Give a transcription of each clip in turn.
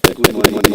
Good morning.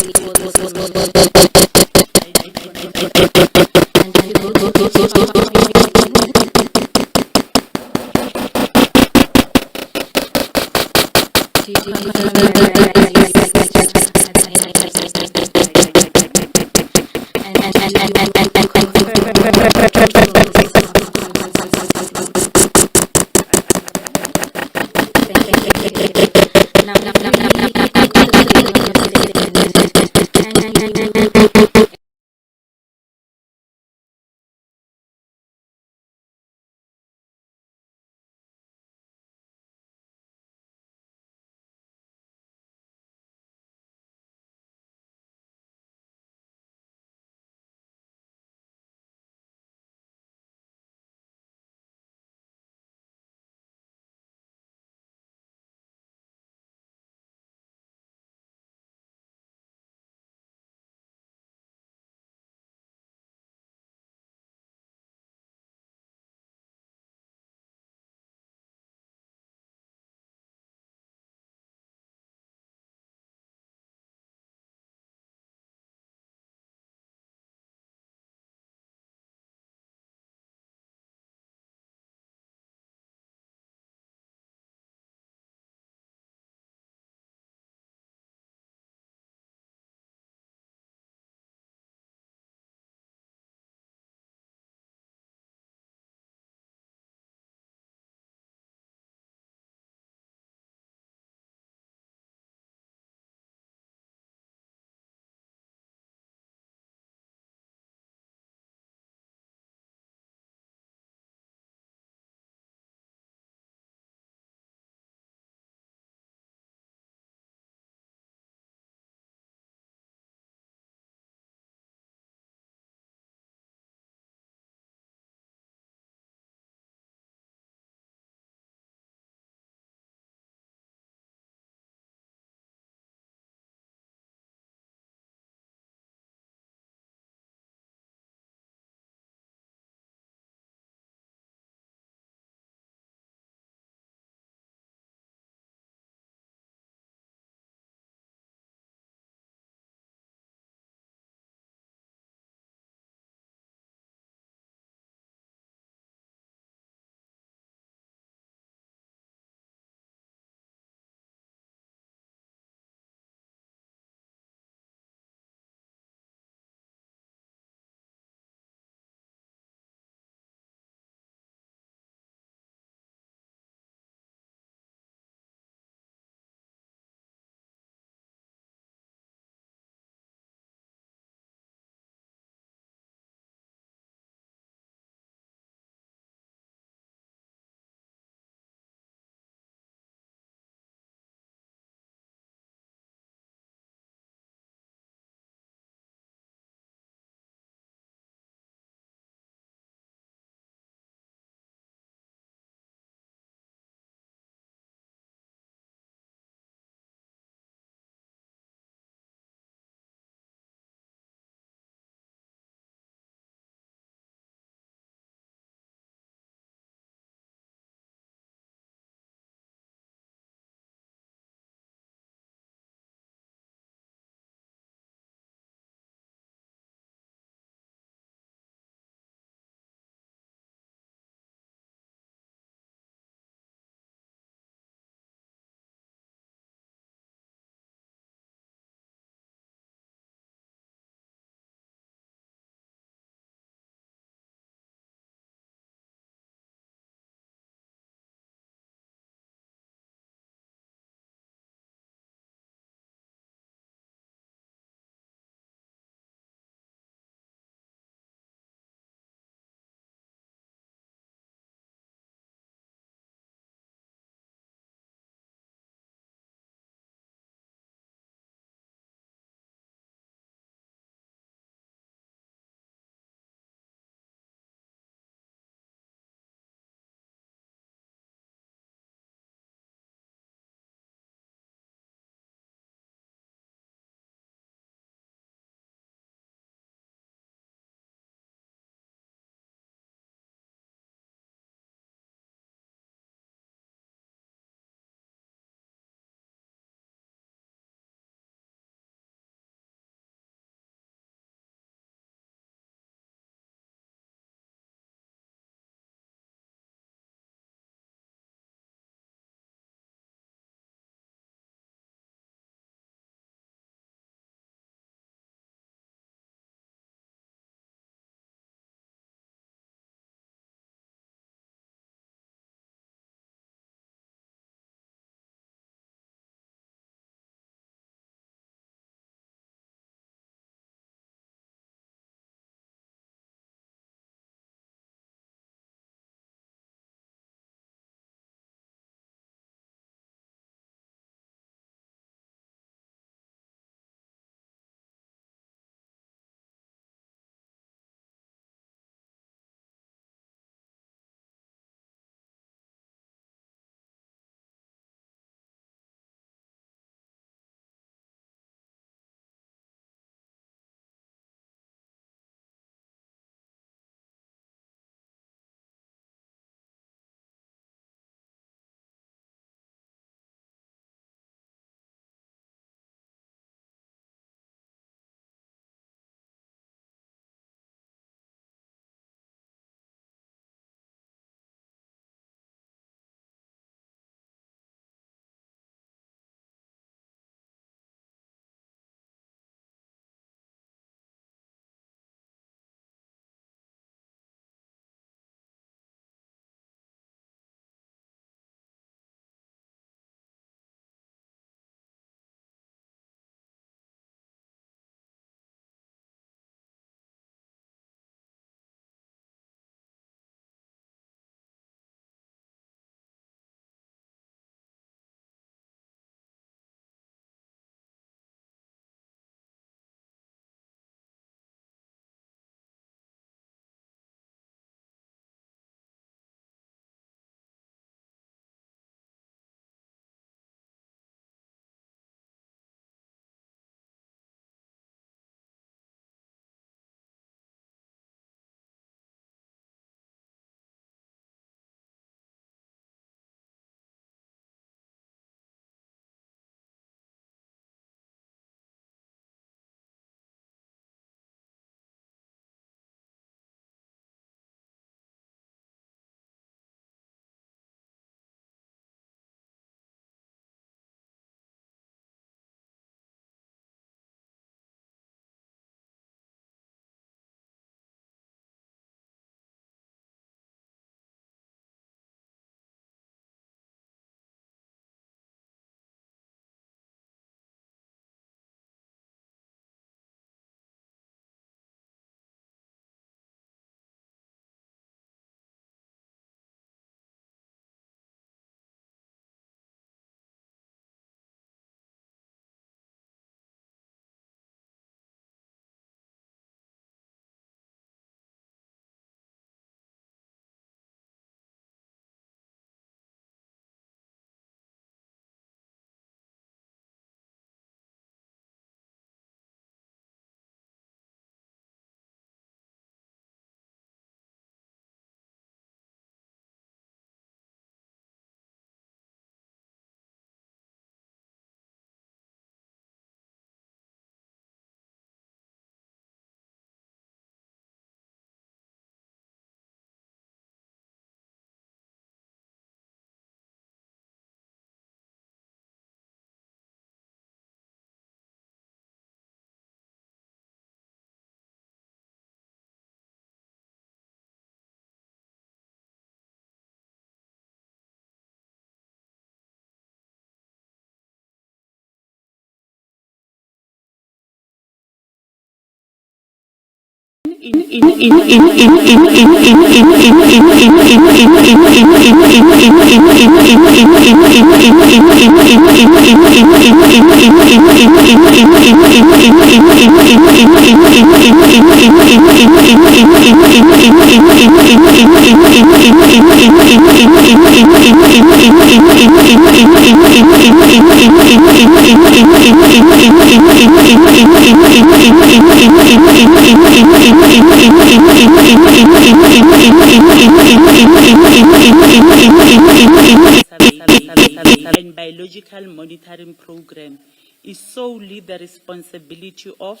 and biological monitoring program is solely the responsibility of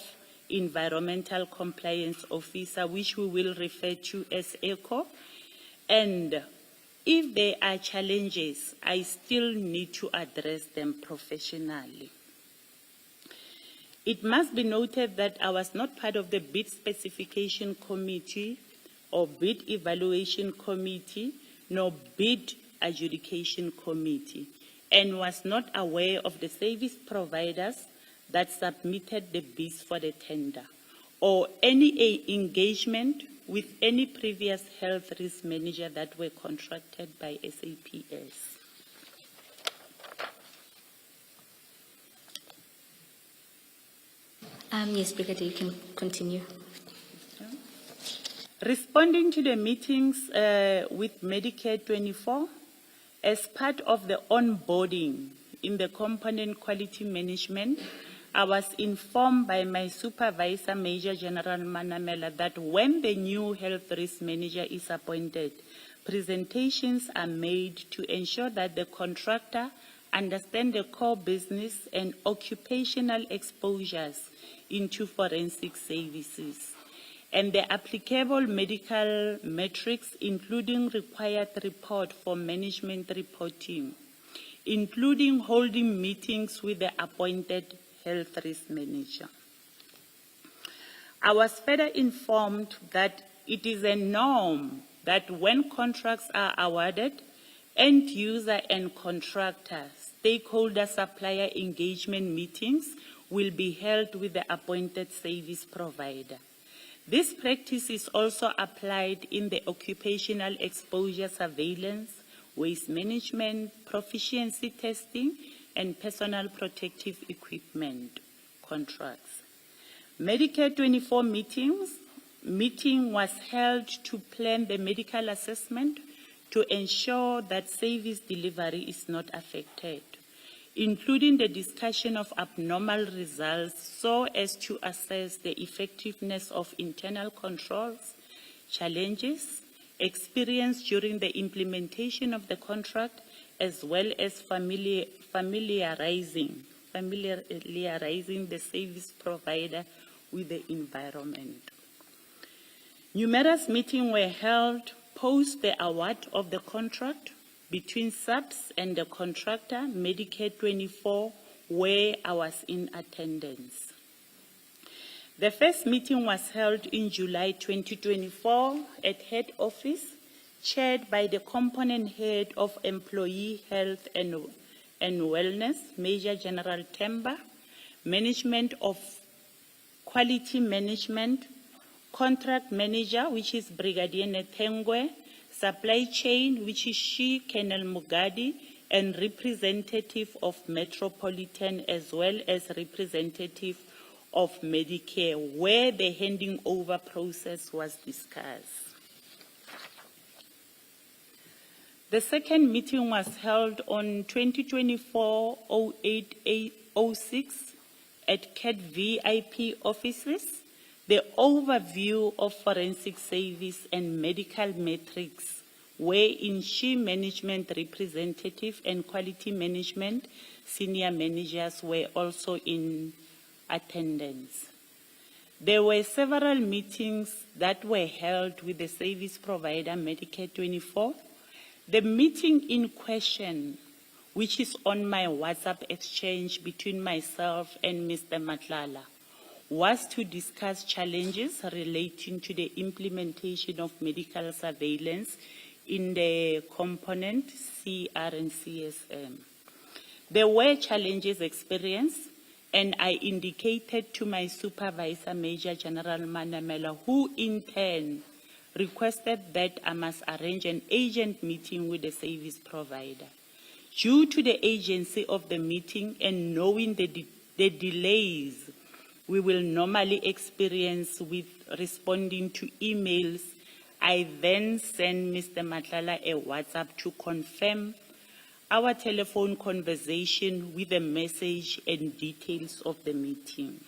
Environmental Compliance Officer, which we will refer to as ECO. And if there are challenges, I still need to address them professionally. It must be noted that I was not part of the bid specification committee or bid evaluation committee, nor bid adjudication committee, and was not aware of the service providers that submitted the bids for the tender, or any engagement with any previous health risk manager that were contracted by SAPS. Yes, Brigadier, you can continue. Responding to the meetings with Medicare 24, as part of the onboarding in the component quality management, I was informed by my supervisor, Major General Manamela, that when the new health risk manager is appointed, presentations are made to ensure that the contractor understands the core business and occupational exposures into forensic services, and the applicable medical metrics, including required report for management reporting, including holding meetings with the appointed health risk manager. I was further informed that it is a norm that when contracts are awarded, end user and contractor, stakeholder supplier engagement meetings will be held with the appointed service provider. This practice is also applied in the occupational exposure surveillance, waste management, proficiency testing, and personal protective equipment contracts. Medicare 24 meeting was held to plan the medical assessment to ensure that service delivery is not affected, including the discussion of abnormal results so as to assess the effectiveness of internal controls, challenges, experience during the implementation of the contract, as well as familiarizing the service provider with the environment. Numerous meetings were held post the award of the contract between SAPS and the contractor, Medicare 24, where I was in attendance. The first meeting was held in July 2024 at head office, chaired by the component head of Employee Health and Wellness, Major General Temba, Management of Quality Management, Contract Manager, which is Brigadier Netengwe, Supply Chain, which is she, Colonel Mugadi, and representative of Metropolitan, as well as representative of Medicare, where the handing over process was discussed. The second meeting was held on 2024-08-06 at CAT VIP offices. The overview of forensic service and medical metrics, wherein she management representative and quality management senior managers were also in attendance. There were several meetings that were held with the service provider, Medicare 24. The meeting in question, which is on my WhatsApp exchange between myself and Mr. Madlanga, was to discuss challenges relating to the implementation of medical surveillance in the component CR and CSM. There were challenges experienced, and I indicated to my supervisor, Major General Manamela, who in turn requested that I must arrange an agent meeting with the service provider. Due to the agency of the meeting and knowing the delays we will normally experience with responding to emails, I then sent Mr. Madlanga a WhatsApp to confirm our telephone conversation with a message and details of the meeting.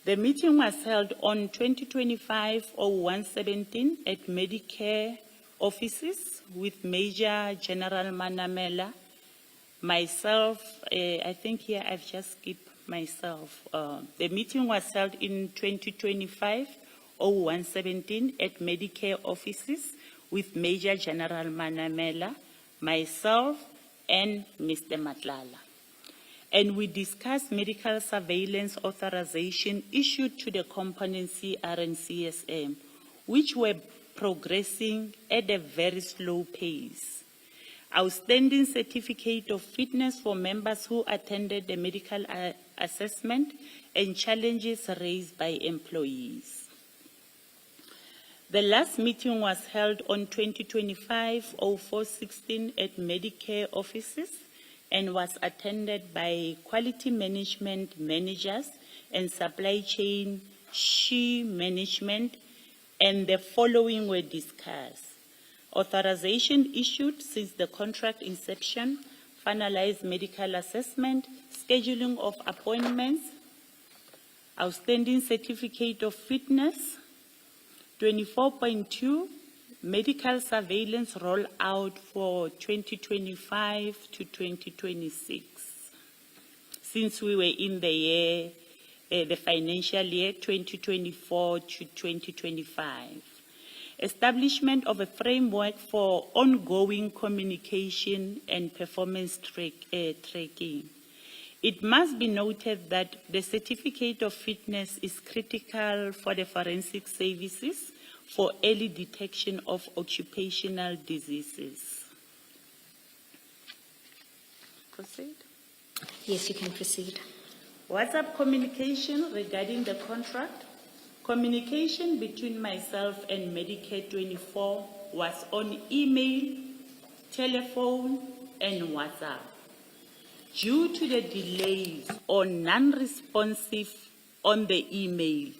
The meeting was held on 2025-01-17 at Medicare offices with Major General Manamela, myself, I think here I've just skipped myself. The meeting was held in 2025-01-17 at Medicare offices with Major General Manamela, myself, and Mr. Madlanga. And we discussed medical surveillance authorization issued to the component CR and CSM, which were progressing at a very slow pace. Outstanding certificate of fitness for members who attended the medical assessment, and challenges raised by employees. The last meeting was held on 2025-04-16 at Medicare offices and was attended by quality management managers and supply chain management, and the following were discussed: authorization issued since the contract inception, finalized medical assessment, scheduling of appointments, outstanding certificate of fitness, 24.2, medical surveillance rollout for 2025 to 2026. Since we were in the year, the financial year 2024 to 2025. Establishment of a framework for ongoing communication and performance tracking. It must be noted that the certificate of fitness is critical for the forensic services for early detection of occupational diseases. Proceed. Yes, you can proceed. WhatsApp communication regarding the contract. Communication between myself and Medicare 24 was on email, telephone, and WhatsApp. Due to the delays or non-responsive on the email,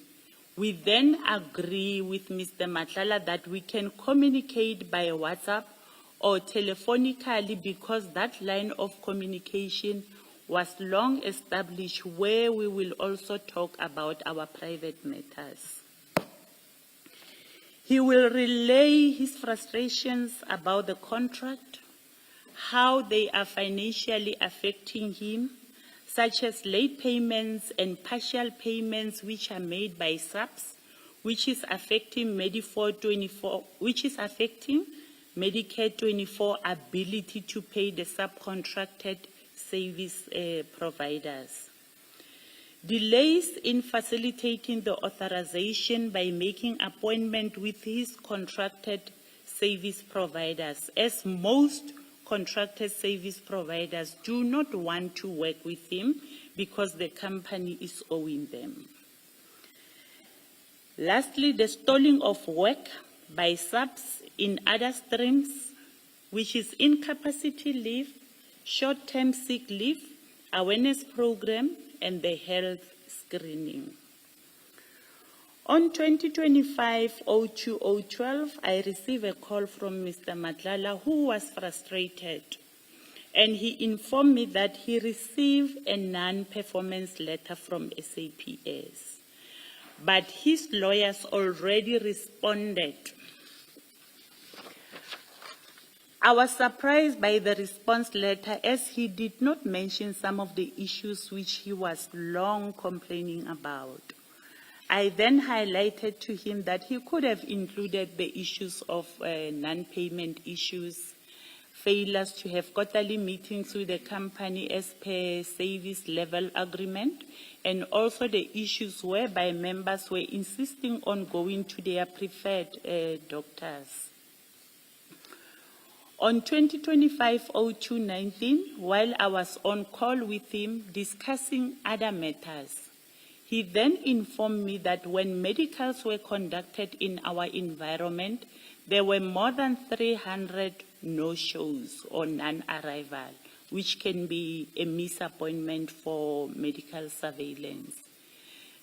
we then agree with Mr. Madlanga that we can communicate by WhatsApp or telephonically, because that line of communication was long established, where we will also talk about our private matters. He will relay his frustrations about the contract, how they are financially affecting him, such as late payments and partial payments which are made by subs, which is affecting Medicare 24 ability to pay the subcontracted service providers. Delays in facilitating the authorization by making appointment with his contracted service providers, as most contracted service providers do not want to work with him because the company is owing them. Lastly, the stalling of work by subs in other streams, which is incapacity leave, short-term sick leave, awareness program, and the health screening. On 2025-02-012, I received a call from Mr. Madlanga, who was frustrated, and he informed me that he received a non-performance letter from SAPS, but his lawyers already responded. I was surprised by the response letter, as he did not mention some of the issues which he was long complaining about. I then highlighted to him that he could have included the issues of non-payment issues, failures to have quarterly meetings with the company as per service level agreement, and also the issues whereby members were insisting on going to their preferred doctors. On 2025-02-19, while I was on call with him discussing other matters, he then informed me that when medicals were conducted in our environment, there were more than 300 no-shows or non-arrival, which can be a misappointment for medical surveillance.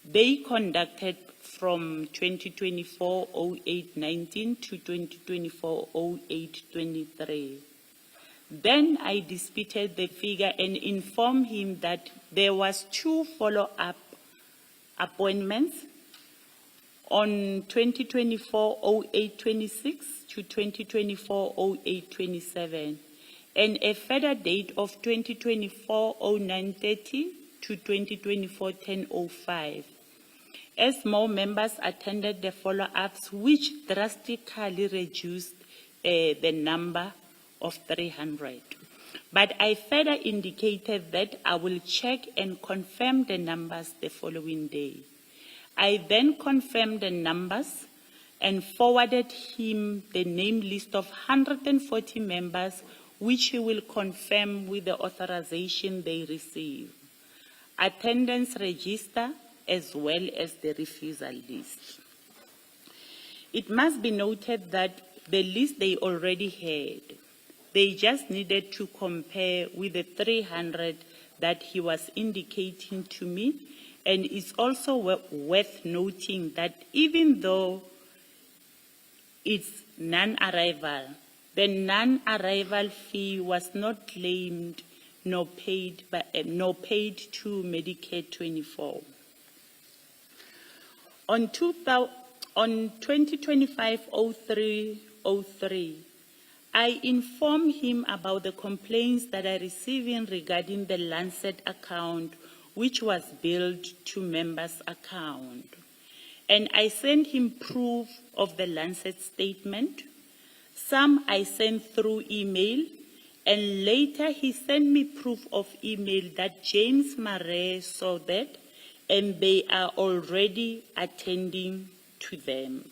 They conducted from 2024-08-19 to 2024-08-23. Then I disputed the figure and informed him that there was 2 follow-up appointments on 2024-08-26 to 2024-08-27, and a further date of 2024-09-30 to 2024-10-05. As more members attended the follow-ups, which drastically reduced the number of 300. But I further indicated that I will check and confirm the numbers the following day. I then confirmed the numbers and forwarded him the name list of 140 members, which he will confirm with the authorization they receive, attendance register, as well as the refusal list. It must be noted that the list they already had, they just needed to compare with the 300 that he was indicating to me, and it's also worth noting that even though it's non-arrival, the non-arrival fee was not claimed nor paid to Medicare 24. On 2025-03-03, I informed him about the complaints that I received regarding the Lancet account, which was billed to members' account. And I sent him proof of the Lancet statement. Some I sent through email, and later he sent me proof of email that James Murray saw that, and they are already attending to them.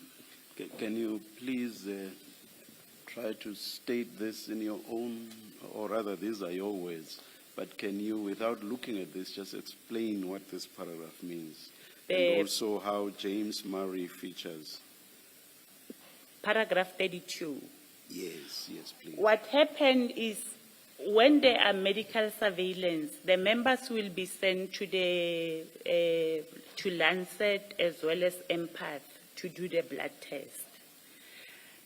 Can you please try to state this in your own, or rather these are your words, but can you, without looking at this, just explain what this paragraph means? And also how James Murray features. Paragraph 32. Yes, please. What happened is, when there are medical surveillance, the members will be sent to the to Lancet as well as Empath to do the blood test.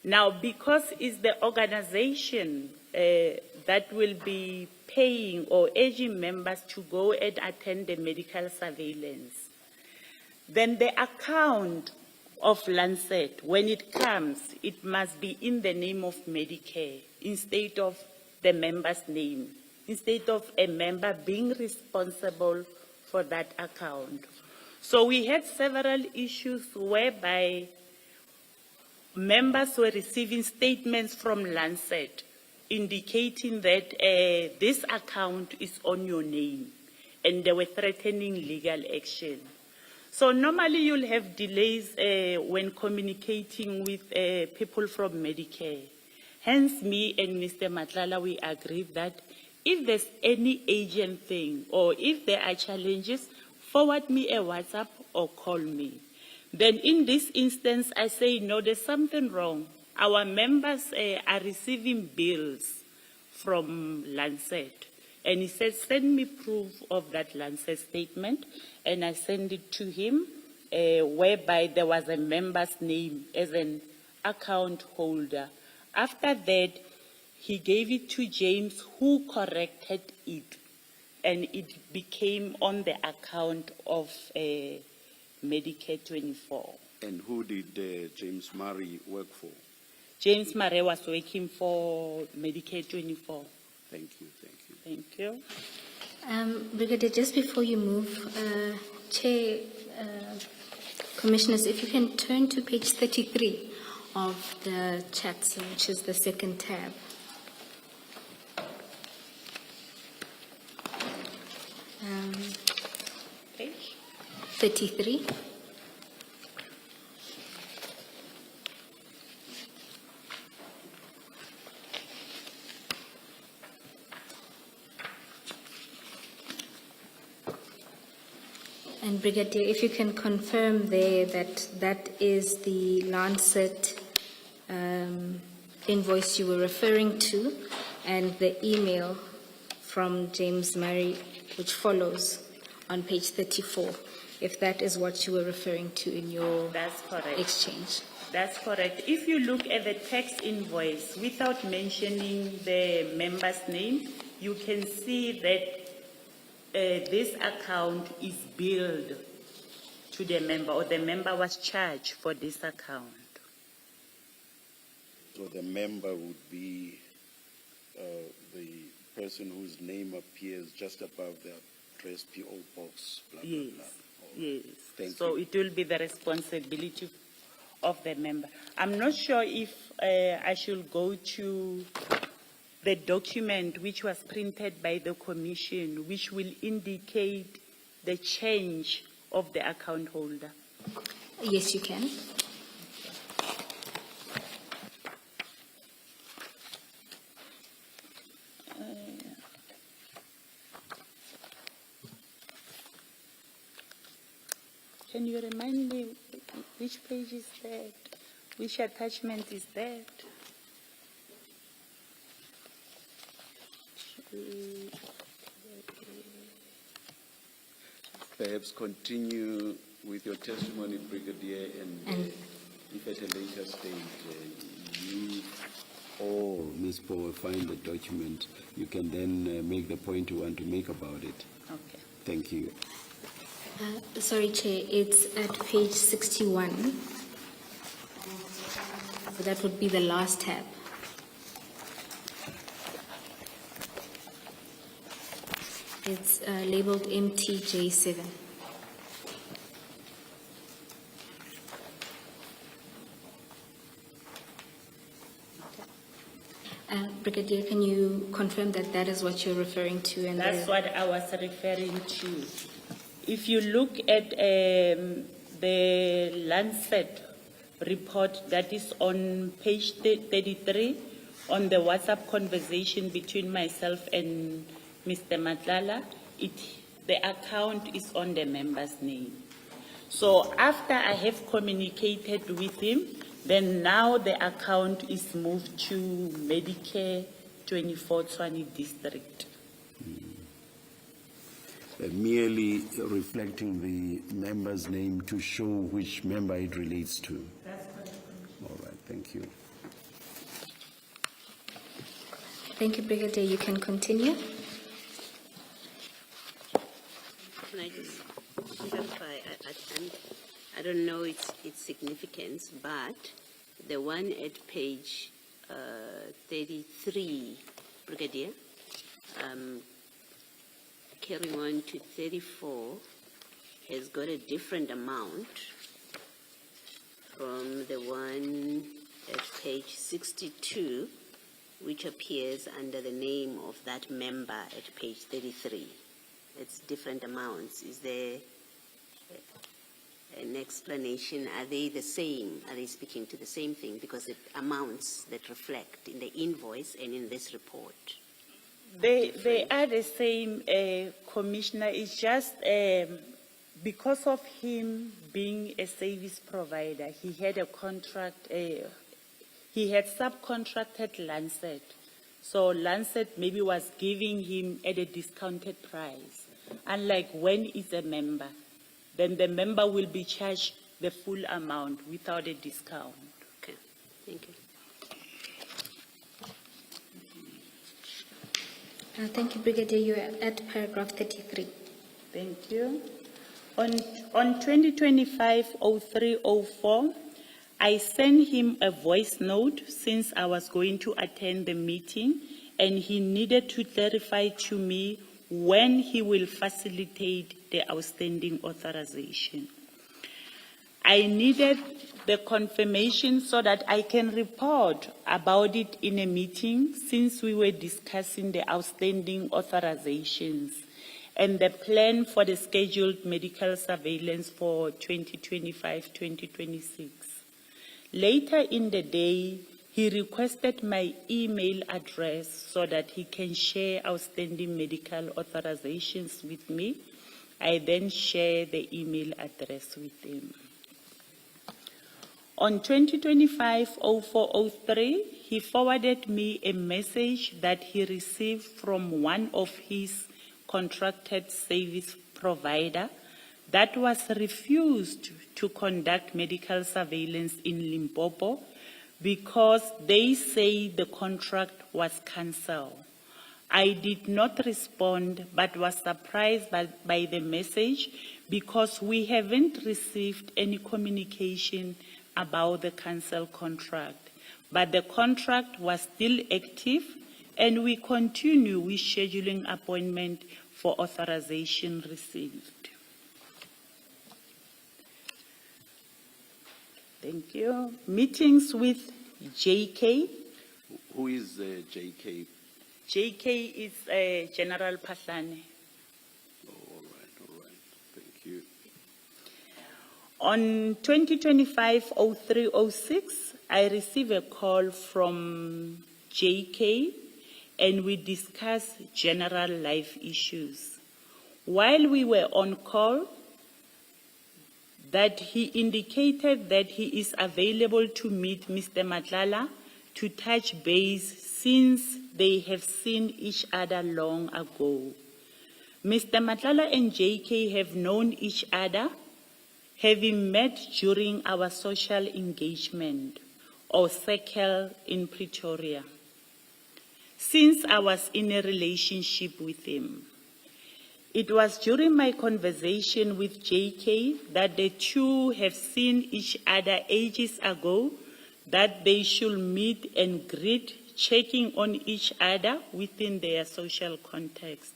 Now, because it's the organization that will be paying or urging members to go and attend the medical surveillance, then the account of Lancet, when it comes, it must be in the name of Medicare instead of the member's name, instead of a member being responsible for that account. So we had several issues whereby members were receiving statements from Lancet indicating that this account is on your name, and they were threatening legal action. So normally you'll have delays when communicating with people from Medicare. Hence, me and Mr. Madlanga, we agree that if there's any agent thing or if there are challenges, forward me a WhatsApp or call me. Then in this instance, I say, no, there's something wrong. Our members are receiving bills from Lancet. And he said, send me proof of that Lancet statement. And I send it to him, whereby there was a member's name as an account holder. After that, he gave it to James, who corrected it, and it became on the account of Medicare 24. And who did James Murray work for? James Murray was working for Medicare 24. Thank you. Thank you. Brigadier, just before you move, Chair, Commissioners, if you can turn to page 33 of the chats, which is the second tab. Page 33. And Brigadier, if you can confirm there that that is the Lancet invoice you were referring to, and the email from James Murray, which follows on page 34, if that is what you were referring to in your That's correct. exchange. That's correct. If you look at the tax invoice without mentioning the member's name, you can see that this account is billed to the member, or the member was charged for this account. So the member would be the person whose name appears just above the address PO box, blah, blah, Yes, blah. Oh, yes. Thank So you. it will be the responsibility of the member. I'm not sure if I should go to the document which was printed by the commission, which will indicate the change of the account holder. Yes, you can. Can you remind me which page is that? Which attachment is that? Perhaps continue with your testimony, Brigadier, and if at a later stage you or Ms. Power find the document, you can then make the point you want to make about it. Okay. Thank you. Sorry, Chair, it's at page 61. So that would be the last tab. It's labeled MTJ7. Brigadier, can you confirm that that is what you're referring to? And That's what I was referring to. If you look at the Lancet report that is on page 33, on the WhatsApp conversation between myself and Mr. Madlanga, the account is on the member's name. So after I have communicated with him, then now the account is moved to Medicare 24 Tshwane district. Merely reflecting the member's name to show which member it relates to. That's correct. All right, thank you. Thank you, Brigadier. You can continue. Can I just clarify? I don't know its significance, but the one at page 33, Brigadier, carrying on to 34, has got a different amount from the one at page 62, which appears under the name of that member at page 33. It's different amounts. Is there an explanation? Are they the same? Are they speaking to the same thing? Because the amounts that reflect in the invoice and in this report. They are the same, Commissioner. It's just because of him being a service provider, he had a contract, he had subcontracted Lancet. So Lancet maybe was giving him at a discounted price. Unlike when he's a member, then the member will be charged the full amount without a discount. Okay, thank you. Thank you, Brigadier. You are at paragraph 33. Thank you. On 2025-03-04, I sent him a voice note since I was going to attend the meeting, and he needed to clarify to me when he will facilitate the outstanding authorization. I needed the confirmation so that I can report about it in a meeting, since we were discussing the outstanding authorizations and the plan for the scheduled medical surveillance for 2025-2026. Later in the day, he requested my email address so that he can share outstanding medical authorizations with me. I then share the email address with him. On 2025-0403, he forwarded me a message that he received from one of his contracted service provider that was refused to conduct medical surveillance in Limpopo because they say the contract was cancelled. I did not respond but was surprised by the message because we haven't received any communication about the cancelled contract. But the contract was still active and we continue with scheduling appointment for authorization received. Thank you. Meetings with JK. Who is JK? JK is General Pahlane. All right, thank you. On 2025-03-06, I received a call from JK and we discussed general life issues. While we were on call, that he indicated that he is available to meet Mr. Madlanga to touch base since they have seen each other long ago. Mr. Madlanga and JK have known each other, having met during our social engagement or circle in Pretoria, since I was in a relationship with him. It was during my conversation with JK that the two have seen each other ages ago, that they should meet and greet, checking on each other within their social context.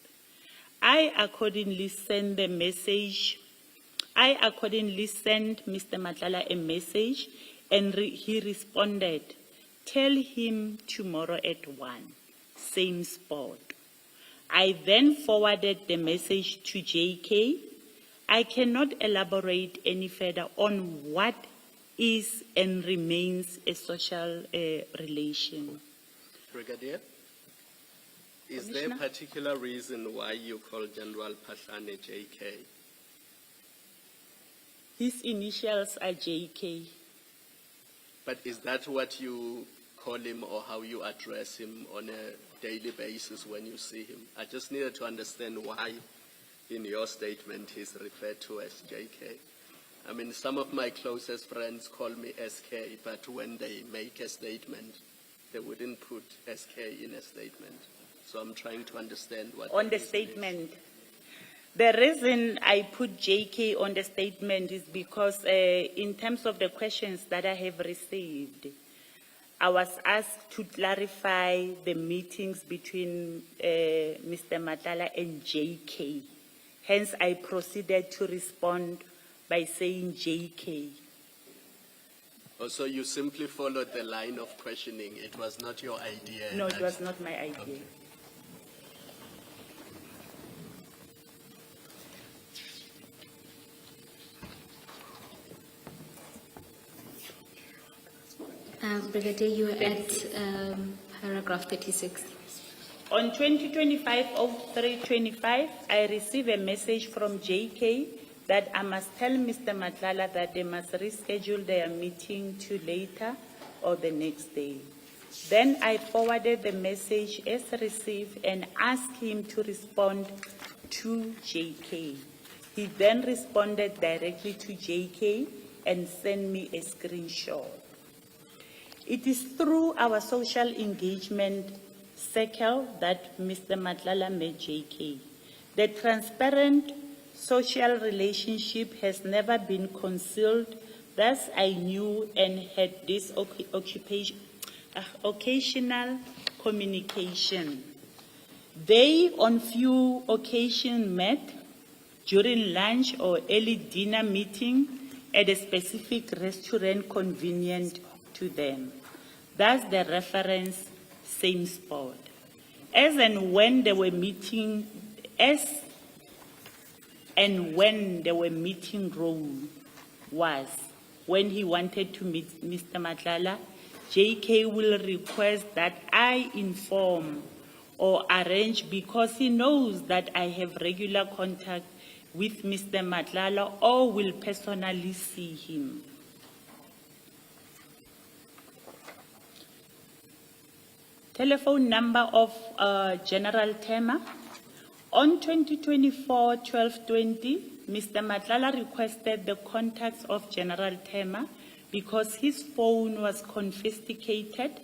I accordingly sent Mr. Madlanga a message and he responded, "Tell him tomorrow at 1, same spot." I then forwarded the message to JK. I cannot elaborate any further on what is and remains a social relation. Brigadier, is there a particular reason why you call General Pahlane JK? His initials are JK. But is that what you call him or how you address him on a daily basis when you see him? I just needed to understand why in your statement he's referred to as JK. I mean, some of my closest friends call me SK, but when they make a statement, they wouldn't put SK in a statement. So I'm trying to understand what... On the statement, the reason I put JK on the statement is because in terms of the questions that I have received, I was asked to clarify the meetings between Mr. Madlanga and JK. Hence, I proceeded to respond by saying JK. Oh, so you simply followed the line of questioning. It was not your idea. No, it was not my idea. Okay. Brigadier, you are at paragraph 36. On 2025-03-25, I received a message from JK that I must tell Mr. Madlanga that they must reschedule their meeting to later or the next day. Then I forwarded the message as received and asked him to respond to JK. He then responded directly to JK and sent me a screenshot. It is through our social engagement circle that Mr. Madlanga met JK. The transparent social relationship has never been concealed, thus I knew and had this occasional communication. They on few occasions met during lunch or early dinner meeting at a specific restaurant convenient to them. Thus the reference, same spot. As and when they were meeting room was when he wanted to meet Mr. Madlanga, JK will request that I inform or arrange because he knows that I have regular contact with Mr. Madlanga or will personally see him. Telephone number of General Tema. On 2024-12-20, Mr. Madlanga requested the contacts of General Tema because his phone was confiscated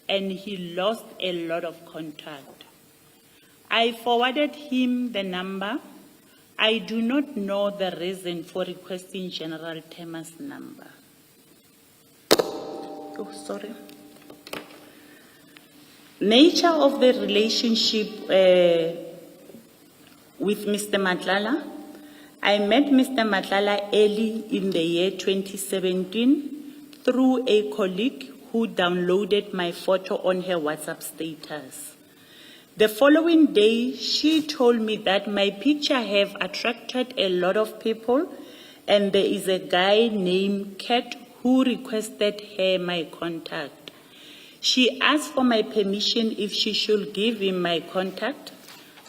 and he lost a lot of contact. I forwarded him the number. I do not know the reason for requesting General Tema's number. Oh, sorry. Nature of the relationship with Mr. Madlanga. I met Mr. Madlanga early in the year 2017 through a colleague who downloaded my photo on her WhatsApp status. The following day, she told me that my picture have attracted a lot of people and there is a guy named Kat who requested her my contact. She asked for my permission if she should give him my contact.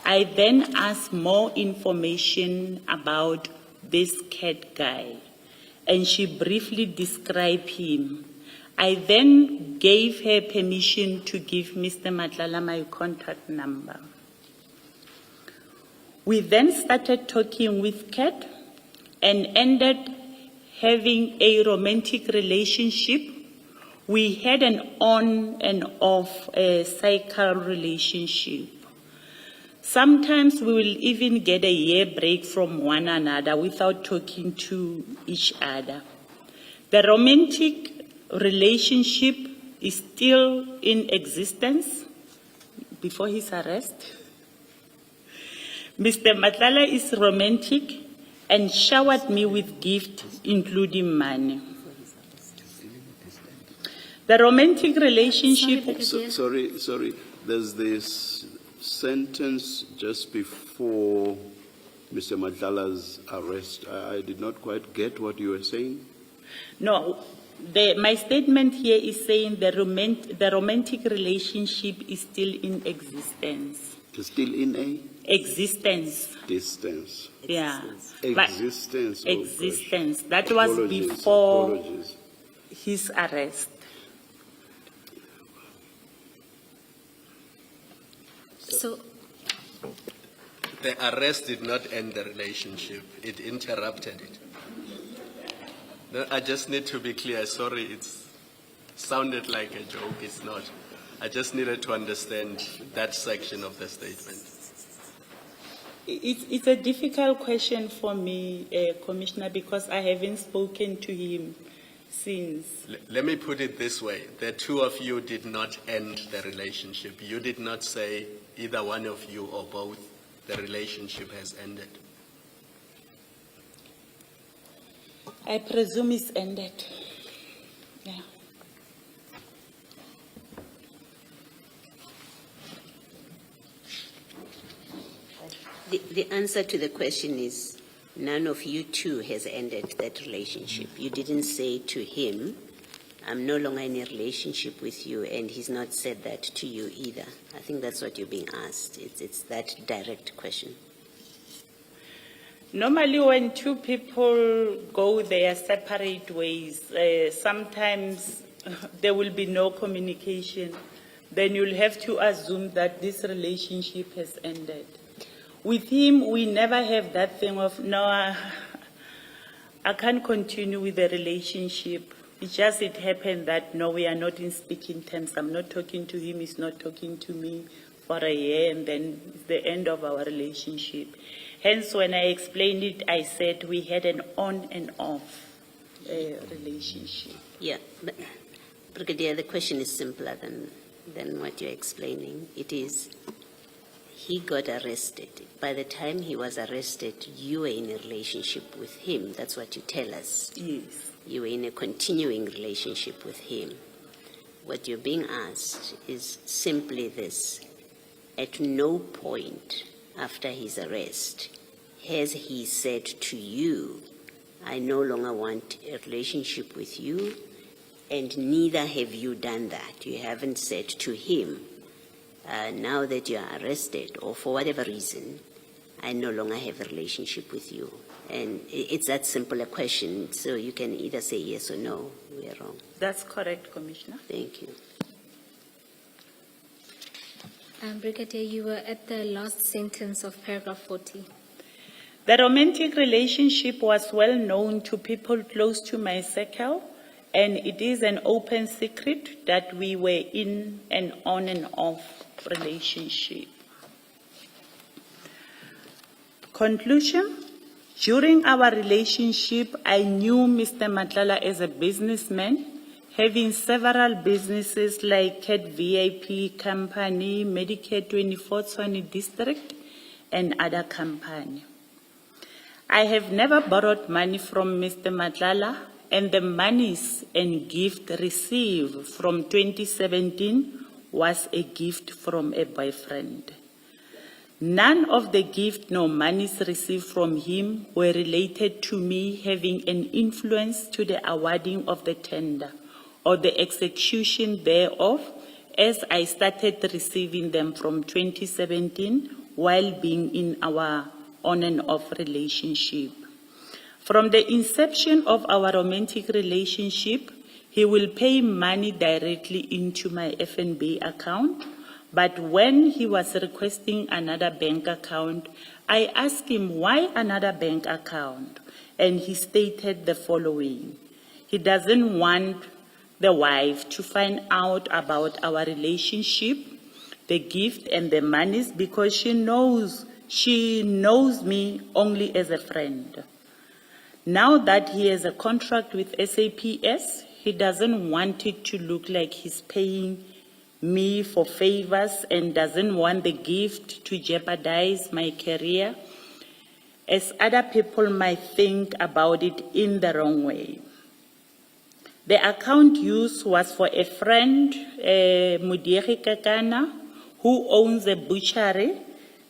I then asked more information about this Kat guy, and she briefly described him. I then gave her permission to give Mr. Madlanga my contact number. We then started talking with Kat and ended having a romantic relationship. We had an on and off cycle relationship. Sometimes we will even get a year break from one another without talking to each other. The romantic relationship is still in existence before his arrest. Mr. Madlanga is romantic and showered me with gifts, including money. The romantic relationship... Sorry. There's this sentence just before Mr. Madlanga's arrest. I did not quite get what you were saying. No, my statement here is saying the romantic relationship is still in existence. It's still in a? Existence. Distance. Yeah. Existence. But existence. That was Apologies, before apologies. his arrest. So, The arrest did not end the relationship. It interrupted it. No, I just need to be clear. Sorry, it sounded like a joke. It's not. I just needed to understand that section of the statement. It's a difficult question for me, Commissioner, because I haven't spoken to him since. Let me put it this way. The two of you did not end the relationship. You did not say, either one of you or both, the relationship has ended. I presume it's ended. Yeah. The answer to the question is none of you two has ended that relationship. You didn't say to him, I'm no longer in a relationship with you, and he's not said that to you either. I think that's what you're being asked. It's that direct question. Normally when two people go their separate ways, sometimes there will be no communication. Then you'll have to assume that this relationship has ended. With him, we never have that thing of, no, I can't continue with the relationship. It happened that, no, we are not in speaking terms. I'm not talking to him, he's not talking to me for a year, and then it's the end of our relationship. Hence, when I explained it, I said we had an on and off relationship. Yeah, but Brigadier, the question is simpler than what you're explaining. It is, he got arrested. By the time he was arrested, you were in a relationship with him. That's what you tell us. Yes. You were in a continuing relationship with him. What you're being asked is simply this. At no point after his arrest has he said to you, I no longer want a relationship with you, and neither have you done that. You haven't said to him, now that you are arrested, or for whatever reason, I no longer have a relationship with you. And it's that simple a question, so you can either say yes or no. We are wrong. That's correct, Commissioner. Thank you. Brigadier, you were at the last sentence of paragraph 40. The romantic relationship was well known to people close to my circle, and it is an open secret that we were in an on and off relationship. Conclusion. During our relationship, I knew Mr. Madlanga as a businessman, having several businesses like Cat VIP Company, Medicare 24 Tshwane District, and other companies. I have never borrowed money from Mr. Madlanga, and the monies and gift received from 2017 was a gift from a boyfriend. None of the gift nor monies received from him were related to me having an influence to the awarding of the tender or the execution thereof, as I started receiving them from 2017 while being in our on and off relationship. From the inception of our romantic relationship, he will pay money directly into my FNB account, but when he was requesting another bank account, I asked him why another bank account, and he stated the following. He doesn't want the wife to find out about our relationship, the gift and the monies, because she knows me only as a friend. Now that he has a contract with SAPS, he doesn't want it to look like he's paying me for favors and doesn't want the gift to jeopardize my career, as other people might think about it in the wrong way. The account used was for a friend, Mudieri Kakana, who owns a butchery,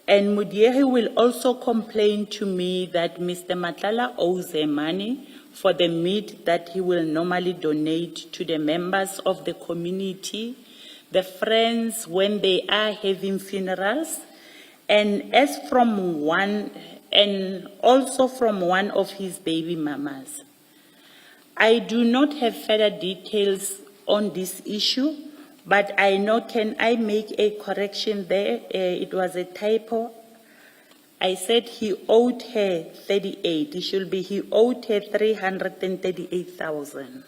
and Mudieri will also complain to me that Mr. Madlanga owes her money for the meat that he will normally donate to the members of the community, the friends when they are having funerals, and also from one of his baby mamas. I do not have further details on this issue, but I know, can I make a correction there? It was a typo. I said he owed her 38. It should be he owed her 338,000.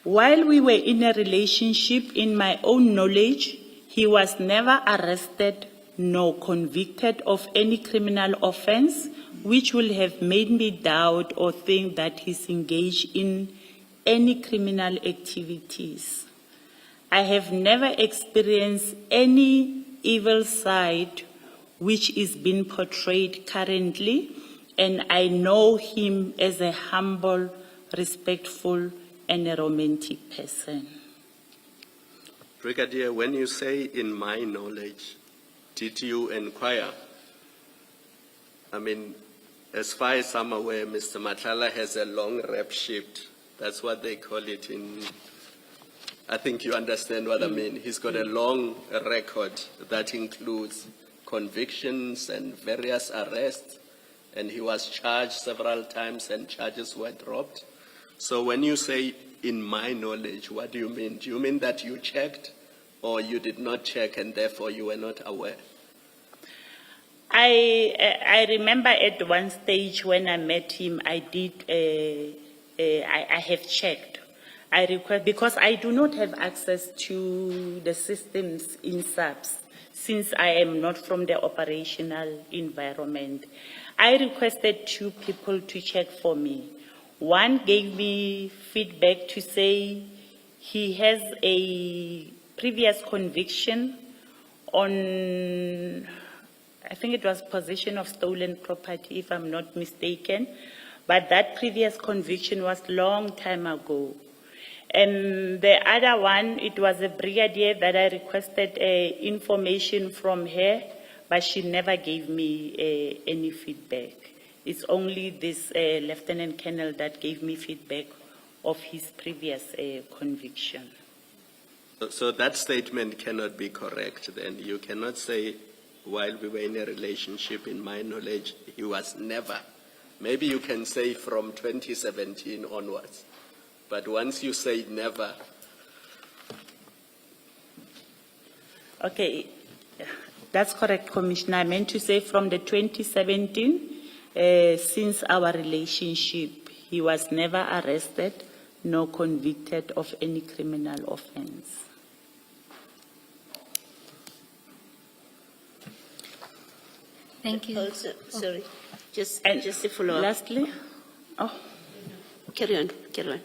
While we were in a relationship, in my own knowledge, he was never arrested nor convicted of any criminal offense, which will have made me doubt or think that he's engaged in any criminal activities. I have never experienced any evil side which is being portrayed currently, and I know him as a humble, respectful, and a romantic person. Brigadier, when you say in my knowledge, did you inquire? I mean, as far as I'm aware, Mr. Madlanga has a long rep sheet. That's what they call it in, I think you understand what I mean. He's got a long record that includes convictions and various arrests, and he was charged several times and charges were dropped. So when you say, in my knowledge, what do you mean? Do you mean that you checked or you did not check and therefore you were not aware? I remember at one stage when I met him, I have checked. I request, because I do not have access to the systems in SAPS, since I am not from the operational environment. I requested 2 people to check for me. One gave me feedback to say he has a previous conviction on, I think it was possession of stolen property, if I'm not mistaken, but that previous conviction was long time ago. And the other one, it was a brigadier that I requested information from her, but she never gave me any feedback. It's only this Lieutenant Colonel that gave me feedback of his previous conviction. So that statement cannot be correct then. You cannot say, while we were in a relationship, in my knowledge, he was never. Maybe you can say from 2017 onwards. But once you say never. Okay, that's correct, Commissioner. I meant to say from the 2017, since our relationship, he was never arrested nor convicted of any criminal offense. Thank you. Also, sorry, just And to follow up. Lastly, Carry on.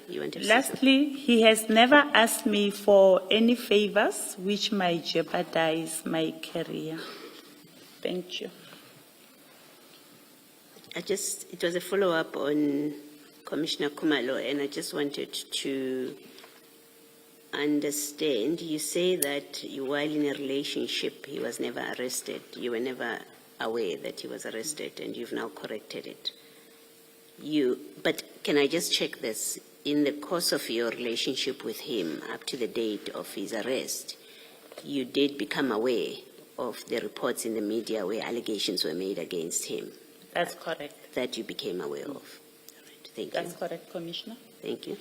You want to say something? lastly, he has never asked me for any favors which might jeopardize my career. Thank you. It was a follow-up on Commissioner Kumalo, and I just wanted to understand. You say that while in a relationship, he was never arrested. You were never aware that he was arrested, and you've now corrected it. But can I just check this? In the course of your relationship with him, up to the date of his arrest, you did become aware of the reports in the media where allegations were made against him. That's correct. That you became aware of. All right, thank That's you. correct, Commissioner. Thank you.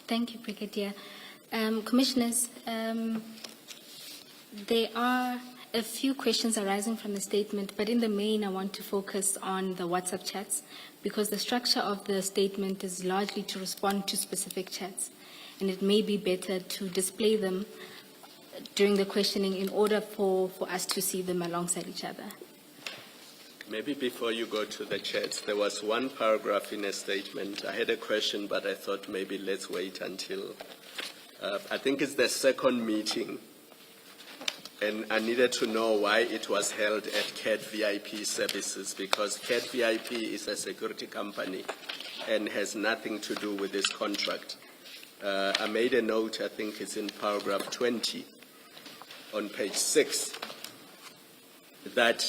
Thank you, Brigadier. Commissioners, there are a few questions arising from the statement, but in the main, I want to focus on the WhatsApp chats because the structure of the statement is largely to respond to specific chats, and it may be better to display them during the questioning in order for us to see them alongside each other. Maybe before you go to the chats, there was one paragraph in a statement. I had a question, but I thought maybe let's wait until, I think it's the second meeting. And I needed to know why it was held at CAT VIP Services, because CAT VIP is a security company and has nothing to do with this contract. I made a note, I think it's in paragraph 20 on page 6, that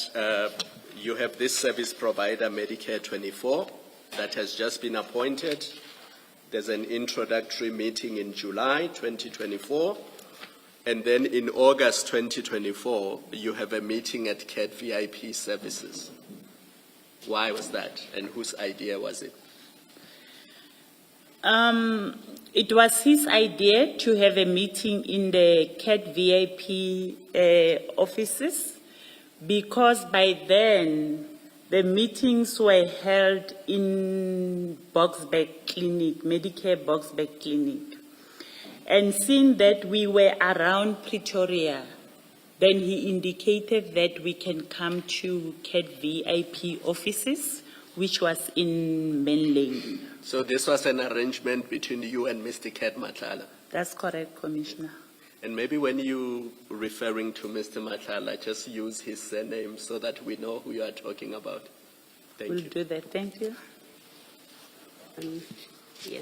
you have this service provider, Medicare 24, that has just been appointed. There's an introductory meeting in July 2024. And then in August 2024, you have a meeting at CAT VIP Services. Why was that? And whose idea was it? It was his idea to have a meeting in the CAT VIP offices because by then the meetings were held in Boxback Clinic, Medicare Boxback Clinic. And seeing that we were around Pretoria, then he indicated that we can come to CAT VIP offices, which was in Main Lane. So this was an arrangement between you and Mr. Cat Matlala? That's correct, Commissioner. And maybe when you referring to Mr. Matlala, just use his surname so that we know who you are talking about. Thank We'll you. do that. Thank you. Yeah.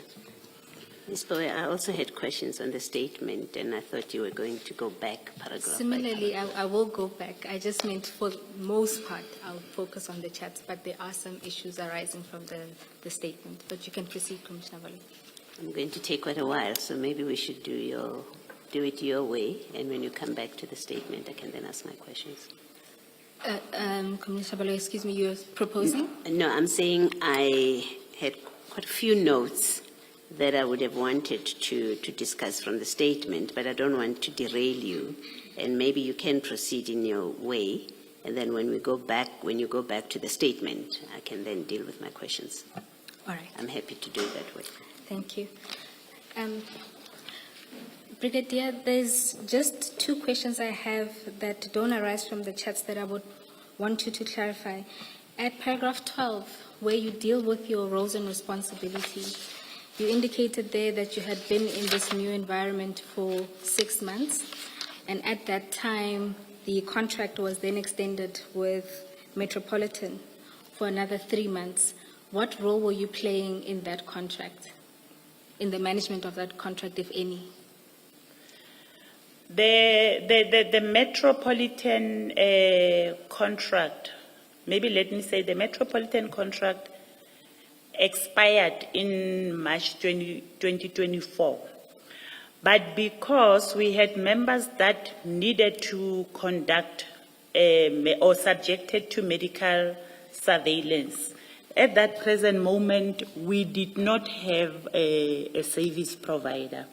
Ms. Bowe, I also had questions on the statement, and I thought you were going to go back paragraph by Similarly, paragraph. I will go back. I just meant for the most part, I'll focus on the chats, but there are some issues arising from the statement. But you can proceed, Commissioner Valley. I'm going to take quite a while, so maybe we should do it your way, and when you come back to the statement, I can then ask my questions. Commissioner Valley, excuse me, you're proposing? No, I'm saying I had quite a few notes that I would have wanted to discuss from the statement, but I don't want to derail you, and maybe you can proceed in your way, and then when you go back to the statement, I can then deal with my questions. All right. I'm happy to do it that way. Thank you. Brigadier, there's just two questions I have that don't arise from the chats that I would want you to clarify. At paragraph 12, where you deal with your roles and responsibilities, you indicated there that you had been in this new environment for 6 months, and at that time, the contract was then extended with Metropolitan for another 3 months. What role were you playing in that contract, in the management of that contract, if any? The Metropolitan contract, maybe let me say the Metropolitan contract expired in March 2024. But because we had members that needed to conduct or subjected to medical surveillance, at that present moment, we did not have a service provider.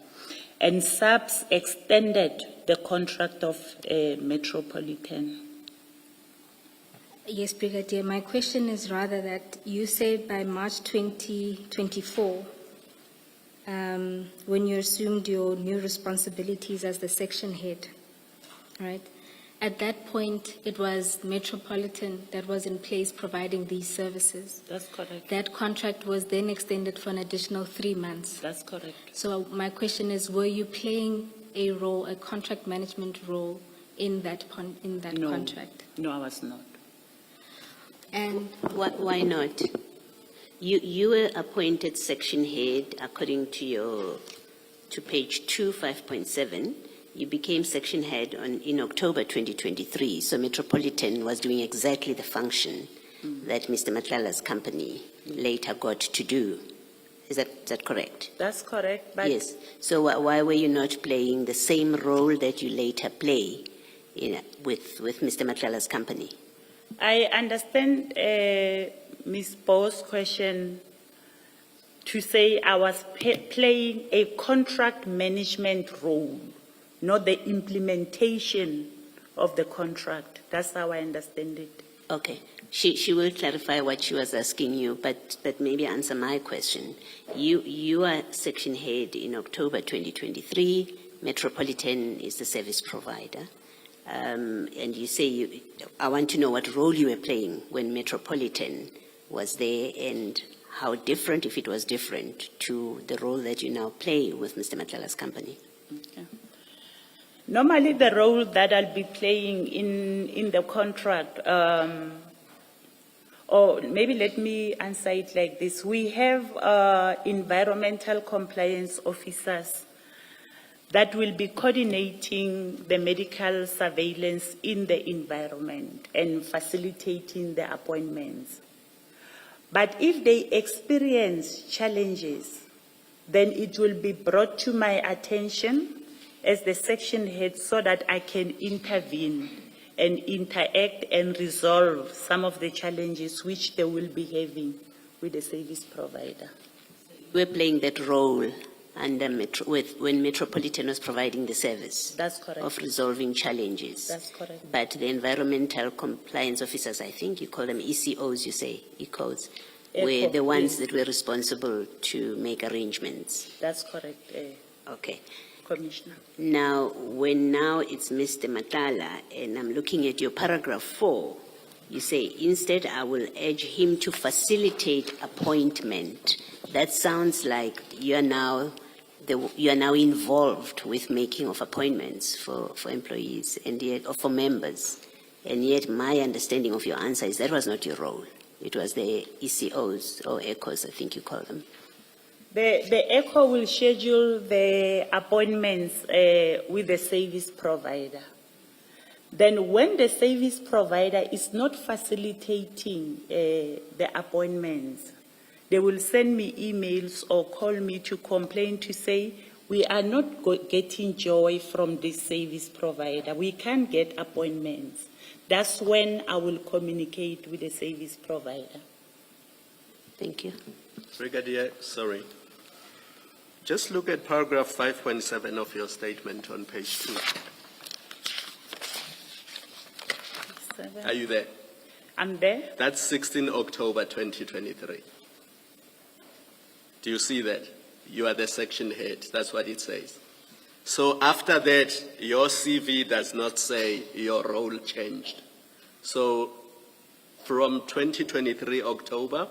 And SAPS extended the contract of Metropolitan. Yes, Brigadier. My question is rather that you said by March 2024, when you assumed your new responsibilities as the section head, right? At that point, it was Metropolitan that was in place providing these services. That's correct. That contract was then extended for an additional 3 months. That's correct. So my question is, were you playing a role, a contract management role in that No. contract? No, I was not. And Why not? You were appointed section head according to page 2, 5.7. You became section head in October 2023. So Metropolitan was doing exactly the function that Mr. Matlala's company later got to do. Is that correct? That's correct. But Yes. So why were you not playing the same role that you later play with Mr. Matlala's company? I understand Ms. Bo's question to say I was playing a contract management role, not the implementation of the contract. That's how I understand it. Okay. She will clarify what she was asking you, but maybe answer my question. You are section head in October 2023. Metropolitan is the service provider. And you say, I want to know what role you were playing when Metropolitan was there and how different, if it was different, to the role that you now play with Mr. Matlala's company. Okay. Normally, the role that I'll be playing in the contract, or maybe let me answer it like this. We have environmental compliance officers that will be coordinating the medical surveillance in the environment and facilitating the appointments. But if they experience challenges, then it will be brought to my attention as the section head so that I can intervene and interact and resolve some of the challenges which they will be having with the service provider. We're playing that role under when Metropolitan was providing the service. That's correct. Of resolving challenges. That's correct. But the environmental compliance officers, I think you call them ECOs, you say, ECOs, were the ones that were responsible to make arrangements. That's correct, Okay. Commissioner. Now it's Mr. Matlala, and I'm looking at your paragraph 4. You say, instead, I will urge him to facilitate appointment. That sounds like you are now involved with making of appointments for employees and yet, or for members. And yet my understanding of your answer is that was not your role. It was the ECOs or ECOs, I think you call them. The ECO will schedule the appointments with the service provider. Then when the service provider is not facilitating the appointments, they will send me emails or call me to complain to say, we are not getting joy from this service provider. We can't get appointments. That's when I will communicate with the service provider. Thank you. Brigadier, sorry. Just look at paragraph 5.7 of your statement on page 2. Are you there? I'm there. That's 16 October 2023. Do you see that? You are the section head. That's what it says. So after that, your CV does not say your role changed. So from 2023 October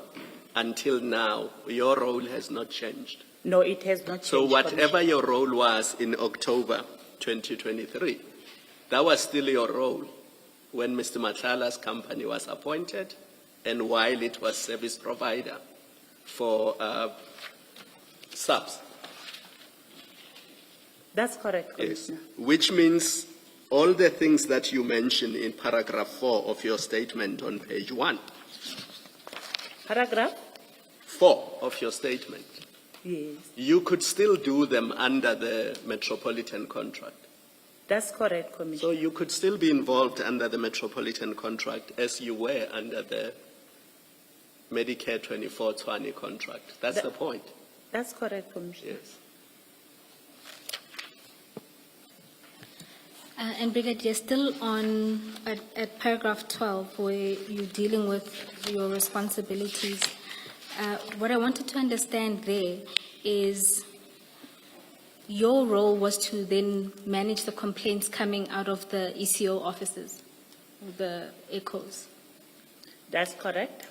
until now, your role has not changed. No, it has not changed. So whatever your role was in October 2023, that was still your role when Mr. Matlala's company was appointed and while it was service provider for subs. That's correct, Yes. Commissioner. Which means all the things that you mentioned in paragraph 4 of your statement on page 1. Paragraph? 4 of your statement, Yes, you could still do them under the metropolitan contract. that's correct, So Commissioner. you could still be involved under the metropolitan contract as you were under the Medicare 24 Tshwane contract. That's the point. That's correct, Commissioner. Yes. And Brigadier, still on at paragraph 12, where you're dealing with your responsibilities, what I wanted to understand there is your role was to then manage the complaints coming out of the ECO offices, the ECOs. That's correct.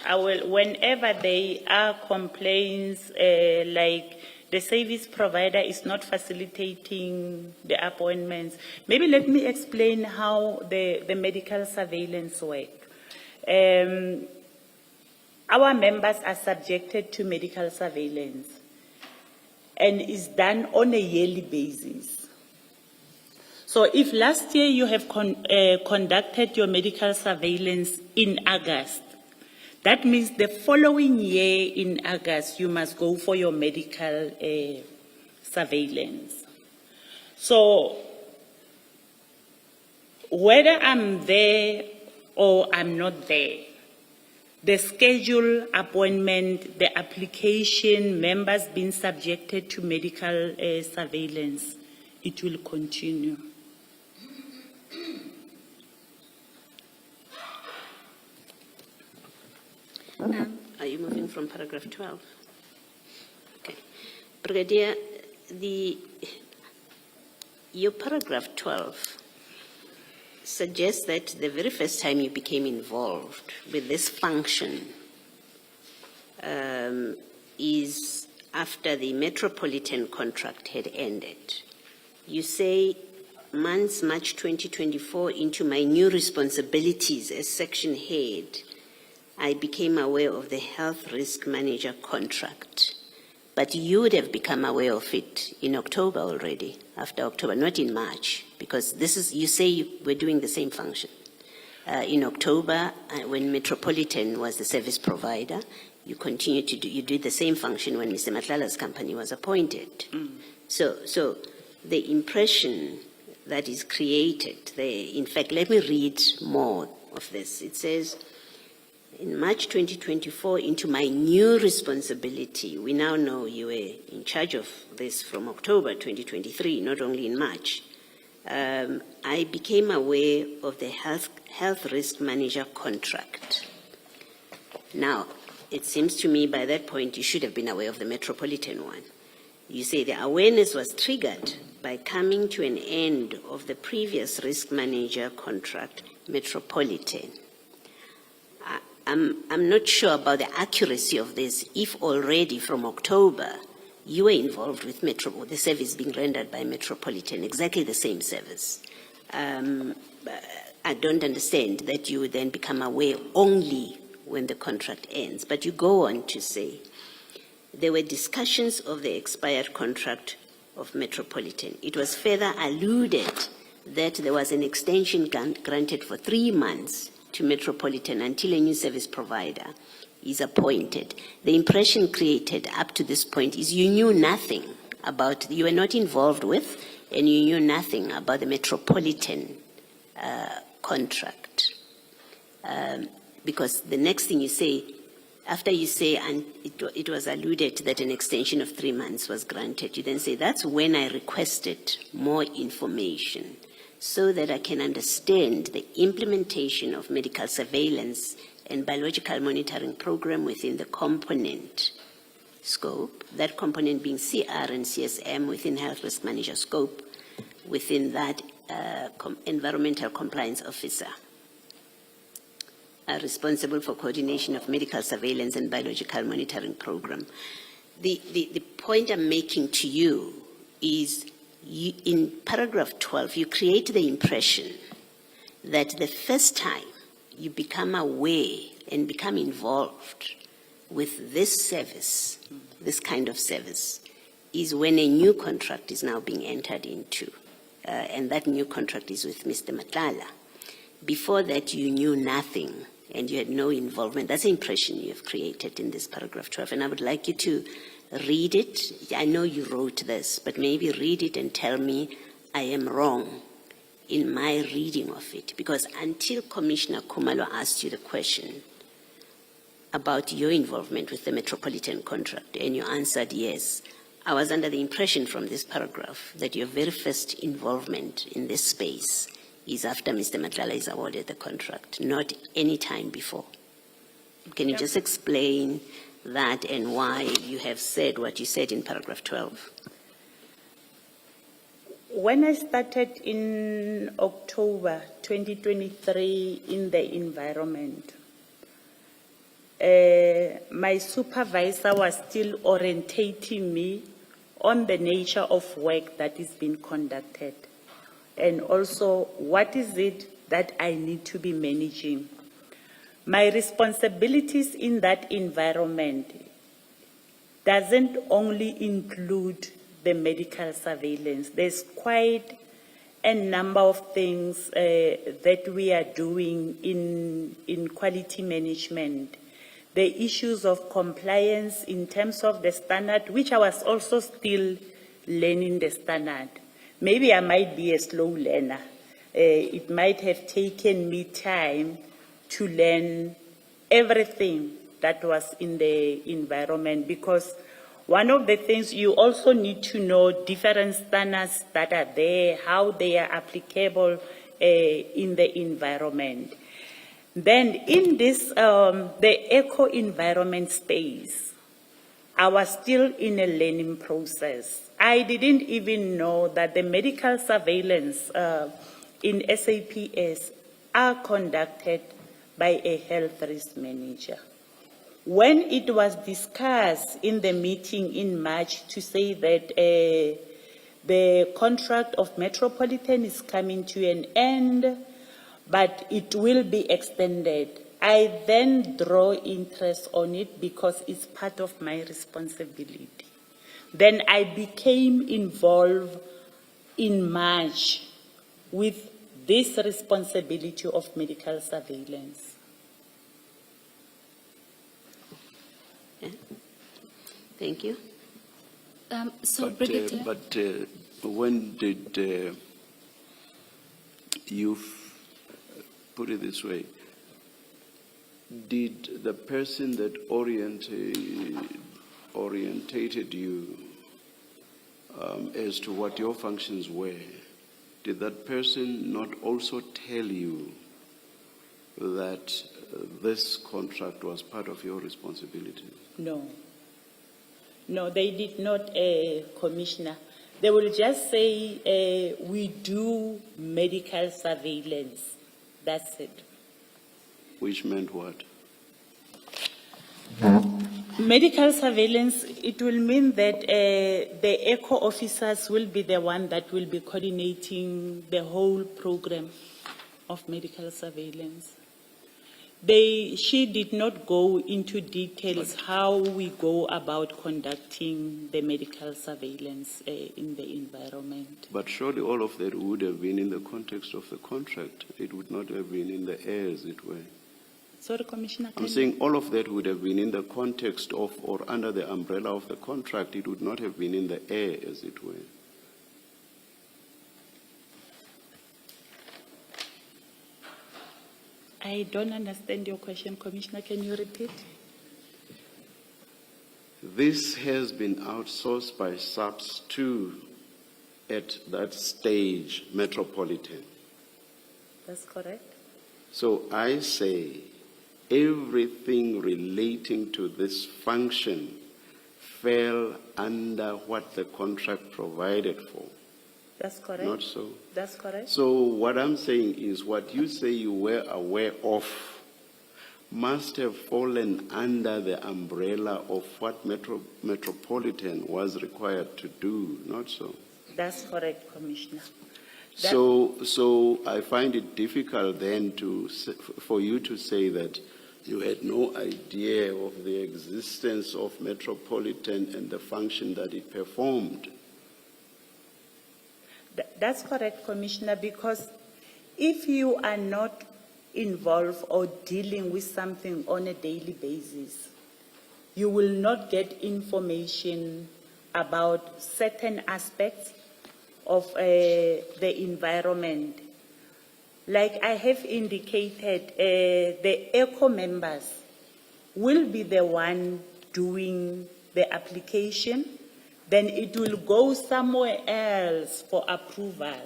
I will, whenever there are complaints, like the service provider is not facilitating the appointments. Maybe let me explain how the medical surveillance work. Our members are subjected to medical surveillance and is done on a yearly basis. So if last year you have conducted your medical surveillance in August, that means the following year in August, you must go for your medical surveillance. So whether I'm there or I'm not there, the schedule, appointment, the application, members being subjected to medical surveillance, it will continue. Are you moving from paragraph 12? Okay. Brigadier, your paragraph 12 suggests that the very first time you became involved with this function is after the metropolitan contract had ended. You say, months March 2024 into my new responsibilities as section head, I became aware of the health risk manager contract. But you would have become aware of it in October already, after October, not in March, because this is, you say you were doing the same function. In October, when Metropolitan was the service provider, you continued to do, you did the same function when Mr. Matlala's company was appointed. So the impression that is created there, in fact, let me read more of this. It says, in March 2024, into my new responsibility, we now know you were in charge of this from October 2023, not only in March. I became aware of the health risk manager contract. Now, it seems to me by that point you should have been aware of the metropolitan one. You say the awareness was triggered by coming to an end of the previous risk manager contract, metropolitan. I'm not sure about the accuracy of this, if already from October you were involved with the service being rendered by Metropolitan, exactly the same service. I don't understand that you would then become aware only when the contract ends. But you go on to say, there were discussions of the expired contract of Metropolitan. It was further alluded that there was an extension granted for 3 months to Metropolitan until a new service provider is appointed. The impression created up to this point is you knew nothing about, you were not involved with, and you knew nothing about the Metropolitan contract. Because the next thing you say, after you say, and it was alluded that an extension of 3 months was granted, you then say, that's when I requested more information, so that I can understand the implementation of medical surveillance and biological monitoring program within the component scope, that component being CR and CSM within health risk manager scope, within that environmental compliance officer responsible for coordination of medical surveillance and biological monitoring program. The point I'm making to you is, in paragraph 12, you create the impression that the first time you become aware and become involved with this service, this kind of service, is when a new contract is now being entered into. And that new contract is with Mr. Matlala. Before that, you knew nothing and you had no involvement. That's the impression you have created in this paragraph 12, and I would like you to read it. I know you wrote this, but maybe read it and tell me I am wrong in my reading of it, because until Commissioner Khumalo asked you the question about your involvement with the Metropolitan contract, and you answered yes, I was under the impression from this paragraph that your very first involvement in this space is after Mr. Madlanga is awarded the contract, not any time before. Can you just explain that and why you have said what you said in paragraph 12? When I started in October 2023 in the environment, my supervisor was still orientating me on the nature of work that is being conducted, and also what is it that I need to be managing. My responsibilities in that environment doesn't only include the medical surveillance. There's quite a number of things that we are doing in quality management. The issues of compliance in terms of the standard, which I was also still learning the standard. Maybe I might be a slow learner. It might have taken me time to learn everything that was in the environment, because one of the things you also need to know different standards that are there, how they are applicable in the environment. Then in this, the eco-environment space, I was still in a learning process. I didn't even know that the medical surveillance in SAPS are conducted by a health risk manager. When it was discussed in the meeting in March to say that the contract of Metropolitan is coming to an end, but it will be extended, I then draw interest on it because it's part of my responsibility. Then I became involved in March with this responsibility of medical surveillance. Yeah. Thank you. Brigadier. When did you put it this way? Did the person that orientated you as to what your functions were, did that person not also tell you that this contract was part of your responsibility? No. No, they did not, Commissioner. They will just say, we do medical surveillance. That's it. Which meant what? Medical surveillance, it will mean that the ECHO officers will be the one that will be coordinating the whole program of medical surveillance. She did not go into details how we go about conducting the medical surveillance in the environment. But surely all of that would have been in the context of the contract. It would not have been in the air, as it were. Sorry, Commissioner. I'm saying all of that would have been in the context of or under the umbrella of the contract. It would not have been in the air, as it were. I don't understand your question, Commissioner. Can you repeat? This has been outsourced by SAPS to, at that stage, Metropolitan. That's correct. So I say everything relating to this function fell under what the contract provided for. That's correct. Not so? That's correct. So what I'm saying is what you say you were aware of must have fallen under the umbrella of what Metropolitan was required to do, not so? That's correct, Commissioner. So I find it difficult then for you to say that you had no idea of the existence of Metropolitan and the function that it performed. That's correct, Commissioner, because if you are not involved or dealing with something on a daily basis, you will not get information about certain aspects of the environment. Like I have indicated, the ECO members will be the one doing the application, then it will go somewhere else for approval.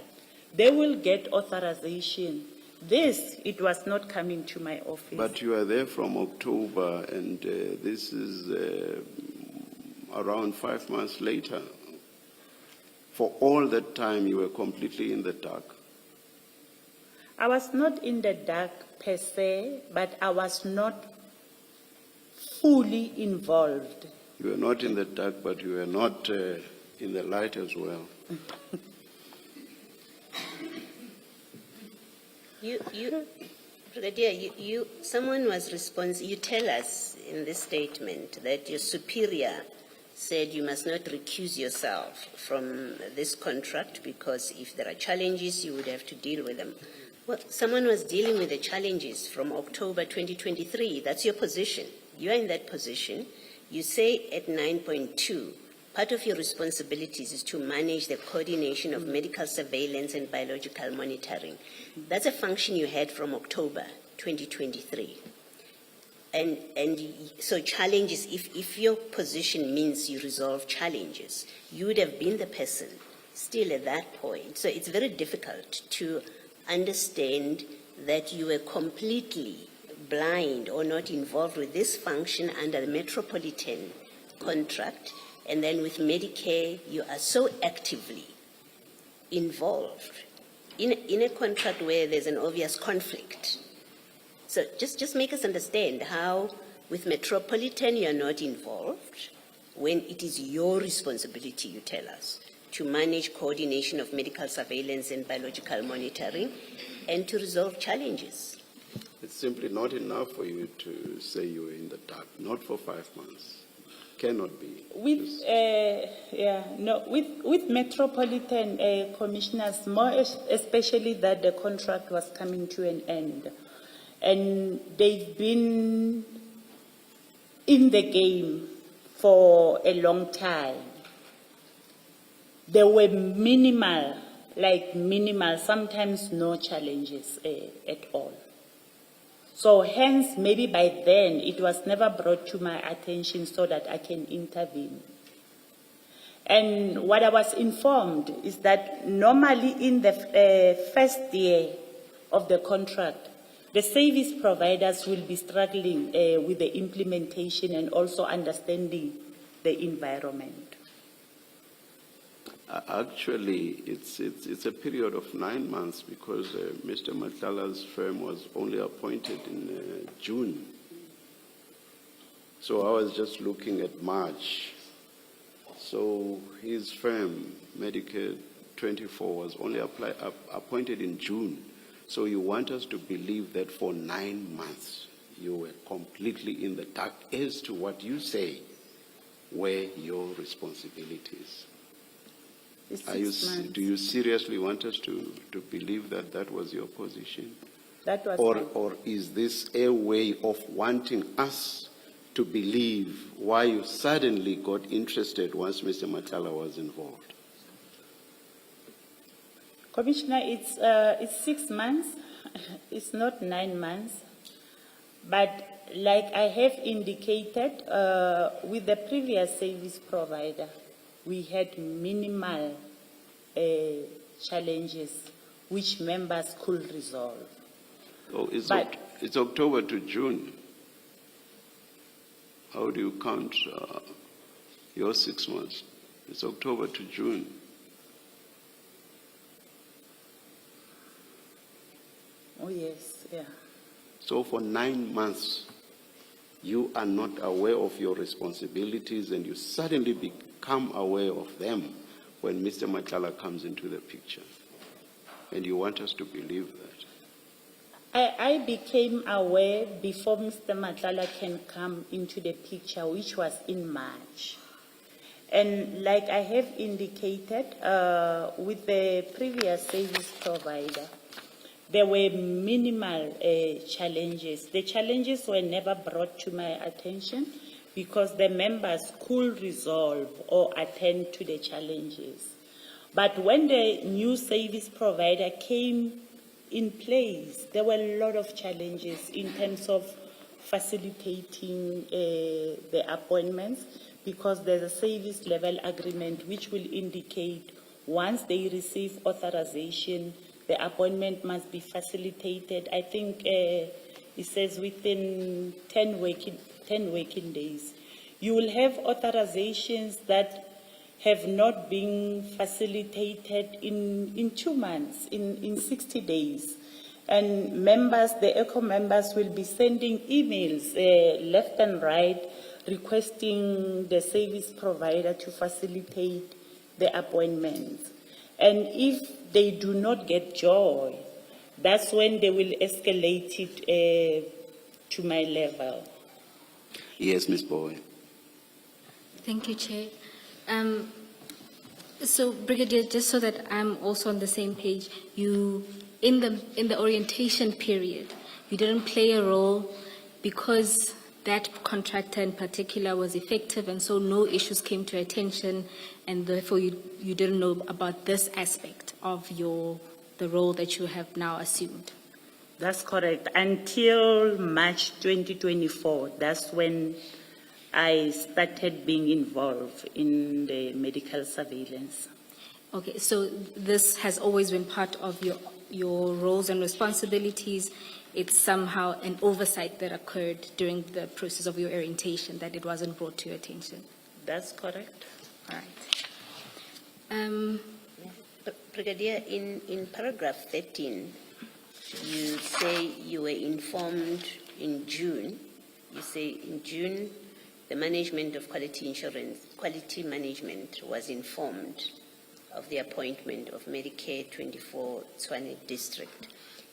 They will get authorization. This, it was not coming to my office. But you are there from October, and this is around 5 months later. For all that time, you were completely in the dark. I was not in the dark per se, but I was not fully involved. You were not in the dark, but you were not in the light as well. Brigadier, someone was responsible. You tell us in this statement that your superior said you must not recuse yourself from this contract because if there are challenges, you would have to deal with them. Well, someone was dealing with the challenges from October 2023. That's your position. You are in that position. You say at 9.2, part of your responsibilities is to manage the coordination of medical surveillance and biological monitoring. That's a function you had from October 2023. And so challenges, if your position means you resolve challenges, you would have been the person still at that point. So it's very difficult to understand that you were completely blind or not involved with this function under the Metropolitan contract, and then with Medicare, you are so actively involved in a contract where there's an obvious conflict. So just make us understand how with Metropolitan you're not involved when it is your responsibility, you tell us, to manage coordination of medical surveillance and biological monitoring and to resolve challenges. It's simply not enough for you to say you were in the dark, not for 5 months. Cannot be. With Metropolitan commissioners, more especially that the contract was coming to an end, and they've been in the game for a long time. There were minimal, sometimes no challenges at all. So hence, maybe by then, it was never brought to my attention so that I can intervene. And what I was informed is that normally in the first year of the contract, the service providers will be struggling with the implementation and also understanding the environment. Actually, it's a period of 9 months because Mr. Madlanga's firm was only appointed in June. So I was just looking at March. So his firm, Medicare 24, was only appointed in June. So you want us to believe that for 9 months you were completely in the dark as to what you say were your responsibilities. Do you seriously want us to believe that that was your position? That was or is this a way of wanting us to believe why you suddenly got interested once Mr. Matala was involved? Commissioner, it's 6 months. It's not 9 months. But like I have indicated, with the previous service provider, we had minimal challenges which members could resolve. Oh, it's October to June. How do you count your 6 months? It's October to June. Oh, yes, yeah. So for 9 months, you are not aware of your responsibilities and you suddenly become aware of them when Mr. Matala comes into the picture. And you want us to believe that. I became aware before Mr. Matala can come into the picture, which was in March. And like I have indicated, with the previous service provider, there were minimal challenges. The challenges were never brought to my attention because the members could resolve or attend to the challenges. But when the new service provider came in place, there were a lot of challenges in terms of facilitating the appointments, because there's a service level agreement which will indicate once they receive authorization, the appointment must be facilitated. I think it says within 10 working days. You will have authorizations that have not been facilitated in 2 months, in 60 days. And members, the ECHO members will be sending emails left and right requesting the service provider to facilitate the appointments. And if they do not get joy, that's when they will escalate it to my level. Yes, Ms. Boy. Thank you, Chair. So, Brigadier, just so that I'm also on the same page, you, in the orientation period, you didn't play a role because that contractor in particular was effective, and so no issues came to attention, and therefore you didn't know about this aspect of the role that you have now assumed. That's correct. Until March 2024, that's when I started being involved in the medical surveillance. Okay, so this has always been part of your roles and responsibilities. It's somehow an oversight that occurred during the process of your orientation, that it wasn't brought to your attention. That's correct. All right. Brigadier, in paragraph 13, you say you were informed in June. You say in June, the management of quality management was informed of the appointment of Medicare 24 Tshwane district.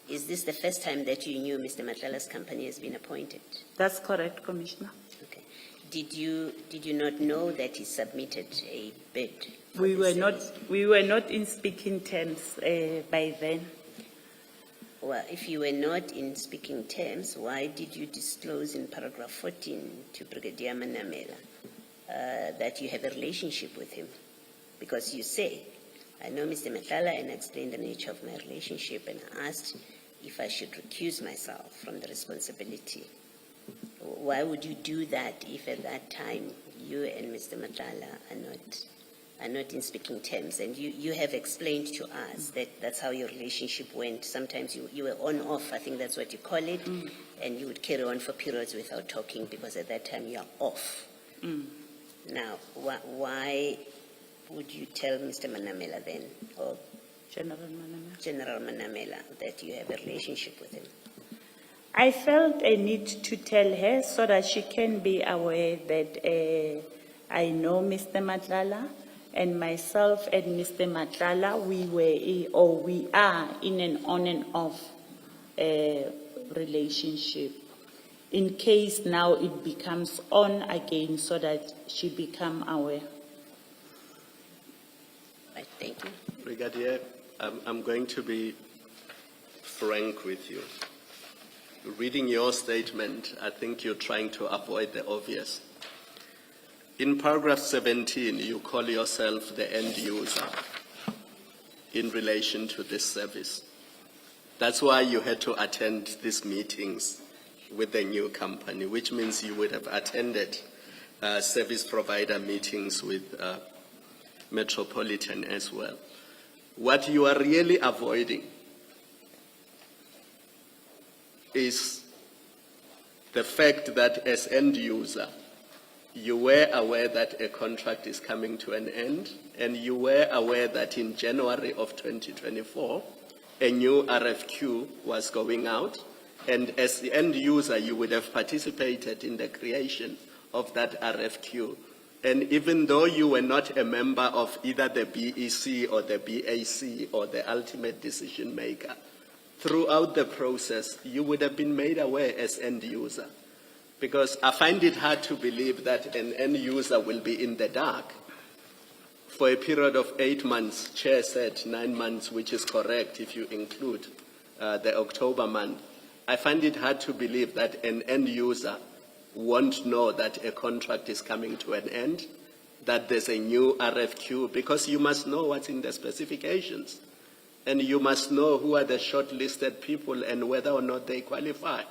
Is this the first time that you knew Mr. Matlala's company has been appointed? That's correct, Commissioner. Okay. Did you not know that he submitted a bid? We were not in speaking terms by then. Well, if you were not in speaking terms, why did you disclose in paragraph 14 to Brigadier Manamela that you have a relationship with him? Because you say, I know Mr. Matlala, and explained the nature of my relationship and asked if I should recuse myself from the responsibility. Why would you do that if at that time you and Mr. Matlala are not in speaking terms? And you have explained to us that that's how your relationship went. Sometimes you were on off, I think that's what you call it, and you would carry on for periods without talking because at that time you are off. Now, why would you tell Mr. Manamela then, or General Manamela, that you have a relationship with him? I felt a need to tell her so that she can be aware that I know Mr. Matlala, and myself and Mr. Matlala, we are in an on and off relationship. In case now it becomes on again, so that she become aware. Right, thank you. Brigadier, I'm going to be frank with you. Reading your statement, I think you're trying to avoid the obvious. In paragraph 17, you call yourself the end user in relation to this service. That's why you had to attend these meetings with the new company, which means you would have attended service provider meetings with Metropolitan as well. What you are really avoiding is the fact that as end user, you were aware that a contract is coming to an end, and you were aware that in January of 2024, a new RFQ was going out, and as the end user, you would have participated in the creation of that RFQ. And even though you were not a member of either the BEC or the BAC or the ultimate decision maker, throughout the process, you would have been made aware as end user. Because I find it hard to believe that an end user will be in the dark for a period of 8 months. Chair said 9 months, which is correct if you include the October month, I find it hard to believe that an end user won't know that a contract is coming to an end, that there's a new RFQ, because you must know what's in the specifications. And you must know who are the shortlisted people and whether or not they qualify.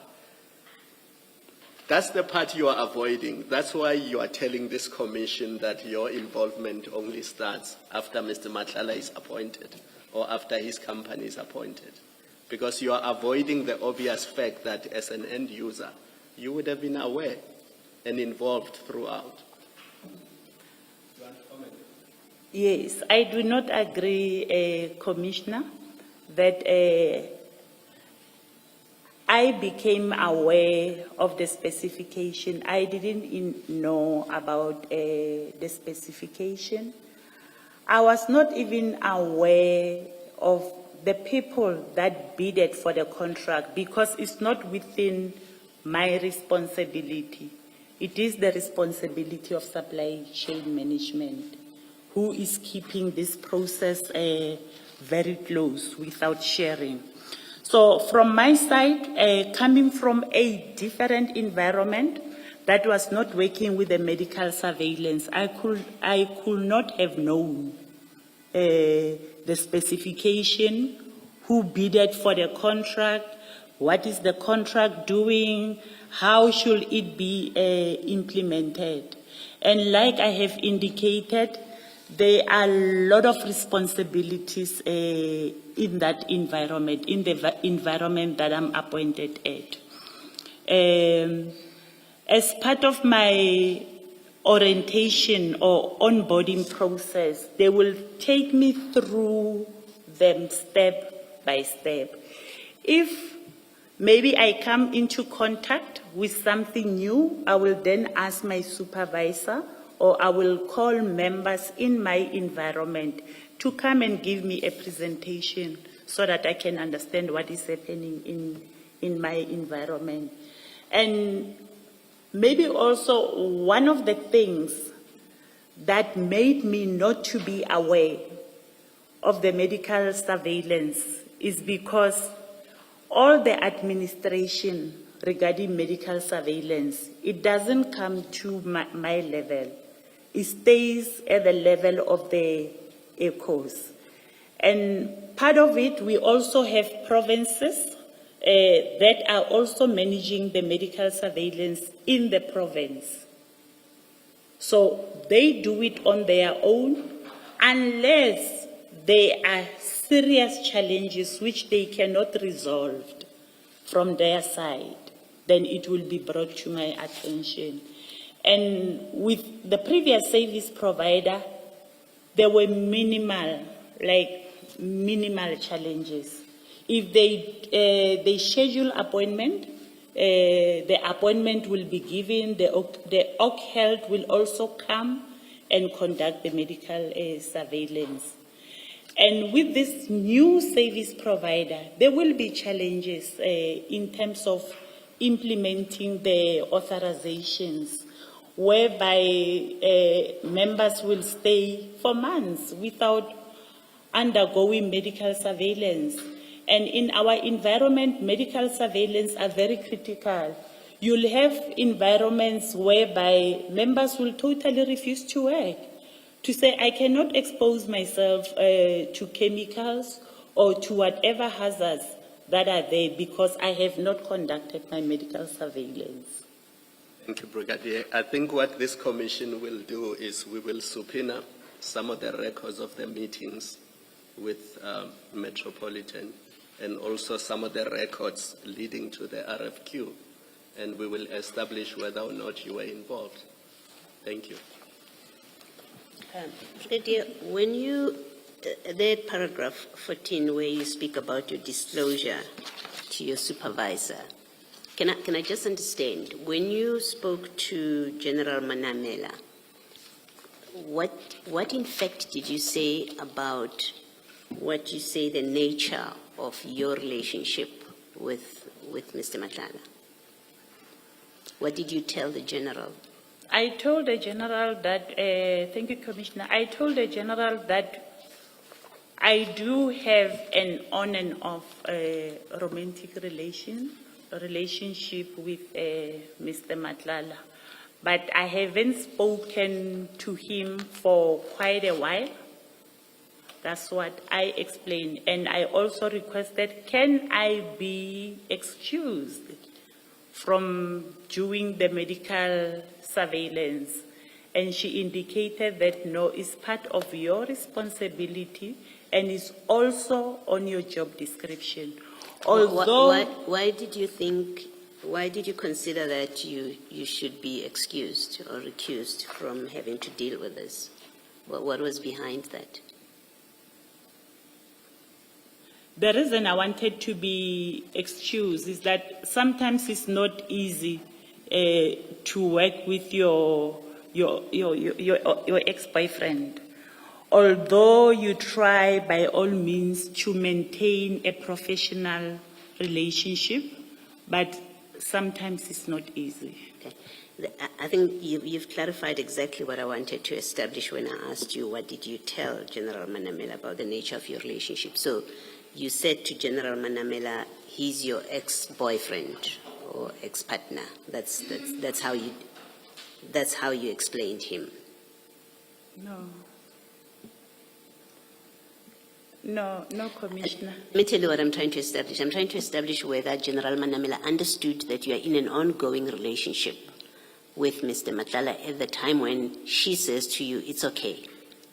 That's the part you are avoiding. That's why you are telling this commission that your involvement only starts after Mr. Madlanga is appointed or after his company is appointed. Because you are avoiding the obvious fact that as an end user, you would have been aware and involved throughout. Yes, I do not agree, Commissioner, that I became aware of the specification. I didn't know about the specification. I was not even aware of the people that bidded for the contract because it's not within my responsibility. It is the responsibility of supply chain management, who is keeping this process very close without sharing. So from my side, coming from a different environment that was not working with the medical surveillance, I could not have known the specification, who bidded for the contract, what is the contract doing, how should it be implemented. And like I have indicated, there are a lot of responsibilities in that environment, in the environment that I'm appointed at. As part of my orientation or onboarding process, they will take me through them step by step. If maybe I come into contact with something new, I will then ask my supervisor, or I will call members in my environment to come and give me a presentation so that I can understand what is happening in my environment. And maybe also one of the things that made me not to be aware of the medical surveillance is because all the administration regarding medical surveillance, it doesn't come to my level. It stays at the level of the ECOs. And part of it, we also have provinces that are also managing the medical surveillance in the province. So they do it on their own unless there are serious challenges which they cannot resolve from their side, then it will be brought to my attention. And with the previous service provider, there were minimal challenges. If they schedule appointment, the appointment will be given, the OC Health will also come and conduct the medical surveillance. And with this new service provider, there will be challenges in terms of implementing the authorizations, whereby members will stay for months without undergoing medical surveillance. And in our environment, medical surveillance are very critical. You'll have environments whereby members will totally refuse to work, to say, I cannot expose myself to chemicals or to whatever hazards that are there because I have not conducted my medical surveillance. Thank you, Brigadier. I think what this commission will do is we will subpoena some of the records of the meetings with Metropolitan and also some of the records leading to the RFQ, and we will establish whether or not you were involved. Thank you. Brigadier, when you, the paragraph 14 where you speak about your disclosure to your supervisor, can I just understand, when you spoke to General Manamela, what in fact did you say about what you say the nature of your relationship with Mr. Madlanga? What did you tell the general? I told the general that, thank you, Commissioner, I told the general that I do have an on and off romantic relationship with Mr. Madlanga, but I haven't spoken to him for quite a while. That's what I explained. And I also requested, can I be excused from doing the medical surveillance? And she indicated that no, it's part of your responsibility and it's also on your job description. Although, Why did you consider that you should be excused or recused from having to deal with this? What was behind that? the reason I wanted to be excused is that sometimes it's not easy to work with your ex-boyfriend. Although you try by all means to maintain a professional relationship, but sometimes it's not easy. Okay. I think you've clarified exactly what I wanted to establish when I asked you, what did you tell General Manamela about the nature of your relationship? So you said to General Manamela, he's your ex-boyfriend or ex-partner. That's how you explained him. No, Commissioner. Let me tell you what I'm trying to establish. I'm trying to establish whether General Manamela understood that you are in an ongoing relationship with Mr. Madlanga at the time when she says to you, it's okay,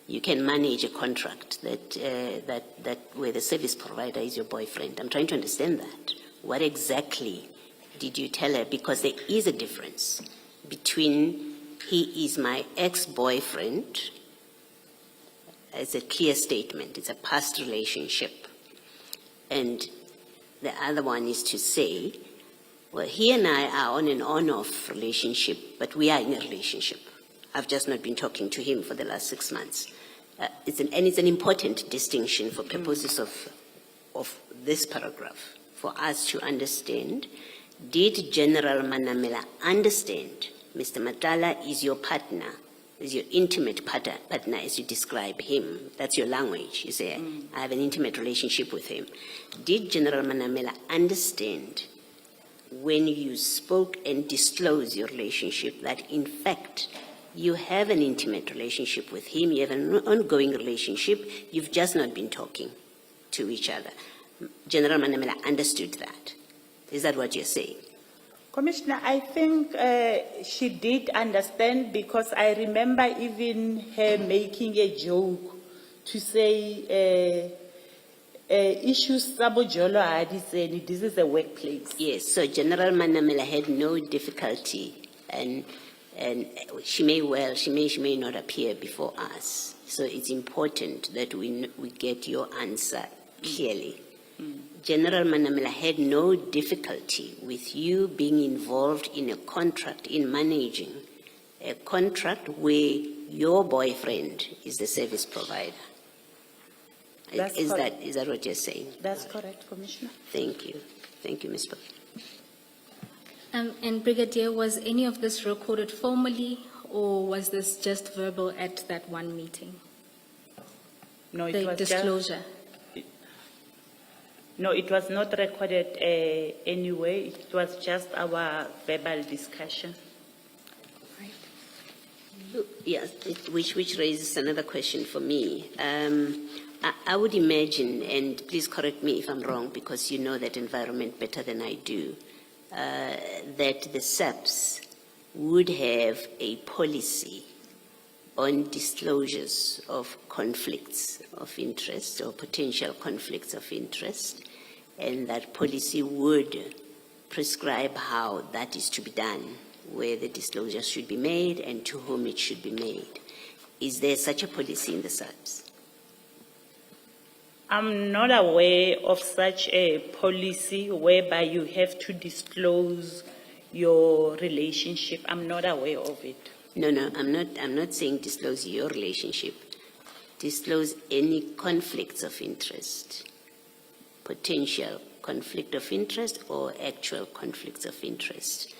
you can manage a contract that where the service provider is your boyfriend. I'm trying to understand that. What exactly did you tell her? Because there is a difference between he is my ex-boyfriend. It's a clear statement. It's a past relationship. And the other one is to say, well, he and I are on an on-off relationship, but we are in a relationship. I've just not been talking to him for the last 6 months. It's an important distinction for purposes of this paragraph, for us to understand. Did General Manamela understand Mr. Madlanga is your partner, is your intimate partner as you describe him? That's your language. You say, I have an intimate relationship with him. Did General Manamela understand when you spoke and disclosed your relationship that in fact you have an intimate relationship with him, you have an ongoing relationship, you've just not been talking to each other? General Manamela understood that. Is that what you're saying? Commissioner, I think she did understand, because I remember even her making a joke to say, issues sabojolo hadiseni, this is a workplace. Yes, so General Manamela had no difficulty, and she may not appear before us. So it's important that we get your answer clearly. General Manamela had no difficulty with you being involved in a contract, in managing a contract where your boyfriend is the service provider. Is that what you're saying? That's correct, Commissioner. Thank you. Thank you, Ms. Pop. And Brigadier, was any of this recorded formally, or was this just verbal at that one meeting? No, it The was disclosure. No, it was not recorded anyway. It was just our verbal discussion. Yes, which raises another question for me. I would imagine, and please correct me if I'm wrong, because you know that environment better than I do, that the SAPS would have a policy on disclosures of conflicts of interest or potential conflicts of interest, and that policy would prescribe how that is to be done, where the disclosure should be made and to whom it should be made. Is there such a policy in the SAPS? I'm not aware of such a policy whereby you have to disclose your relationship. I'm not aware of it. No, I'm not saying disclose your relationship. Disclose any conflicts of interest, potential conflict of interest or actual conflicts of interest.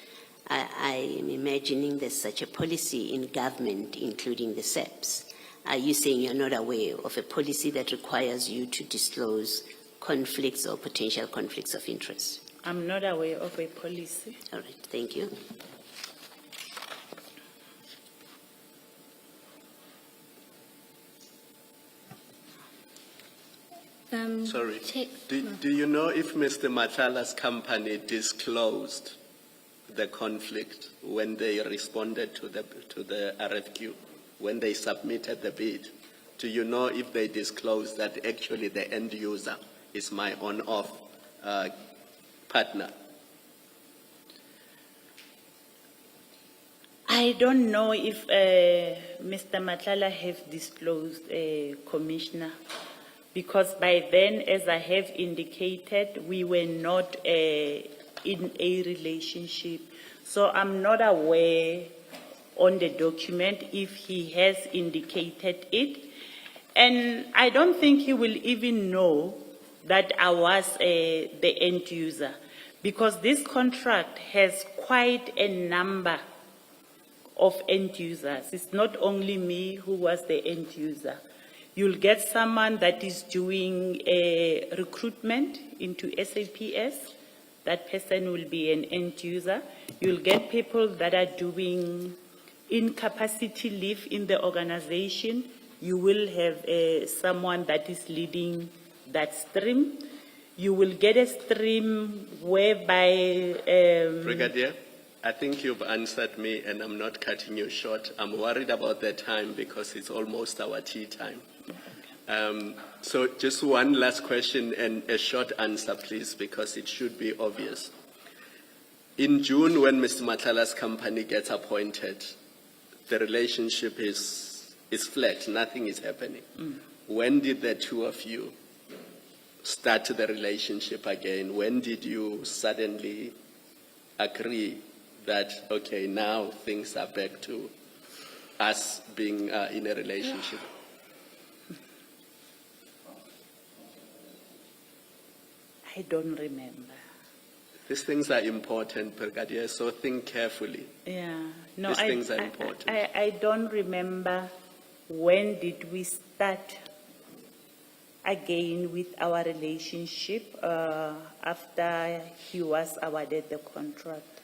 I am imagining there's such a policy in government, including the SAPS. Are you saying you're not aware of a policy that requires you to disclose conflicts or potential conflicts of interest? I'm not aware of a policy. All right, thank you. Sorry. Chair- Do you know if Mr. Matlala's company disclosed the conflict when they responded to the RFQ, when they submitted the bid? Do you know if they disclosed that actually the end user is my on-off partner? I don't know if Mr. Matlala have disclosed, Commissioner, because by then, as I have indicated, we were not in a relationship. So I'm not aware on the document if he has indicated it. And I don't think he will even know that I was the end user, because this contract has quite a number of end users. It's not only me who was the end user. You'll get someone that is doing recruitment into SAPS. That person will be an end user. You'll get people that are doing incapacity leave in the organization. You will have someone that is leading that stream. You will get a stream whereby... Brigadier, I think you've answered me and I'm not cutting you short. I'm worried about the time because it's almost our tea time. So just one last question and a short answer, please, because it should be obvious. In June, when Mr. Matlala's company gets appointed, the relationship is flat, nothing is happening. When did the two of you start the relationship again? When did you suddenly agree that, okay, now things are back to us being in a relationship? I don't remember. These things are important, Brigadier, so think carefully. Yeah, no, These things are important. I don't remember when did we start again with our relationship after he was awarded the contract.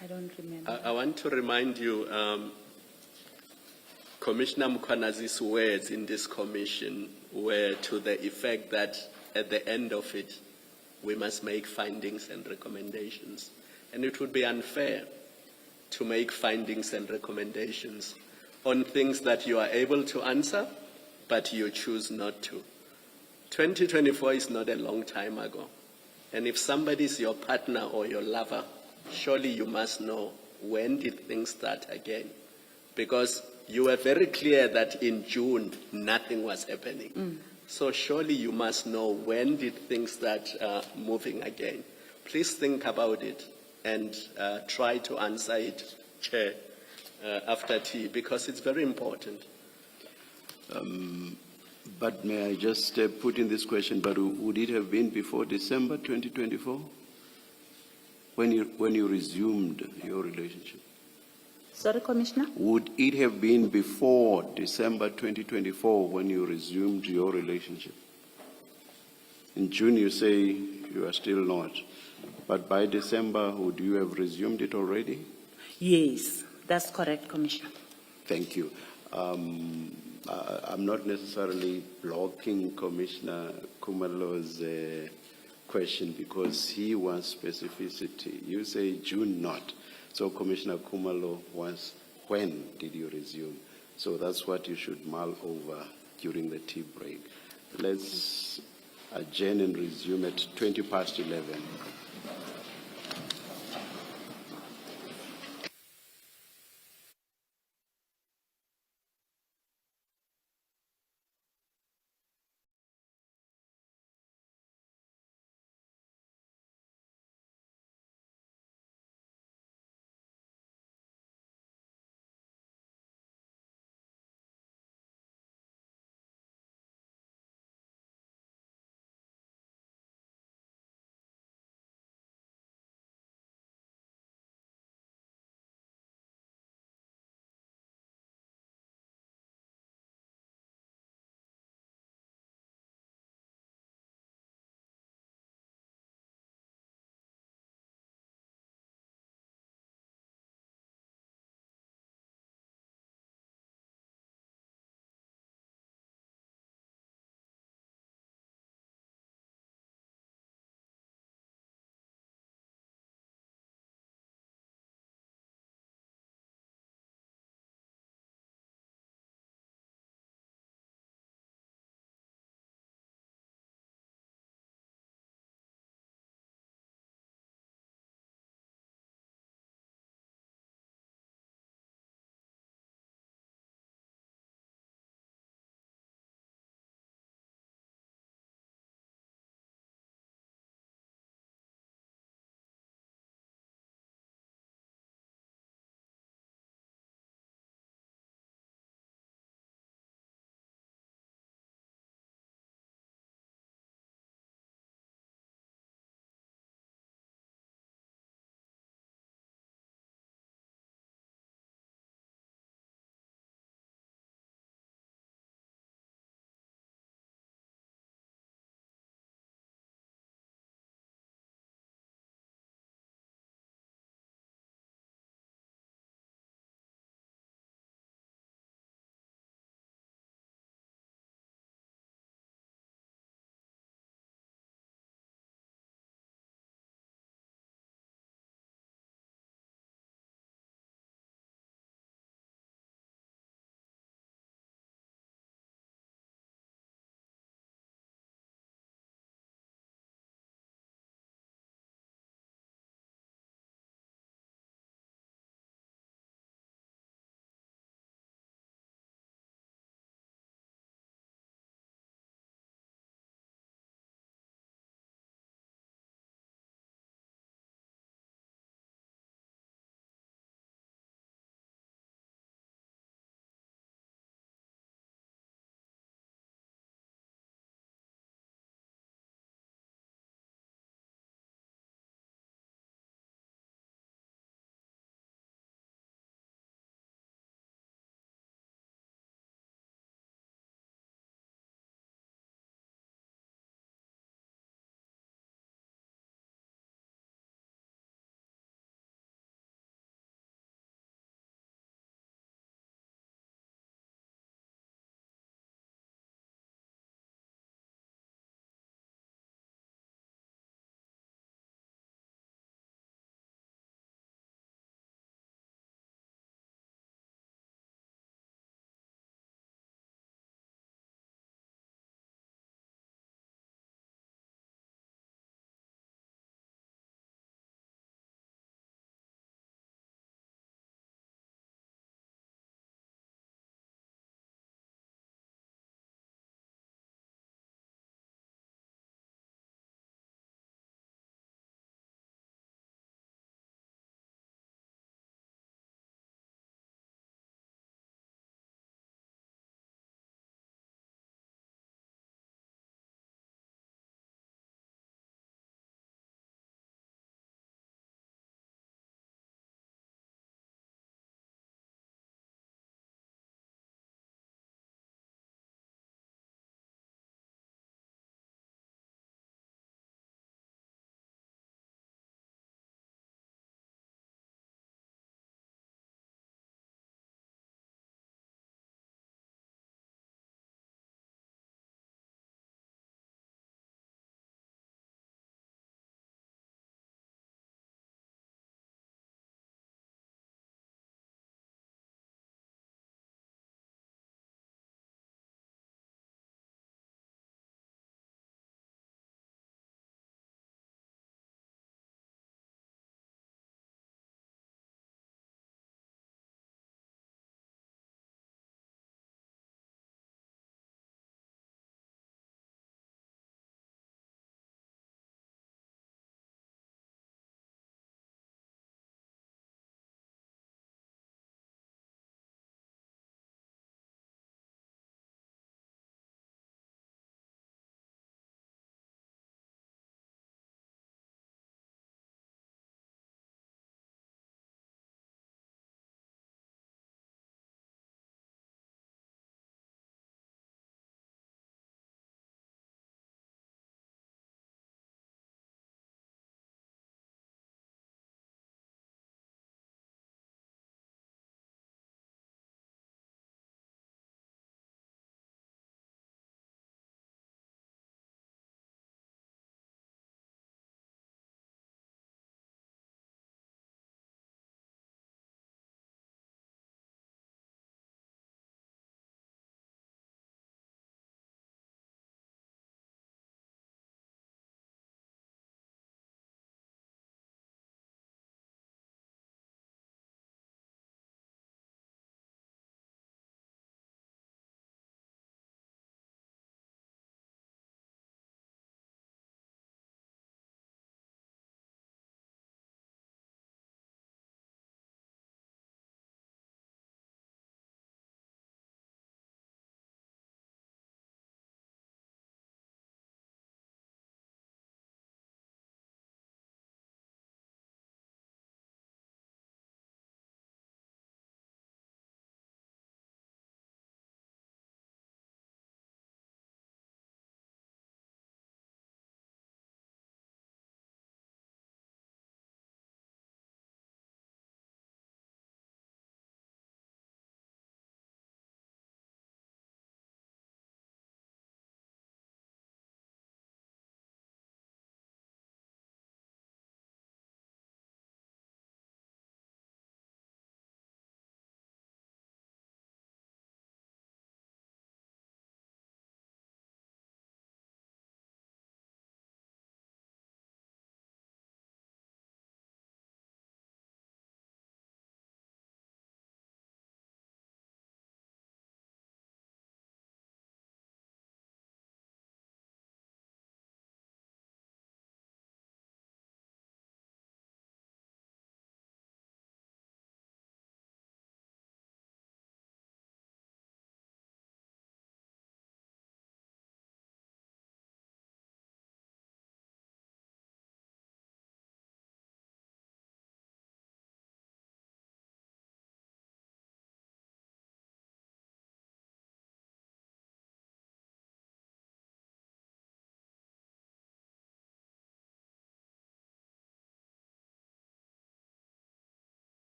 I don't remember. I want to remind you, Commissioner Mkwanazi's words in this commission were to the effect that at the end of it, we must make findings and recommendations. And it would be unfair to make findings and recommendations on things that you are able to answer, but you choose not to. 2024 is not a long time ago. And if somebody is your partner or your lover, surely you must know when did things start again. Because you were very clear that in June, nothing was happening. So surely you must know when did things start moving again. Please think about it and try to answer it, Chair, after tea, because it's very important. But may I just put in this question, but would it have been before December 2024 when you resumed your relationship? Sorry, Commissioner? Would it have been before December 2024 when you resumed your relationship? In June, you say you are still not. But by December, would you have resumed it already? Yes, that's correct, Commissioner. Thank you. I'm not necessarily blocking Commissioner Kumalo's question because he wants specificity. You say June not. So Commissioner Kumalo wants when did you resume? So that's what you should mull over during the tea break. Let's adjourn and resume at 11:20.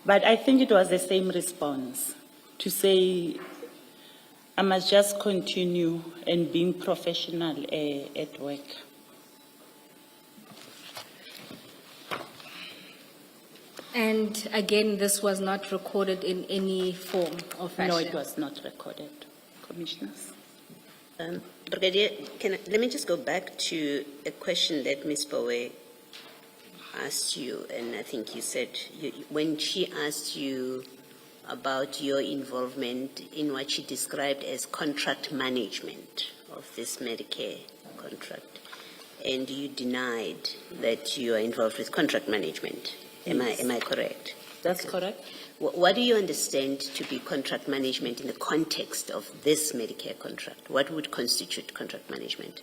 But I think it was the same response, to say I must just continue and being professional at work. And again, this was not recorded in any form or fashion? No, it was not recorded, Commissioners. Brigadier, let me just go back to a question that Ms. Bowe asked you, and I think you said, when she asked you about your involvement in what she described as contract management of this Medicare contract, and you denied that you are involved with contract management. Yes. Am I correct? That's correct. What do you understand to be contract management in the context of this Medicare contract? What would constitute contract management?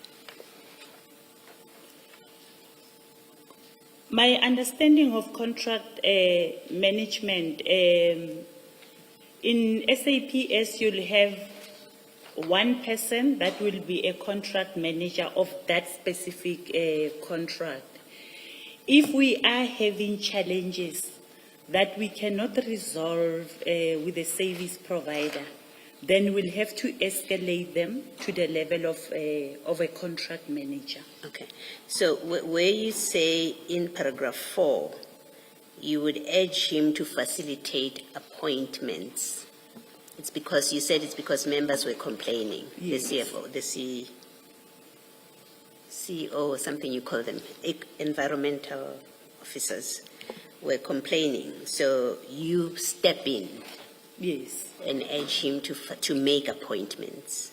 My understanding of contract management, in SAPS you'll have one person that will be a contract manager of that specific contract. If we are having challenges that we cannot resolve with the service provider, then we'll have to escalate them to the level of a contract manager. Okay. So where you say in paragraph 4, you would urge him to facilitate appointments, it's because you said it's because members were complaining. Yes. The CFO, the CEO or something you call them, environmental officers were complaining. So you step in. Yes. And urge him to make appointments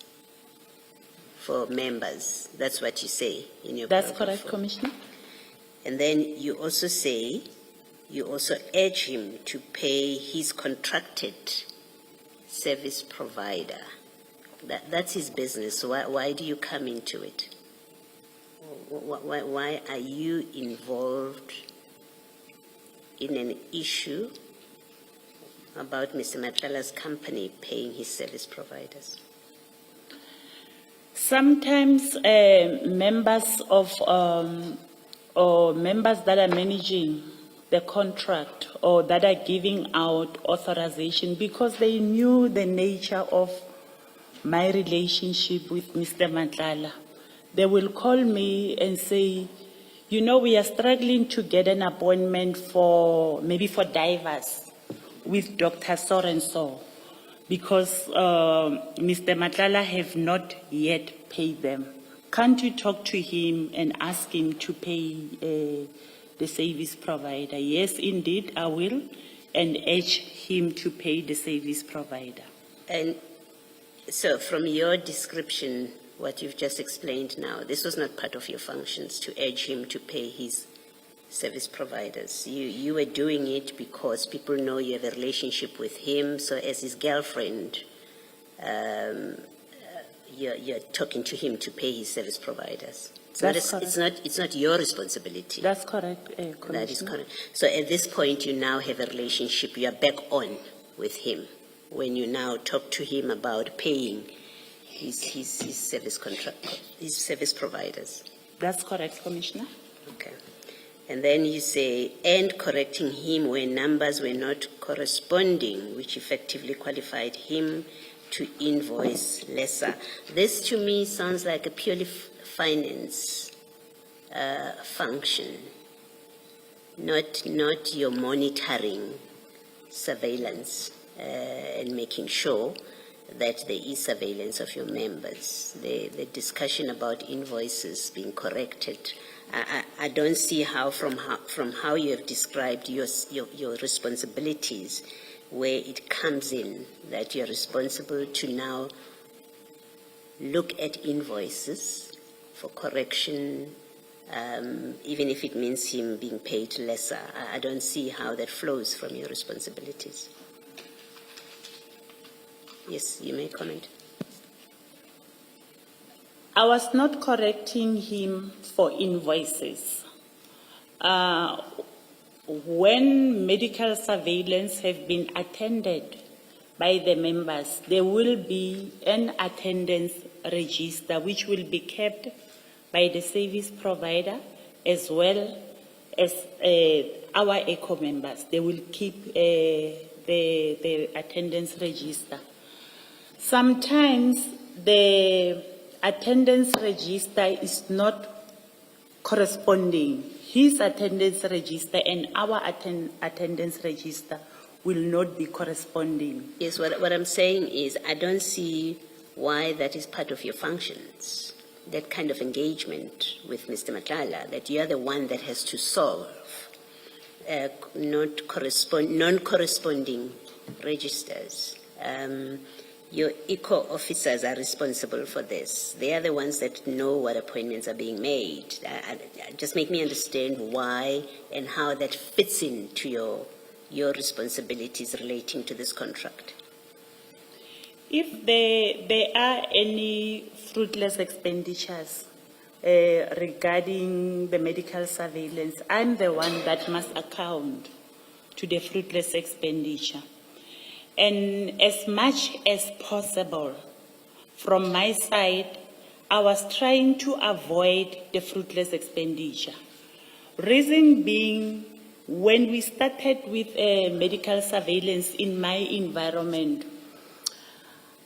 for members. That's what you say in your That's paragraph correct, 4. Commissioner. And then you also say, you also urge him to pay his contracted service provider. That's his business. Why do you come into it? Why are you involved in an issue about Mr. Matlala's company paying his service providers? Sometimes members of or members that are managing the contract or that are giving out authorization, because they knew the nature of my relationship with Mr. Matlala, they will call me and say, you know, we are struggling to get an appointment for maybe for divers with Dr. So-and-so, because Mr. Matlala have not yet paid them. Can't you talk to him and ask him to pay the service provider? Yes, indeed, I will, and urge him to pay the service provider. And so from your description, what you've just explained now, this was not part of your functions to urge him to pay his service providers. You were doing it because people know you have a relationship with him, so as his girlfriend, you're talking to him to pay his service providers. It's not your responsibility. That's correct, That is correct. So at this point, you now have a relationship. You are back on with him when you now talk to him about paying his service contract, his service providers. That's correct, Commissioner. Okay. And then you say, and correcting him when numbers were not corresponding, which effectively qualified him to invoice lesser. This to me sounds like a purely finance function, not your monitoring, surveillance, and making sure that there is surveillance of your members. The discussion about invoices being corrected, I don't see how from how you have described your responsibilities, where it comes in that you're responsible to now look at invoices for correction, even if it means him being paid lesser. I don't see how that flows from your responsibilities. Yes, you may comment. I was not correcting him for invoices. When medical surveillance have been attended by the members, there will be an attendance register which will be kept by the service provider as well as our ECO members, they will keep the attendance register. Sometimes the attendance register is not corresponding. His attendance register and our attendance register will not be corresponding. Yes, what I'm saying is I don't see why that is part of your functions, that kind of engagement with Mr. Madlanga, that you are the one that has to solve non-corresponding registers. Your ECO officers are responsible for this. They are the ones that know what appointments are being made. Just make me understand why and how that fits into your responsibilities relating to this contract. If there are any fruitless expenditures regarding the medical surveillance, I'm the one that must account to the fruitless expenditure. And as much as possible, from my side, I was trying to avoid the fruitless expenditure. Reason being, when we started with medical surveillance in my environment,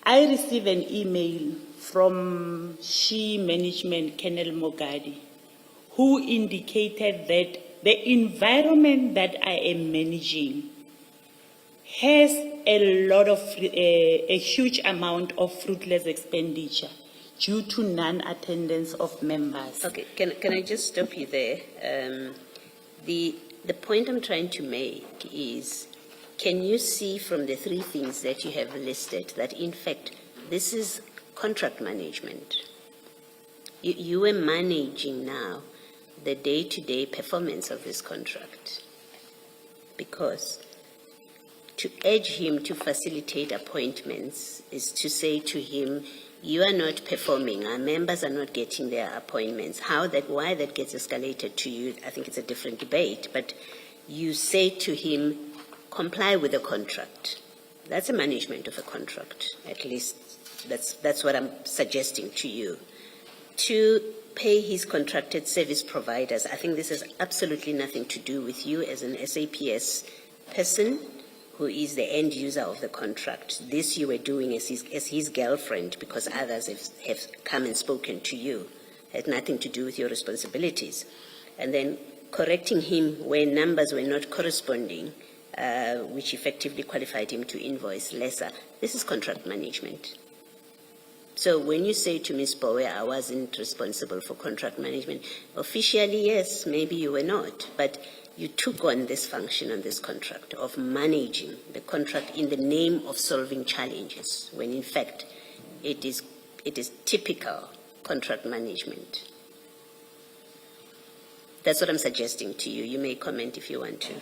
I received an email from She Management, Colonel Mogadi, who indicated that the environment that I am managing has a lot of, a huge amount of fruitless expenditure due to non-attendance of members. Okay, can I just stop you there? The point I'm trying to make is, can you see from the three things that you have listed that in fact this is contract management? You are managing now the day-to-day performance of this contract, because to urge him to facilitate appointments is to say to him, you are not performing, our members are not getting their appointments. Why that gets escalated to you, I think it's a different debate, but you say to him, comply with the contract. That's a management of a contract, at least that's what I'm suggesting to you. To pay his contracted service providers, I think this has absolutely nothing to do with you as an SAPS person who is the end user of the contract. This you were doing as his girlfriend because others have come and spoken to you. It had nothing to do with your responsibilities. And then correcting him where numbers were not corresponding, which effectively qualified him to invoice lesser. This is contract management. So when you say to Ms. Bowe, I wasn't responsible for contract management, officially, yes, maybe you were not, but you took on this function on this contract of managing the contract in the name of solving challenges, when in fact it is typical contract management. That's what I'm suggesting to you. You may comment if you want to.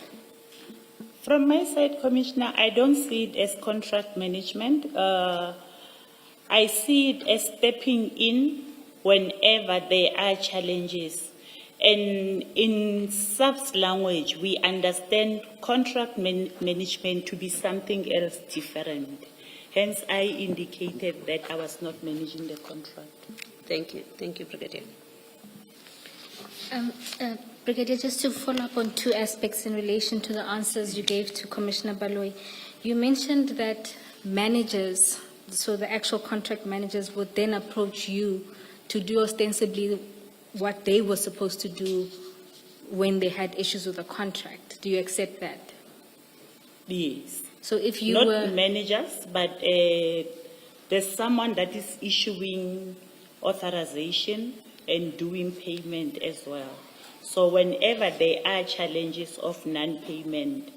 From my side, Commissioner, I don't see it as contract management. I see it as stepping in whenever there are challenges. And in SAP's language, we understand contract management to be something else different. Hence, I indicated that I was not managing the contract. Thank you. Thank you, Brigadier. Brigadier, just to follow up on two aspects in relation to the answers you gave to Commissioner Baloyi. You mentioned that managers, so the actual contract managers, would then approach you to do ostensibly what they were supposed to do when they had issues with the contract. Do you accept that? Yes. So if you not were managers, but there's someone that is issuing authorization and doing payment as well. So whenever there are challenges of non-payment,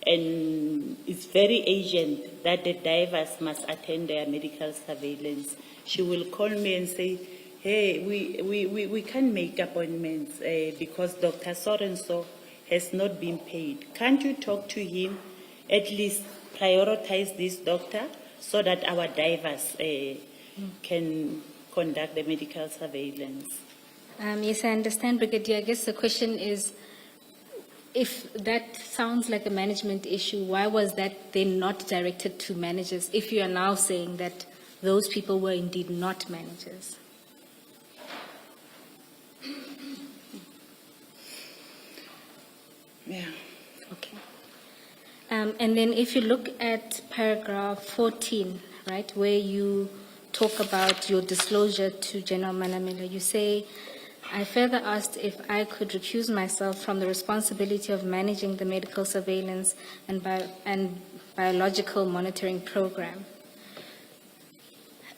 and it's very urgent that the divers must attend their medical surveillance, she will call me and say, hey, we can't make appointments because Dr. So-and-so has not been paid. Can't you talk to him, at least prioritize this doctor so that our divers can conduct the medical surveillance? Yes, I understand, Brigadier. I guess the question is, if that sounds like a management issue, why was that then not directed to managers, if you are now saying that those people were indeed not managers? Yeah. Okay. And then if you look at paragraph 14, right, where you talk about your disclosure to General Manamela, you say, I further asked if I could recuse myself from the responsibility of managing the medical surveillance and biological monitoring program.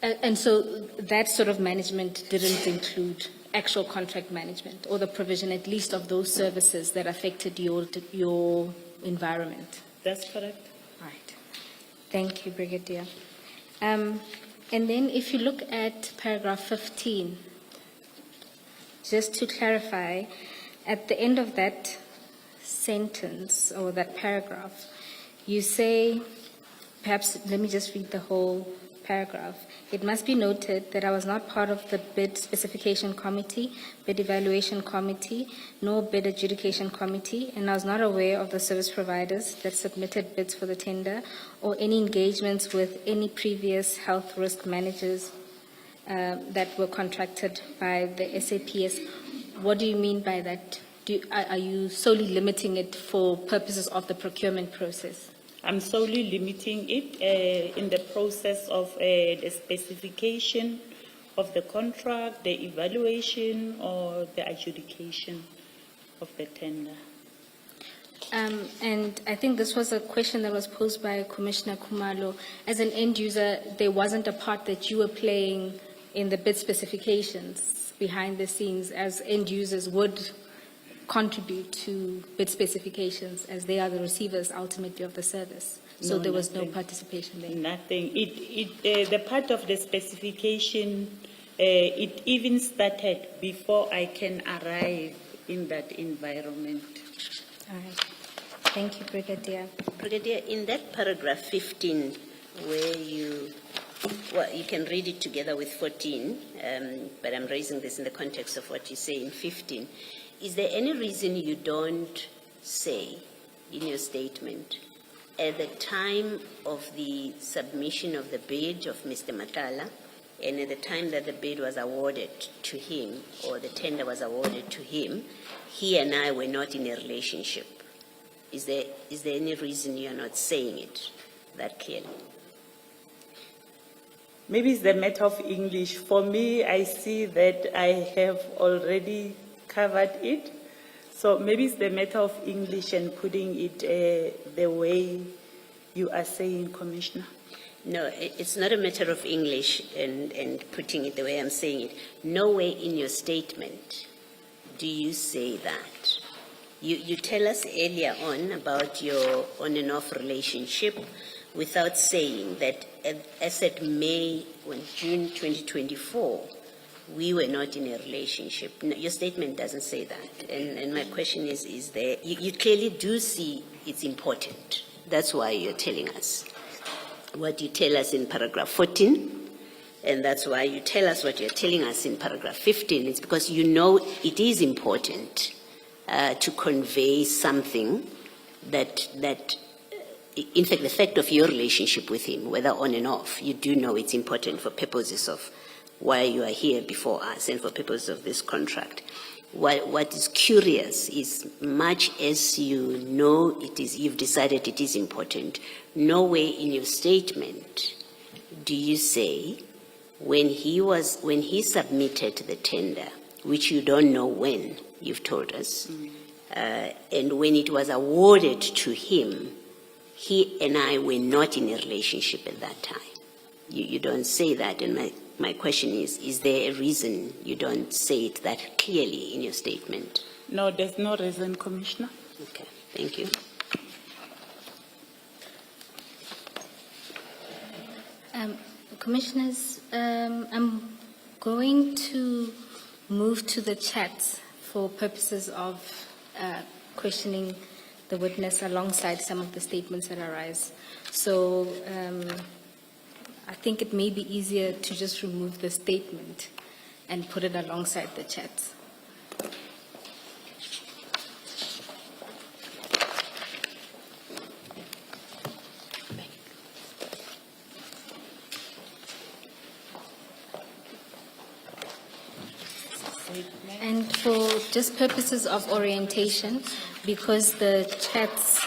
And so that sort of management didn't include actual contract management or the provision at least of those services that affected your environment. That's correct. Right. Thank you, Brigadier. And then if you look at paragraph 15, just to clarify, at the end of that sentence or that paragraph, you say, perhaps let me just read the whole paragraph. It must be noted that I was not part of the bid specification committee, bid evaluation committee, nor bid adjudication committee, and I was not aware of the service providers that submitted bids for the tender or any engagements with any previous health risk managers that were contracted by the SAPS. What do you mean by that? Are you solely limiting it for purposes of the procurement process? I'm solely limiting it in the process of the specification of the contract, the evaluation, or the adjudication of the tender. And I think this was a question that was posed by Commissioner Kumalo. As an end user, there wasn't a part that you were playing in the bid specifications behind the scenes, as end users would contribute to bid specifications as they are the receivers ultimately of the service. So No, there was nothing. no participation there. Nothing. The part of the specification, it even started before I can arrive in that environment. All right. Thank you, Brigadier. Brigadier, in that paragraph 15, where you can read it together with 14, but I'm raising this in the context of what you say in 15. Is there any reason you don't say in your statement, at the time of the submission of the bid of Mr. Matala, and at the time that the bid was awarded to him, or the tender was awarded to him, he and I were not in a relationship? Is there any reason you are not saying it that clearly? Maybe it's the matter of English. For me, I see that I have already covered it. So maybe it's the matter of English and putting it the way you are saying, Commissioner. No, it's not a matter of English and putting it the way I'm saying it. Nowhere in your statement do you say that. You tell us earlier on about your on and off relationship without saying that as at June 2024, we were not in a relationship. No, your statement doesn't say that. And my question is there, you clearly do see it's important. That's why you're telling us what you tell us in paragraph 14, and that's why you tell us what you're telling us in paragraph 15. It's because you know it is important to convey something that in fact, the fact of your relationship with him, whether on and off, you do know it's important for purposes of why you are here before us and for purposes of this contract. What is curious is, much as you know it is, you've decided it is important, nowhere in your statement do you say when he submitted the tender, which you don't know when, you've told us, and when it was awarded to him, he and I were not in a relationship at that time. You don't say that, and my question is there a reason you don't say it that clearly in your statement? No, there's no reason, Commissioner. Okay, thank you. Commissioners, I'm going to move to the chat for purposes of questioning the witness alongside some of the statements that arise. So I think it may be easier to just remove the statement and put it alongside the chat. And for just purposes of orientation, because the chats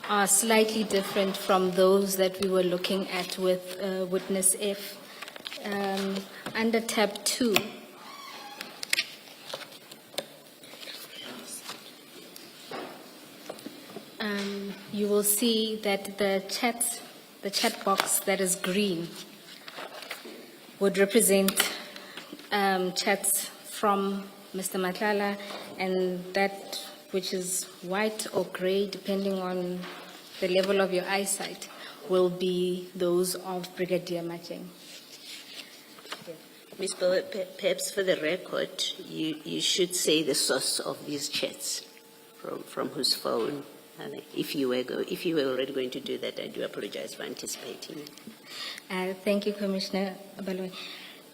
are slightly different from those that we were looking at with witness F, under tab 2, you will see that the chat box that is green would represent chats from Mr. Madlanga, and that which is white or gray, depending on the level of your eyesight, will be those of Brigadier Madlanga. Ms. Bowe, perhaps for the record, you should say the source of these chats, from whose phone. And if you were already going to do that, I do apologize for anticipating. Thank you, Commissioner Baloyi.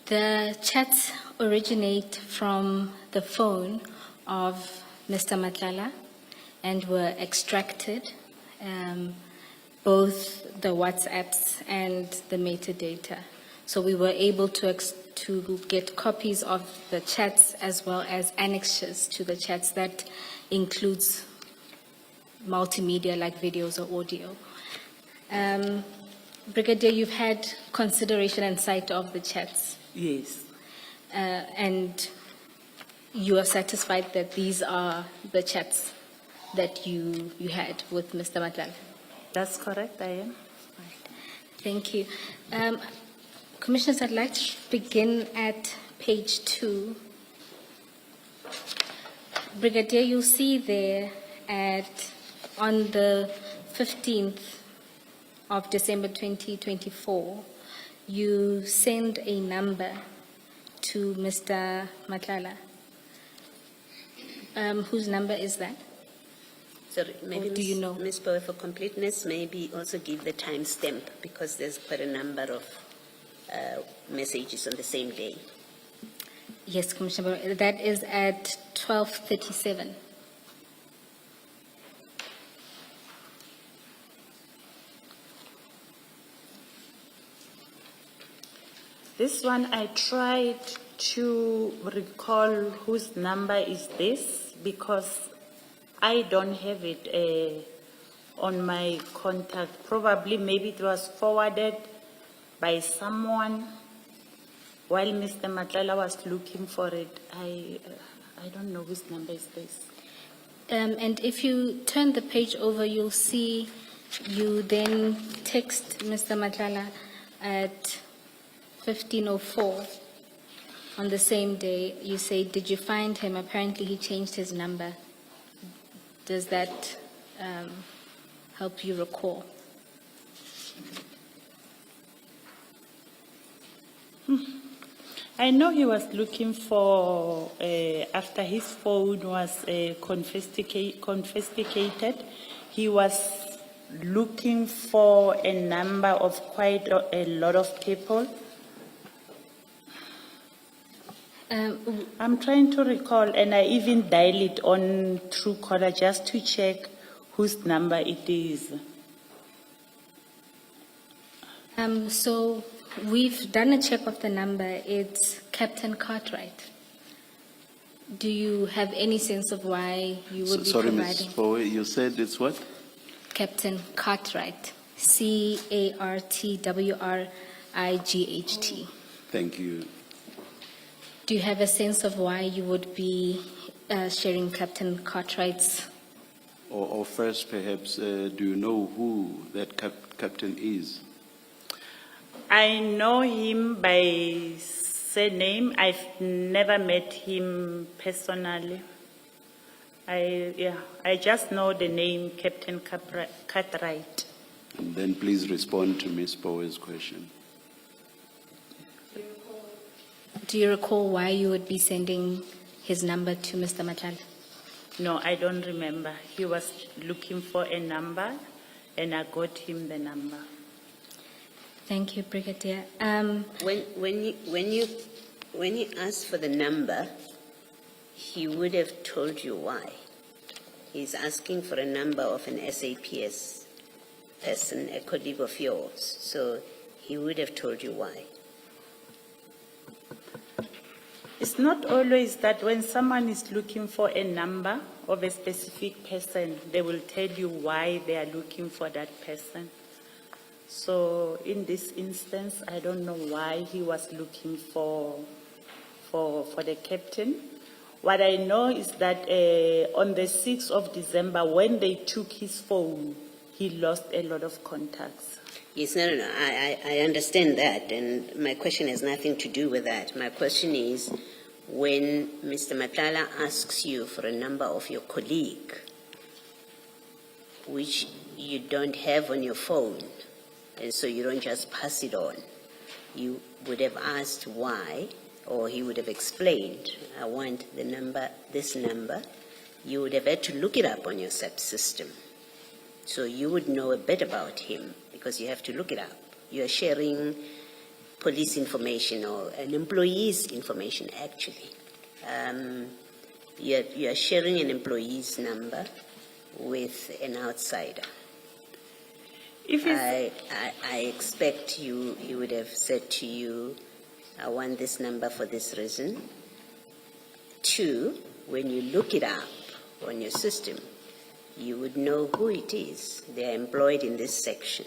The chats originate from the phone of Mr. Madlanga and were extracted, both the WhatsApps and the metadata. So we were able to get copies of the chats as well as annexes to the chats that includes multimedia like videos or audio. Brigadier, you've had consideration and sight of the chats. Yes. And you are satisfied that these are the chats that you had with Mr. Madlanga? That's correct, I am. Thank you. Commissioners, I'd like to begin at page 2. Brigadier, you'll see there on the 15th of December 2024, you send a number to Mr. Madlanga. Whose number is that? Sorry, maybe do you know? Ms. Bowe, for completeness, maybe also give the timestamp, because there's quite a number of messages on the same day. Yes, Commissioner, that is at 12:37. This one, I tried to recall whose number is this, because I don't have it on my contact. Probably, maybe it was forwarded by someone while Mr. Madlanga was looking for it. I don't know whose number is this. And if you turn the page over, you'll see you then text Mr. Madlanga at 15:04 on the same day. You say, did you find him? Apparently he changed his number. Does that help you recall? I know he was looking for, after his phone was confiscated, he was looking for a number of quite a lot of people. I'm trying to recall, and I even dial it on Truecaller just to check whose number it is. So we've done a check of the number. It's Captain Cartwright. Do you have any sense of why you would be Sorry, providing? Ms. Bowe, you said it's what? Captain Cartwright. CARTWRIGHT. Thank you. Do you have a sense of why you would be sharing Captain Cartwright's? Or first, perhaps, do you know who that captain is? I know him by surname. I've never met him personally. I just know the name Captain Cartwright. And then please respond to Ms. Bowe's question. Do you recall why you would be sending his number to Mr. Madlanga? No, I don't remember. He was looking for a number, and I got him the number. Thank you, Brigadier. When you asked for the number, he would have told you why. He's asking for a number of an SAPS person, a colleague of yours, so he would have told you why. It's not always that when someone is looking for a number of a specific person, they will tell you why they are looking for that person. So in this instance, I don't know why he was looking for the captain. What I know is that on the 6th of December, when they took his phone, he lost a lot of contacts. Yes, no. I understand that, and my question has nothing to do with that. My question is, when Mr. Madlanga asks you for a number of your colleague, which you don't have on your phone, and so you don't just pass it on, you would have asked why, or he would have explained, I want the number, this number. You would have had to look it up on your SAP system. So you would know a bit about him because you have to look it up. You are sharing police information or an employee's information, actually. You are sharing an employee's number with an outsider. If it's, I expect he would have said to you, I want this number for this reason. 2, when you look it up on your system, you would know who it is. They are employed in this section.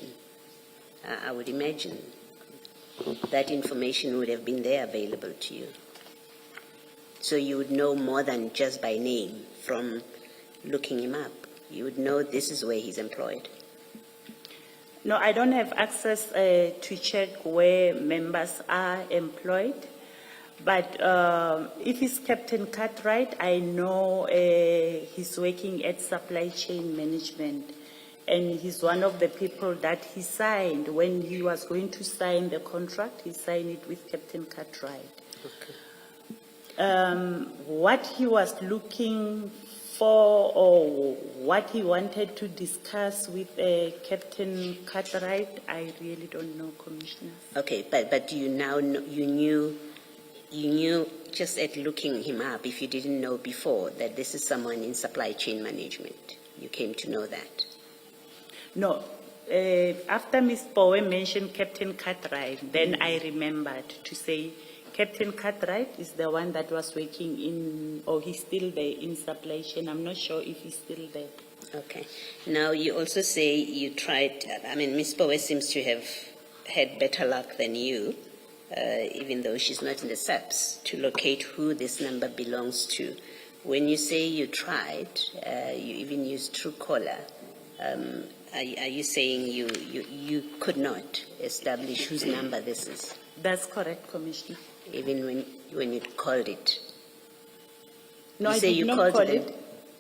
I would imagine that information would have been there available to you. So you would know more than just by name from looking him up. You would know this is where he's employed. no, I don't have access to check where members are employed. But if it's Captain Cartwright, I know he's working at supply chain management. And he's one of the people that he signed. When he was going to sign the contract, he signed it with Captain Cartwright. Okay. What he was looking for or what he wanted to discuss with Captain Cartwright, I really don't know, Commissioner. Okay, but you now know, you knew just at looking him up, if you didn't know before, that this is someone in supply chain management. You came to know that. No, after Ms. Bowe mentioned Captain Cartwright, then I remembered to say Captain Cartwright is the one that was working in, or he's still there in supply chain. I'm not sure if he's still there. Okay. Now you also say you tried, I mean, Ms. Bowe seems to have had better luck than you, even though she's not in the SAPs, to locate who this number belongs to. When you say you tried, you even used Truecaller, are you saying you could not establish whose number this is? That's correct, Commissioner. Even when you called it? No, You I say did you not called call them? it.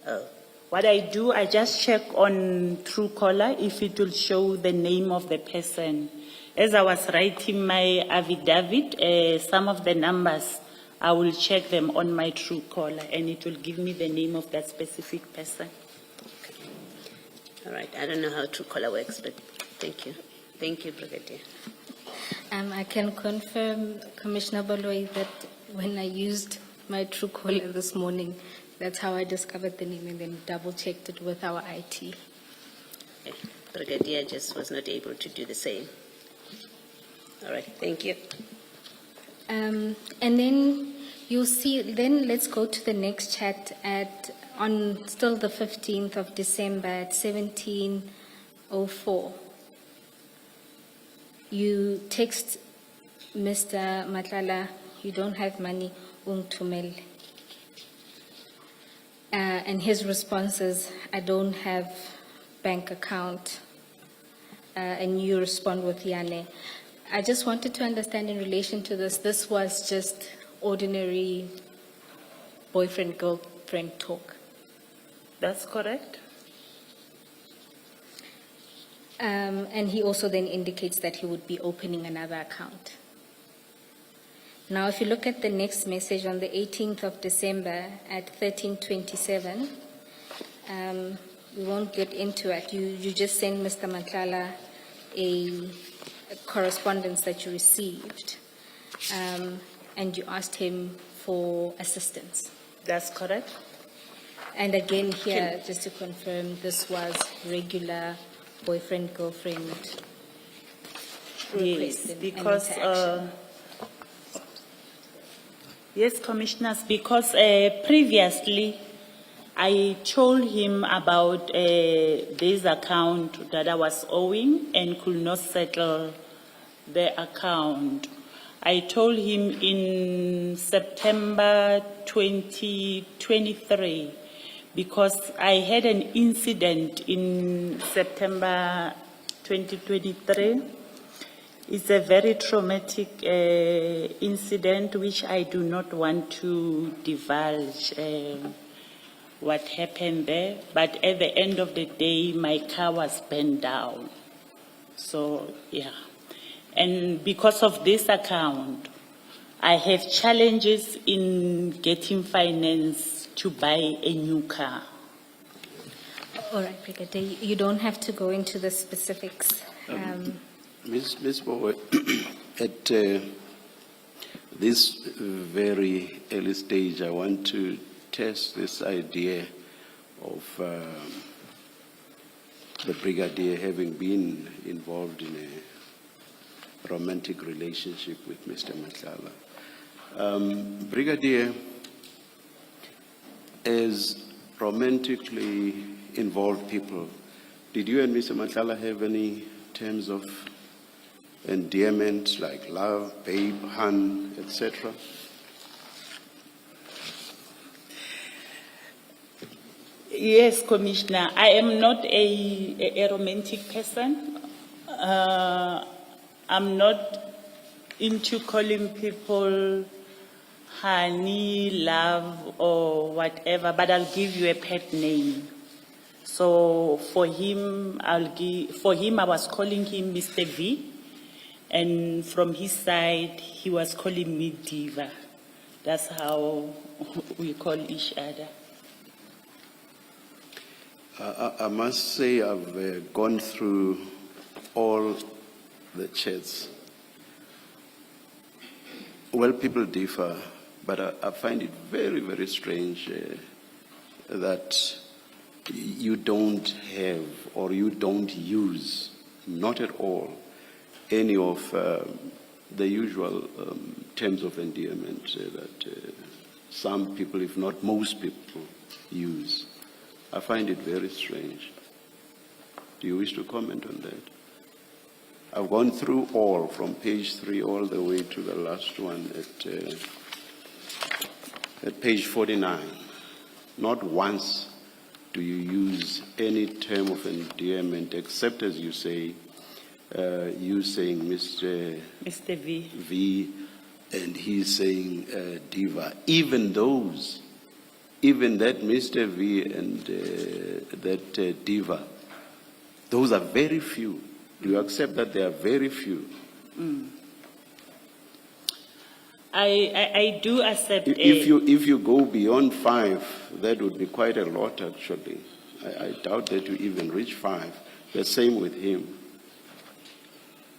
Oh, What I do, I just check on Truecaller if it will show the name of the person. As I was writing my affidavit, some of the numbers, I will check them on my Truecaller and it will give me the name of that specific person. all right. I don't know how Truecaller works, but thank you. Thank you, Brigadier. I can confirm, Commissioner Baloyi, that when I used my Truecaller this morning, that's how I discovered the name and then double-checked it with our IT. Okay. Brigadier just was not able to do the same. All right. Thank you. And then you'll see, then let's go to the next chat on still the 15th of December at 17:04. You text Mr. Madlanga, you don't have money, ungithumele. And his response is, I don't have bank account. And you respond with Yane. I just wanted to understand in relation to this was just ordinary boyfriend-girlfriend talk. That's correct. And he also then indicates that he would be opening another account. Now, if you look at the next message on the 18th of December at 13:27, we won't get into it. You just send Mr. Madlanga a correspondence that you received, and you asked him for assistance. That's correct. And again here, just to confirm, this was regular boyfriend-girlfriend Yes, request and because interaction. Yes, Commissioners, because previously I told him about this account that I was owing and could not settle the account. I told him in September 2023 because I had an incident in September 2023. It's a very traumatic incident which I do not want to divulge what happened there. But at the end of the day, my car was burned down. So, yeah. And because of this account, I have challenges in getting finance to buy a new car. All right, Brigadier, you don't have to go into the specifics. Ms. Bowe, at this very early stage, I want to test this idea of the Brigadier having been involved in a romantic relationship with Mr. Madlanga. Brigadier, as romantically involved people, did you and Mr. Madlanga have any terms of endearment like love, babe, hun, etc.? Yes, Commissioner. I am not a romantic person. I'm not into calling people honey, love, or whatever, but I'll give you a pet name. So for him, I was calling him Mr. V, and from his side, he was calling me Diva. That's how we call each other. I must say I've gone through all the chats. Well, people differ, but I find it very, very strange that you don't have or you don't use, not at all, any of the usual terms of endearment that some people, if not most people, use. I find it very strange. Do you wish to comment on that? I've gone through all, from page 3 all the way to the last one at page 49. Not once do you use any term of endearment, except, as you say, you saying Mr. V, and he's saying Diva. Even those, even that Mr. V and that Diva, those are very few. Do you accept that they are very few? I do accept. If you go beyond 5, that would be quite a lot, actually. I doubt that you even reach 5. The same with him.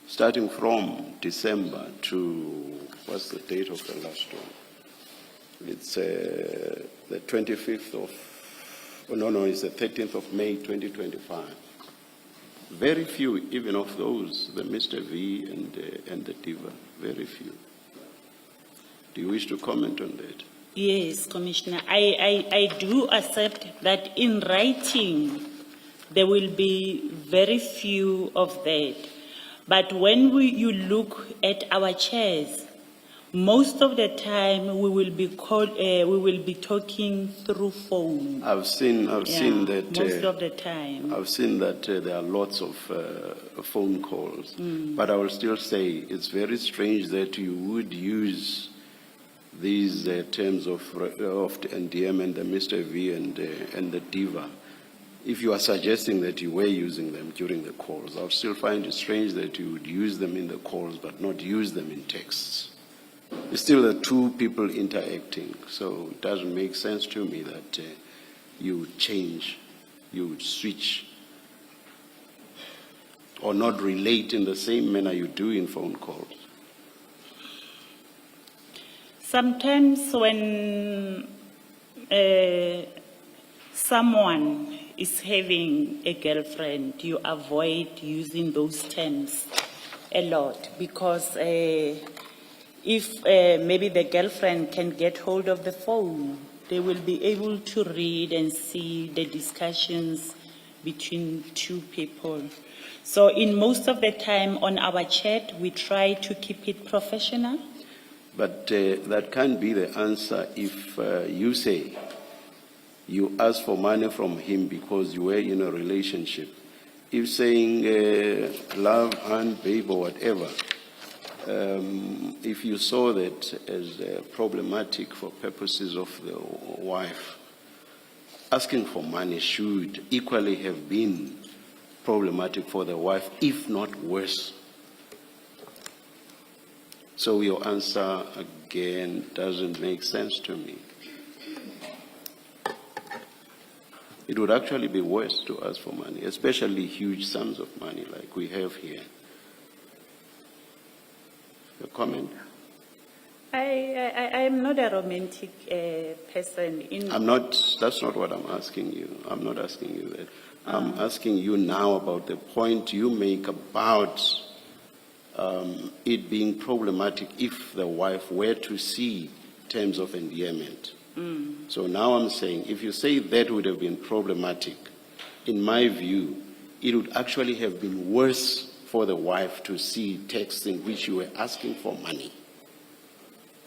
Starting from December to, what's the date of the last one? It's the 25th of, oh no, it's the 13th of May, 2025. Very few, even of those, the Mr. V and the Diva, very few. Do you wish to comment on that? Yes, Commissioner. I do accept that in writing there will be very few of that. But when you look at our chairs, most of the time we will be talking through phone. I've seen that most of the time. I've seen that there are lots of phone calls, but I will still say it's very strange that you would use these terms of endearment, the Mr. V and the Diva, if you are suggesting that you were using them during the calls. I would still find it strange that you would use them in the calls but not use them in texts. It's still the two people interacting, so it doesn't make sense to me that you would change, you would switch, or not relate in the same manner you do in phone calls. Sometimes when someone is having a girlfriend, you avoid using those terms a lot because if maybe the girlfriend can get hold of the phone, they will be able to read and see the discussions between two people. So in most of the time on our chat, we try to keep it professional. But that can't be the answer if you say you ask for money from him because you were in a relationship. If saying love, hand, babe, or whatever, if you saw that as problematic for purposes of the wife, asking for money should equally have been problematic for the wife, if not worse. So your answer, again, doesn't make sense to me. It would actually be worse to ask for money, especially huge sums of money like we have here. Your comment? I am not a romantic person. That's not what I'm asking you. I'm not asking you that. I'm asking you now about the point you make about it being problematic if the wife were to see terms of endearment. So now I'm saying, if you say that would have been problematic, in my view, it would actually have been worse for the wife to see texts in which you were asking for money.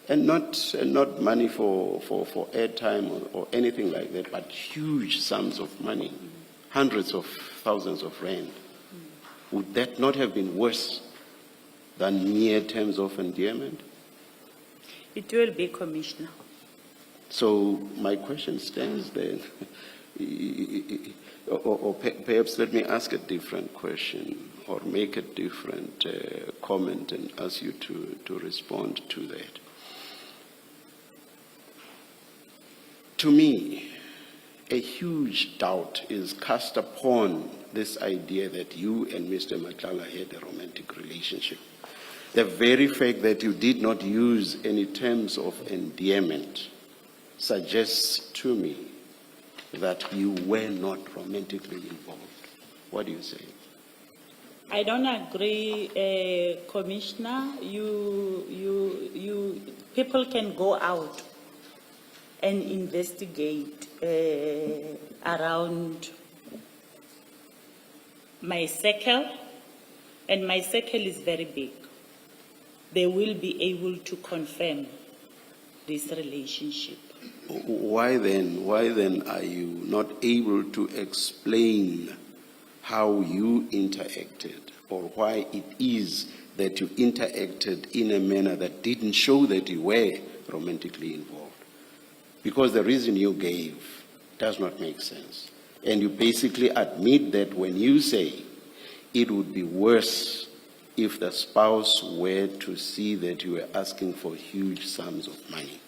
And not money for airtime or anything like that, but huge sums of money, hundreds of thousands of rand. Would that not have been worse than mere terms of endearment? It will be, Commissioner. So my question stands then. Or perhaps let me ask a different question or make a different comment and ask you to respond to that. To me, a huge doubt is cast upon this idea that you and Mr. Madlanga had a romantic relationship. The very fact that you did not use any terms of endearment suggests to me that you were not romantically involved. What do you say? I don't agree, Commissioner. People can go out and investigate around my circle, and my circle is very big. They will be able to confirm this relationship. Why then are you not able to explain how you interacted, or why it is that you interacted in a manner that didn't show that you were romantically involved? Because the reason you gave does not make sense. And you basically admit that when you say it would be worse if the spouse were to see that you were asking for huge sums of money.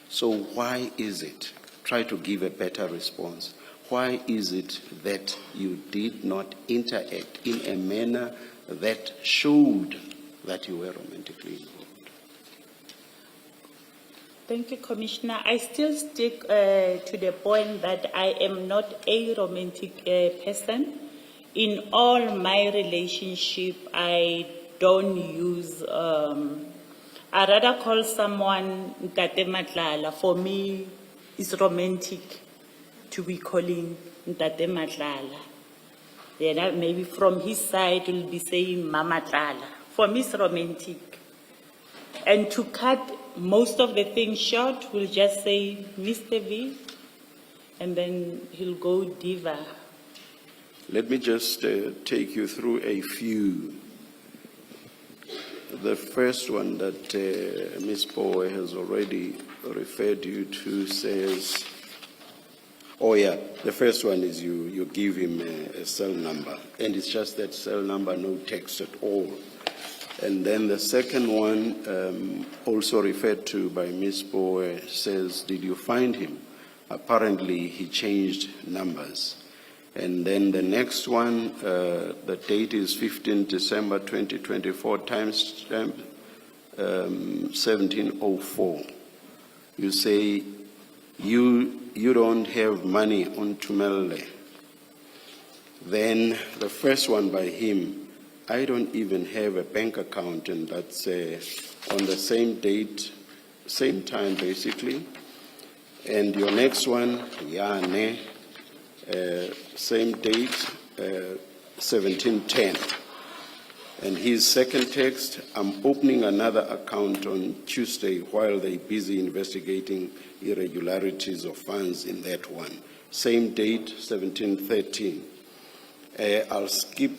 So why is it, try to give a better response, why is it that you did not interact in a manner that showed that you were romantically involved? Thank you, Commissioner. I still stick to the point that I am not a romantic person. In all my relationship, I don't use, I rather call someone Ntate Madlala. For me, it's romantic to be calling Ntate Madlala. Then maybe from his side, will be saying Mama Tlala. For me, it's romantic. And to cut most of the things short, we'll just say Mr. V, and then he'll go diva. Let me just take you through a few. The first one that Ms. Powe has already referred you to says, oh yeah, the first one is you give him a cell number, and it's just that cell number, no text at all. And then the second one, also referred to by Ms. Powe, says, did you find him? Apparently, he changed numbers. And then the next one, the date is 15 December 2024, timestamp 1704. You say, you don't have money on Tumelle. Then the first one by him, I don't even have a bank account, and that's on the same date, same time basically. And your next one, Yane, same date, 1710. And his second text, I'm opening another account on Tuesday while they're busy investigating irregularities of funds in that one. Same date, 1713. I'll skip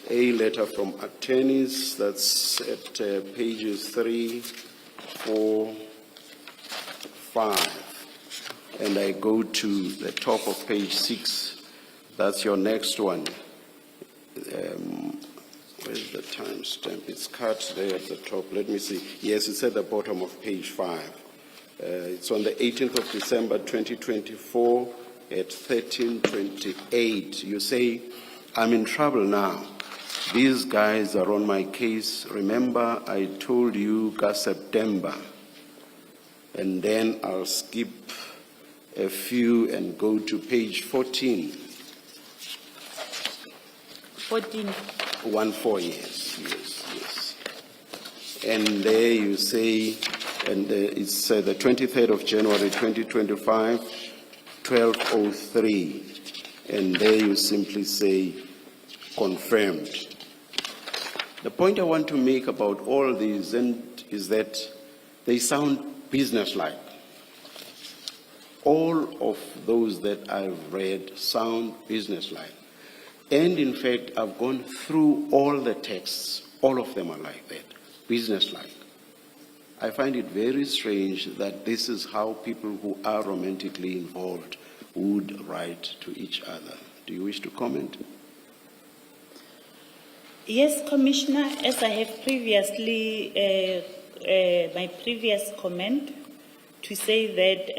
a letter from attorneys, that's at pages 3, 4, 5. And I go to the top of page 6. That's your next one. Where's the timestamp? It's cut there at the top. Let me see. Yes, it's at the bottom of page 5. It's on the 18th of December 2024 at 13:28. You say, I'm in trouble now. These guys are on my case. Remember, I told you September. And then I'll skip a few and go to page 14. 14. 14, yes. And there you say, and it's the 23rd of January 2025, 12:03. And there you simply say, confirmed. The point I want to make about all these is that they sound businesslike. All of those that I've read sound businesslike. And in fact, I've gone through all the texts. All of them are like that, businesslike. I find it very strange that this is how people who are romantically involved would write to each other. Do you wish to comment? Yes, Commissioner, as I have previously, my previous comment, to say that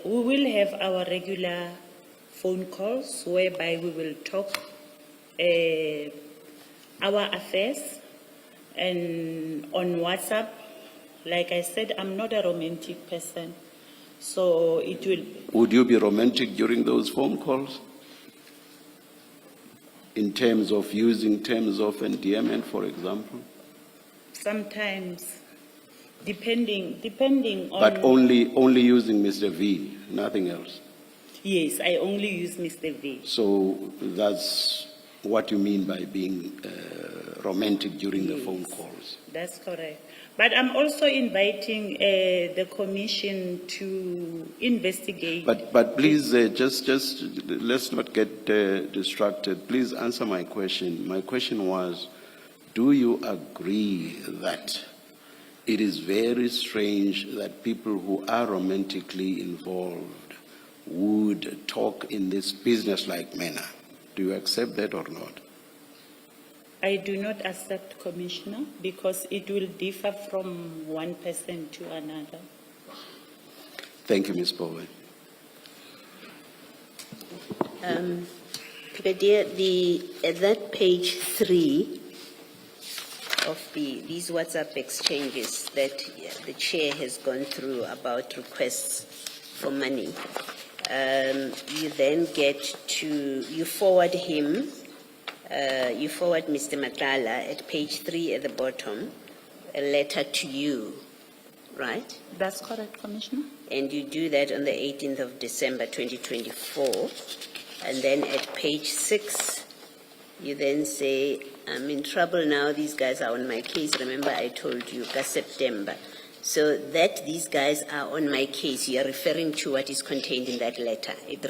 we will have our regular phone calls whereby we will talk our affairs, and on WhatsApp. Like I said, I'm not a romantic person, so it will... Would you be romantic during those phone calls? In terms of using terms of endearment, for example? Sometimes, depending on... But only using Mr. V, nothing else? Yes, I only use Mr. V. So that's what you mean by being romantic during the phone calls? That's correct. But I'm also inviting the Commission to investigate. But please, just let's not get distracted. Please answer my question. My question was, do you agree that it is very strange that people who are romantically involved would talk in this business-like manner? Do you accept that or not? I do not accept, Commissioner, because it will differ from one person to another. Thank you, Ms. Bowen. Brigadier, at that page 3 of these WhatsApp exchanges that the chair has gone through about requests for money, you then get to, you forward him, you forward Mr. Madlanga at page 3 at the bottom, a letter to you, right? That's correct, Commissioner. And you do that on the 18th of December 2024. And then at page 6, you then say, I'm in trouble now, these guys are on my case. Remember I told you, September. So that these guys are on my case, you are referring to what is contained in that letter. It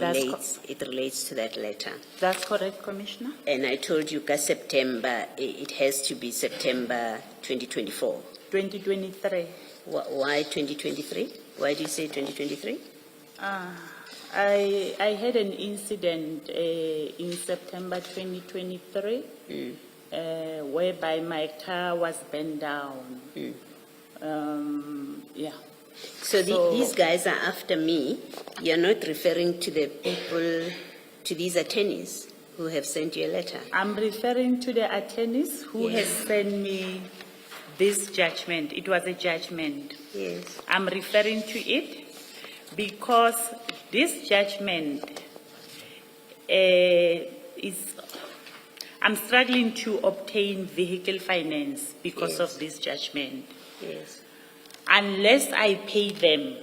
relates to that letter. That's correct, Commissioner. And I told you, September, it has to be September 2024. 2023. Why 2023? Why do you say 2023? I had an incident in September 2023 whereby my car was burned down. Yeah. So these guys are after me. You're not referring to the people, to these attorneys who have sent you a letter? I'm referring to the attorneys who has sent me this judgment. It was a judgment. Yes. I'm referring to it because this judgment is, I'm struggling to obtain vehicle finance because Yes. of this judgment. Yes. Unless I pay them,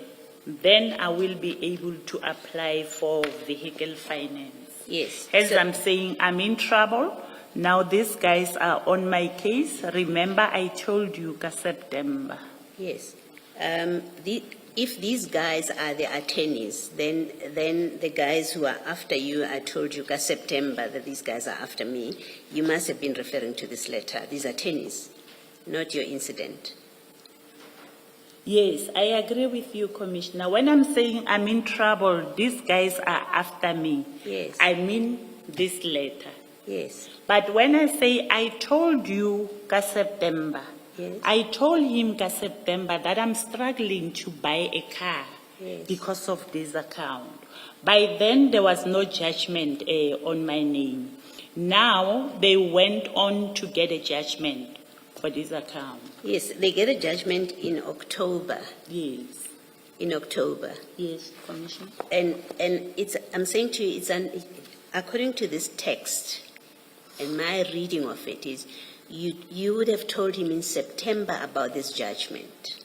then I will be able to apply for vehicle finance. Yes. As So- I'm saying, I'm in trouble. Now these guys are on my case. Remember, I told you September. Yes. If these guys are the attorneys, then the guys who are after you, I told you September that these guys are after me, you must have been referring to this letter, these attorneys, not your incident. Yes, I agree with you, Commissioner. When I'm saying I'm in trouble, these guys are after me. Yes. I mean this letter. Yes. But when I say I told you September, Yes. I told him September that I'm struggling to buy a car Yes. because of this account. By then, there was no judgment on my name. Now, they went on to get a judgment for this account. Yes, they get a judgment in October. Yes. In October. Yes, Commissioner. And it's, I'm saying to you, according to this text, and my reading of it is, you would have told him in September about this judgment.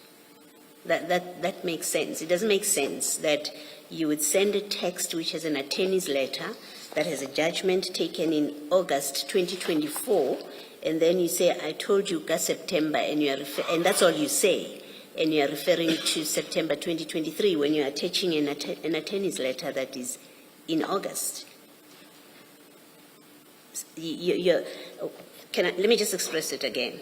That makes sense. It doesn't make sense that you would send a text which has an attorney's letter that has a judgment taken in August 2024, and then you say, I told you September, and and that's all you say, and you are referring to September 2023 when you are attaching an attorney's letter that is in August. Let me just express it again.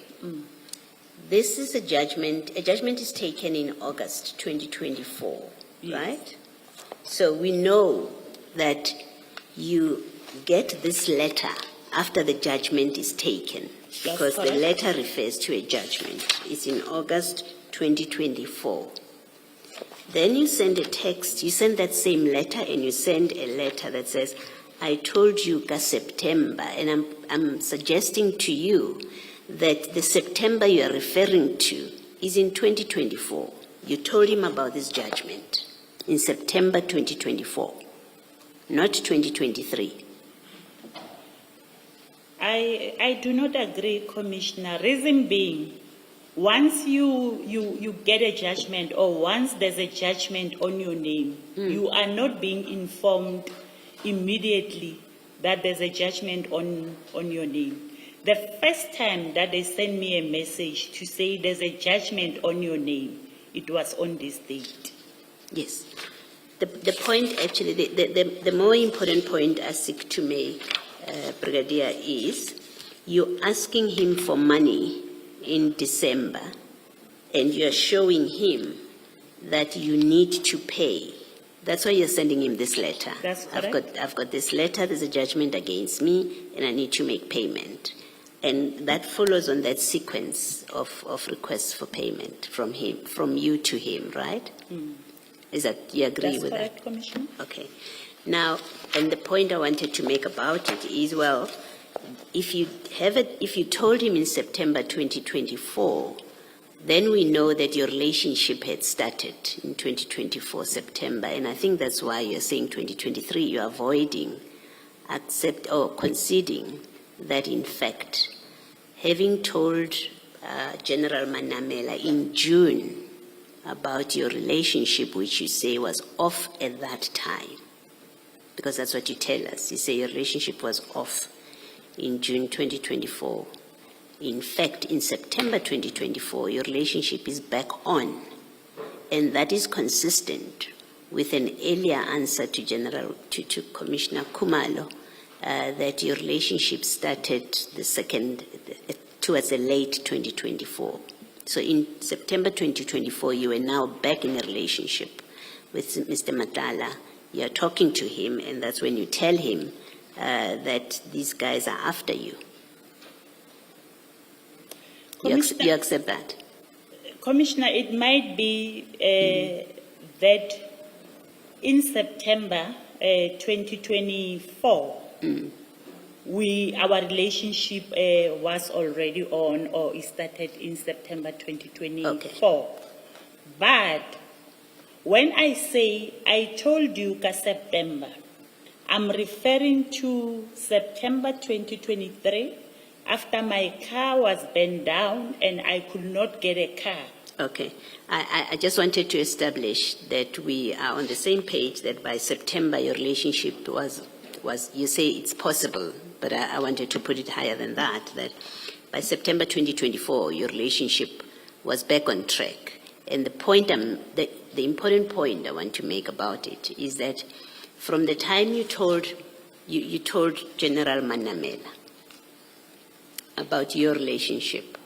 This is a judgment is taken in August 2024, Yes. right? So we know that you get this letter after the judgment is taken, because the correct. letter refers to a judgment. It's in August 2024. Then you send a text, you send that same letter, and you send a letter that says, I told you September, and I'm suggesting to you that the September you are referring to is in 2024. You told him about this judgment in September 2024, not 2023. I do not agree, Commissioner. Reason being, once you get a judgment, or once there's a judgment on your name, you are not being informed immediately that there's a judgment on your name. The first time that they sent me a message to say there's a judgment on your name, it was on this date. Yes. The point, actually, the more important point I seek to make, Brigadier, is you're asking him for money in December, and you're showing him that you need to pay. That's why you're sending him this letter. That's correct. I've got this letter, there's a judgment against me, and I need to make payment. And that follows on that sequence of requests for payment from you to him, right? Is that, you agree That's with correct, that? Commissioner. Okay. Now, and the point I wanted to make about it is, well, if you told him in September 2024, then we know that your relationship had started in 2024 September, and I think that's why you're saying 2023. You're avoiding, conceding that, in fact, having told General Manamela in June about your relationship, which you say was off at that time, because that's what you tell us. You say your relationship was off in June 2024. In fact, in September 2024, your relationship is back on, and that is consistent with an earlier answer to Commissioner Kumalo, that your relationship started towards the late 2024. So in September 2024, you are now back in a relationship with Mr. Madlanga. You are talking to him, and that's when you tell him that these guys are after you. You accept that? Commissioner, it might be that in September 2024, our relationship was already on, or it started in September 2024. Okay. But when I say I told you September, I'm referring to September 2023, after my car was burned down and I could not get a car. Okay. I just wanted to establish that we are on the same page, that by September your relationship was you say it's possible, but I wanted to put it higher than that by September 2024 your relationship was back on track. And the important point I want to make about it is that from the time you told General Manamela about your relationship,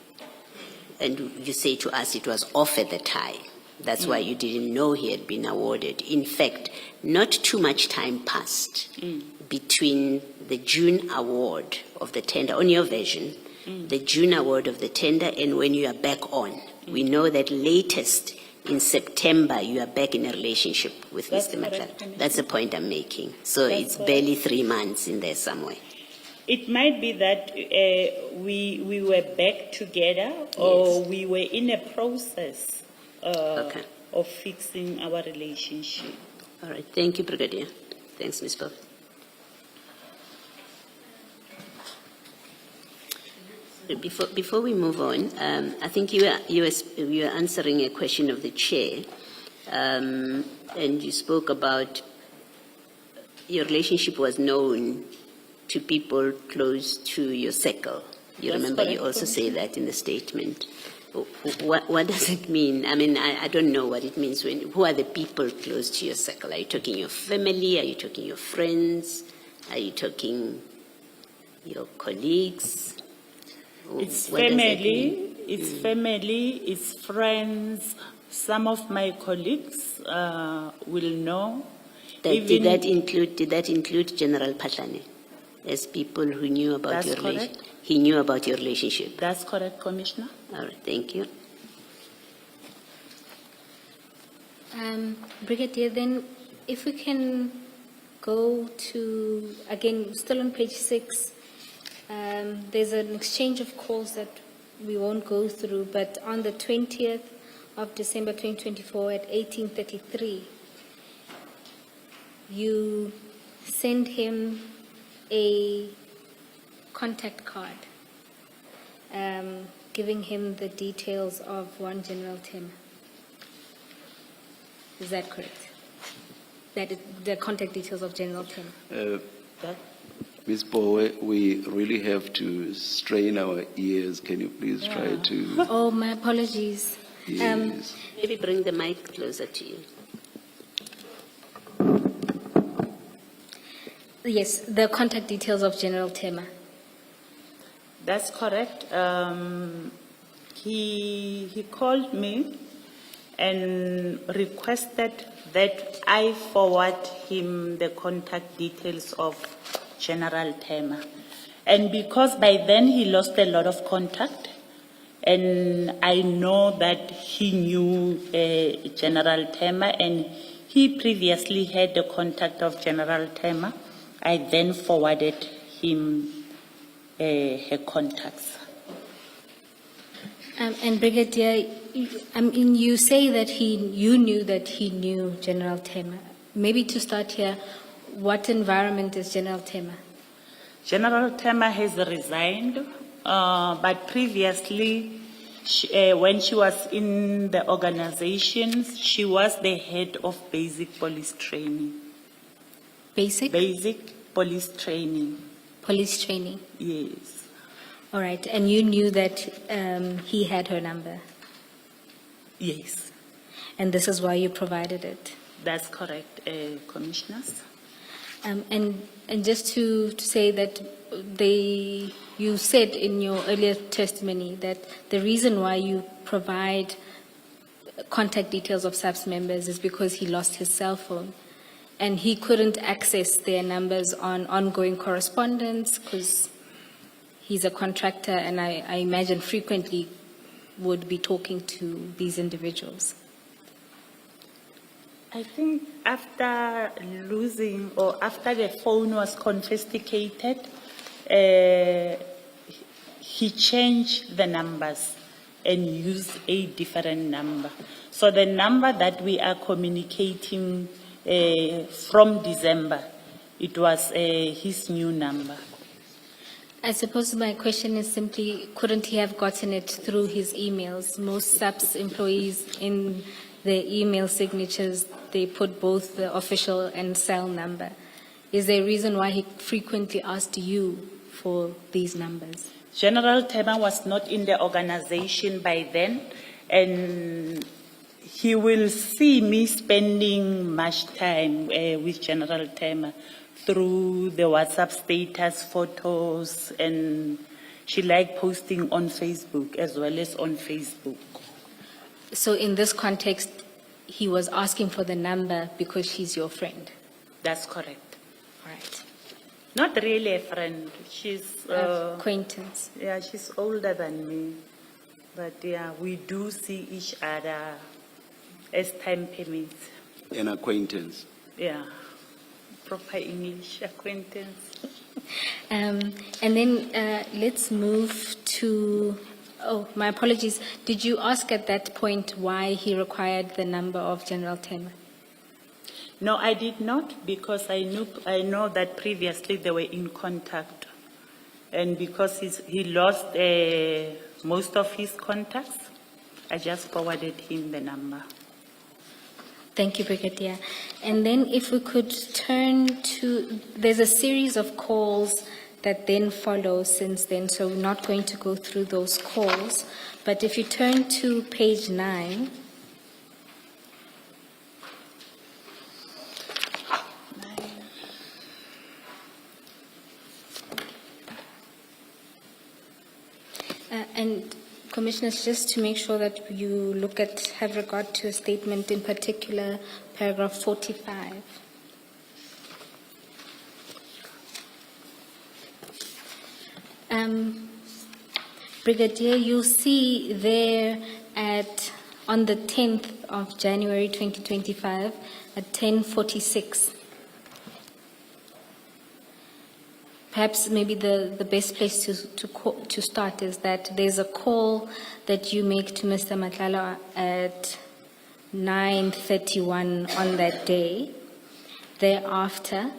and you say to us it was off at the time. That's why you didn't know he had been awarded. In fact, not too much time passed between the June award of the tender, on your version, the June award of the tender, and when you are back on. We know that latest in September you are back in a relationship with Mr. Madlanga. That's the point I'm making. So it's barely 3 months in there somewhere. It might be that we were back together, or we were in a process of fixing our relationship. All right. Thank you, Brigadier. Thanks, Ms. Buff. Before we move on, I think you were answering a question of the chair, and you spoke about your relationship was known to people close to your circle. You remember you also say that in the statement. What does it mean? I mean, I don't know what it means. Who are the people close to your circle? Are you talking your family? Are you talking your friends? Are you talking your colleagues? It's family, it's friends. Some of my colleagues will know. Did that include General Patlane as people who knew about your relationship? He knew about your relationship. That's correct, Commissioner. All right, thank you. Brigadier, then if we can go to, again, still on page 6, there's an exchange of calls that we won't go through, but on the 20th of December 2024 at 18:33, you send him a contact card giving him the details of one General Tim. Is that correct? The contact details of General Tim. Ms. Bowe, we really have to strain our ears. Can you please try to... Oh, my apologies. Yes. Maybe bring the mic closer to you. Yes, the contact details of General Tema. That's correct. He called me and requested that I forward him the contact details of General Tema. And because by then he lost a lot of contact, and I know that he knew General Tema, and he previously had the contact of General Tema, I then forwarded him her contacts. And Brigadier, I mean, you say that you knew that he knew General Tema. Maybe to start here, what environment is General Tema? General Tema has resigned, but previously, when she was in the organization, she was the head of basic police training. Basic? Basic police training. Police training? Yes. All right, and you knew that he had her number? Yes. And this is why you provided it? That's correct, Commissioners. And just to say that you said in your earlier testimony that the reason why you provide contact details of SAPS members is because he lost his cell phone and he couldn't access their numbers on ongoing correspondence because he's a contractor and I imagine frequently would be talking to these individuals. I think after losing, or after the phone was confiscated, he changed the numbers and used a different number. So the number that we are communicating from December It was his new number. I suppose my question is simply, couldn't he have gotten it through his emails? Most SAPS employees in their email signatures, they put both the official and cell number. Is there a reason why he frequently asked you for these numbers? General Tema was not in the organization by then, and he will see me spending much time with General Tema through the WhatsApp status, photos, and she liked posting on Facebook as well as on Facebook. So in this context, he was asking for the number because she's your friend? That's correct. All right. Not really a friend. She's Acquaintance. yeah, she's older than me, but yeah, we do see each other as time permits. An acquaintance. Yeah, proper English acquaintance. And then let's move to, oh, my apologies. Did you ask at that point why he required the number of General Tema? No, I did not, because I know that previously they were in contact, and because he lost most of his contacts, I just forwarded him the number. Thank you, Brigadier. And then if we could turn to, there's a series of calls that then follow since then, so we're not going to go through those calls. But if you turn to page 9, and Commissioners, just to make sure that you have regard to a statement in particular, paragraph 45. Brigadier, you'll see there on the 10th of January 2025 at 10:46. Perhaps maybe the best place to start is that there's a call that you make to Mr. Madlanga at 9:31 on that day. Thereafter,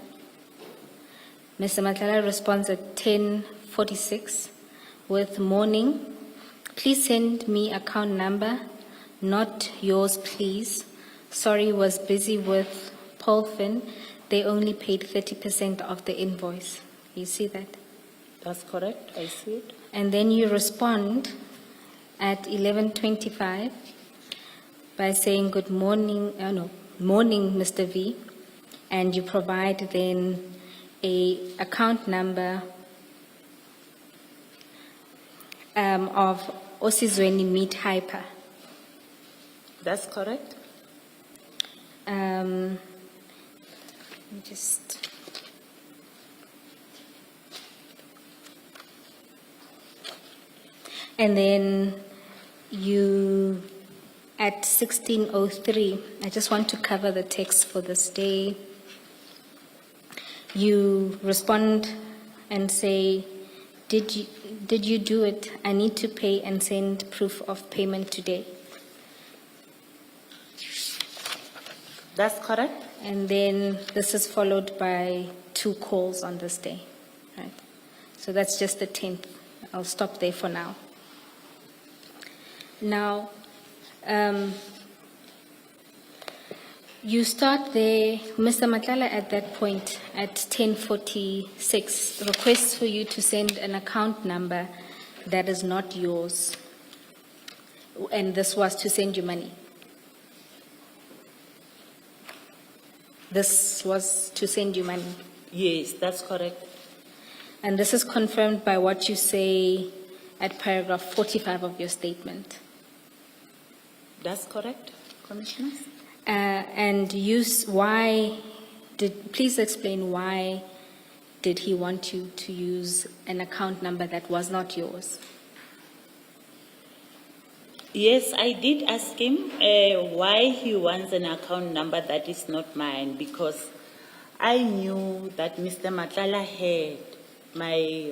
Mr. Madlanga responds at 10:46 with morning. Please send me account number, not yours please. Sorry, was busy with Paulfin. They only paid 30% of the invoice. You see that? That's correct, I see it. And then you respond at 11:25 by saying good morning, morning, Mr. V, and you provide then a account number of Osizweni Meat Hyper. That's correct. Let me just... And then you, at 16:03, I just want to cover the text for this day. You respond and say, did you do it? I need to pay and send proof of payment today. That's correct. And then this is followed by 2 calls on this day. Right? So that's just the 10th. I'll stop there for now. Now, you start there, Mr. Madlanga at that point at 10:46 requests for you to send an account number that is not yours, and this was to send you money. This was to send you money. Yes, that's correct. And this is confirmed by what you say at paragraph 45 of your statement. That's correct, Commissioners. And please explain why did he want you to use an account number that was not yours? Yes, I did ask him why he wants an account number that is not mine, because I knew that Mr. Madlanga have my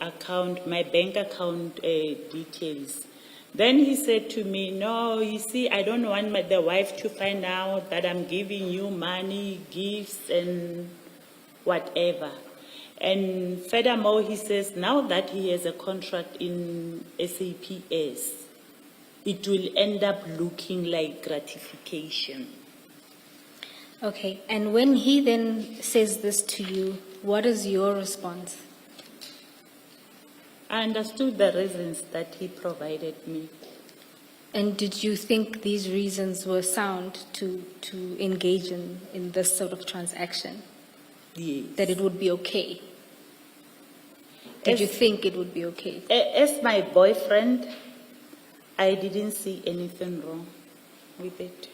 account, my bank account details, Then he said to me, no, you see, I don't want the wife to find out that I'm giving you money, gifts, and whatever. And furthermore, he says, now that he has a contract in SAPS, it will end up looking like gratification. Okay, and when he then says this to you, what is your response? I understood the reasons that he provided me. And did you think these reasons were sound to engage in this sort of transaction? Yes. That it would be okay? Did you As- think it would be okay? As my boyfriend, I didn't see anything wrong with it.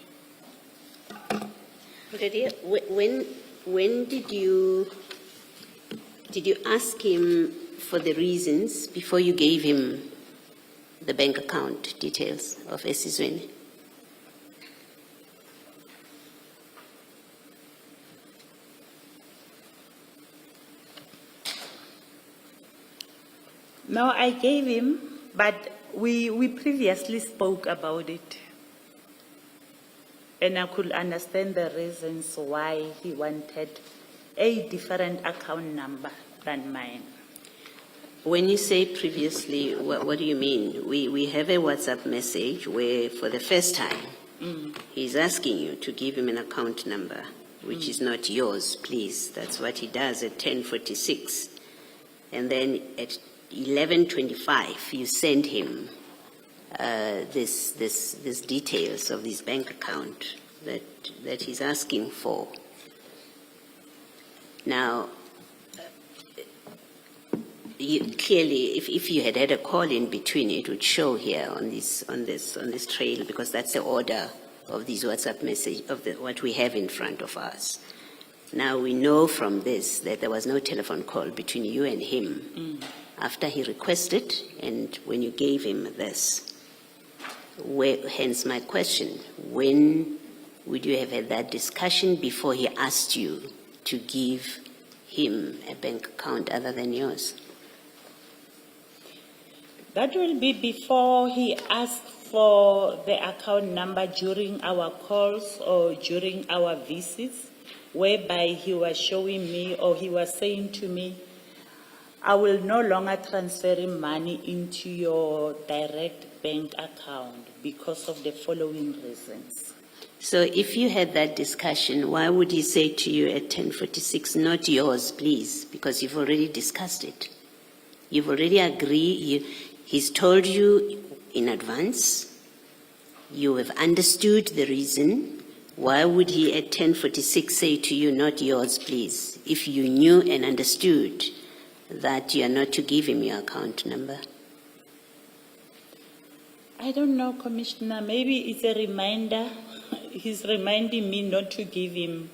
Brigadier, when did you ask him for the reasons before you gave him the bank account details of Esizweni? No, I gave him, but we previously spoke about it. And I could understand the reasons why he wanted a different account number than mine. When you say previously, what do you mean? We have a WhatsApp message where for the first time, he's asking you to give him an account number, which is not yours, please. That's what he does at 10:46. And then at 11:25, you send him this details of this bank account that he's asking for. Now, clearly, if you had a call in between, it would show here on this trail, because that's the order of these WhatsApp message what we have in front of us. Now we know from this that there was no telephone call between you and him after he requested and when you gave him this. Hence my question: when would you have had that discussion before he asked you to give him a bank account other than yours? That will be before he asked for the account number during our calls or during our visits, whereby he was showing me or he was saying to me, I will no longer transfer money into your direct bank account because of the following reasons. So if you had that discussion, why would he say to you at 10:46, not yours, please? Because you've already discussed it. You've already agreed. He's told you in advance. You have understood the reason. Why would he at 10:46 say to you, not yours, please, if you knew and understood that you are not to give him your account number? I don't know, Commissioner. Maybe it's a reminder. He's reminding me not to give him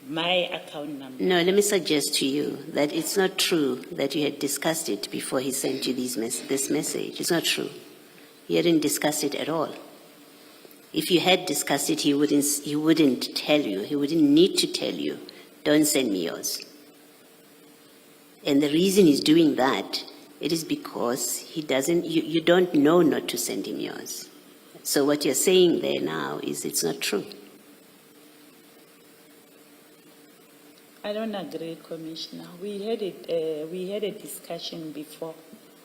my account number. No, let me suggest to you that it's not true that you had discussed it before he sent you this message. It's not true. You hadn't discussed it at all. If you had discussed it, he wouldn't tell you. He wouldn't need to tell you, don't send me yours. And the reason he's doing that, it is because you don't know not to send him yours. So what you're saying there now is it's not true. I don't agree, Commissioner. We had a discussion before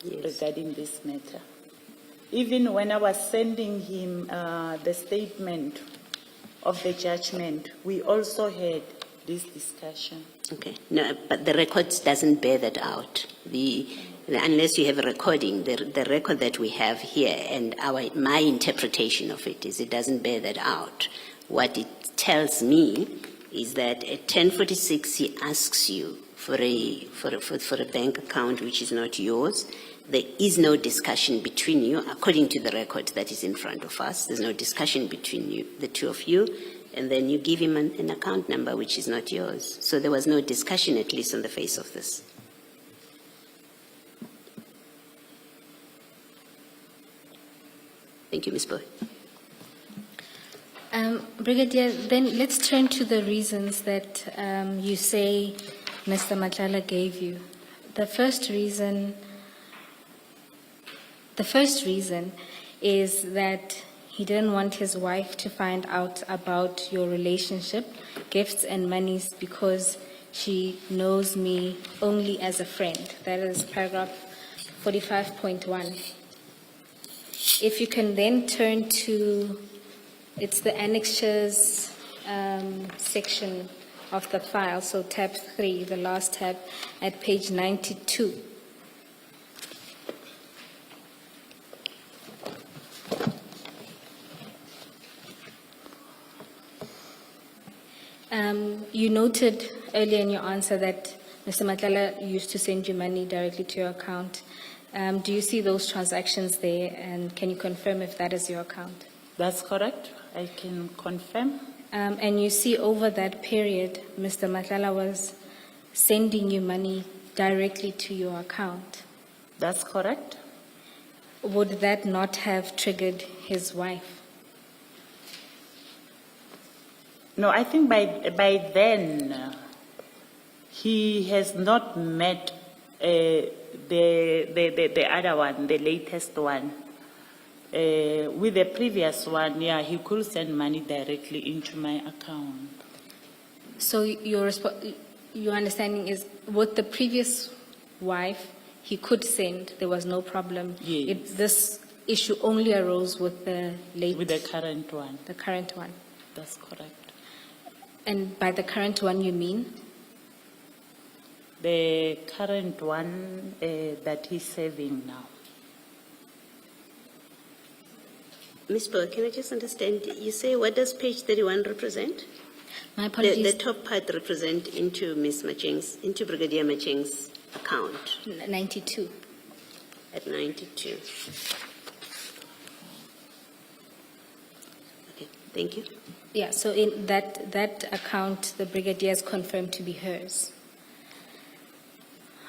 regarding this matter. Even when I was sending him the statement of the judgment, we also had this discussion. Okay. No, but the record doesn't bear that out. Unless you have a recording, the record that we have here and my interpretation of it is it doesn't bear that out. What it tells me is that at 10:46 he asks you for a bank account which is not yours. There is no discussion between you, according to the record that is in front of us. There's no discussion between you, the two of you, and then you give him an account number which is not yours. So there was no discussion, at least on the face of this. Thank you, Ms. Boy. Brigadier, then let's turn to the reasons that you say Mr. Madlanga gave you. The first reason is that he didn't want his wife to find out about your relationship, gifts and monies, because she knows me only as a friend. That is paragraph 45.1. If you can then turn to, it's the annexures section of the file, so tab 3, the last tab at page 92. You noted earlier in your answer that Mr. Madlanga used to send you money directly to your account. Do you see those transactions there, and can you confirm if that is your account? That's correct. I can confirm. And you see over that period, Mr. Madlanga was sending you money directly to your account. That's correct. Would that not have triggered his wife? No, I think by then he has not met the other one, the latest one. With the previous one, yeah, he could send money directly into my account. So your understanding is, with the previous wife, he could send, there was no problem. Yes. This issue only arose with the With the current one. the current one. That's correct. And by the current one, you mean? The current one that he's serving now. Ms. Bowe, can I just understand, you say, what does page 31 represent? My apologies. The top part represent into into Brigadier Macheng's account 92. at 92. Okay, thank you. Yeah, so in that account, the brigadier is confirmed to be hers.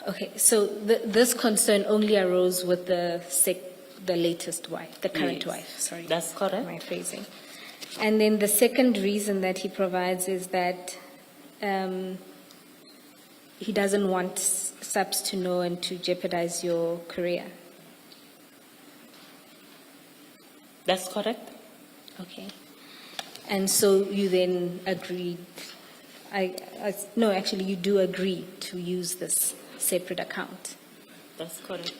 Okay, so this concern only arose with the latest wife, the current Yes, wife, sorry. that's correct. My phrasing. And then the second reason that he provides is that he doesn't want SAPS to know and to jeopardize your career. That's correct. Okay. And so you then agreed, no, actually you do agree to use this separate account. That's correct.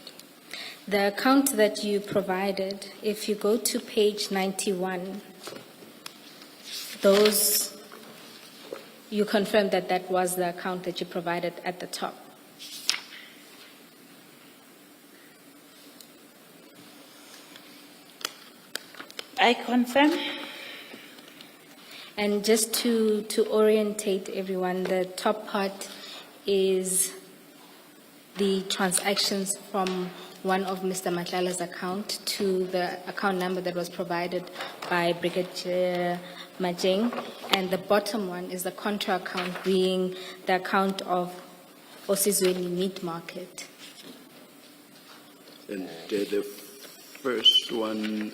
The account that you provided, if you go to page 91, you confirm that that was the account that you provided at the top. I confirm. And just to orientate everyone, the top part is the transactions from one of Mr. Matlalala's account to the account number that was provided by Brigadier Majeng, and the bottom one is the contra account, being the account of Osizweni Meat Market. And the first one,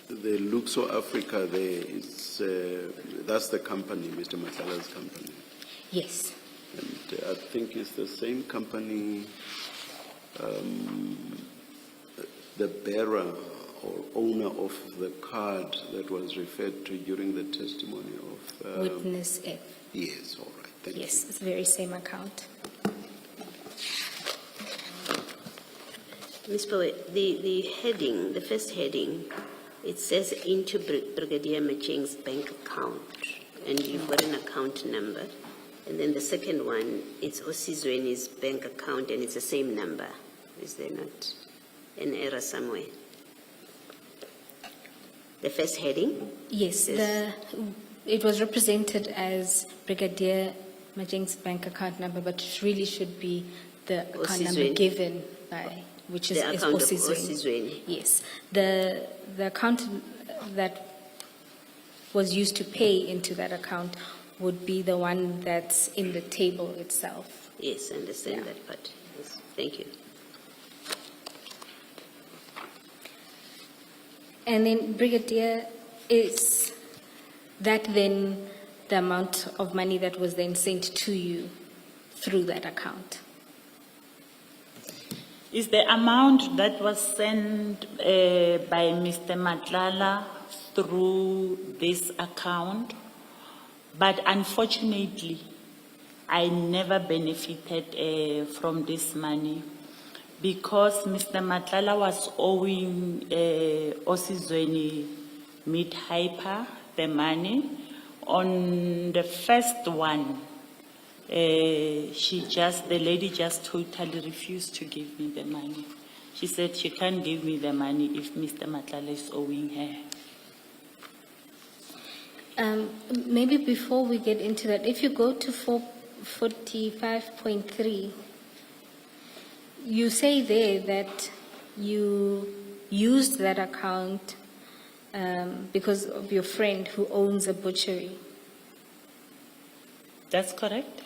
the Luxo Africa, that's the company, Mr. Matlala's company. Yes. And I think it's the same company, the bearer or owner of the card that was referred to during the testimony of... Witness F. Yes, all right, thank you. Yes, it's the very same account. Ms. Bowe, the heading, the first heading, it says into Brigadier Macheng's bank account, and you've got an account number. And then the second one, it's Osizweni's bank account, and it's the same number. Is there not an error somewhere? The first heading? Yes, it was represented as Brigadier Majeng's bank account number, but it really should be the account number given by, which is the account of Osizweni. Osizweni. Yes, the account that was used to pay into that account would be the one that's in the table itself. Yes, I understand Yeah. that part. Yes, thank you. And then, Brigadier, is that then the amount of money that was then sent to you through that account? Is the amount that was sent by Mr. Madlanga through this account, but unfortunately, I never benefited from this money because Mr. Madlanga was owing Osizweni Mid-Hyper the money. On the first one, the lady just totally refused to give me the money. She said she can't give me the money if Mr. Madlanga is owing her. Maybe before we get into that, if you go to 445.3, you say there that you used that account because of your friend who owns a butchery. That's correct?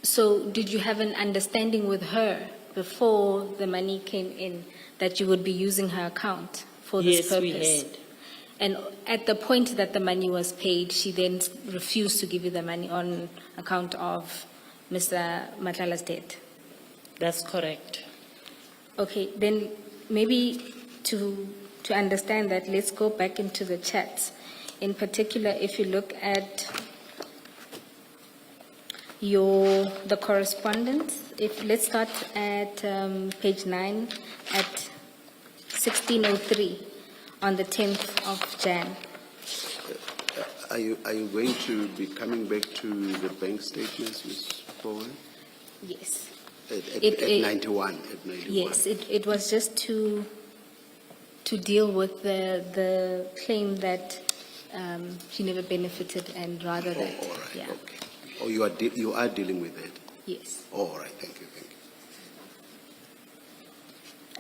So did you have an understanding with her before the money came in that you would be using her account for this purpose? Yes, we had. And at the point that the money was paid, she then refused to give you the money on account of Mr. Madlanga's death? That's correct. Okay, then maybe to understand that, let's go back into the chats. In particular, if you look at the correspondence, let's start at page 9 at 1603 on the 10th of Jan. Are you going to be coming back to the bank statements, Ms. Bowen? Yes. At 91. At 91. Yes, it was just to deal with the claim that she never benefited, and rather that. All right. Yeah. Okay. Oh, you are dealing with that. Yes. All right. Thank you.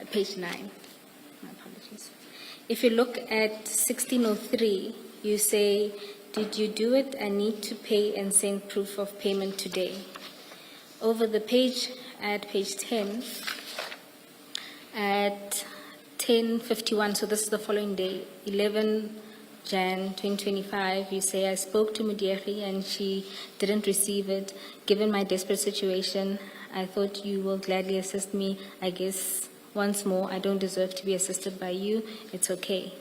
At page 9. My apologies. If you look at 1603, you say, "Did you do it? I need to pay and send proof of payment today." Over the page, at page 10, at 10:51, so this is the following day, 11 Jan 2025, you say, "I spoke to Mudieri and she didn't receive it. Given my desperate situation, I thought you will gladly assist me. I guess once more, I don't deserve to be assisted by you. It's okay."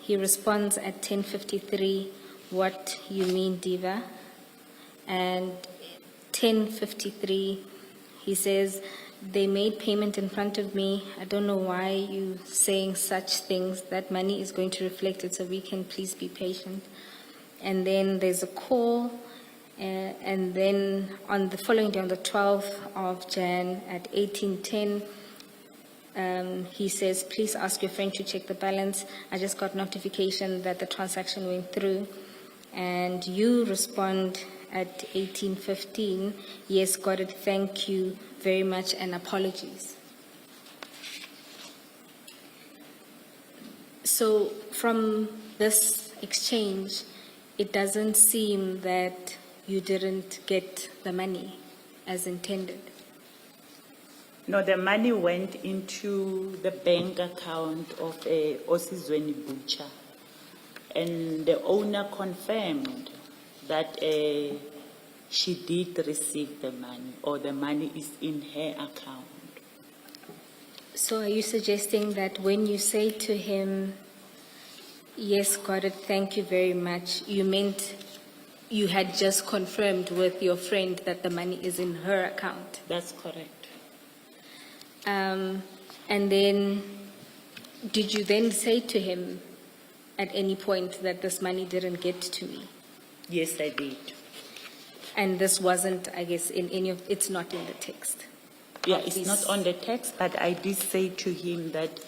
He responds at 10:53, "What you mean, Diva?" And 10:53, he says, "They made payment in front of me. I don't know why you saying such things. That money is going to reflect it, so we can please be patient." And then there's a call, and then on the following day, on the 12th of Jan at 18:10, he says, "Please ask your friend to check the balance. I just got notification that the transaction went through." And you respond at 18:15, "Yes, got it. Thank you very much and apologies." So from this exchange, it doesn't seem that you didn't get the money as intended. No, the money went into the bank account of Osizweni Butcher, and the owner confirmed that she did receive the money, or the money is in her account. So are you suggesting that when you say to him, "Yes, got it, thank you very much," you meant you had just confirmed with your friend that the money is in her account? That's correct. And then, did you then say to him at any point that this money didn't get to me? Yes, I did. And this wasn't, I guess, in any of, it's not in the text? Yeah, of it's this- not on the text, but I did say to him that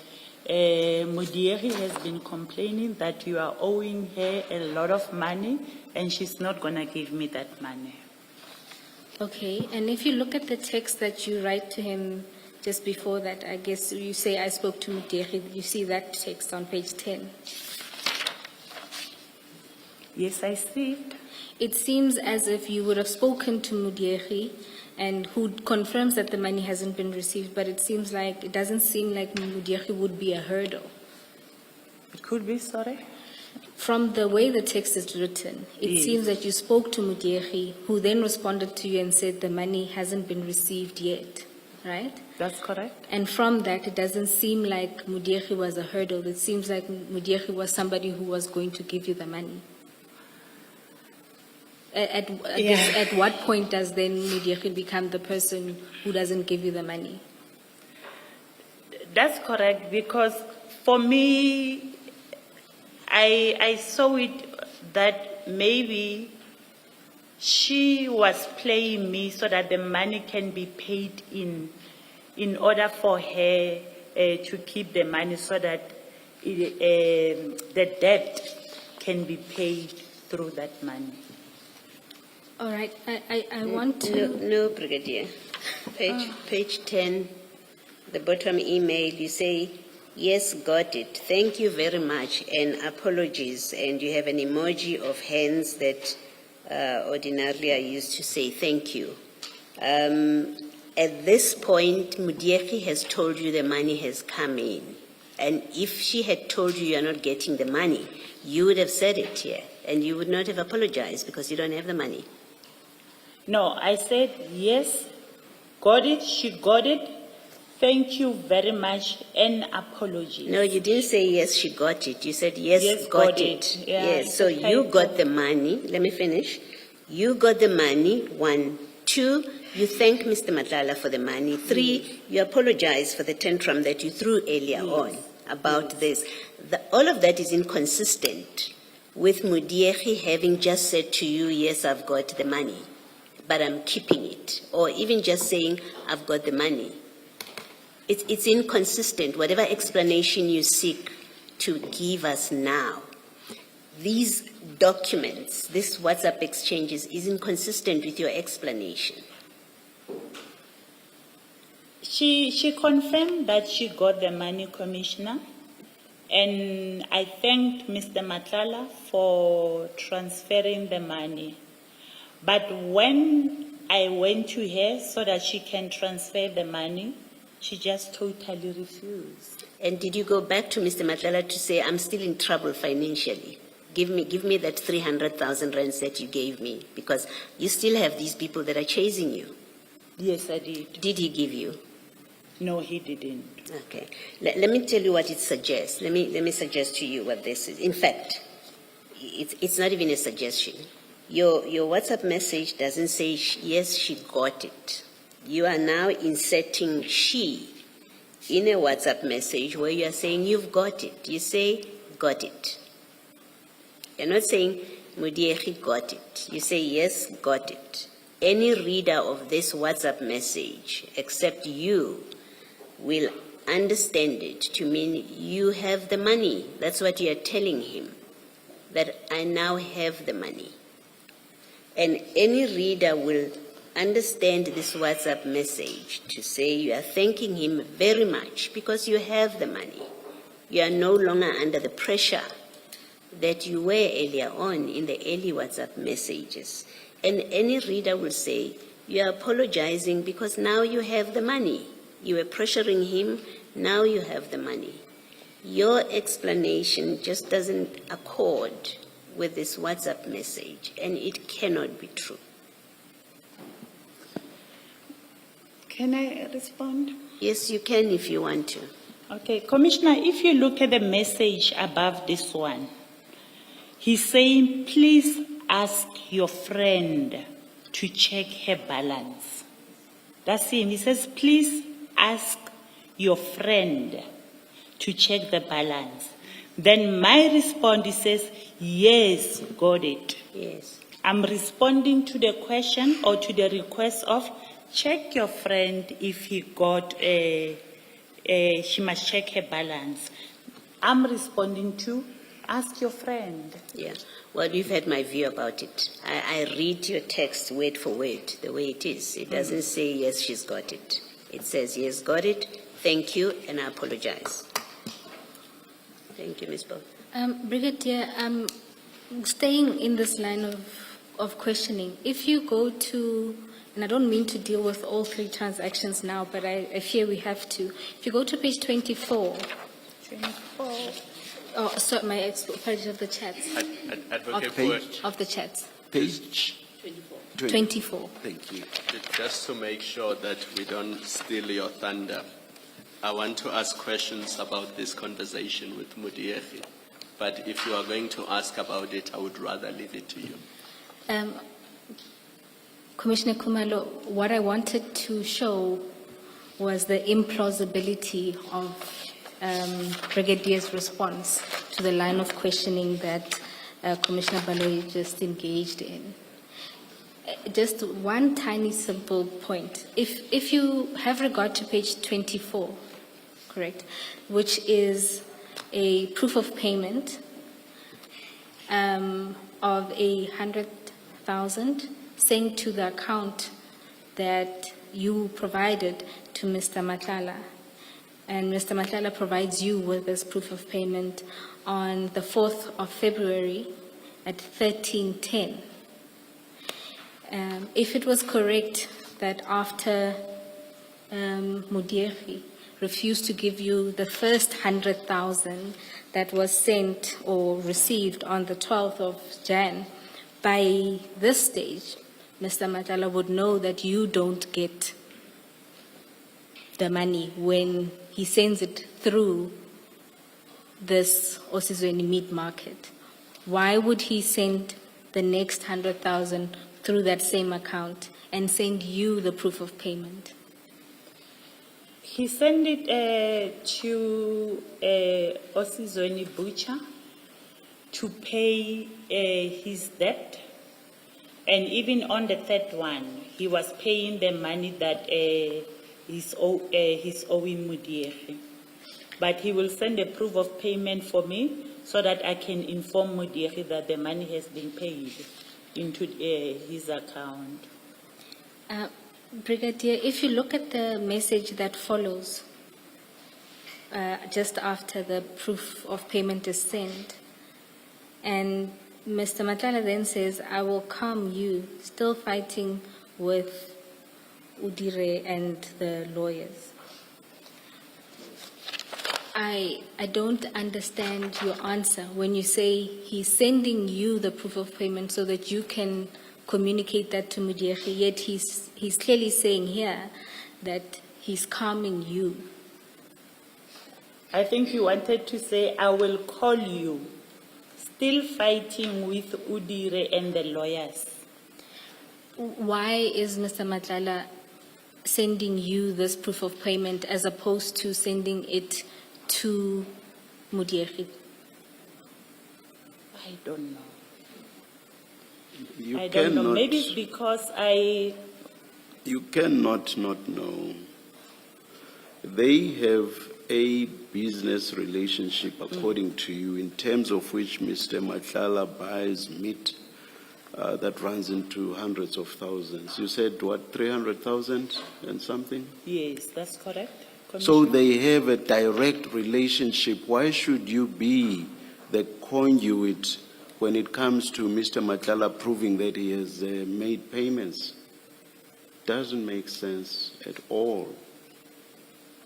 Mudieri has been complaining that you are owing her a lot of money, and she's not going to give me that money. Okay, and if you look at the text that you write to him just before that, I guess you say, "I spoke to Mudieri," you see that text on page 10. Yes, I see it. It seems as if you would have spoken to Mudieri, and who confirms that the money hasn't been received, but it doesn't seem like Mudieri would be a hurdle. It could be, sorry. From the way the text is written, it Yes. seems that you spoke to Mudieri, who then responded to you and said the money hasn't been received yet. right? That's correct. And from that, it doesn't seem like Mudiegi was a hurdle. It seems like Mudiegi was somebody who was going to give you the money. At what point does then Mudiegi become the person who doesn't give you the money? That's correct, because for me, I saw it that maybe she was playing me so that the money can be paid in order for her to keep the money so that the debt can be paid through that money. All right, I want to... No, Brigadier. Page 10, the bottom email, you say, yes, got it. Thank you very much, and apologies. And you have an emoji of hands that ordinarily I used to say thank you. At this point, Mudiegi has told you the money has come in. And if she had told you are not getting the money, you would have said it here, and you would not have apologized because you don't have the money. No, I said, yes, got it, she got it. Thank you very much, and apologies. No, you didn't say yes, she got it. You said yes, got it. Yeah, yes, so you got the money. Let me finish. You got the money, 1. 2, you thank Mr. Madlanga for the money. 3, you apologize for the tantrum that you threw earlier on about this. All of that is inconsistent with Mudiegi having just said to you, yes, I've got the money, but I'm keeping it. Or even just saying, I've got the money. It's inconsistent, whatever explanation you seek to give us now. These documents, this WhatsApp exchanges, is inconsistent with your explanation. She confirmed that she got the money, Commissioner, and I thanked Mr. Madlanga for transferring the money. But when I went to her so that she can transfer the money, she just totally refused. And did you go back to Mr. Madlanga to say, I'm still in trouble financially? Give me that 300,000 rands that you gave me, because you still have these people that are chasing you. Yes, I did. Did he give you? No, he didn't. Okay. Let me tell you what it suggests. Let me suggest to you what this is. In fact, it's not even a suggestion. Your WhatsApp message doesn't say, yes, she got it. You are now inserting she in a WhatsApp message where you are saying you've got it. You say, got it. You're not saying, Mudiegi got it. You say, yes, got it. Any reader of this WhatsApp message, except you, will understand it to mean you have the money. That's what you're telling him, that I now have the money. And any reader will understand this WhatsApp message to say you are thanking him very much because you have the money. You are no longer under the pressure that you were earlier on in the early WhatsApp messages. And any reader will say, you are apologizing because now you have the money. You were pressuring him, now you have the money. Your explanation just doesn't accord with this WhatsApp message, and it cannot be true. Can I respond? Yes, you can if you want to. Okay, Commissioner, if you look at the message above this one, he's saying, please ask your friend to check her balance. That's him. He says, please ask your friend to check the balance. Then my response says, yes, got it. Yes. I'm responding to the question or to the request of check your friend if he got, she must check her balance. I'm responding to ask your friend. Yeah. Well, you've had my view about it. I read your text word for word the way it is. It doesn't say, yes, she's got it. It says, yes, got it, thank you, and I apologize. Thank you, Ms. Bob. Brigadier, staying in this line of questioning, if you go to, and I don't mean to deal with all three transactions now, but I fear we have to. If you go to page 24. 24. Oh, sorry, my page of the chats. Advocate Of the chats. Page 24. 24. Thank you. Just to make sure that we don't steal your thunder, I want to ask questions about this conversation with Mudiegi. But if you are going to ask about it, I would rather leave it to you. Commissioner Kumalo, what I wanted to show was the implausibility of Brigadier's response to the line of questioning that Commissioner Baloyi just engaged in. Just one tiny simple point. If you have regard to page 24, correct, which is a proof of payment of 100,000 sent to the account that you provided to Mr. Matlala. And Mr. Matlala provides you with this proof of payment on the 4th of February at 13:10. If it was correct that after Mudiegi refused to give you the first 100,000 that was sent or received on the 12th of Jan, by this stage, Mr. Matlala would know that you don't get the money when he sends it through this Osizweni meat market. Why would he send the next 100,000 through that same account and send you the proof of payment? He sent it to Osizweni Butcher to pay his debt. And even on the third one, he was paying the money that he's owing Mudiegi. But he will send a proof of payment for me so that I can inform Mudiegi that the money has been paid into his account. Brigadier, if you look at the message that follows just after the proof of payment is sent, and Mr. Matlala then says, I will calm you, still fighting with Udire and the lawyers. I don't understand your answer when you say he's sending you the proof of payment so that you can communicate that to Mudiegi, yet he's clearly saying here that he's calming you. I think you wanted to say, I will call you, still fighting with Udire and the lawyers. Why is Mr. Matlala sending you this proof of payment as opposed to sending it to Mudiegi? I don't know. You I don't know. cannot- Maybe it's because You cannot not know. They have a business relationship, according to you, in terms of which Mr. Matlala buys meat that runs into hundreds of thousands. You said, what, 300,000 and something? yes, that's correct. So Commissioner? they have a direct relationship. Why should you be the conduit when it comes to Mr. Matlala proving that he has made payments? Doesn't make sense at all.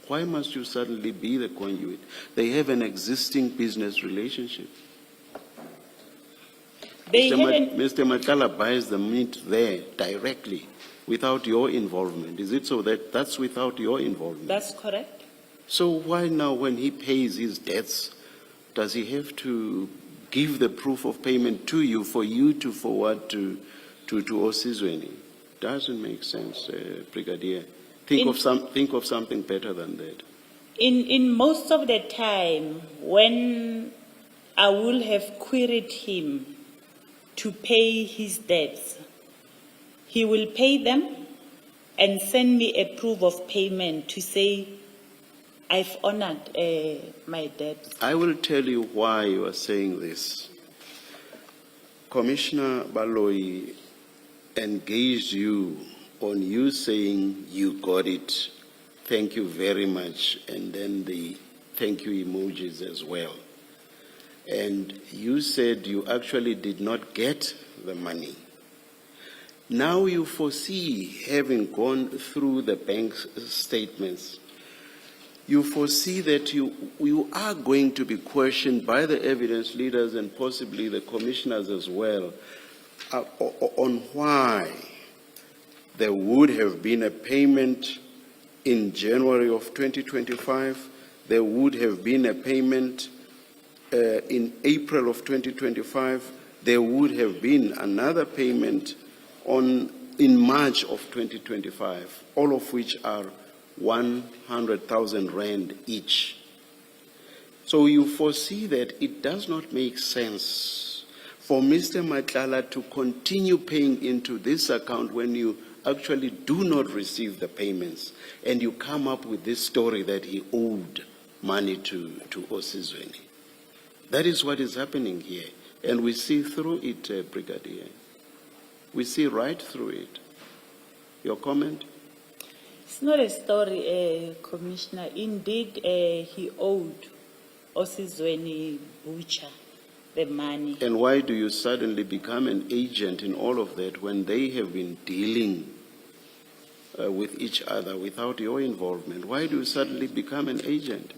Why must you suddenly be the conduit? They have an existing business relationship. They haven't- Mr. Matlala buys the meat there directly without your involvement. Is it so that that's without your involvement? That's correct. So why now, when he pays his debts, does he have to give the proof of payment to you for you to forward to Osizweni? Doesn't make sense, Brigadier. Think of something better than that. In most of the time, when I will have queried him to pay his debts, he will pay them and send me a proof of payment to say, I've honored my debts. I will tell you why you are saying this. Commissioner Baloyi engaged you on you saying you got it, thank you very much, and then the thank you emojis as well. And you said you actually did not get the money. Now you foresee, having gone through the bank statements, you foresee that you are going to be questioned by the evidence leaders and possibly the commissioners as well on why there would have been a payment in January of 2025. There would have been a payment in April of 2025. There would have been another payment in March of 2025, all of which are 100,000 rand each. So you foresee that it does not make sense for Mr. Madlanga to continue paying into this account when you actually do not receive the payments, and you come up with this story that he owed money to Osizweni. That is what is happening here, and we see through it, Brigadier. We see right through it. Your comment? It's not a story, Commissioner. Indeed, he owed Osizweni Butcher the money. And why do you suddenly become an agent in all of that when they have been dealing with each other without your involvement? Why do you suddenly become an agent?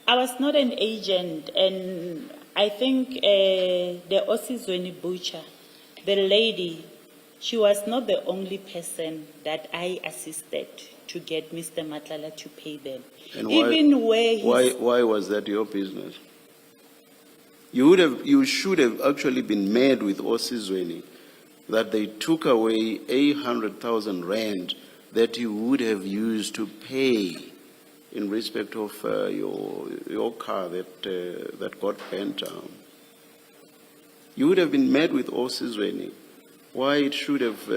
I was not an agent, and I think the Osizweni Butcher, the lady, she was not the only person that I assisted to get Mr. Madlanga to pay them. And why was that your business? You should have actually been mad with Osizweni that they took away 800,000 rand that you would have used to pay in respect of your car that got burnt down. You would have been mad with Osizweni. Why it should have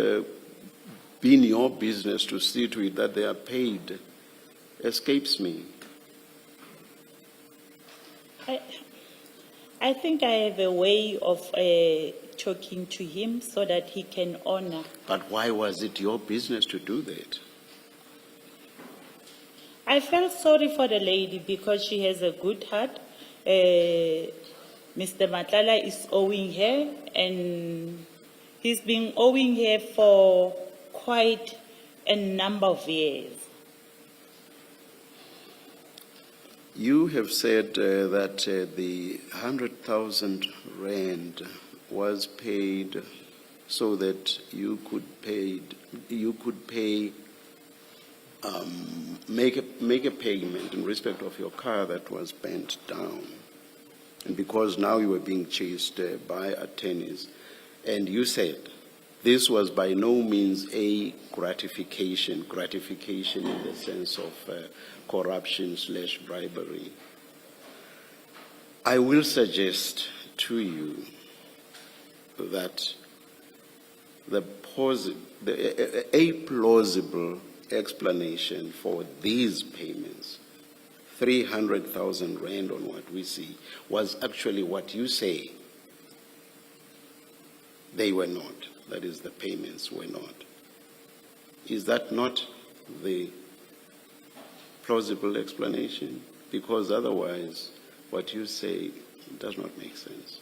been your business to see to it that they are paid escapes me. I think I have a way of talking to him so that he can honor. But why was it your business to do that? I felt sorry for the lady because she has a good heart. Mr. Madlanga is owing her, and he's been owing her for quite a number of years. You have said that the 100,000 rand was paid so that you could make a payment in respect of your car that was bent down, and because now you were being chased by attorneys, and you said this was by no means a gratification in the sense of corruption/bribery. I will suggest to you that a plausible explanation for these payments, 300,000 rand on what we see, was actually what you say they were not. That is, the payments were not. Is that not the plausible explanation? Because otherwise, what you say does not make sense.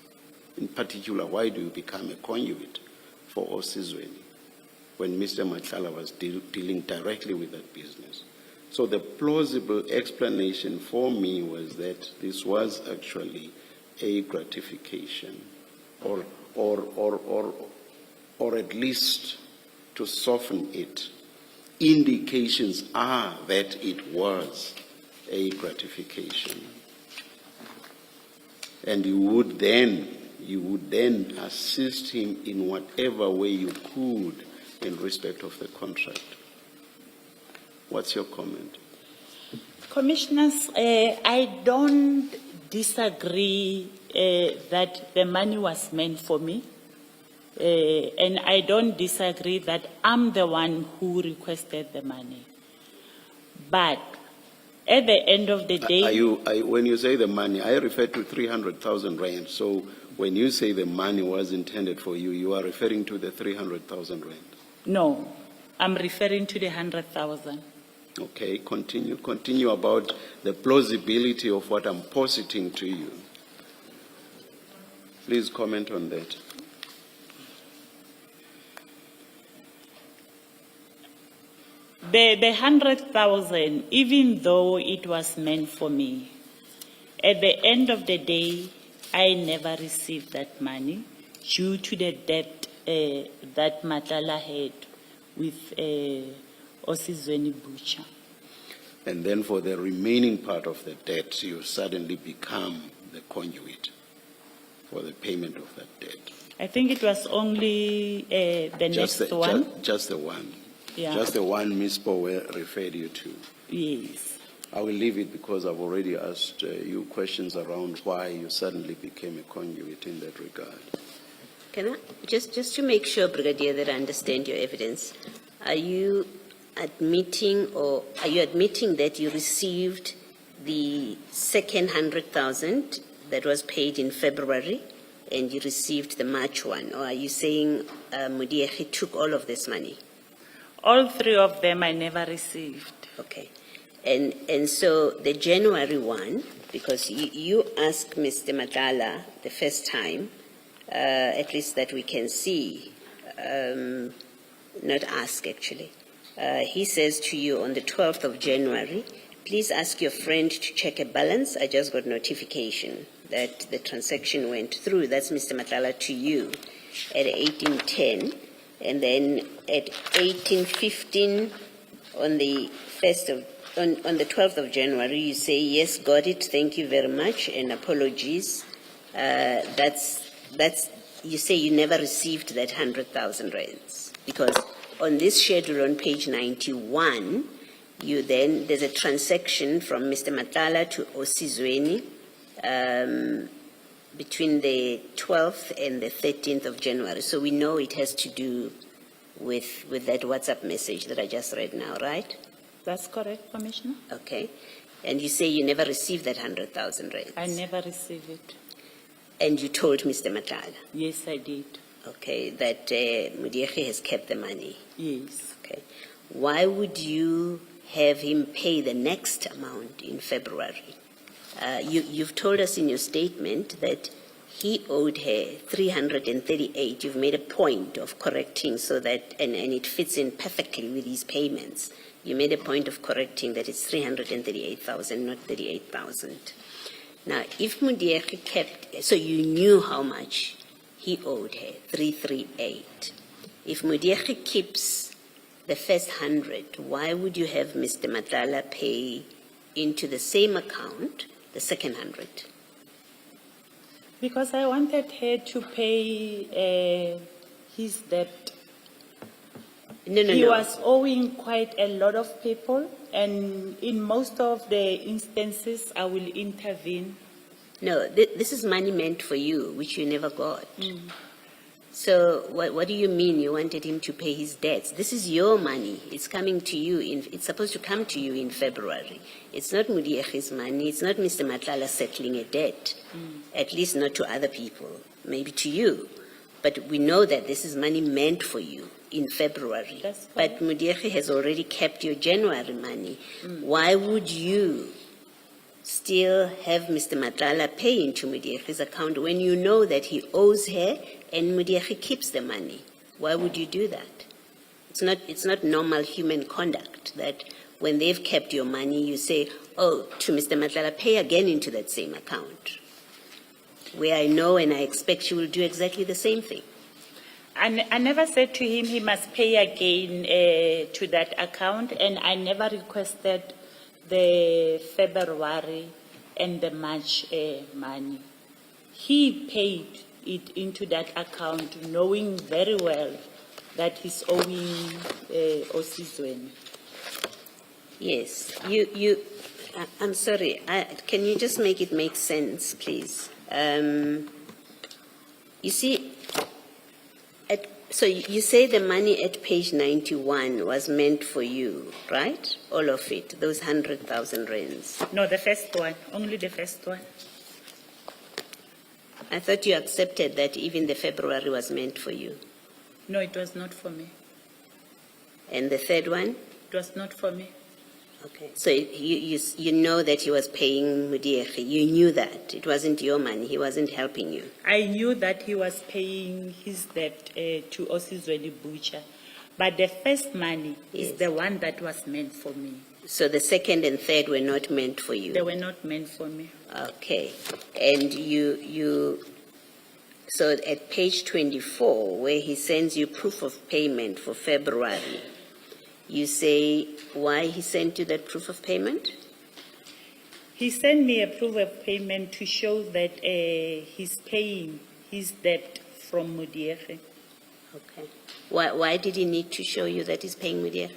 In particular, why do you become a conduit for Osizweni when Mr. Madlanga was dealing directly with that business? So the plausible explanation for me was that this was actually a gratification, or at least, to soften it, indications are that it was a gratification. And you would then assist him in whatever way you could in respect of the contract. What's your comment? Commissioners, I don't disagree that the money was meant for me. And I don't disagree that I'm the one who requested the money. But at the end of the day... when you say the money, I refer to 300,000 rand. So when you say the money was intended for you, you are referring to the 300,000 rand? No, I'm referring to the 100,000. Okay, continue about the plausibility of what I'm positing to you. Please comment on that. The 100,000, even though it was meant for me, at the end of the day, I never received that money due to the debt that Matlala had with Osizweni Butcher. And then for the remaining part of the debt, you suddenly become the conduit for the payment of that debt. I think it was only the next one. Just the one. Yeah. Just the one Ms. Power referred you to. Yes. I will leave it because I've already asked you questions around why you suddenly became a conduit in that regard. Can I, just to make sure, Brigadier, that I understand your evidence, are you admitting that you received the second 100,000 that was paid in February and you received the March one? Or are you saying Mudiekhe took all of this money? All three of them I never received. Okay. And so the January one, because you asked Mr. Matala the first time, at least that we can see, not ask actually. He says to you on the 12th of January, please ask your friend to check a balance. I just got notification that the transaction went through. That's Mr. Matala to you at 1810. And then at 1815 on the 12th of January, you say, yes, got it, thank you very much, and apologies. You say you never received that 100,000 rands. Because on this schedule on page 91, there's a transaction from Mr. Matala to Osizweni between the 12th and the 13th of January. So we know it has to do with that WhatsApp message that I just read now, right? That's correct, Commissioner. Okay. And you say you never received that 100,000 rands? I never received it. And you told Mr. Matala? Yes, I did. Okay, that Mudiekhe has kept the money? Yes. Okay. Why would you have him pay the next amount in February? You've told us in your statement that he owed her 338. You've made a point of correcting so that, and it fits in perfectly with his payments. You made a point of correcting that it's 338,000, not 38,000. Now, if Mudiekhe kept, so you knew how much he owed her, 338. If Mudiekhe keeps the first 100, why would you have Mr. Matala pay into the same account the second 100? Because I wanted her to pay his debt. He was owing quite a lot of people, and in most of the instances, I will intervene. No, this is money meant for you, which you never got. So what do you mean you wanted him to pay his debts? This is your money. It's coming to you. It's supposed to come to you in February. It's not Mudiekhe's money. It's not Mr. Matlala settling a debt, at least not to other people, maybe to you. But we know that this is money meant for you in February. But Mudiekhe has already kept your January money. Why would you still have Mr. Matlala pay into Mudiekhe's account when you know that he owes her and Mudiekhe keeps the money? Why would you do that? It's not normal human conduct that when they've kept your money, you say, oh, to Mr. Matlala, pay again into that same account, where I know and I expect you will do exactly the same thing. I never said to him he must pay again to that account, and I never requested the February and the March money. He paid it into that account, knowing very well that he's owing Osizweni. Yes, I'm sorry. Can you just make it make sense, please? You see, so you say the money at page 91 was meant for you, right? All of it, those 100,000 rands. No, the first one, only the first one. I thought you accepted that even the February was meant for you. No, it was not for me. And the third one? It was not for me. Okay. So you know that he was paying Mudiekhe. You knew that. It wasn't your money. He wasn't helping you. I knew that he was paying his debt to Osizweni Butcher. But the first money is the one that was meant for me. So the second and third were not meant for you? They were not meant for me. Okay. And you So at page 24, where he sends you proof of payment for February, you say why he sent you that proof of payment? He sent me a proof of payment to show that he's paying his debt from Modiege. Okay. Why did he need to show you that he's paying Medicare?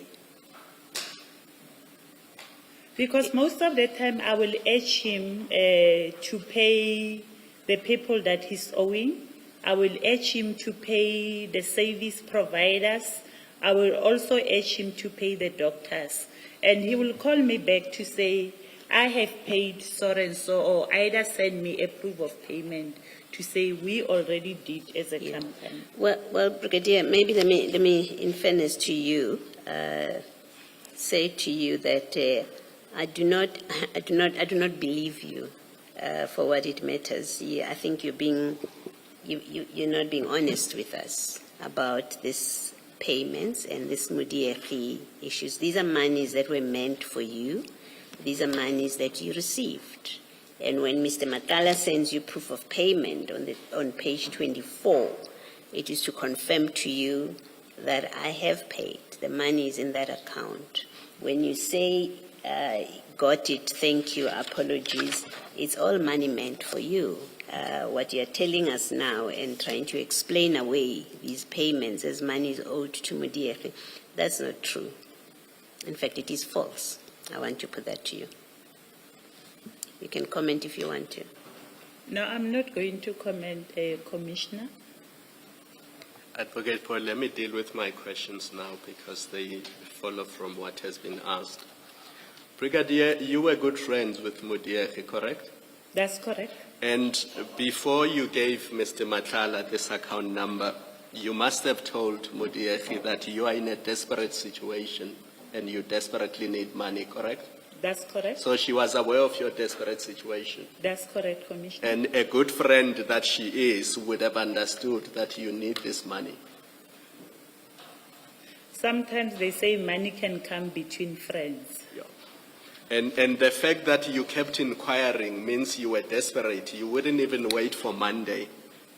Because most of the time I will urge him to pay the people that he's owing. I will urge him to pay the service providers. I will also urge him to pay the doctors. And he will call me back to say, I have paid so and so, or either send me a proof of payment to say we already did as a company. Well, Brigadier, maybe let me, in fairness to you, say to you that I do not believe you for what it matters. I think you're not being honest with us about these payments and these Modiege issues. These are monies that were meant for you. These are monies that you received. And when Mr. Makala sends you proof of payment on page 24, it is to confirm to you that I have paid. The money is in that account. When you say, got it, thank you, apologies, it's all money meant for you. What you're telling us now and trying to explain away these payments as money is owed to Modiege, that's not true. In fact, it is false. I want to put that to you. You can comment if you want to. No, I'm not going to comment, Commissioner. Advocate Paul, let me deal with my questions now because they follow from what has been asked. Brigadier, you were good friends with Modiege, correct? That's correct. And before you gave Mr. Matlala this account number, you must have told Modiege that you are in a desperate situation and you desperately need money, correct? That's correct. So she was aware of your desperate situation. That's correct, Commissioner. And a good friend that she is would have understood that you need this money. Sometimes they say money can come between friends. Yeah. And the fact that you kept inquiring means you were desperate. You wouldn't even wait for Monday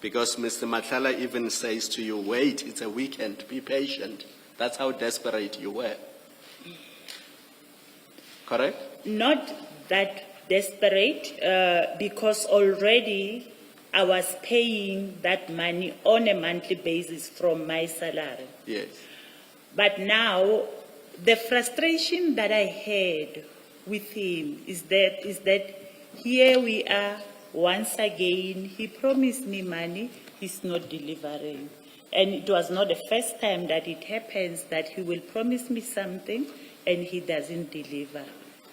because Mr. Matlala even says to you, wait, it's a weekend, be patient. That's how desperate you were. Correct? Not that desperate, because already I was paying that money on a monthly basis from my salary. Yes. But now, the frustration that I had with him is that here we are once again. He promised me money, he's not delivering. And it was not the first time that it happens that he will promise me something and he doesn't deliver.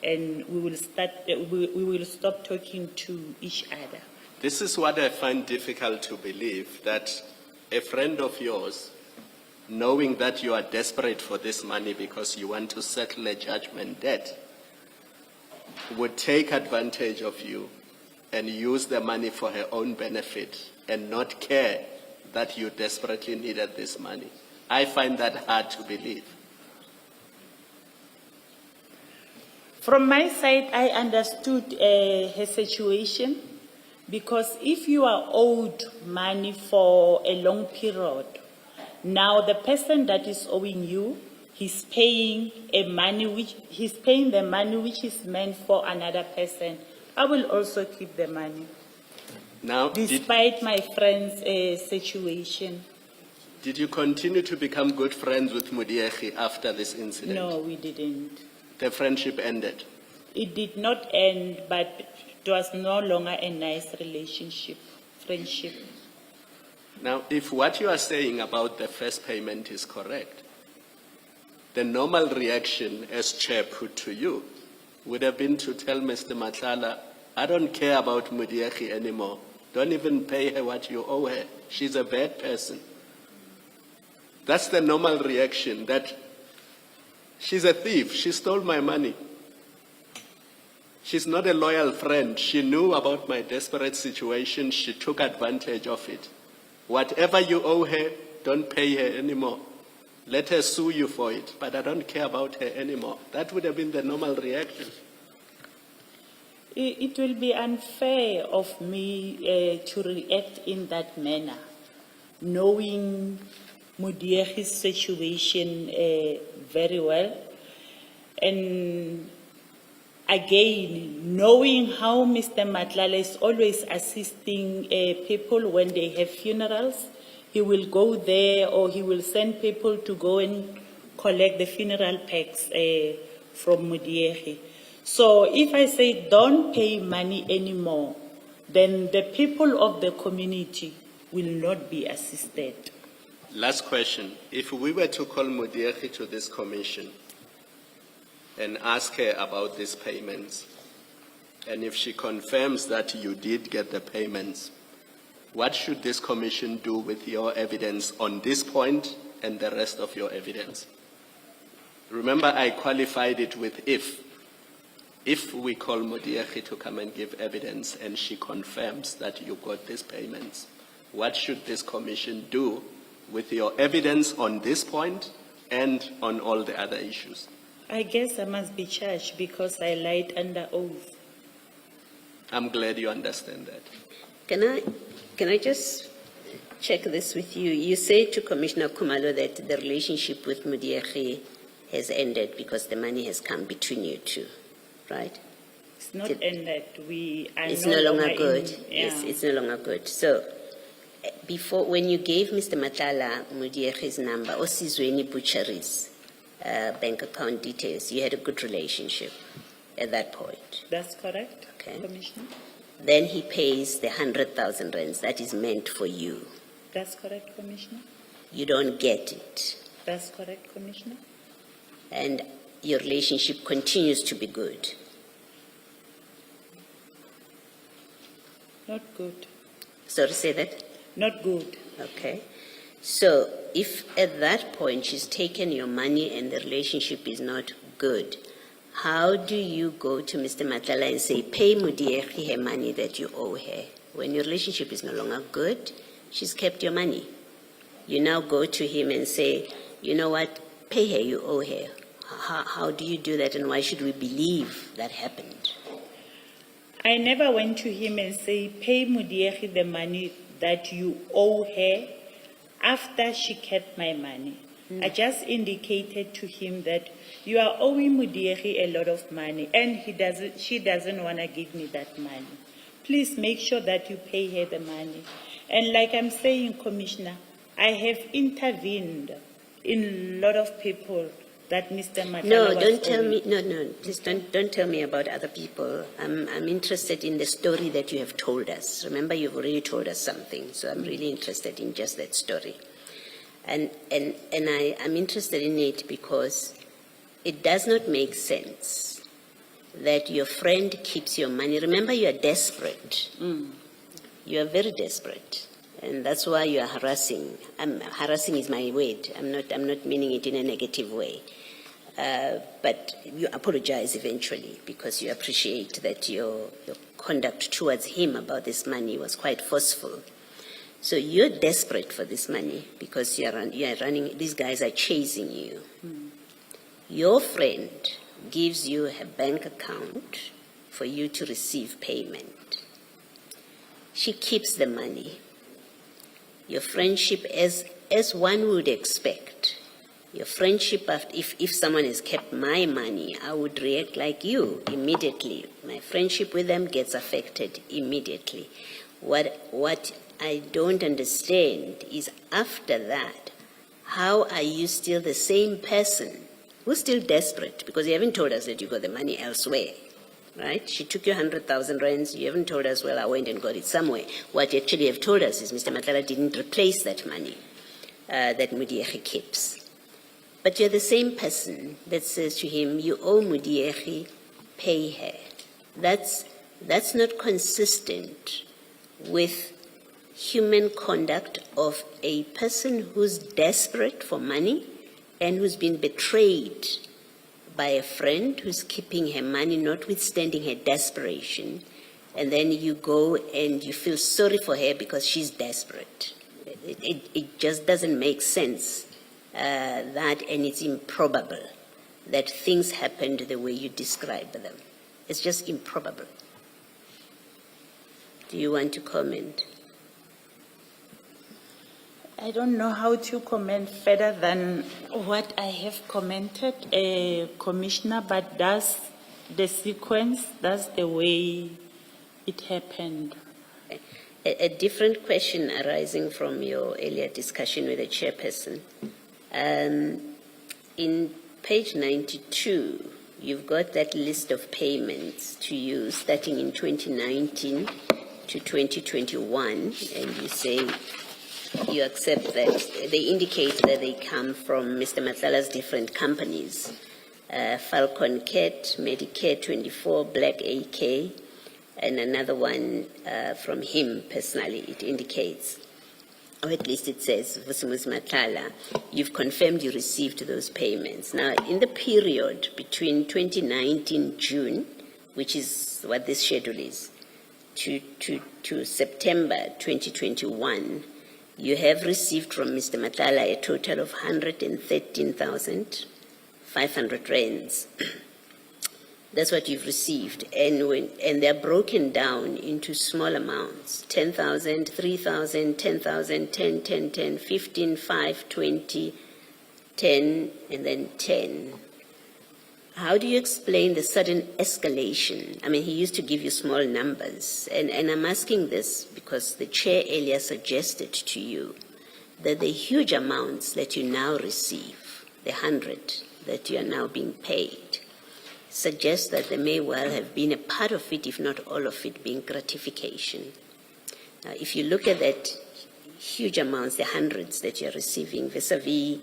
And we will stop talking to each other. This is what I find difficult to believe, that a friend of yours, knowing that you are desperate for this money because you want to settle a judgment debt, would take advantage of you and use the money for her own benefit and not care that you desperately needed this money. I find that hard to believe. From my side, I understood her situation, because if you are owed money for a long period, now the person that is owing you, he's paying the money which is meant for another person. I will also keep the money, Now, despite my friend's situation. did you continue to become good friends with Modiege after this incident? No, we didn't. The friendship ended. It did not end, but it was no longer a nice friendship. Now, if what you are saying about the first payment is correct, the normal reaction as chair put to you would have been to tell Mr. Matlala, I don't care about Modiege anymore. Don't even pay her what you owe her. She's a bad person. That's the normal reaction, that she's a thief. She stole my money. She's not a loyal friend. She knew about my desperate situation. She took advantage of it. Whatever you owe her, don't pay her anymore. Let her sue you for it, but I don't care about her anymore. That would have been the normal reaction. It will be unfair of me to react in that manner, knowing Mudiegi's situation very well. And again, knowing how Mr. Madlanga is always assisting people when they have funerals, he will go there or he will send people to go and collect the funeral packs from Mudiegi. So if I say don't pay money anymore, then the people of the community will not be assisted. Last question. If we were to call Mudiegi to this commission and ask her about these payments, and if she confirms that you did get the payments, what should this commission do with your evidence on this point and the rest of your evidence? Remember, I qualified it with if. If we call Mudiegi to come and give evidence and she confirms that you got these payments, what should this commission do with your evidence on this point and on all the other issues? I guess I must be charged because I lied under oath. I'm glad you understand that. Can I just check this with you? You say to Commissioner Khumalo that the relationship with Mudiegi has ended because the money has come between you two, right? It's not ended. We are It's no longer good. Yeah. Yes, it's no longer good. So, before, when you gave Mr. Madlanga Mudiegi's number, or Sizweni Butcheries bank account details, you had a good relationship at that point. That's correct, Okay. Commissioner. Then he pays the 100,000 rands that is meant for you. That's correct, Commissioner. You don't get it. That's correct, Commissioner. And your relationship continues to be good. Not good. Sorry, say that? Not good. Okay. So if at that point she's taken your money and the relationship is not good, how do you go to Mr. Madlanga and say, pay Mudiegi her money that you owe her? When your relationship is no longer good, she's kept your money. You now go to him and say, you know what, pay her, you owe her. How do you do that, and why should we believe that happened? I never went to him and say, pay Mudiegi the money that you owe her after she kept my money. I just indicated to him that you are owing Mudiegi a lot of money and she doesn't want to give me that money. Please make sure that you pay her the money. And like I'm saying, Commissioner, I have intervened in a lot of people that Mr. Madlanga No, was don't tell owing. me. No, please don't tell me about other people. I'm interested in the story that you have told us. Remember, you've already told us something, so I'm really interested in just that story. And I'm interested in it because it does not make sense that your friend keeps your money. Remember, you are desperate. You are very desperate. And that's why you are harassing. Harassing is my word. I'm not meaning it in a negative way. But you apologize eventually because you appreciate that your conduct towards him about this money was quite forceful. So you're desperate for this money because you are running, these guys are chasing you. Your friend gives you a bank account for you to receive payment. She keeps the money. Your friendship, as one would expect, your friendship, if someone has kept my money, I would react like you immediately. My friendship with them gets affected immediately. What I don't understand is after that, how are you still the same person who's still desperate? Because you haven't told us that you got the money elsewhere, right? She took your 100,000 rands. You haven't told us, well, I went and got it somewhere. What you actually have told us is Mr. Madlanga didn't replace that money that Mudiegi keeps. But you're the same person that says to him, you owe Mudiegi, pay her. That's not consistent with human conduct of a person who's desperate for money and who's been betrayed by a friend who's keeping her money, notwithstanding her desperation, and then you go and you feel sorry for her because she's desperate. It just doesn't make sense that, and it's improbable that things happened the way you describe them. It's just improbable. Do you want to comment? I don't know how to comment further than what I have commented, Commissioner, but that's the sequence, that's the way it happened. A different question arising from your earlier discussion with the chairperson. In page 92, you've got that list of payments to you starting in 2019 to 2021, and you say you accept that. They indicate that they come from Mr. Matlala's different companies, Falcon Cat, Medicare 24, Black AK, and another one from him personally, it indicates, or at least it says, Vusimuzi Matlala, you've confirmed you received those payments. Now, in the period between 2019 June, which is what this schedule is, to September 2021, you have received from Mr. Matlala a total of 113,500 rands. That's what you've received. And they're broken down into small amounts, 10,000, 3,000, 10,000, 10, 10, 10, 15, 5, 20, 10, and then 10. How do you explain the sudden escalation? I mean, he used to give you small numbers. And I'm asking this because the chair earlier suggested to you that the huge amounts that you now receive, the 100 that you are now being paid, suggests that there may well have been a part of it, if not all of it, being gratification. Now, if you look at that huge amounts, the hundreds that you're receiving vis-a-vis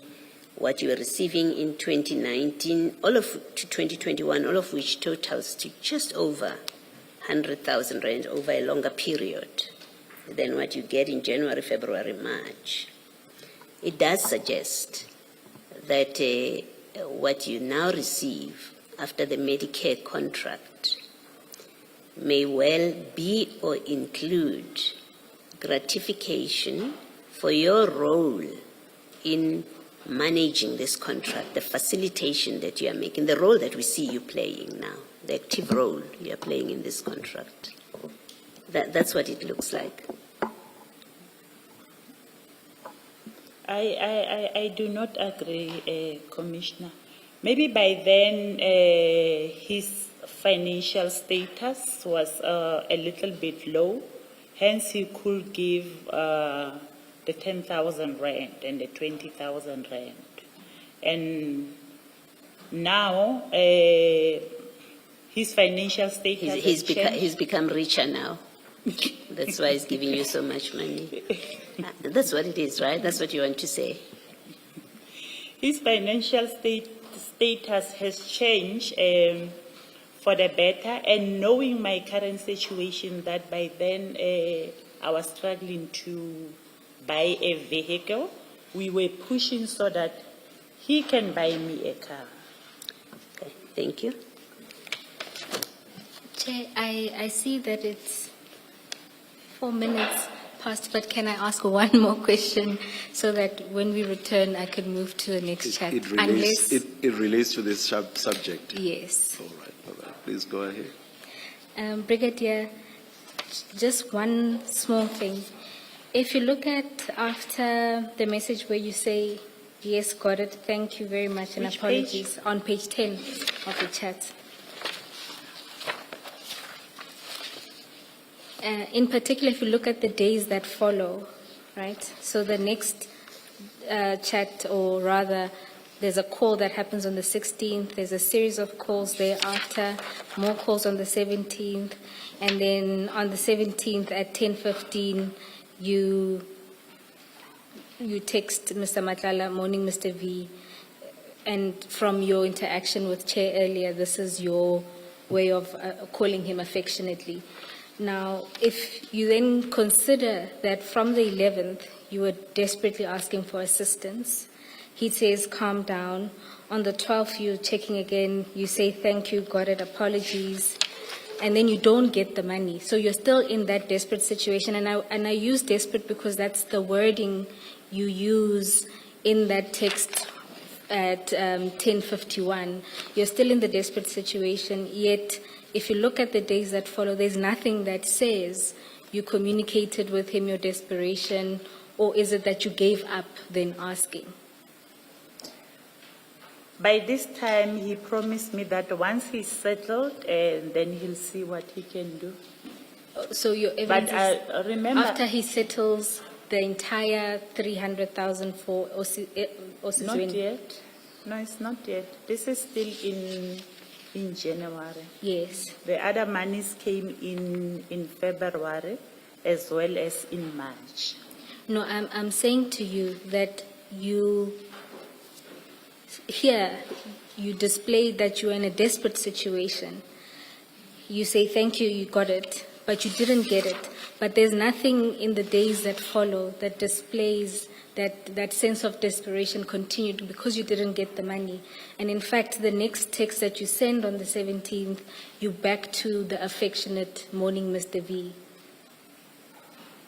what you were receiving in 2019, all of to 2021, all of which totals to just over 100,000 rand over a longer period than what you get in January, February, March. It does suggest that what you now receive after the Medicare contract may well be or include gratification for your role in managing this contract, the facilitation that you are making, the role that we see you playing now, the active role you are playing in this contract. That's what it looks like. I do not agree, Commissioner. Maybe by then his financial status was a little bit low, hence he could give the 10,000 rand and the 20,000 rand. And now his financial status he's become richer now. That's why he's giving you so much money. That's what it is, right? That's what you want to say. His financial status has changed for the better, and knowing my current situation that by then I was struggling to buy a vehicle, we were pushing so that he can buy me a car. Okay, thank you. Chair, I see that it's 4 minutes past, but can I ask one more question so that when we return I can move to the next chat? It relates to this subject. Yes. All right. Please go ahead. Brigadier, just one small thing. If you look at after the message where you say, yes, got it, thank you very much, and Which apologies, page? on page 10 of the chat. In particular, if you look at the days that follow, right? So the next chat, or rather, there's a call that happens on the 16th, there's a series of calls thereafter, more calls on the 17th, and then on the 17th at 10:15, you text Mr. Matlala, morning Mr. V, and from your interaction with Chair earlier, this is your way of calling him affectionately. Now, if you then consider that from the 11th, you were desperately asking for assistance, he says, calm down. On the 12th, you're checking again, you say, thank you, got it, apologies, and then you don't get the money. So you're still in that desperate situation, and I use desperate because that's the wording you use in that text at 10:51. You're still in the desperate situation, yet if you look at the days that follow, there's nothing that says you communicated with him your desperation, or is it that you gave up then asking? By this time, he promised me that once he's settled, then he'll see what he can do. So your But evidence is I remember, after he settles the entire 300,000 for not Osizweni? yet. No, it's not yet. This is still in January. Yes. The other monies came in February as well as in March. No, I'm saying to you that here you display that you are in a desperate situation. You say, thank you, you got it, but you didn't get it. But there's nothing in the days that follow that displays that sense of desperation continued because you didn't get the money. And in fact, the next text that you send on the 17th, you back to the affectionate morning, Mr. V.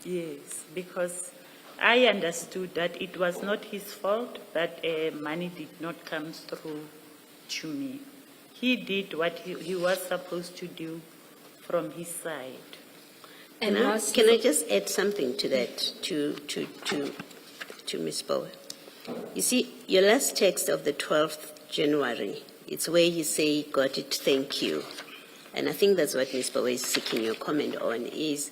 Yes, because I understood that it was not his fault that money did not come through to me. He did what he was supposed to do from his side. And Can I just add something to that, to Ms. Bowe? You see, your last text of the 12th January, it's where you say, got it, thank you. And I think that's what Ms. Bowe is seeking your comment on, is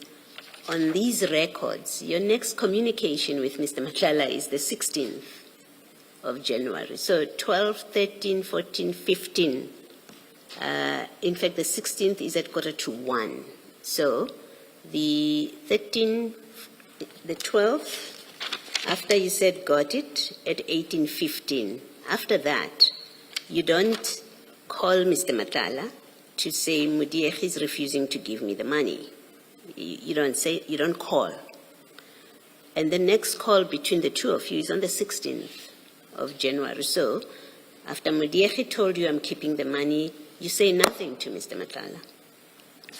on these records, your next communication with Mr. Madlanga is the 16th of January. So 12, 13, 14, 15. In fact, the 16th is at 1:45. So the 13, the 12th, after you said got it, at 18:15. After that, you don't call Mr. Madlanga to say Mudiekhe is refusing to give me the money. You don't call. And the next call between the two of you is on the 16th of January. So after Mudiekhe told you I'm keeping the money, you say nothing to Mr. Madlanga,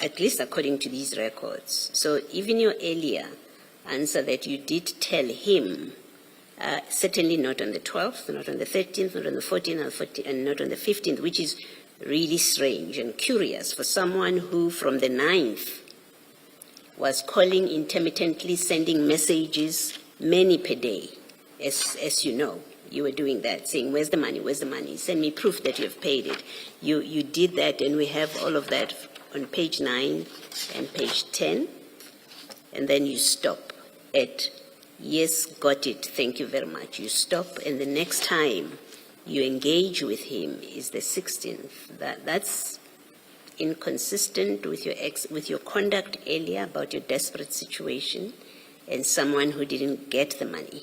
at least according to these records. So even your earlier answer that you did tell him, certainly not on the 12th, not on the 13th, not on the 14th, and not on the 15th, which is really strange and curious for someone who from the 9th was calling intermittently, sending messages, many per day, as you know. You were doing that, saying, where's the money, where's the money? Send me proof that you've paid it. You did that, and we have all of that on page 9 and page 10. And then you stop at, yes, got it, thank you very much. You stop, and the next time you engage with him is the 16th. That's inconsistent with your conduct earlier about your desperate situation and someone who didn't get the money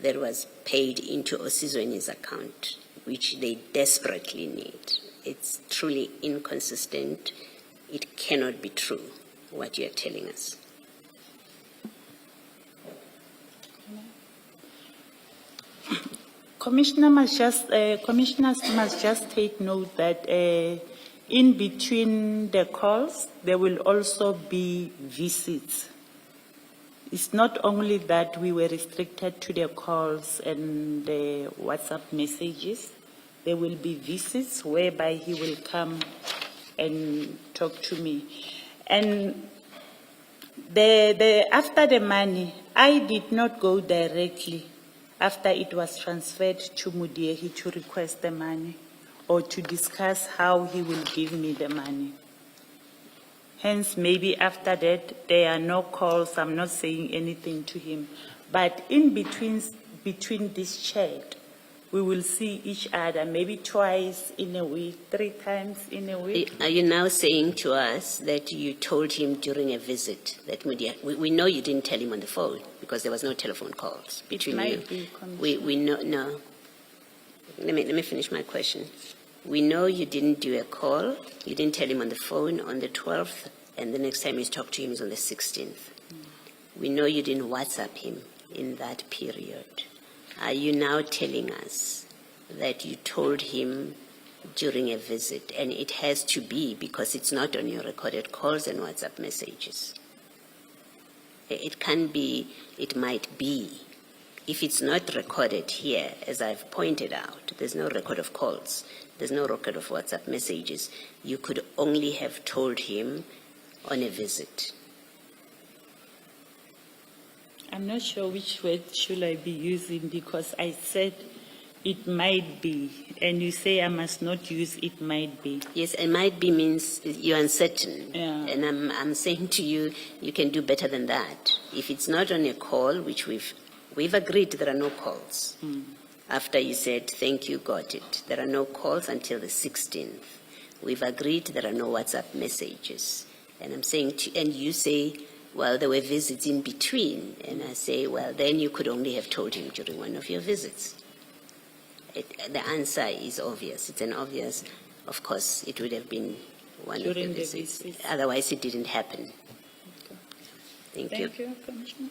that was paid into Osizweni's account, which they desperately need. It's truly inconsistent. It cannot be true, what you're telling us. Commissioners must just take note that in between the calls, there will also be visits. It's not only that we were restricted to the calls and the WhatsApp messages. There will be visits whereby he will come and talk to me. And after the money, I did not go directly after it was transferred to Mudiekhe to request the money or to discuss how he will give me the money. Hence, maybe after that, there are no calls. I'm not saying anything to him. But in between this chat, we will see each other maybe twice in a week, 3 times in a week. Are you now saying to us that you told him during a visit that we know you didn't tell him on the phone because there was no telephone calls between you. We know, no. Let me finish my question. We know you didn't do a call. You didn't tell him on the phone on the 12th, and the next time you talked to him is on the 16th. We know you didn't WhatsApp him in that period. Are you now telling us that you told him during a visit, and it has to be because it's not on your recorded calls and WhatsApp messages? It can be, it might be. If it's not recorded here, as I've pointed out, there's no record of calls, there's no record of WhatsApp messages. You could only have told him on a visit. I'm not sure which word should I be using because I said it might be, and you say I must not use it might be. Yes, it might be means you're uncertain. Yeah. And I'm saying to you, you can do better than that. If it's not on a call, which we've agreed there are no calls. After you said, thank you, got it. There are no calls until the 16th. We've agreed there are no WhatsApp messages. And I'm saying, and you say, well, there were visits in between. And I say, well, then you could only have told him during one of your visits. The answer is obvious. It's an obvious, of course, it would have been one of During the the visits. visits. Otherwise, it didn't happen. Thank you. Thank you, Commissioner.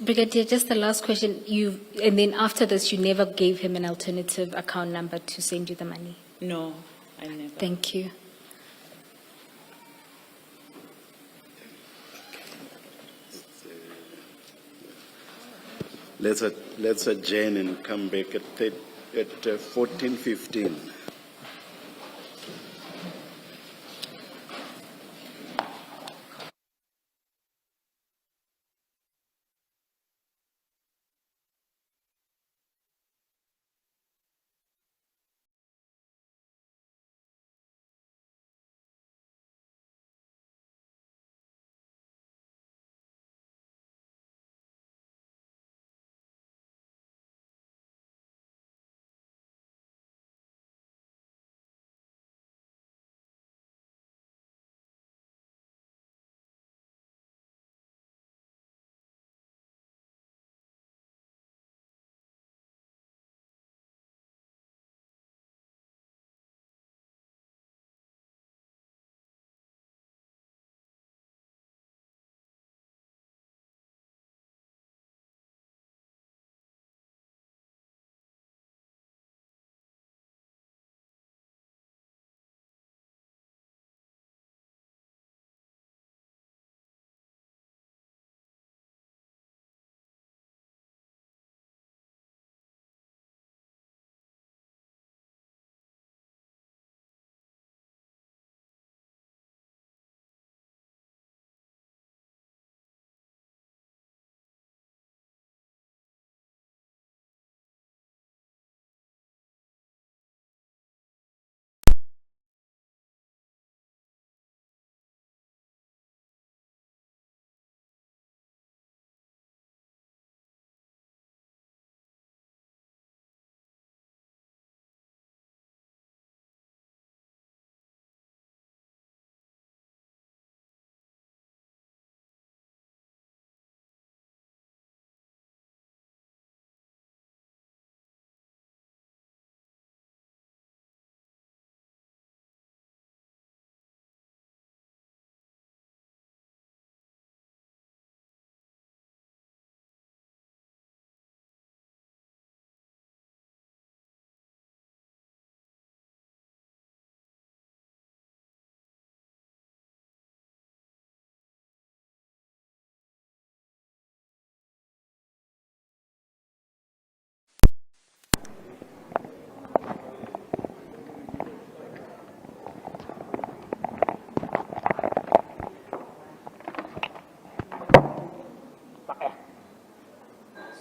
Brigadier, just the last question. And then after this, you never gave him an alternative account number to send you the money? No, I never. Thank you. Let's adjourn and come back at 14:15.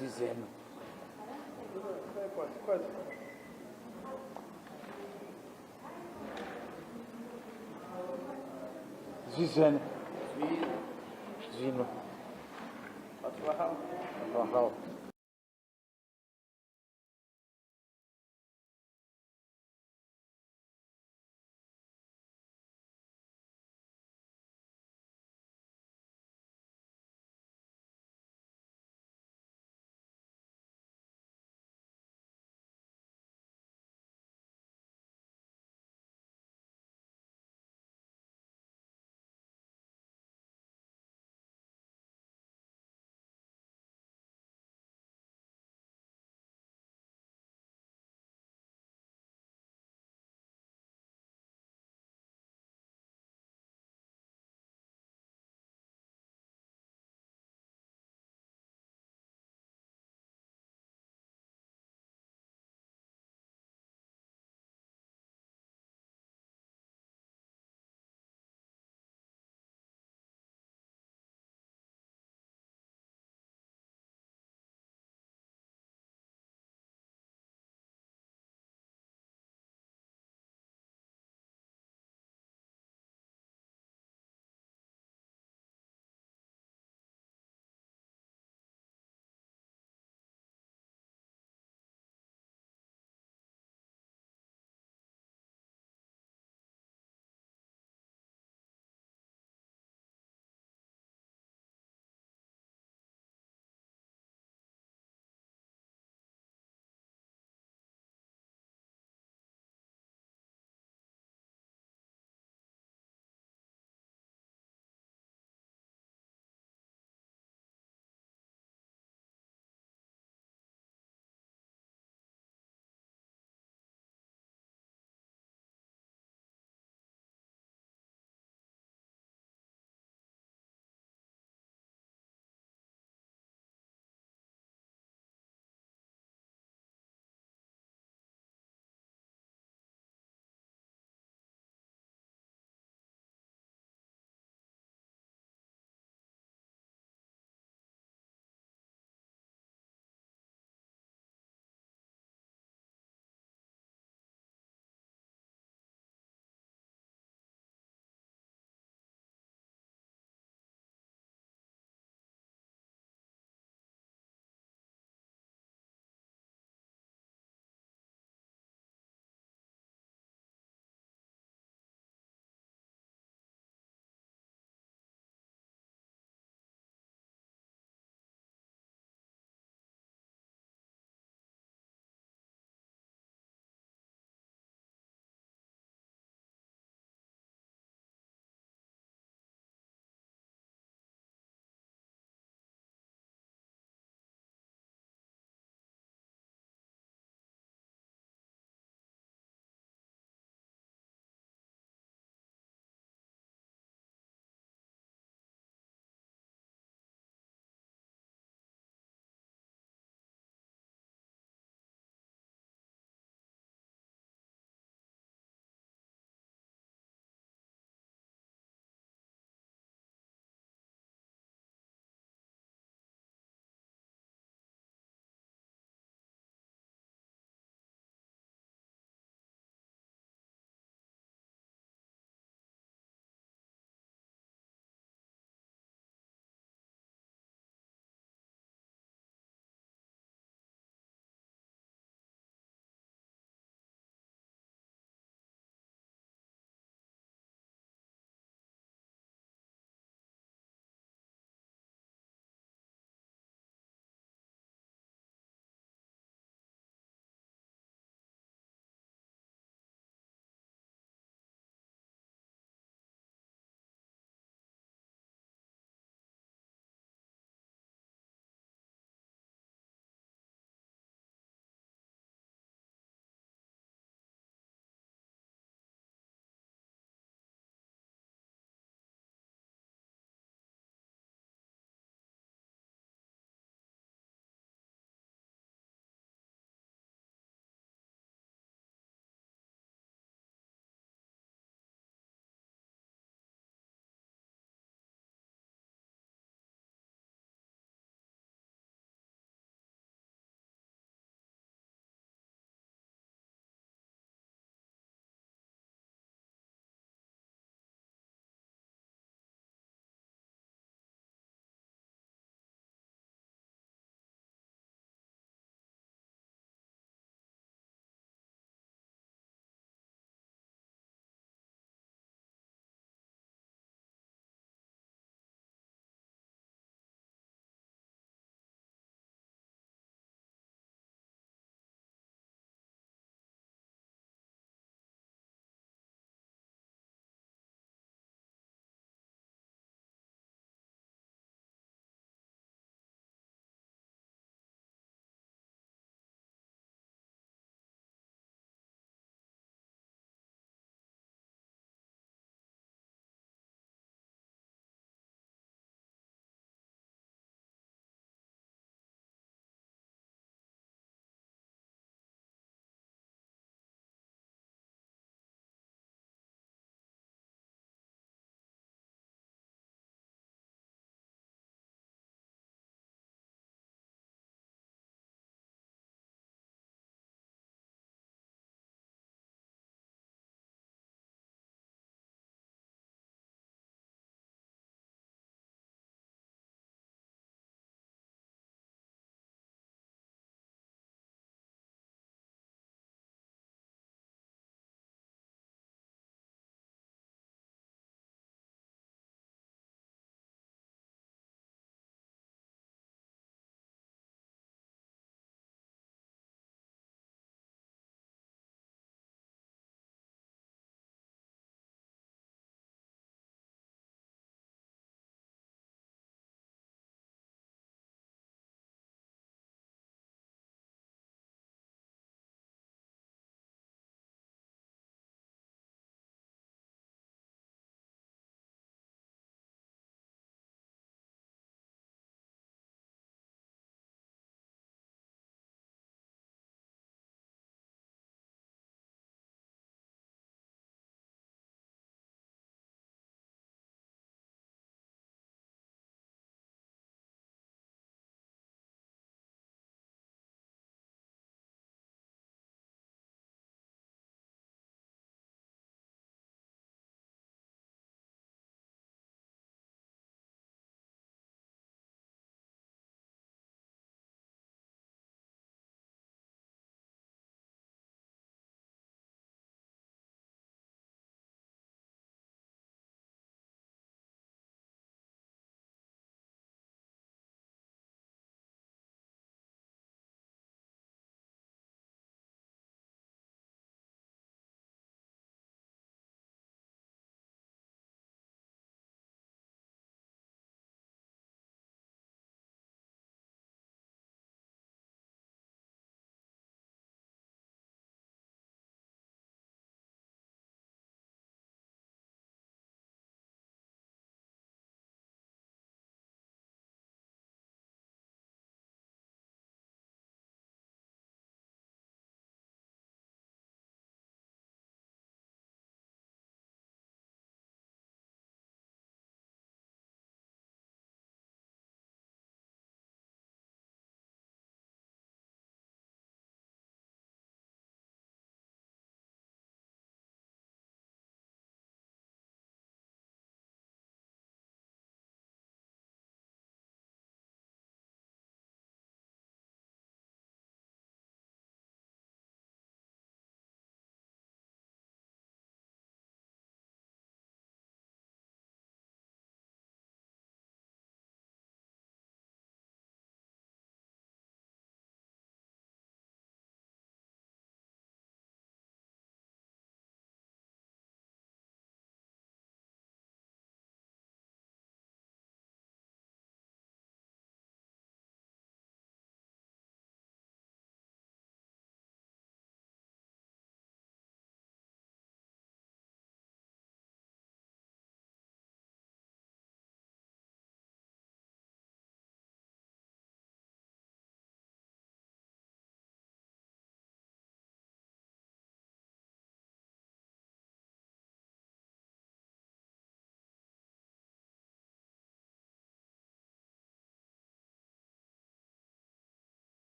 Zizeno. Zizeno. Zino. Wow.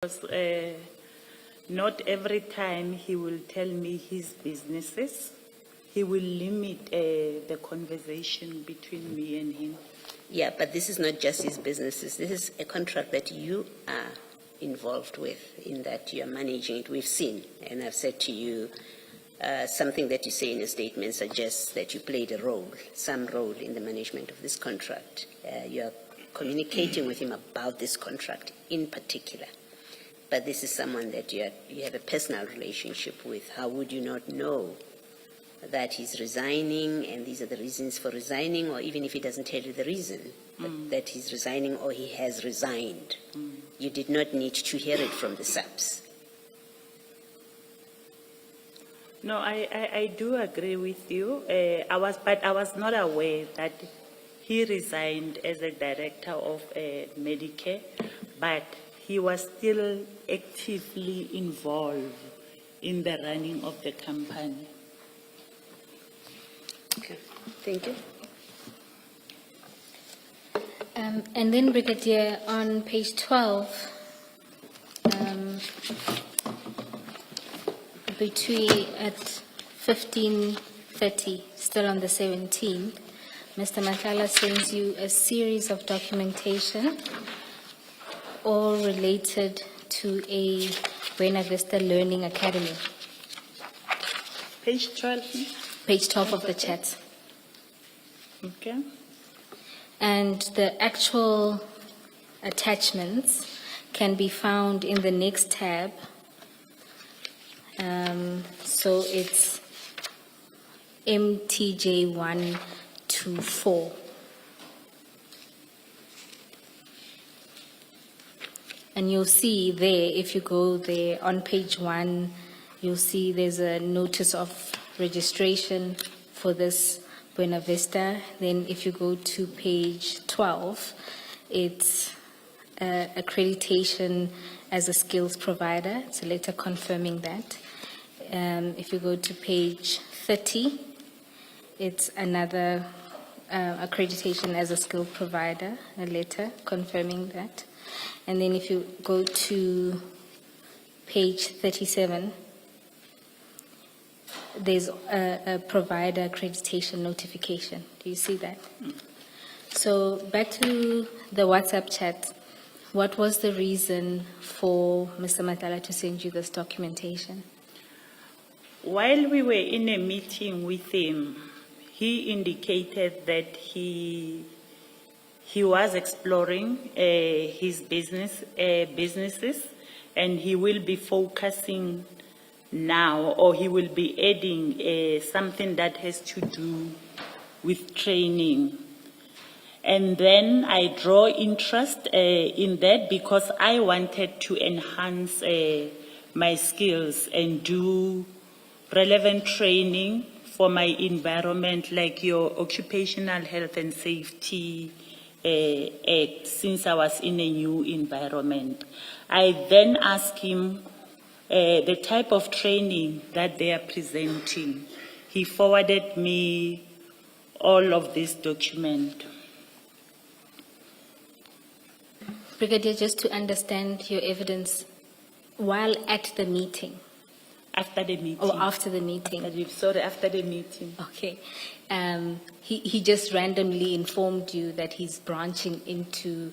Because not every time he will tell me his businesses. He will limit the conversation between me and him. Yeah, but this is not just his businesses. This is a contract that you are involved with, in that you are managing it. We've seen, and I've said to you, something that you say in your statement suggests that you played a role, some role in the management of this contract. You are communicating with him about this contract in particular. But this is someone that you have a personal relationship with. How would you not know that he's resigning and these are the reasons for resigning, or even if he doesn't tell you the reason, that he's resigning or he has resigned? You did not need to hear it from the SAPS. No, I do agree with you. But I was not aware that he resigned as a director of Medicare, but he was still actively involved in the running of the company. Okay, thank you. And then, Brigadier, on page 12, between at 15:30, still on the 17th, Mr. Matala sends you a series of documentation, all related to a Buena Vista Learning Academy. Page 12. Page 12 of the chat. Okay. And the actual attachments can be found in the next tab. So it's MTJ 1 to 4. And you'll see there, if you go there on page 1, you'll see there's a notice of registration for this Buena Vista. Then if you go to page 12, it's accreditation as a skills provider. It's a letter confirming that. If you go to page 30, it's another accreditation as a skill provider, a letter confirming that. And then if you go to page 37, there's a provider accreditation notification. Do you see that? So back to the WhatsApp chat. What was the reason for Mr. Matala to send you this documentation? While we were in a meeting with him, he indicated that he was exploring his businesses, and he will be focusing now, or he will be adding something that has to do with training. And then I draw interest in that because I wanted to enhance my skills and do relevant training for my environment, like your Occupational Health and Safety Act, since I was in a new environment. I then asked him the type of training that they are presenting. He forwarded me all of this document. Brigadier, just to understand your evidence, while at the meeting? After the meeting. Or after the meeting? After the meeting. Okay. He just randomly informed you that he's branching into,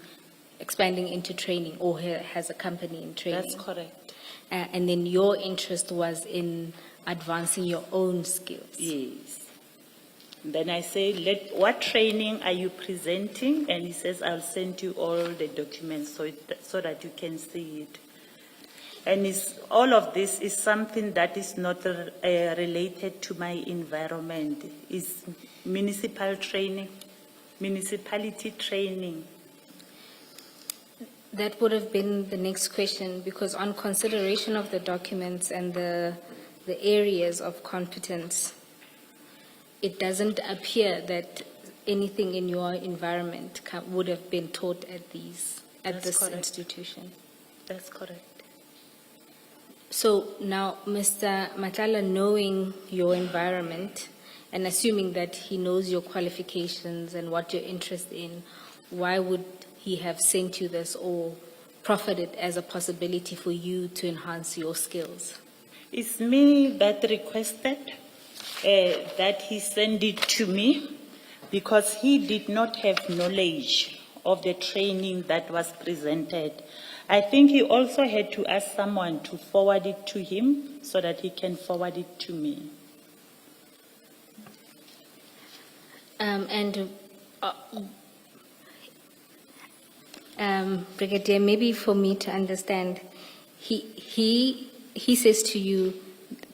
expanding into training, or he has a company in training? That's correct. And then your interest was in advancing your own skills? Yes. Then I say, what training are you presenting? And he says, I'll send you all the documents so that you can see it. And all of this is something that is not related to my environment. It's municipal training, municipality training. That would have been the next question, because on consideration of the documents and the areas of competence, it doesn't appear that anything in your environment would have been taught at this institution. That's correct. So now, Mr. Matala, knowing your environment and assuming that he knows your qualifications and what you're interested in, why would he have sent you this or proffered it as a possibility for you to enhance your skills? It's me that requested that he send it to me because he did not have knowledge of the training that was presented. I think he also had to ask someone to forward it to him so that he can forward it to me. Brigadier, maybe for me to understand, he says to you,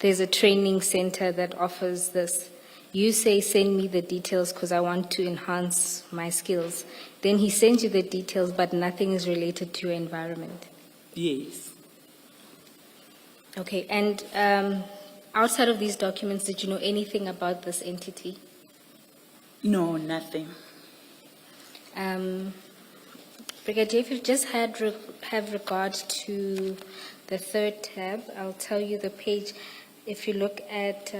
there's a training center that offers this. You say, send me the details because I want to enhance my skills. Then he sends you the details, but nothing is related to your environment. Yes. Okay, and outside of these documents, did you know anything about this entity? No, nothing. Brigadier, if you just have regard to the third tab, I'll tell you the page. If you look at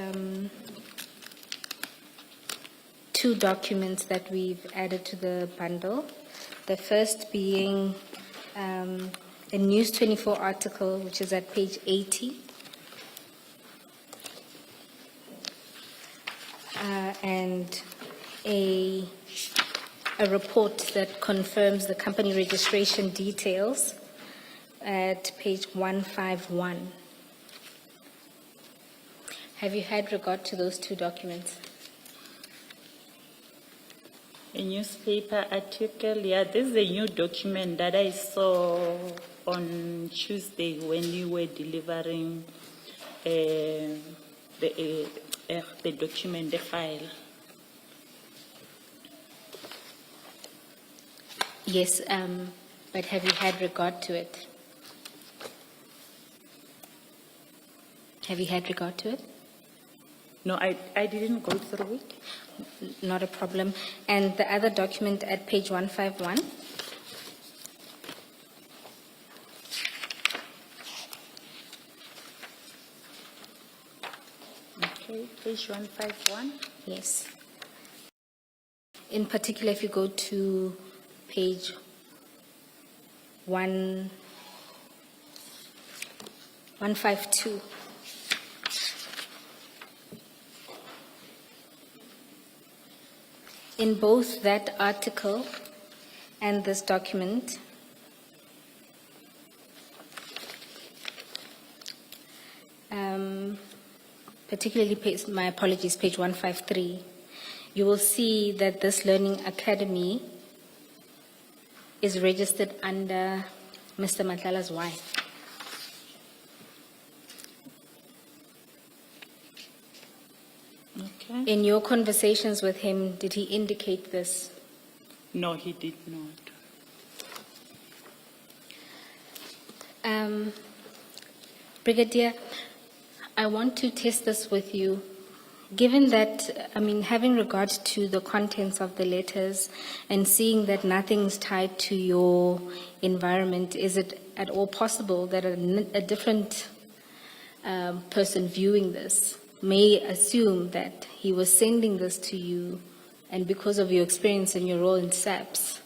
two documents that we've added to the bundle, the first being a News 24 article, which is at page 80, and a report that confirms the company registration details at page 151. Have you had regard to those two documents? A newspaper article, yeah, this is a new document that I saw on Tuesday when you were delivering the document, the file. Yes, but have you had regard to it? Have you had regard to it? No, I didn't go through it. Not a problem. And the other document at page 151? Okay, page 151. Yes. In particular, if you go to page 152. In both that article and this document, particularly my apologies, page 153, you will see that this learning academy is registered under Mr. Matlala's wife. Okay. In your conversations with him, did he indicate this? No, he did not. Brigadier, I want to test this with you. Given that, having regard to the contents of the letters and seeing that nothing is tied to your environment, is it at all possible that a different person viewing this may assume that he was sending this to you, and because of your experience and your role in SAPS,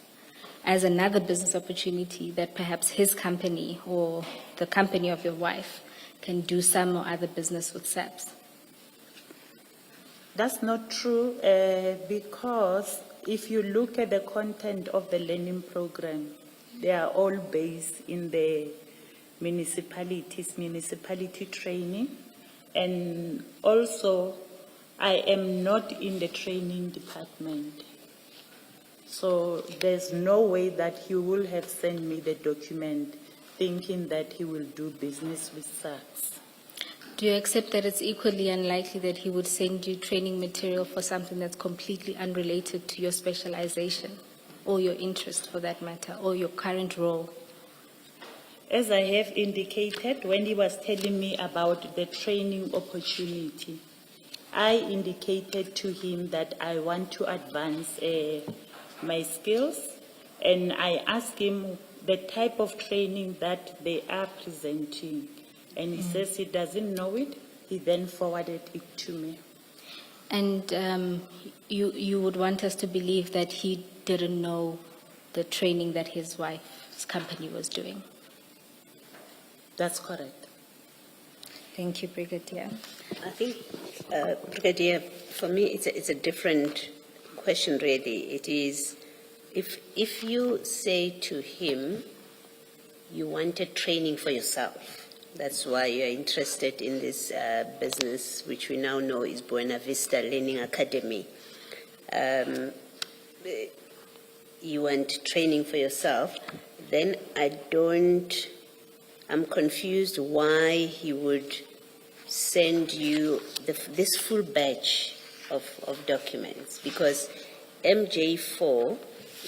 as another business opportunity that perhaps his company or the company of your wife can do some or other business with SAPS? That's not true because if you look at the content of the learning program, they are all based in the municipality training. And also, I am not in the training department. So there's no way that he will have sent me the document thinking that he will do business with SAPS. Do you accept that it's equally unlikely that he would send you training material for something that's completely unrelated to your specialization or your interest for that matter, or your current role? As I have indicated, when he was telling me about the training opportunity, I indicated to him that I want to advance my skills, and I asked him the type of training that they are presenting. And he says he doesn't know it. He then forwarded it to me. And you would want us to believe that he didn't know the training that his wife's company was doing? That's correct. Thank you, Brigadier. I think, Brigadier, for me, it's a different question, really. It is, if you say to him, you wanted training for yourself, that's why you're interested in this business, which we now know is Buena Vista Learning Academy. You want training for yourself, then I'm confused why he would send you this full batch of documents, because MJ4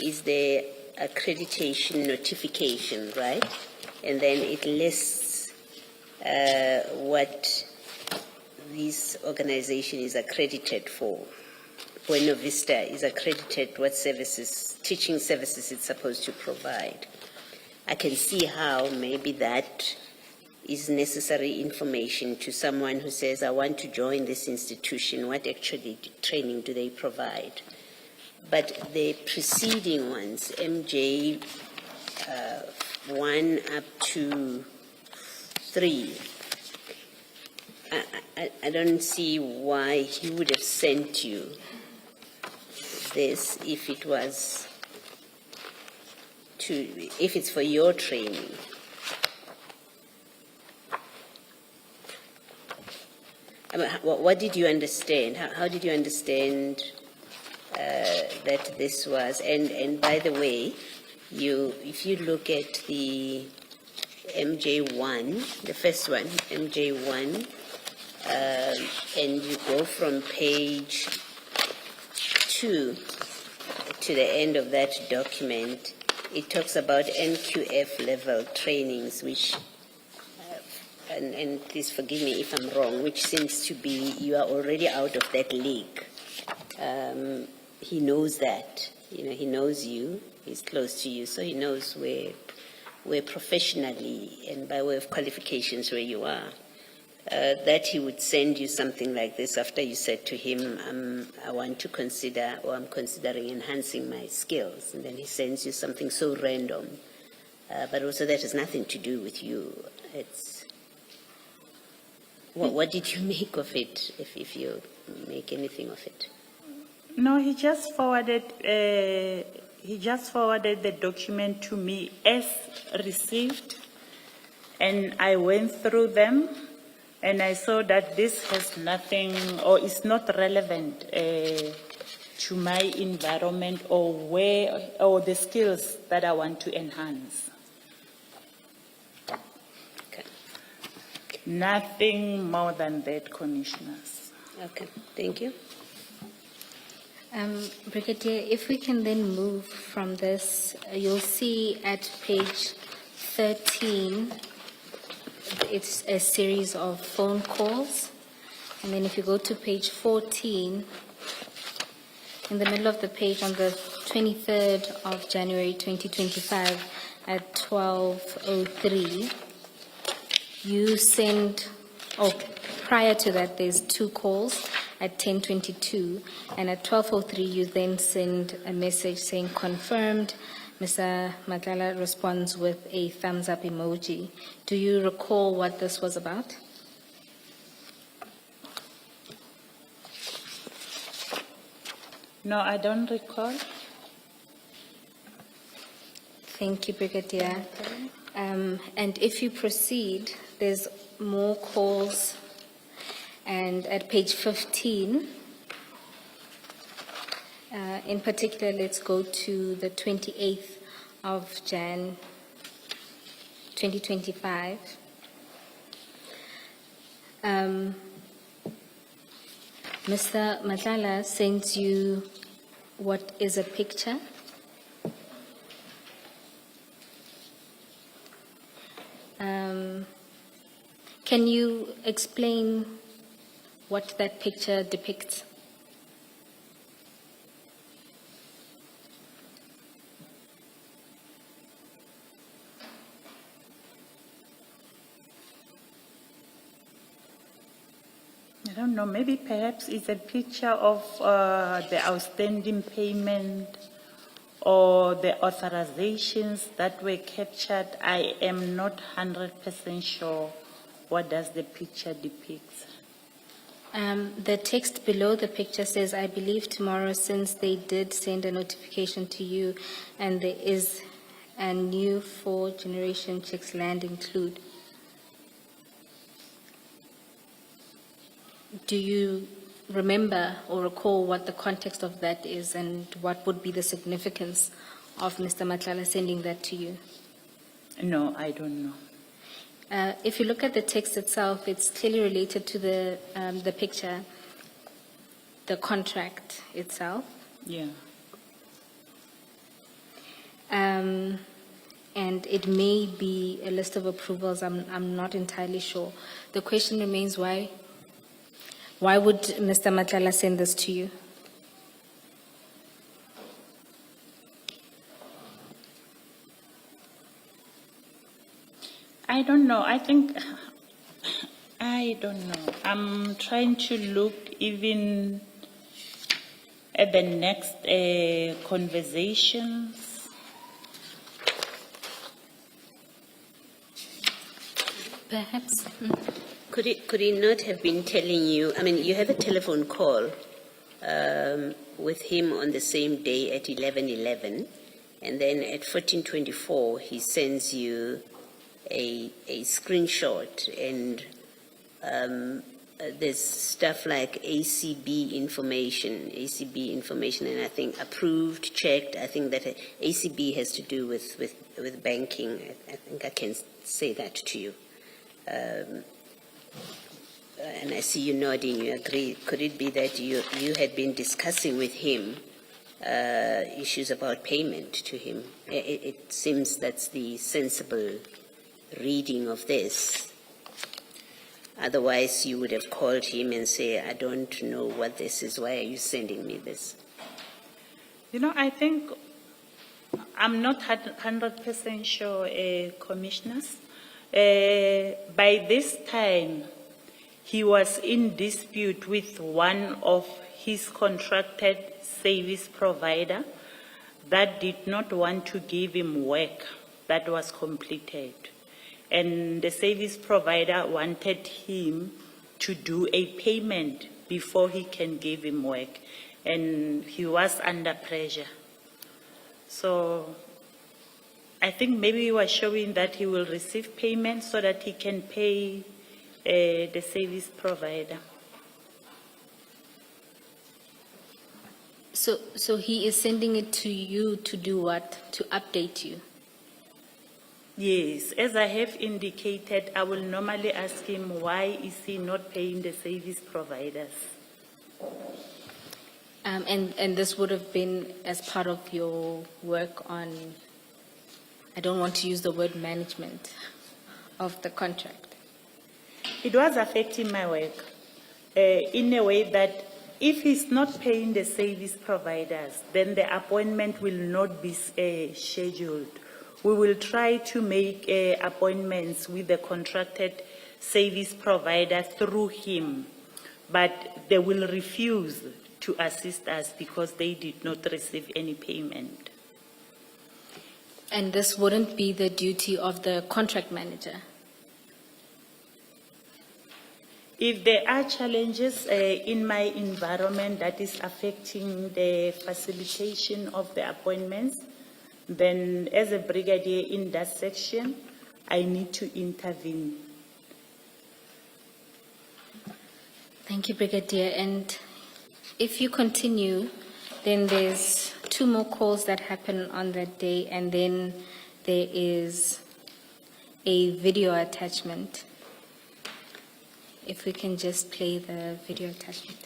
is the accreditation notification, right? And then it lists what this organization is accredited for. Buena Vista is accredited what services, teaching services it's supposed to provide. I can see how maybe that is necessary information to someone who says, I want to join this institution. What actually training do they provide? But the preceding ones, MJ 1 up to 3, I don't see why he would have sent you this if it was if it's for your training. I mean, what did you understand? How did you understand that this was? And by the way, if you look at the MJ1, the first one, MJ1, and you go from page 2 to the end of that document, it talks about NQF level trainings, which, and please forgive me if I'm wrong, which seems to be you are already out of that league. He knows that, he knows you, he's close to you, so he knows where professionally and by way of qualifications where you are. That he would send you something like this after you said to him, I want to consider, or I'm considering enhancing my skills. And then he sends you something so random. But also that has nothing to do with you. It's, what did you make of it, if you make anything of it? No, he just forwarded the document to me as received, and I went through them. And I saw that this has nothing, or is not relevant to my environment or the skills that I want to enhance. Okay. Nothing more than that, Commissioners. Okay, thank you. Brigadier, if we can then move from this, you'll see at page 13, it's a series of phone calls. And then if you go to page 14, in the middle of the page on the 23rd of January 2025 at 12:03, you send, prior to that there's 2 calls at 10:22, and at 12:03 you then send a message saying confirmed. Mr. Madlanga responds with a thumbs up emoji. Do you recall what this was about? No, I don't recall. Thank you, Brigadier. And if you proceed, there's more calls. And at page 15, in particular, let's go to the 28th of Jan 2025. Mr. Madlanga sends you what is a picture. Can you explain what that picture depicts? I don't know, maybe perhaps it's a picture of the outstanding payment or the authorizations that were captured, I am not 100% sure what does the picture depict. The text below the picture says, I believe tomorrow, since they did send a notification to you and there is a new 4th-generation chicks land include. Do you remember or recall what the context of that is and what would be the significance of Mr. Matlala sending that to you? No, I don't know. If you look at the text itself, it's clearly related to the picture, the contract itself. Yeah. And it may be a list of approvals. I'm not entirely sure. The question remains why? Why would Mr. Matlala send this to you? I don't know. I don't know. I'm trying to look even at the next conversations. Perhaps. Could he not have been telling you, I mean, you have a telephone call with him on the same day at 11:11, and then at 14:24 he sends you a screenshot, and there's stuff like ACB information, and I think approved, checked. I think that ACB has to do with banking. I think I can say that to you. And I see you nodding, you agree. Could it be that you had been discussing with him issues about payment to him? It seems that's the sensible reading of this. Otherwise, you would have called him and say, I don't know what this is. Why are you sending me this? You know, I think I'm not 100% sure, commissioners. By this time, he was in dispute with one of his contracted service provider that did not want to give him work that was completed. And the service provider wanted him to do a payment before he can give him work. And he was under pressure. So I think maybe he was showing that he will receive payment so that he can pay the service provider. So he is sending it to you to do what? To update you? Yes, as I have indicated, I will normally ask him why is he not paying the service providers. And this would have been as part of your work on, I don't want to use the word management of the contract. It was affecting my work in a way that if he's not paying the service providers, then the appointment will not be scheduled. We will try to make appointments with the contracted service provider through him, but they will refuse to assist us because they did not receive any payment. And this wouldn't be the duty of the contract manager? If there are challenges in my environment that is affecting the facilitation of the appointments, then as a brigadier in that section, I need to intervene. Thank you, Brigadier. And if you continue, then there's 2 more calls that happen on that day, and then there is a video attachment. If we can just play the video attachment.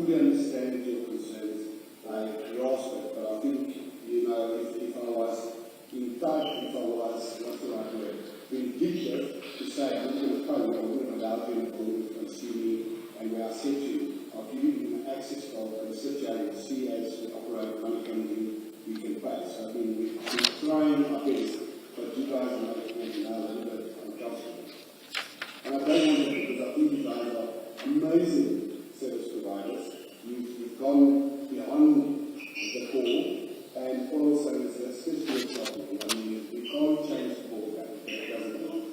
fully understand your concerns, like grasp it, but I think, you know, if I was in touch, if I was, what's the right word, vindictive to say, I'm going to phone you, I'm going to allow you to come see me, and when I said to you, I'll give you access card and sit here and see as we operate money coming in, we can pay. So I mean, we're trying our best, but you guys are not making now a little bit uncomfortable. And I don't want it because I think you guys are amazing service providers. You've gone beyond the call, and also especially a problem. I mean, we can't change the ball game. It doesn't work.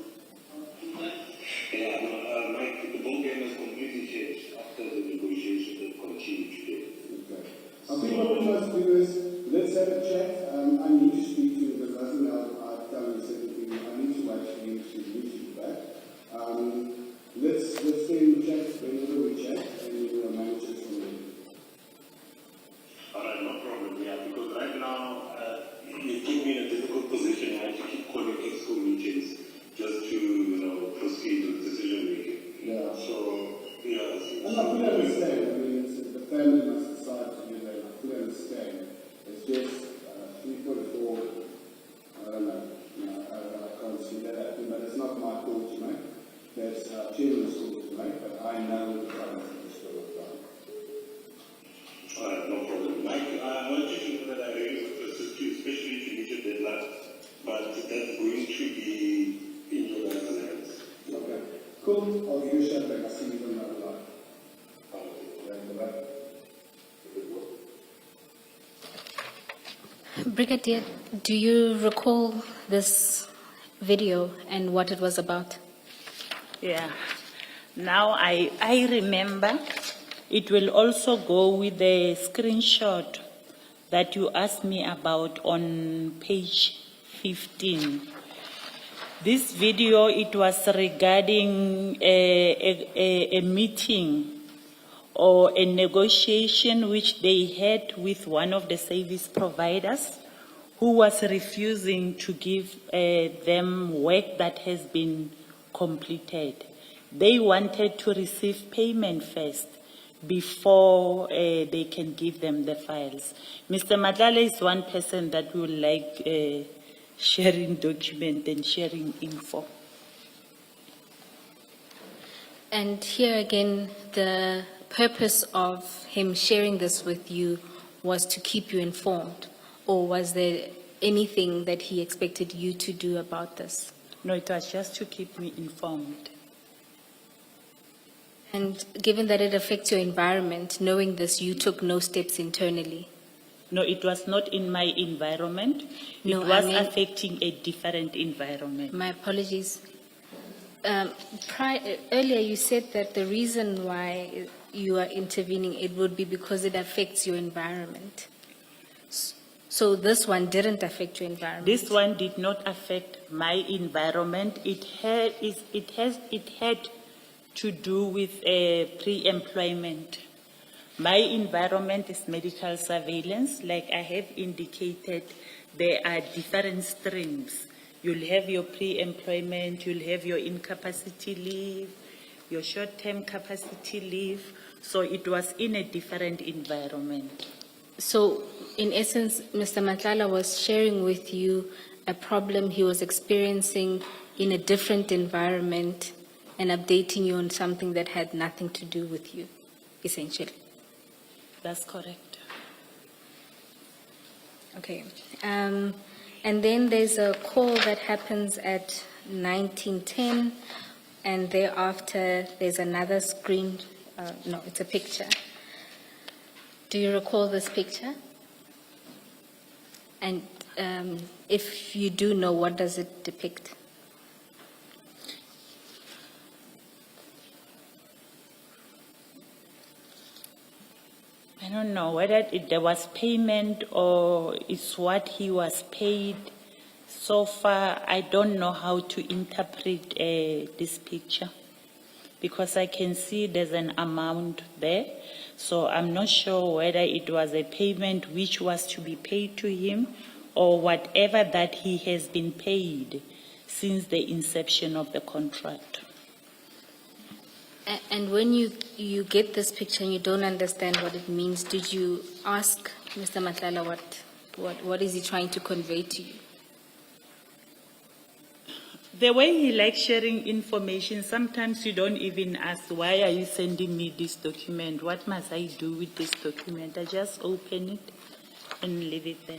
Yeah, Mike, the ball game has completely changed after the negotiations that continue today. Okay. I think what we must do is, let's have a chat. I need to speak to you because I think I've done this everything. I need to actually meet you back. Let's stay in chat whenever we chat and we'll manage it from there. All right, no problem. Yeah, because right now you put me in a difficult position. I have to keep calling exco meetings just to, you know, proceed with decision making. Yeah. So yeah. And I fully understand. I mean, the family must decide together. And I fully understand. It's just 3.4. I don't know. I can't see that happening, but it's not my call to make. That's chairman's call to make. But I know the current story of time. All right, no problem. Mike, I want you to know that I really want to assist you, especially if you meet your deadline. But that's going to be in your guys' hands. Okay. Cool. I'll give you a shout back. I'll see you on another line. Brigadier, do you recall this video and what it was about? Yeah. Now I remember. It will also go with the screenshot that you asked me about on page 15. This video, it was regarding a meeting or a negotiation which they had with one of the service providers who was refusing to give them work that has been completed. They wanted to receive payment first before they can give them the files. Mr. Madlanga is one person that will like sharing document and sharing info. And here again, the purpose of him sharing this with you was to keep you informed, or was there anything that he expected you to do about this? No, it was just to keep me informed. And given that it affects your environment, knowing this, you took no steps internally? No, it was not in my environment. No, It was I mean- affecting a different environment. My apologies. Earlier you said that the reason why you are intervening, it would be because it affects your environment. So this one didn't affect your environment? This one did not affect my environment. It had to do with pre-employment. My environment is medical surveillance. Like I have indicated, there are different streams. You'll have your pre-employment, you'll have your incapacity leave, your short-term capacity leave. So it was in a different environment. So in essence, Mr. Madlanga was sharing with you a problem he was experiencing in a different environment and updating you on something that had nothing to do with you, essentially. That's correct. Okay. And then there's a call that happens at 19:10, and thereafter there's another screen, no, it's a picture. Do you recall this picture? And if you do know, what does it depict? I don't know whether there was payment or it's what he was paid. So far, I don't know how to interpret this picture because I can see there's an amount there. So I'm not sure whether it was a payment which was to be paid to him or whatever that he has been paid since the inception of the contract. And when you get this picture and you don't understand what it means, did you ask Mr. Matlala what is he trying to convey to you? The way he likes sharing information, sometimes you don't even ask, why are you sending me this document? What must I do with this document? I just open it and leave it there.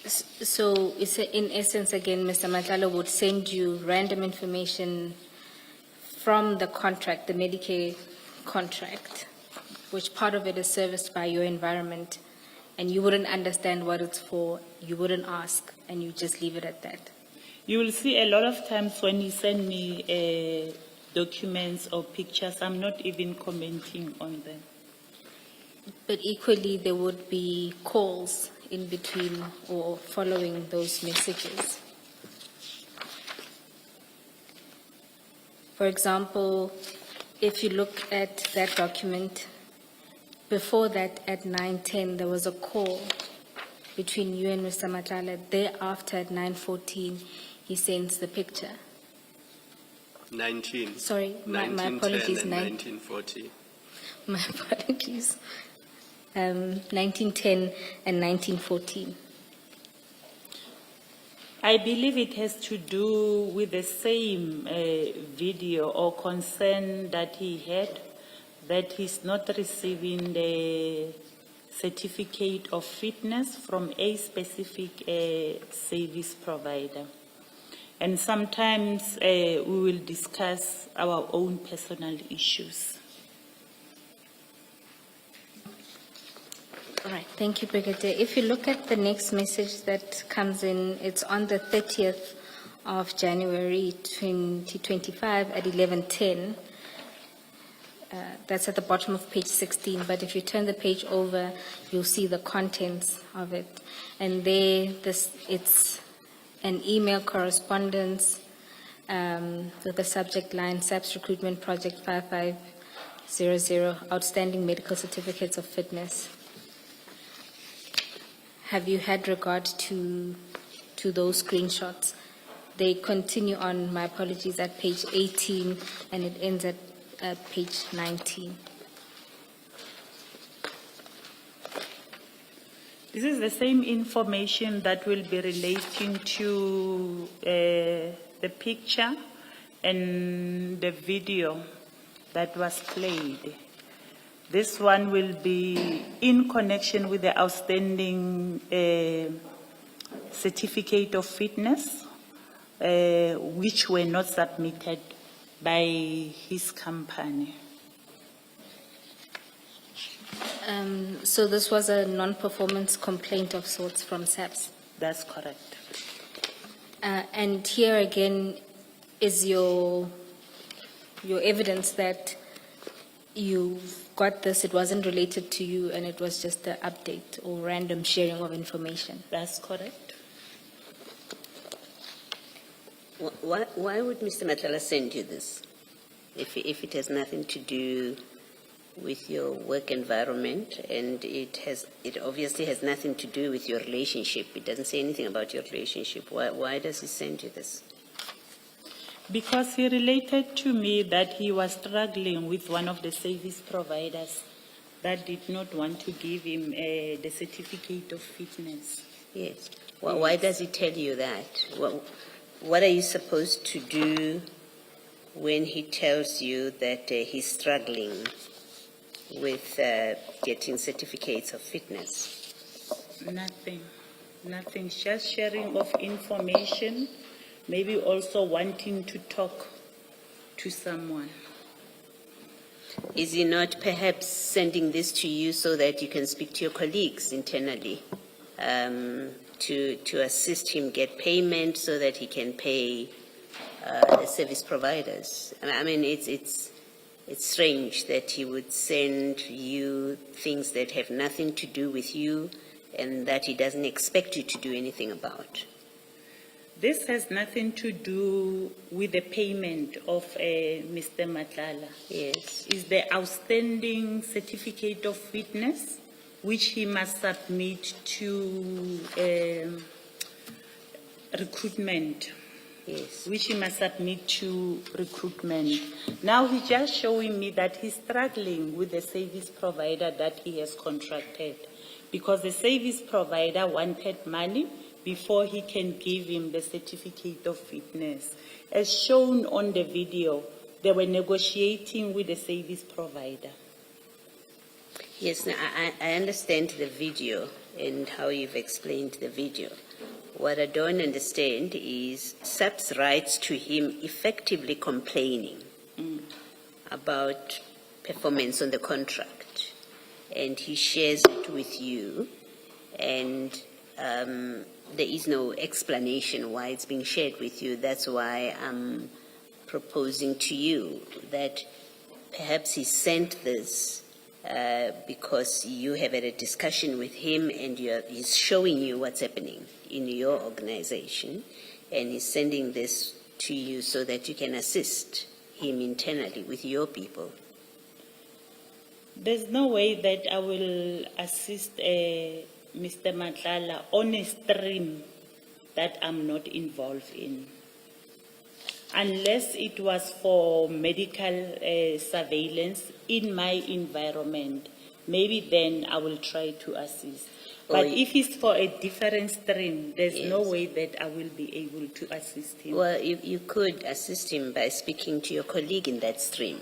So in essence, again, Mr. Matlala would send you random information from the contract, the Medicare contract, which part of it is serviced by your environment, and you wouldn't understand what it's for, you wouldn't ask, and you just leave it at that. You will see a lot of times when he send me documents or pictures, I'm not even commenting on them. But equally, there would be calls in between or following those messages. For example, if you look at that document, before that at 9:10, there was a call between you and Mr. Matlala. Thereafter at 9:14, he sends the picture. 19. Sorry, my 1910 apologies. and 1940. My apologies. 1910 and 1914. I believe it has to do with the same video or concern that he had, that he's not receiving the certificate of fitness from a specific service provider. And sometimes we will discuss our own personal issues. All right, thank you, Brigadier. If you look at the next message that comes in, it's on the 30th of January 2025 at 11:10. That's at the bottom of page 16, but if you turn the page over, you'll see the contents of it. And there, it's an email correspondence with the subject line, SAPS Recruitment Project 5500, Outstanding Medical Certificates of Fitness. Have you had regard to those screenshots? They continue on, my apologies, at page 18, and it ends at page 19. This is the same information that will be relating to the picture and the video that was played. This one will be in connection with the outstanding certificate of fitness, which were not submitted by his company. So this was a non-performance complaint of sorts from SAPS. That's correct. And here again is your evidence that you got this, it wasn't related to you, and it was just an update or random sharing of information. That's correct. Why would Mr. Matlala send you this if it has nothing to do with your work environment, and it obviously has nothing to do with your relationship? It doesn't say anything about your relationship. Why does he send you this? Because he related to me that he was struggling with one of the service providers that did not want to give him the certificate of fitness. Yes. Well, why does he tell you that? What are you supposed to do when he tells you that he's struggling with getting certificates of fitness? Nothing, just sharing of information, maybe also wanting to talk to someone. Is he not perhaps sending this to you so that you can speak to your colleagues internally to assist him get payment so that he can pay the service providers? I mean, it's strange that he would send you things that have nothing to do with you and that he doesn't expect you to do anything about. This has nothing to do with the payment of Mr. Matlala. Yes. It's the outstanding certificate of fitness, which he must submit to recruitment Yes. which he must submit to recruitment. Now he's just showing me that he's struggling with the service provider that he has contracted, because the service provider wanted money before he can give him the certificate of fitness. As shown on the video, they were negotiating with the service provider. Yes, now I understand the video and how you've explained the video. What I don't understand is SAP's rights to him effectively complaining about performance on the contract, and he shares it with you, and there is no explanation why it's being shared with you. That's why I'm proposing to you that perhaps he sent this because you have had a discussion with him and he's showing you what's happening in your organization, and he's sending this to you so that you can assist him internally with your people. There's no way that I will assist Mr. Madlanga on a stream that I'm not involved in. Unless it was for medical surveillance in my environment, maybe then I will try to assist. But if it's for a different stream, there's no way that I will be able to assist him. Well, you could assist him by speaking to your colleague in that stream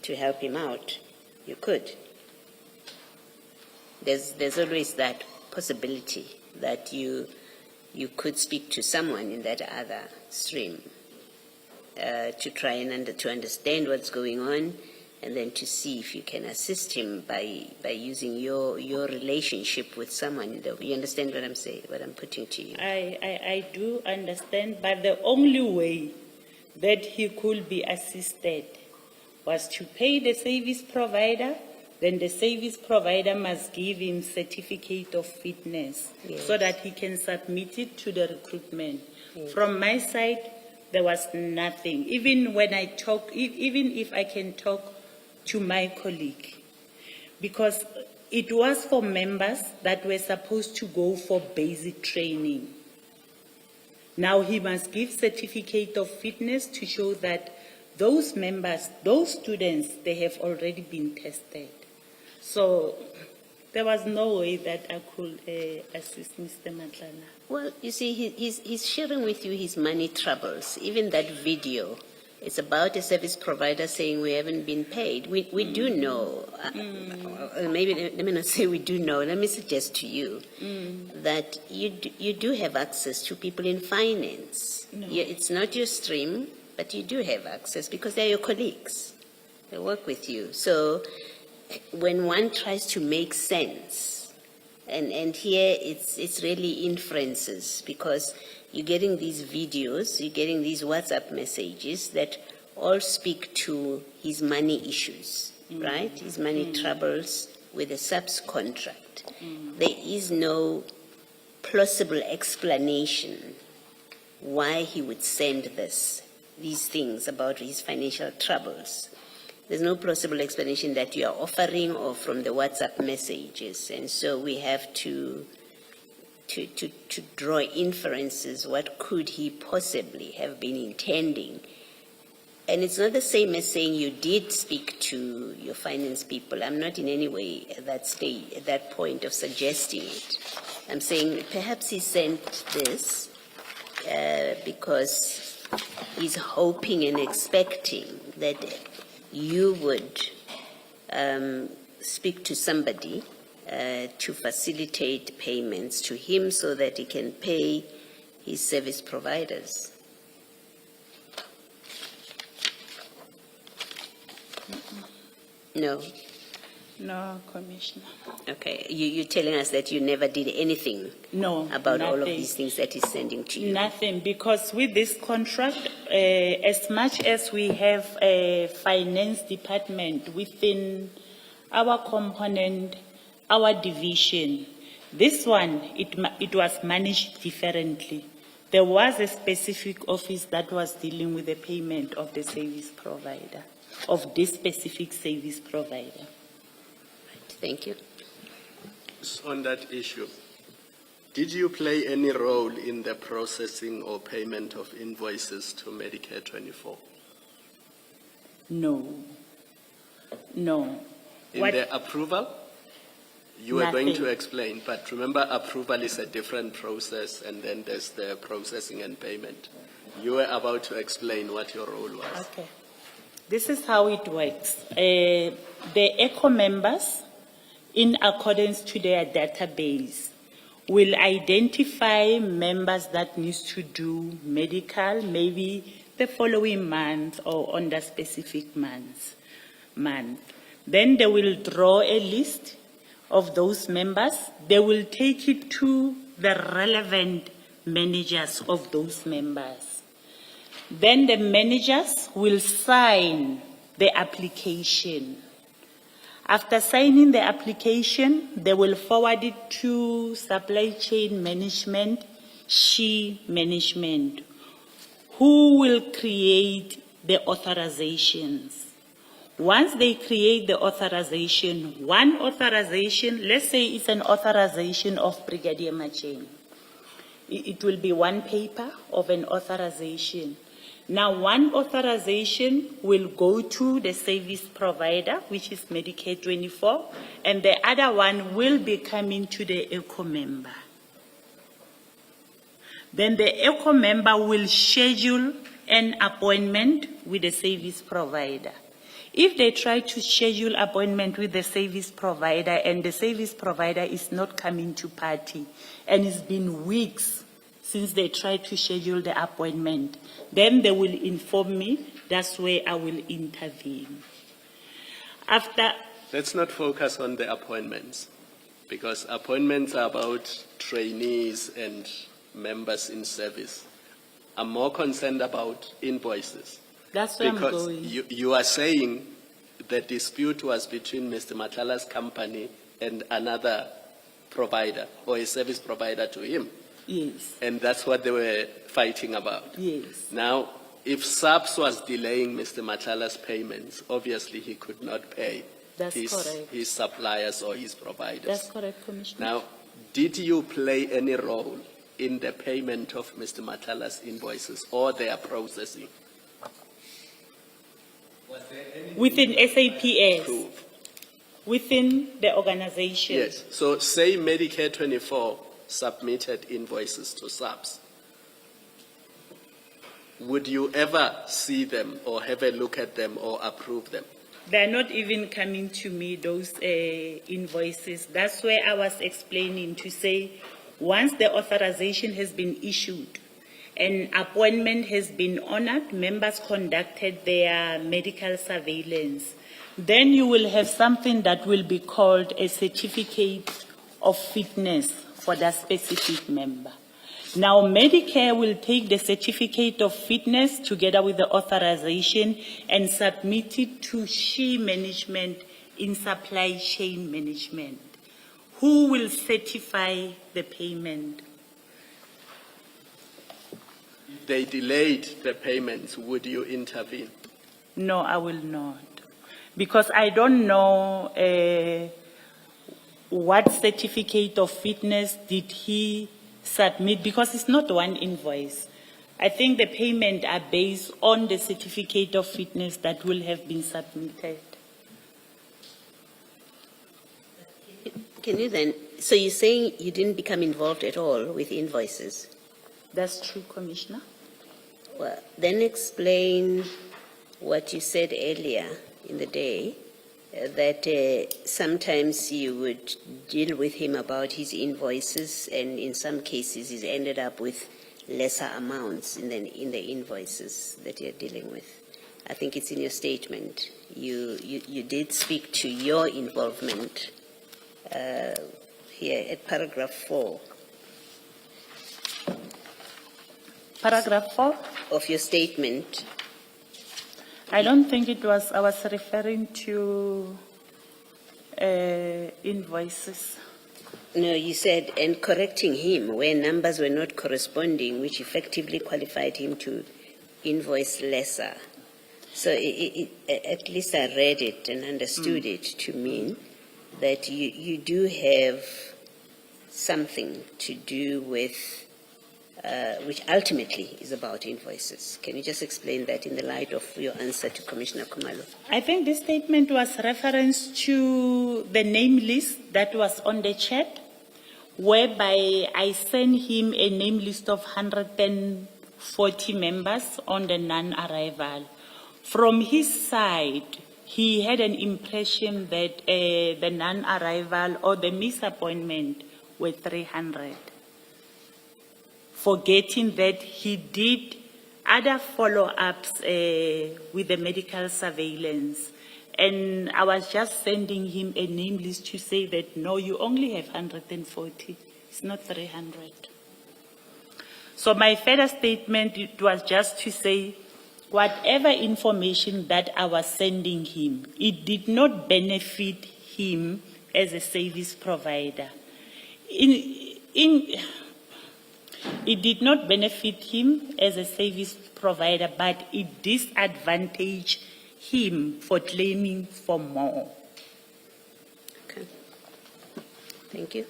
to help him out. You could. There's always that possibility that you could speak to someone in that other stream to try and to understand what's going on, and then to see if you can assist him by using your relationship with someone. You understand what I'm saying, what I'm putting to you? I do understand, but the only way that he could be assisted was to pay the service provider. Then the service provider must give him certificate of fitness so that he can submit it to the recruitment. From my side, there was nothing. Even when I talk, even if I can talk to my colleague, because it was for members that were supposed to go for basic training. Now he must give certificate of fitness to show that those members, those students, they have already been tested. So there was no way that I could assist Mr. Madlanga. Well, you see, he's sharing with you his money troubles. Even that video, it's about a service provider saying we haven't been paid. We do know, maybe let me not say we do know, let me suggest to you that you do have access to people in finance. No. It's not your stream, but you do have access because they're your colleagues. They work with you. So when one tries to make sense, and here it's really inferences, because you're getting these videos, you're getting these WhatsApp messages that all speak to his money issues, right? His money troubles with the SAPS contract. There is no plausible explanation why he would send these things about his financial troubles. There's no plausible explanation that you are offering or from the WhatsApp messages. And so we have to draw inferences. What could he possibly have been intending? And it's not the same as saying you did speak to your finance people. I'm not in any way at that point of suggesting it. I'm saying perhaps he sent this because he's hoping and expecting that you would speak to somebody to facilitate payments to him so that he can pay his service providers. No. No, Commissioner. Okay. You're telling us that you never did anything about all of these things that he's sending to you? Nothing, because with this contract, as much as we have a finance department within our component, our division, this one, it was managed differently. There was a specific office that was dealing with the payment of the service provider, of this specific service provider. Thank you. On that issue, Did you play any role in the processing or payment of invoices to Medicare 24? No. No. In What- the approval? You were going to Nothing. explain, but remember approval is a different process and then there's the processing and payment. You were about to explain what your role was. Okay. This is how it works. The ECHO members, in accordance to their database, will identify members that needs to do medical, maybe the following month or on the specific month. Then they will draw a list of those members. They will take it to the relevant managers of those members. Then the managers will sign the application. After signing the application, they will forward it to supply chain management, management, who will create the authorizations. Once they create the authorization, one authorization, let's say it's an authorization of Brigadier Macheng. It will be one paper of an authorization. Now, one authorization will go to the service provider, which is Medicare 24, and the other one will be coming to the ECHO member. Then the ECHO member will schedule an appointment with the service provider. If they try to schedule appointment with the service provider and the service provider is not coming to party, and it's been weeks since they tried to schedule the appointment, then they will inform me. That's where I will intervene. After, Let's not focus on the appointments, because appointments are about trainees and members in service. I'm more concerned about invoices. that's where I'm Because going. you are saying the dispute was between Mr. Matlala's company and another provider or a service provider to him. Yes, And that's what they were fighting about. yes, Now, if SAPS was delaying Mr. Matlala's payments, obviously he could not pay That's correct. his suppliers or his providers. that's correct, Commissioner. Now, did you play any role in the payment of Mr. Matlala's invoices or their processing? Within SAPS, Proof. within the organization. Yes. So say Medicare 24 submitted invoices to SAPS. Would you ever see them or have a look at them or approve them? They're not even coming to me, those invoices. That's where I was explaining to say, once the authorization has been issued, an appointment has been honored, members conducted their medical surveillance, then you will have something that will be called a certificate of fitness for that specific member. Now, Medicare will take the certificate of fitness together with the authorization and submit it to management in supply chain management, who will certify the payment. If they delayed the payments, would you intervene? No, I will not. Because I don't know what certificate of fitness did he submit, because it's not one invoice. I think the payment are based on the certificate of fitness that will have been submitted. Can you then, so you're saying you didn't become involved at all with invoices? That's true, Commissioner. Well, then explain what you said earlier in the day, that sometimes you would deal with him about his invoices, and in some cases he's ended up with lesser amounts in the invoices that you're dealing with. I think it's in your statement. You did speak to your involvement here at paragraph 4. Paragraph 4? Of your statement. I don't think it was, I was referring to invoices. No, you said, and correcting him where numbers were not corresponding, which effectively qualified him to invoice lesser. So at least I read it and understood it to mean that you do have something to do with, which ultimately is about invoices. Can you just explain that in the light of your answer to Commissioner Khumalo? I think this statement was reference to the name list that was on the chat, whereby I sent him a name list of 140 members on the non-arrival. From his side, he had an impression that the non-arrival or the misappointment were 300. Forgetting that he did other follow-ups with the medical surveillance. And I was just sending him a name list to say that, no, you only have 140. It's not 300. So my further statement, it was just to say, whatever information that I was sending him, it did not benefit him as a service provider. It did not benefit him as a service provider, but it disadvantaged him for claiming for more. Okay. Thank you.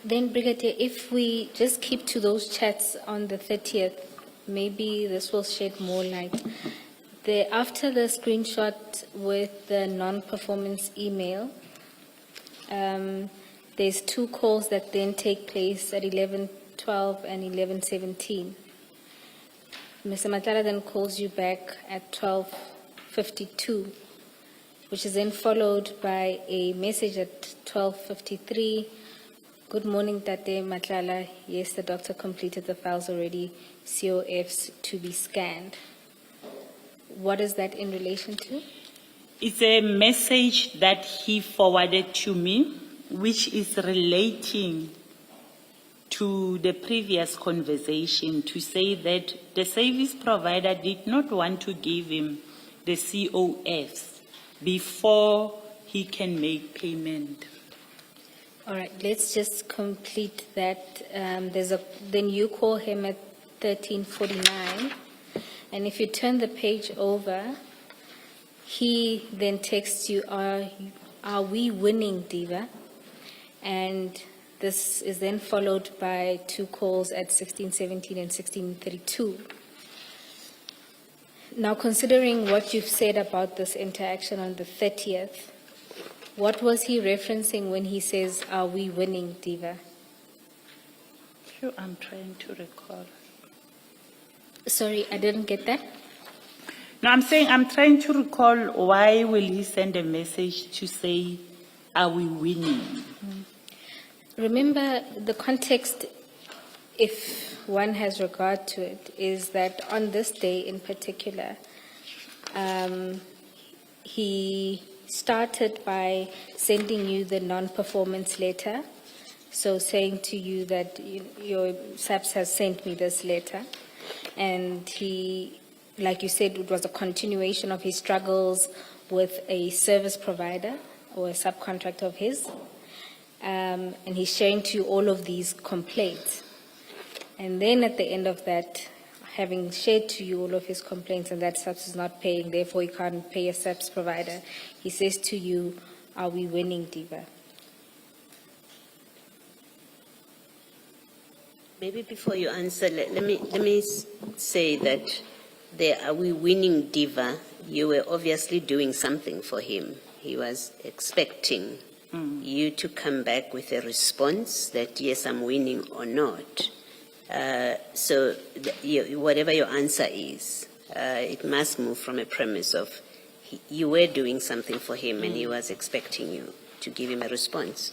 Then, Brigadier, if we just keep to those chats on the 30th, maybe this will shed more light. After the screenshot with the non-performance email, there's two calls that then take place at 11:12 and 11:17. Mr. Matala then calls you back at 12:52, which is then followed by a message at 12:53. Good morning, Tate Matlala. Yes, the doctor completed the files already, COFs to be scanned. What is that in relation to? It's a message that he forwarded to me, which is relating to the previous conversation, to say that the service provider did not want to give him the COFs before he can make payment. All right, let's just complete that. Then you call him at 13:49, and if you turn the page over, he then texts you, are we winning, Diva? And this is then followed by two calls at 16:17 and 16:32. Now, considering what you've said about this interaction on the 30th, what was he referencing when he says, are we winning, Diva? Sure, I'm trying to recall. Sorry, I didn't get that. No, I'm saying I'm trying to recall why will he send a message to say, are we winning? Remember, the context, if one has regard to it, is that on this day in particular, he started by sending you the non-performance letter, so saying to you that your SAPS has sent me this letter, and he, like you said, it was a continuation of his struggles with a service provider or a subcontractor of his, and he's sharing to you all of these complaints. And then at the end of that, having shared to you all of his complaints and that SAPS is not paying, therefore he can't pay a SAPS provider, he says to you, are we winning, Diva? Maybe before you answer, let me say that are we winning, Diva? You were obviously doing something for him. He was expecting you to come back with a response that yes, I'm winning or not. So whatever your answer is, it must move from a premise of you were doing something for him and he was expecting you to give him a response.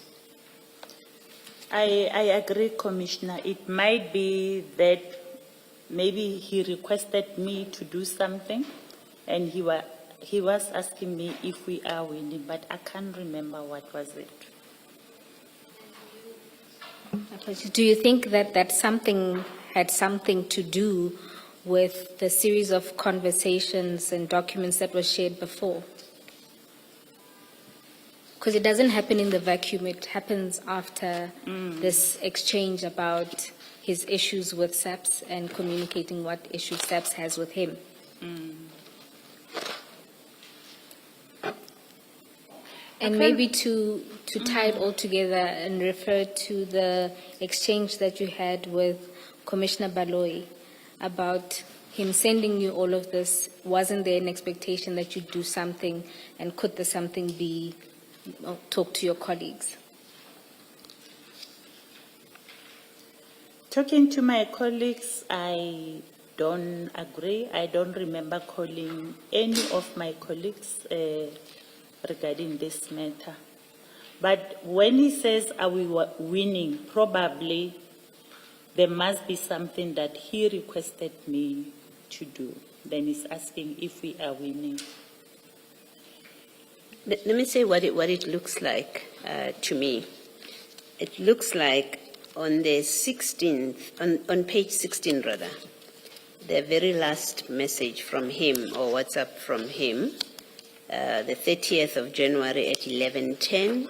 I agree, Commissioner. It might be that maybe he requested me to do something and he was asking me if we are winning, but I can't remember what was it. Do you think that something had something to do with the series of conversations and documents that were shared before? Because it doesn't happen in the vacuum, it happens after this exchange about his issues with SAPS and communicating what issues SAPS has with him. And Okay. maybe to to tie it all together and refer to the exchange that you had with Commissioner Baloyi about him sending you all of this. Wasn't there an expectation that you'd do something, and could the something be talk to your colleagues? Talking to my colleagues, I don't agree. I don't remember calling any of my colleagues regarding this matter. But when he says, are we winning, probably there must be something that he requested me to do. Then he's asking if we are winning. Let me say what it looks like to me. It looks like on the 16th, on page 16 rather, the very last message from him, or WhatsApp from him, the 30th of January at 11:10,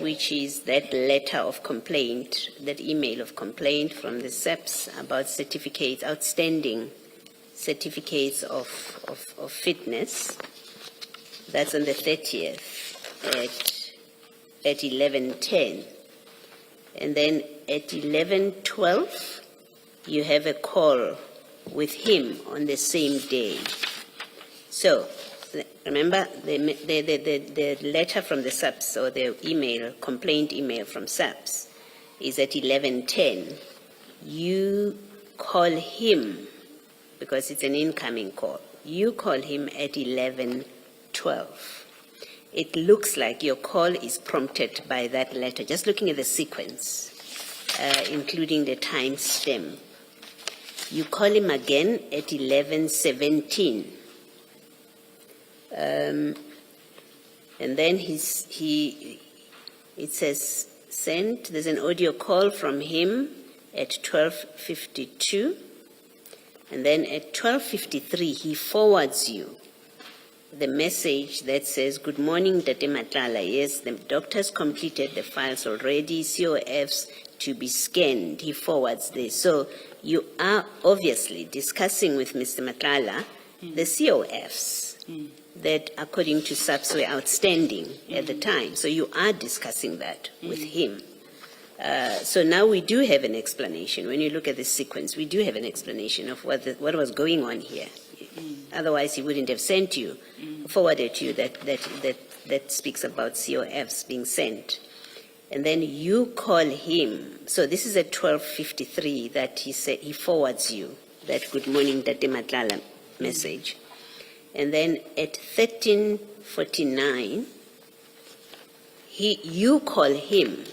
which is that letter of complaint, that email of complaint from the SEPs about certificates, outstanding certificates of fitness. That's on the 30th at 11:10. And then at 11:12, you have a call with him on the same day. So, remember, the letter from the SAPS, or the email, complaint email from SAPS, is at 11:10. You call him, because it's an incoming call, you call him at 11:12. It looks like your call is prompted by that letter, just looking at the sequence, including the time stamp. You call him again at 11:17. And then it says sent. There's an audio call from him at 12:52. And then at 12:53, he forwards you the message that says, good morning, Tate Matlala. Yes, the doctors completed the files already, COFs to be scanned. He forwards this. So you are obviously discussing with Mr. Matlala the COFs that, according to SAPS, were outstanding at the time. So you are discussing that with him. So now we do have an explanation. When you look at the sequence, we do have an explanation of what was going on here. Otherwise, he wouldn't have sent you, forwarded you that speaks about COFs being sent. And then you call him. So this is at 12:53 that he forwards you that good morning, Tate Matlala message. And then at 13:49, you call him.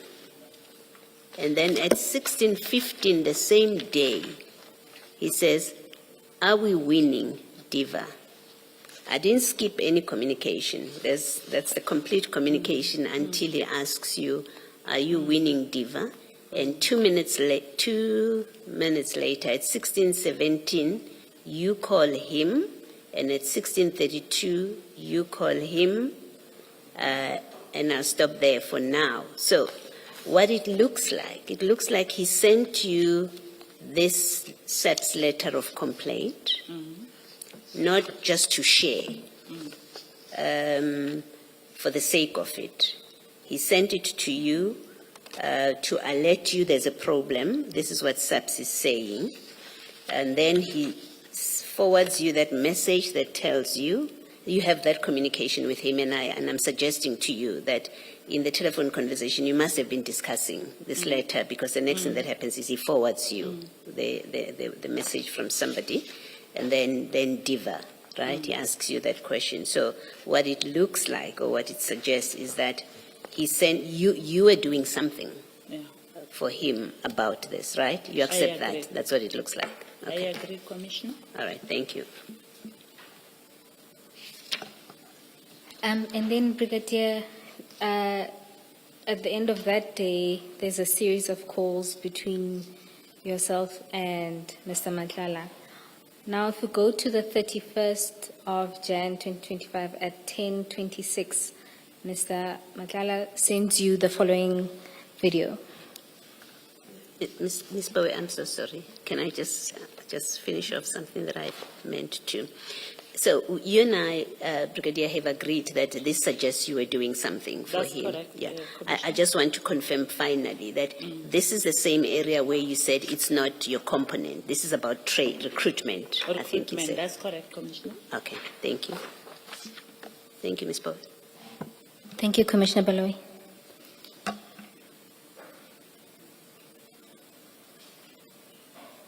And then at 16:15, the same day, he says, are we winning, Diva? I didn't skip any communication. That's the complete communication until he asks you, are you winning, Diva? And 2 minutes later, at 16:17, you call him. And at 16:32, you call him. And I'll stop there for now. So what it looks like he sent you this SAPS letter of complaint, not just to share, for the sake of it. He sent it to you to alert you there's a problem. This is what SAPS is saying. And then he forwards you that message that tells you, you have that communication with him, and I'm suggesting to you that in the telephone conversation, you must have been discussing this letter, because the next thing that happens is he forwards you the message from somebody, and then Diva, right? He asks you that question. So what it looks like, or what it suggests, is that he sent you were doing something for him about this, right? You accept that? That's what it looks like. Okay. I agree, Commissioner. All right, thank you. And then, Brigadier, at the end of that day, there's a series of calls between yourself and Mr. Matlala. Now, if we go to the 31st of Jan 2025 at 10:26, Mr. Matlala sends you the following video. Ms. Bowie, I'm so sorry. Can I just finish off something that I meant to? So you and I, Brigadier, have agreed that this suggests you were doing something for That's him. correct, Yeah. Commissioner. I just want to confirm finally that this is the same area where you said it's not your component. This is about trade, recruitment, I think you Recruitment, said. that's correct, Commissioner. Okay, thank you. Thank you, Ms. Bowes. Thank you, Commissioner Baloyi.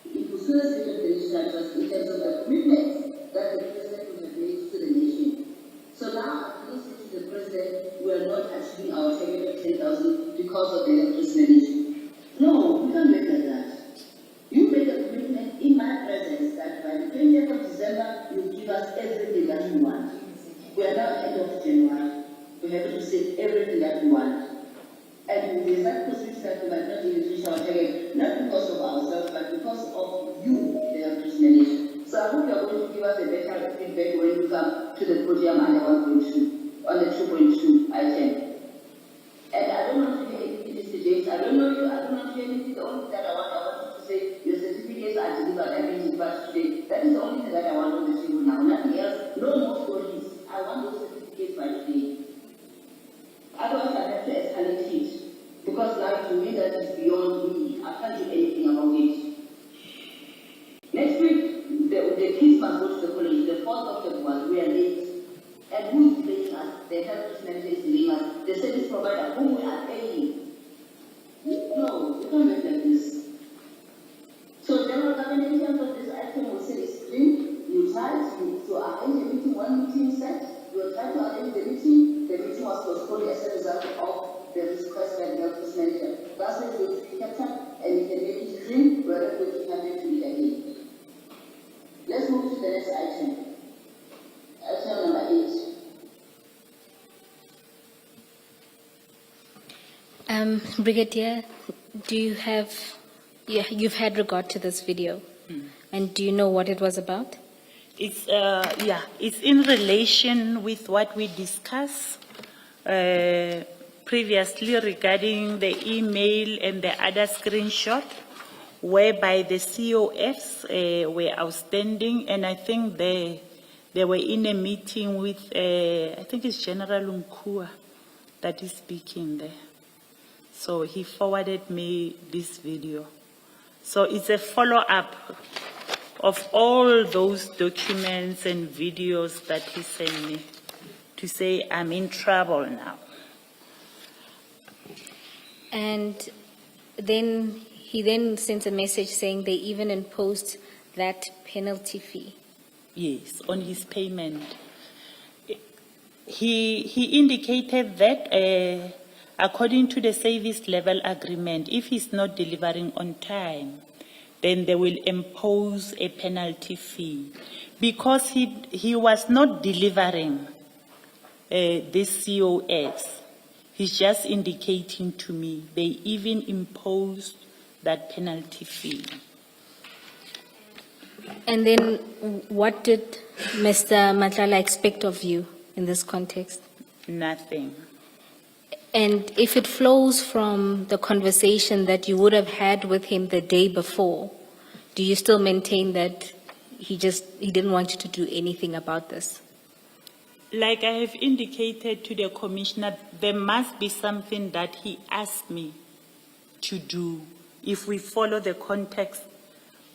It was first interpretation was in terms of the commitment that the president would have made to the nation. So now, at least to the president, we are not achieving our target of 10,000 because of the health management. No, we can't make like that. You make a commitment in my presence that by the 20th of December, you give us everything that we want. We are now end of January. We have to say everything that we want. And there's that possibility that we might not even reach our target, not because of ourselves, but because of you, the health management. So I hope you are going to give us a better feedback when you come to the podium under 1.2, on the 2.2 item. And I don't want to hear anything, Mr. James. I don't know you. I don't want to hear anything. The only thing that I want you to say, your certificates are delivered. I've been delivered today. That is the only thing that I want on the table now. Nothing else. No more stories. I want those certificates by today. Otherwise, I have to escalate it. Because now to me that is beyond me. I can't do anything about it. Next week, the kids must go to the college. The 4th of February, we are late. And who is paying us? The health manager is paying us. The service provider whom we are paying. No, we can't make like this. So general government in terms of this item will say it's clean. You try to arrange a meeting, one meeting set. You will try to arrange the meeting. The meeting was postponed as a result of the request by the health manager. That's why it's going to be kept up and you can make it clean. We're not going to have it again. Let's move to the next item. Item number 8. Brigadier, do you have, you've had regard to this video, and do you know what it was about? It's, it's in relation with what we discussed previously regarding the email and the other screenshot, whereby the COFs were outstanding, and I think they were in a meeting with, I think it's General Nkua that is speaking there. So he forwarded me this video. So it's a follow-up of all those documents and videos that he sent me to say I'm in trouble now. And then he then sent a message saying they even imposed that penalty fee. Yes, on his payment. He indicated that according to the service level agreement, if he's not delivering on time, then they will impose a penalty fee. Because he was not delivering this COS, he's just indicating to me they even imposed that penalty fee. And then what did Mr. Madlanga expect of you in this context? Nothing. And if it flows from the conversation that you would have had with him the day before, do you still maintain that he didn't want you to do anything about this? Like I have indicated to the commissioner, there must be something that he asked me to do if we follow the context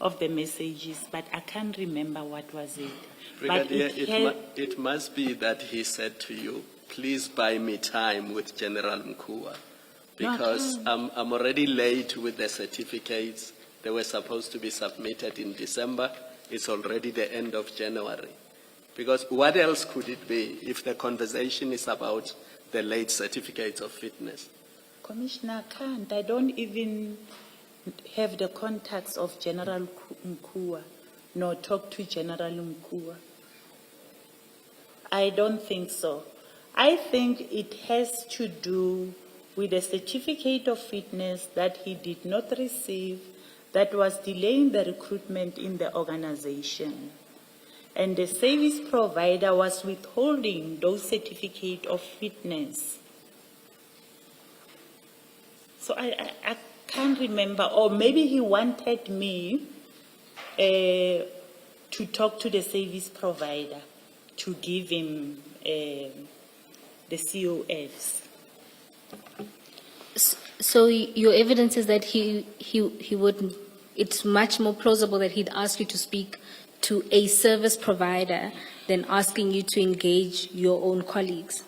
of the messages, but I can't remember what was it. Brigadier, But it must be that he said to you, please buy me time with General Nkua, because I'm already late with the certificates. They were supposed to be submitted in December. It's already the end of January. Because what else could it be if the conversation is about the late certificates of fitness? Commissioner, I don't even have the contacts of General Nkua, nor talk to General Nkua. I don't think so. I think it has to do with the certificate of fitness that he did not receive, that was delaying the recruitment in the organization. And the service provider was withholding those certificates of fitness. So I can't remember, or maybe he wanted me to talk to the service provider. to give him the COFs. So your evidence is that he wouldn't, it's much more plausible that he'd ask you to speak to a service provider than asking you to engage your own colleagues.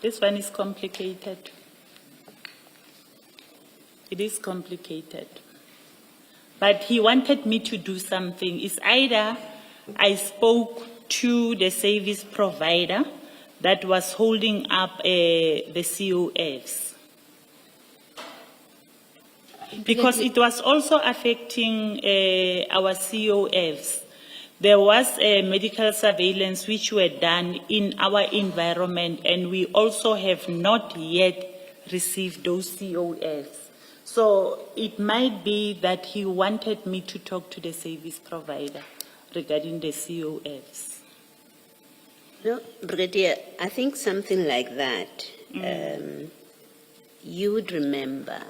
This one is complicated. It is complicated. But he wanted me to do something. It's either I spoke to the service provider that was holding up the COFs. Because it was also affecting our COFs. There was a medical surveillance which were done in our environment, and we also have not yet received those COFs. So it might be that he wanted me to talk to the service provider regarding the COFs. No, Brigadier, I think something like that, you would remember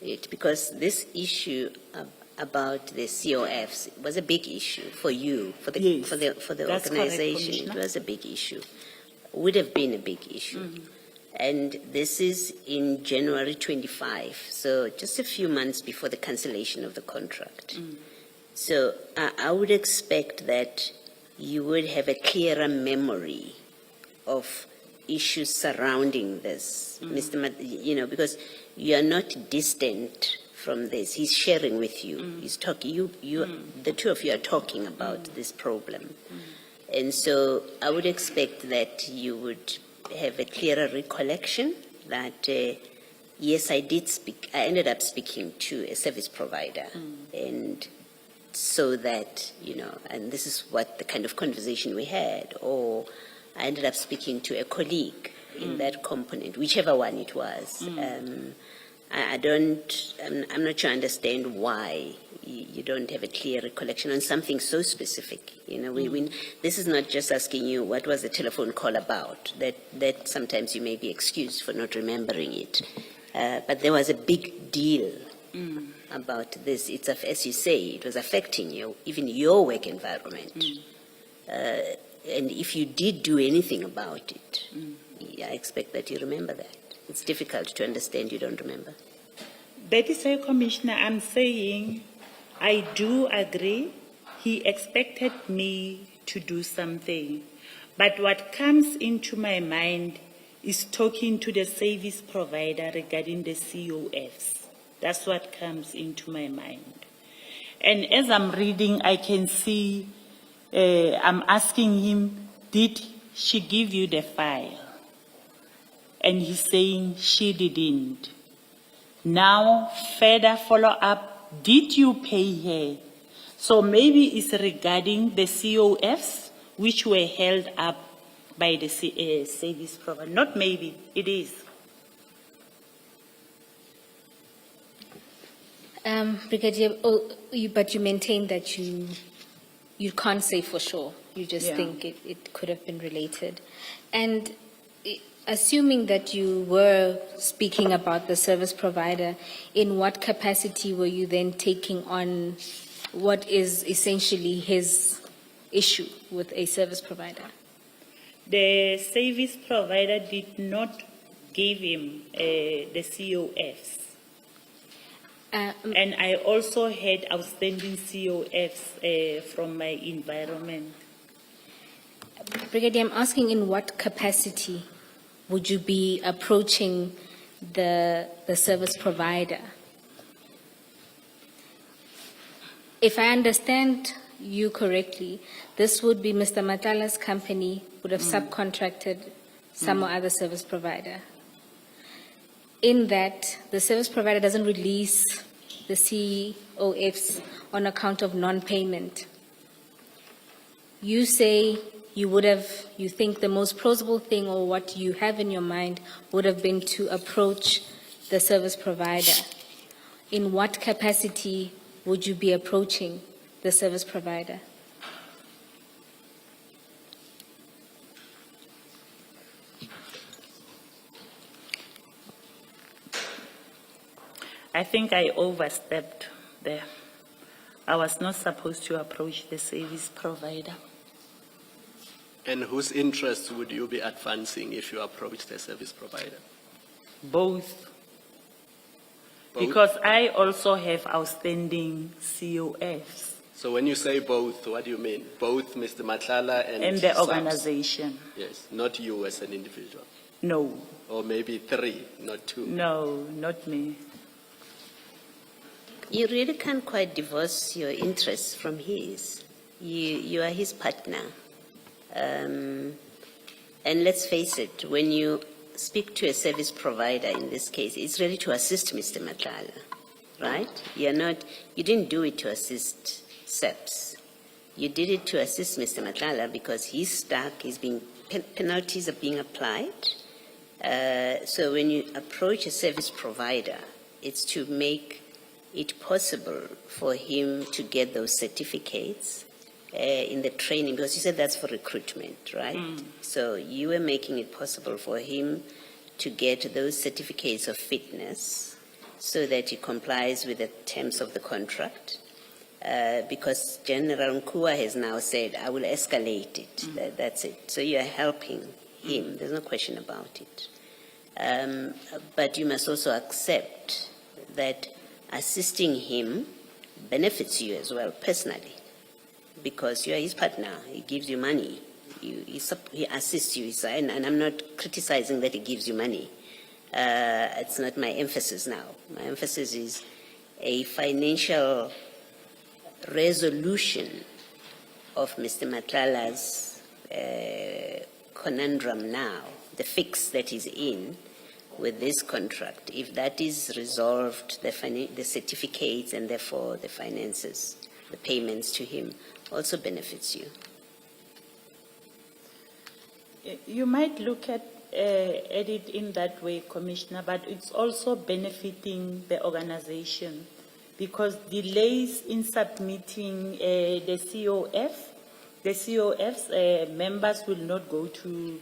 it, because this issue about the COFs was a big issue for you, for the, Yes, for the that's correct, organization. It Commissioner. was a big issue, would have been a big issue. And this is in January 25, so just a few months before the cancellation of the contract. So I would expect that you would have a clearer memory of issues surrounding this, Mr. Because you are not distant from this. He's sharing with you. He's talking. The two of you are talking about this problem, and so I would expect that you would have a clearer recollection that yes, I did speak. I ended up speaking to a service provider, and so that and this is what the kind of conversation we had, or I ended up speaking to a colleague in that component, whichever one it was. I'm not sure I understand why you don't have a clear recollection on something so specific. This is not just asking you what was the telephone call about. That sometimes you may be excused for not remembering it. But there was a big deal about this. It's, as you say, it was affecting you, even your work environment. And if you did do anything about it, I expect that you remember that. It's difficult to understand you don't remember. That is why, Commissioner, I'm saying I do agree. He expected me to do something. But what comes into my mind is talking to the service provider regarding the COFs. That's what comes into my mind. And as I'm reading, I can see, I'm asking him, did she give you the file? And he's saying she didn't. Now, further follow-up, did you pay her? So maybe it's regarding the COFs, which were held up by the service provider. Not maybe, it is. Brigadier, but you maintain that you can't say for sure. You just think it could have been related. And assuming that you were speaking about the service provider, in what capacity were you then taking on what is essentially his issue with a service provider? The service provider did not give him the COFs. And I also had outstanding COFs from my environment. Brigadier, I'm asking in what capacity would you be approaching the service provider? If I understand you correctly, this would be Mr. Matala's company would have subcontracted some other service provider. In that, the service provider doesn't release the COFs on account of non-payment. You say you think the most plausible thing, or what you have in your mind, would have been to approach the service provider. In what capacity would you be approaching the service provider? I think I overstepped there. I was not supposed to approach the service provider. And whose interests would you be advancing if you approach the service provider? Both. Both? Because I also have outstanding COFs So when you say both, what do you mean? Both Mr. Matlala and the SAPS? organization. Yes, not you as an individual. No, Or maybe 3, not 2. no, not me. You really can't quite divorce your interests from his. You are his partner. And let's face it, when you speak to a service provider in this case, it's really to assist Mr. Matlala, right? You didn't do it to assist SAPS. You did it to assist Mr. Matlala because he's stuck, penalties are being applied. So when you approach a service provider, it's to make it possible for him to get those certificates in the training, because you said that's for recruitment, right? So you were making it possible for him to get those certificates of fitness so that he complies with the terms of the contract. Because General Nkua has now said, I will escalate it. That's it. So you are helping him. There's no question about it. But you must also accept that assisting him benefits you as well personally, because you are his partner. He gives you money. He assists you. And I'm not criticizing that he gives you money. It's not my emphasis now. My emphasis is a financial resolution of Mr. Matlala's conundrum now, the fix that he's in with this contract. If that is resolved, the certificates and therefore the finances, the payments to him also benefits you. You might look at it in that way, Commissioner, but it's also benefiting the organization, because delays in submitting the COFs, members will not go to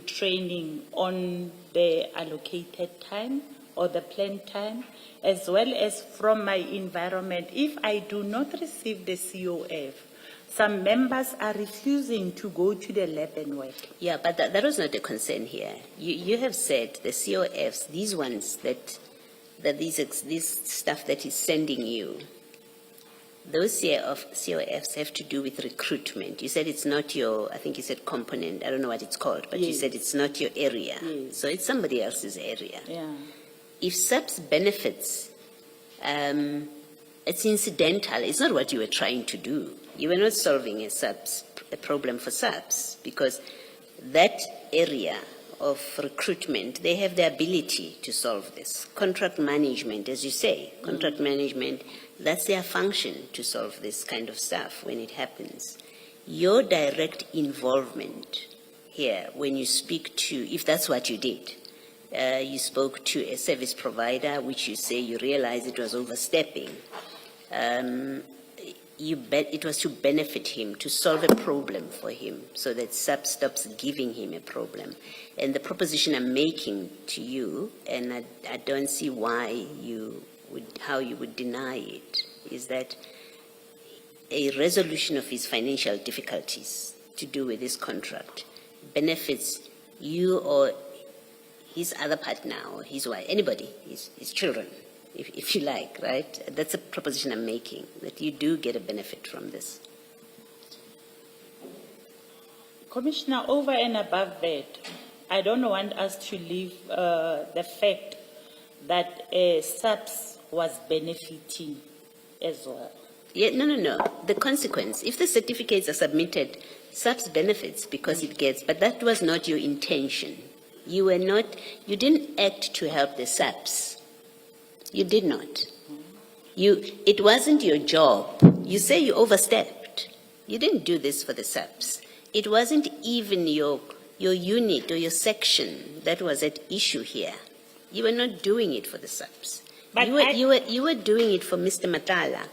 training on the allocated time or the planned time, as well as from my environment. If I do not receive the COF, some members are refusing to go to the lab and work. Yeah, but that was not a concern here. You have said the COFs, these ones that this stuff that is sending you, those COFs have to do with recruitment. You said it's not your, I think you said component, I don't know what it's called, but you said it's not your area. Yes. So it's somebody else's area. Yeah. If SAPS benefits, it's incidental. It's not what you were trying to do. You were not solving a problem for SAPS, because that area of recruitment, they have the ability to solve this. Contract management, as you say, contract management, that's their function, to solve this kind of stuff when it happens. Your direct involvement here, when you speak to, if that's what you did, you spoke to a service provider, which you say you realized it was overstepping. It was to benefit him, to solve a problem for him, so that SAP stops giving him a problem. And the proposition I'm making to you, and I don't see how you would deny it, is that a resolution of his financial difficulties to do with this contract benefits you or his other partner or his wife, anybody, his children, if you like, right? That's a proposition I'm making, that you do get a benefit from this. Commissioner, over and above that, I don't want us to leave the fact that SAPS was benefiting as well. Yeah, no. The consequence, if the certificates are submitted, SAPS benefits because it gets, but that was not your intention. You didn't act to help the SAPS. You did not. It wasn't your job. You say you overstepped. You didn't do this for the SAPS. It wasn't even your unit or your section that was at issue here. You were not doing it for the SAPS. But You were doing it for Mr. Matlala.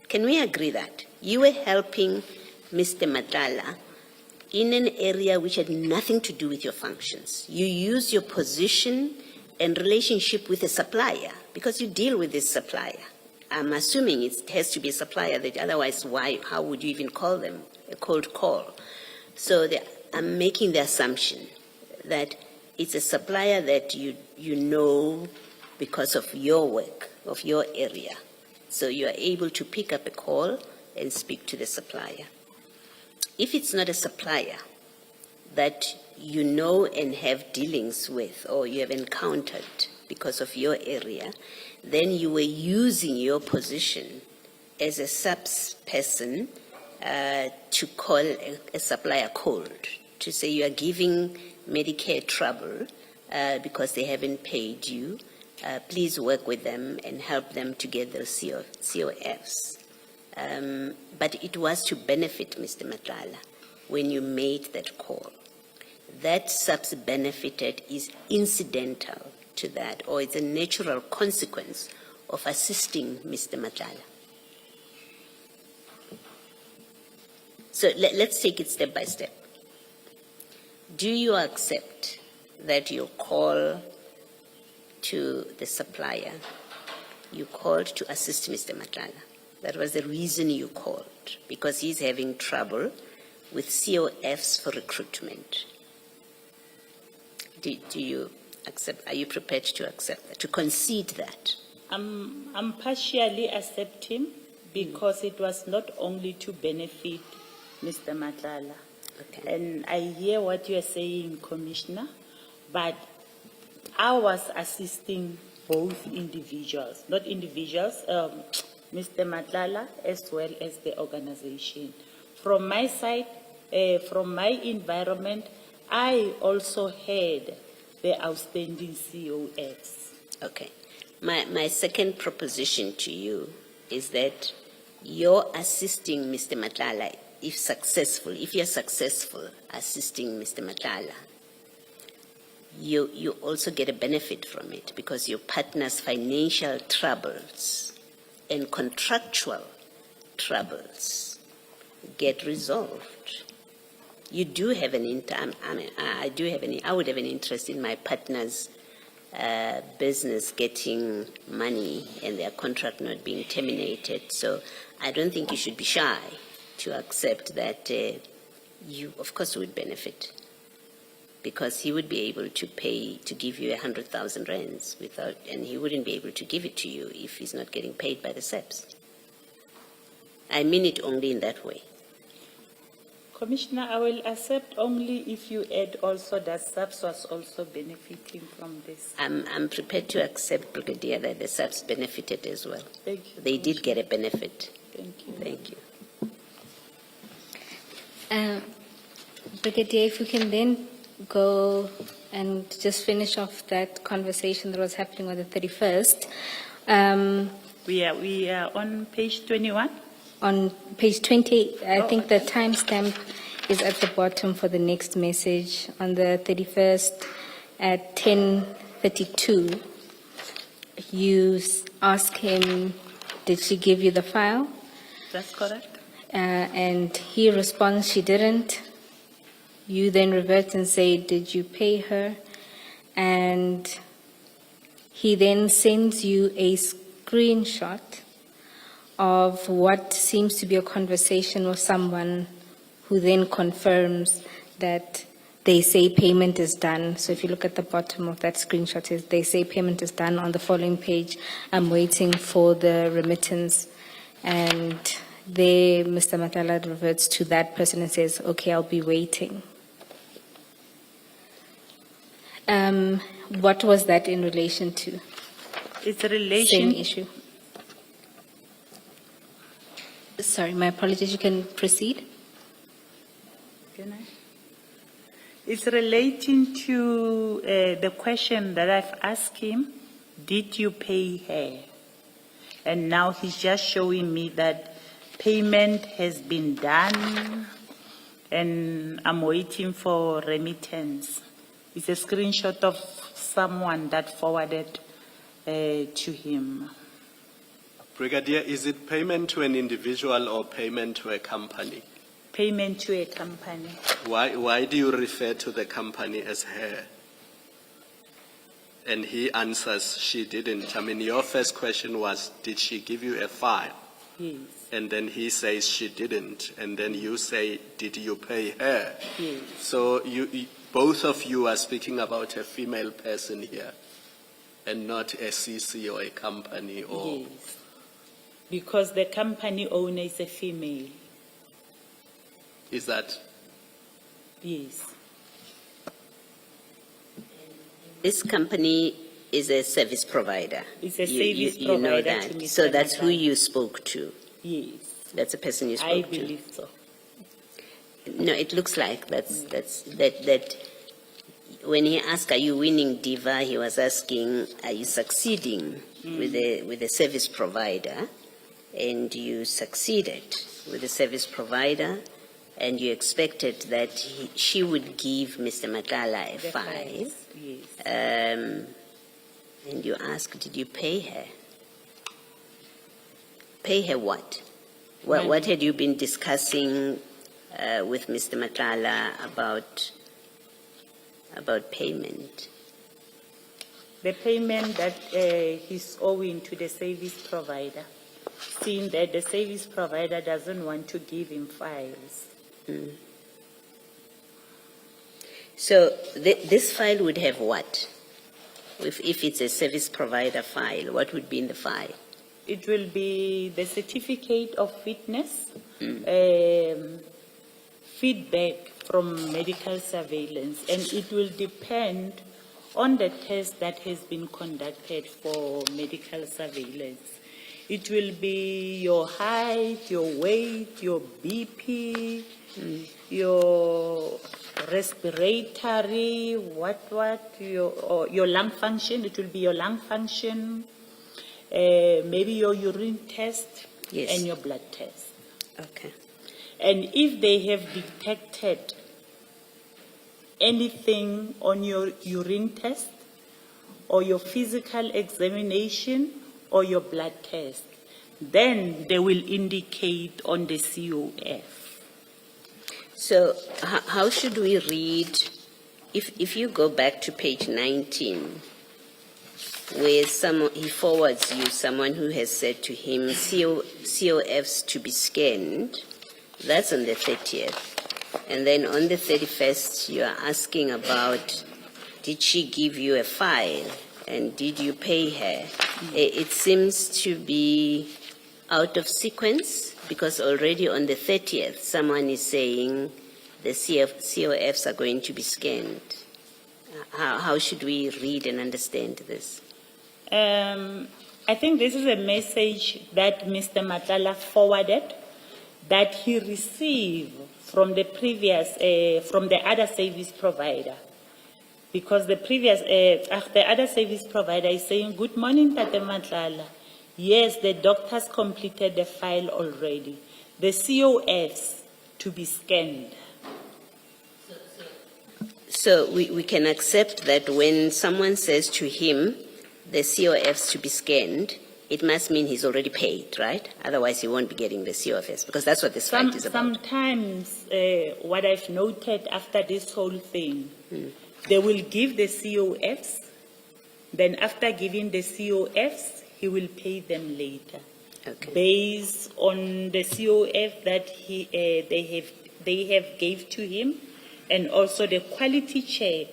Can we agree that? You were helping Mr. Matlala in an area which had nothing to do with your functions. You use your position and relationship with a supplier, because you deal with this supplier. I'm assuming it has to be a supplier, that otherwise how would you even call them a cold call? So I'm making the assumption that it's a supplier that you know because of your work, of your area. So you are able to pick up a call and speak to the supplier. If it's not a supplier that you know and have dealings with or you have encountered because of your area, then you were using your position as a subs person to call a supplier cold, to say you are giving Medicare trouble because they haven't paid you. Please work with them and help them to get those COFs. But it was to benefit Mr. Madlanga when you made that call. That subs benefited is incidental to that, or it's a natural consequence of assisting Mr. Madlanga. So let's take it step by step. Do you accept that your call to the supplier, you called to assist Mr. Madlanga? That was the reason you called, because he's having trouble with COFs for recruitment. Do you accept? Are you prepared to accept that, to concede that? I'm partially accepting because it was not only to benefit Mr. Madlanga. Okay. And I hear what you are saying, Commissioner, but I was assisting both individuals, not individuals, Mr. Madlanga as well as the organization. From my side, from my environment, I also had the outstanding COFs. Okay. My second proposition to you is that you're assisting Mr. Madlanga, if you're successful assisting Mr. Madlanga, you also get a benefit from it because your partner's financial troubles and contractual troubles get resolved. You do have I would have an interest in my partner's business getting money and their contract not being terminated. So I don't think you should be shy to accept that you, of course, would benefit, because he would be able to give you 100,000 rands and he wouldn't be able to give it to you if he's not getting paid by the SEPs. I mean it only in that way. Commissioner, I will accept only if you add also that SAPS was also benefiting from this. I'm prepared to accept, Brigadier, that the SAPs benefited as well. Thank you. They did get a benefit. Thank you. Thank you. Brigadier, if you can then go and just finish off that conversation that was happening on the 31st. We are on page 21. On page 20, I think the timestamp is at the bottom for the next message. On the 31st at 10:32, you ask him, did she give you the file? That's correct. And he responds, she didn't. You then revert and say, did you pay her? And he then sends you a screenshot of what seems to be a conversation with someone who then confirms that they say payment is done. So if you look at the bottom of that screenshot, they say payment is done. On the following page, I'm waiting for the remittance. And there, Mr. Madlanga reverts to that person and says, okay, I'll be waiting. What was that in relation to? It's a relation. Same issue. Sorry, my apologies. You can proceed. Can I? It's relating to the question that I've asked him, did you pay her? And now he's just showing me that payment has been done and I'm waiting for remittance. It's a screenshot of someone that forwarded to him. Brigadier, is it payment to an individual or payment to a company? Payment to a company. Why do you refer to the company as her? and he answers she didn't. I mean, your first question was, did she give you a file? Yes. And then he says she didn't, and then you say, did you pay her? Yes. So both of you are speaking about a female person here, and not a CC or a company or... Yes. Because the company owner is a female. Is that... Yes. This company is a service provider. It's a You service know provider that. to Mr. So that's who Madlanga. you spoke to. Yes. That's the person you spoke I to. believe so. No, it looks like that when he asked, are you winning Diva, he was asking, are you succeeding with the service provider? And you succeeded with the service provider, and you expected that she would give Mr. Madlanga a The file. files, yes. And you asked, did you pay her? Pay her what? What had you been discussing with Mr. Madlanga about payment? The payment that he's owing to the service provider, seeing that the service provider doesn't want to give him files. So this file would have what? If it's a service provider file, what would be in the file? It will be the certificate of fitness, feedback from medical surveillance, and it will depend on the test that has been conducted for medical surveillance. It will be your height, your weight, your BP, your respiratory, your lung function. It will be your lung function, maybe your urine test, Yes. and your blood test. Okay. And if they have detected anything on your urine test or your physical examination or your blood test, then they will indicate on the COF. So how should we read, if you go back to page 19, where he forwards you someone who has said to him, COFs to be scanned, that's on the 30th. And then on the 31st, you are asking about, did she give you a file? And did you pay her? It seems to be out of sequence, because already on the 30th, someone is saying the COFs are going to be scanned. How should we read and understand this? I think this is a message that Mr. Madlanga forwarded that he received from the previous, from the other service provider. Because the other service provider is saying, good morning, Tate Madlanga. Yes, the doctors completed the file already. The COFs to be scanned. So we can accept that when someone says to him, the COFs to be scanned, it must mean he's already paid, right? Otherwise, he won't be getting the COFs, because that's what this fight is about. Sometimes, what I've noted after this whole thing, they will give the COFs, then after giving the COFs, he will pay them later. Okay. Based on the COF that they have gave to him, and also the quality check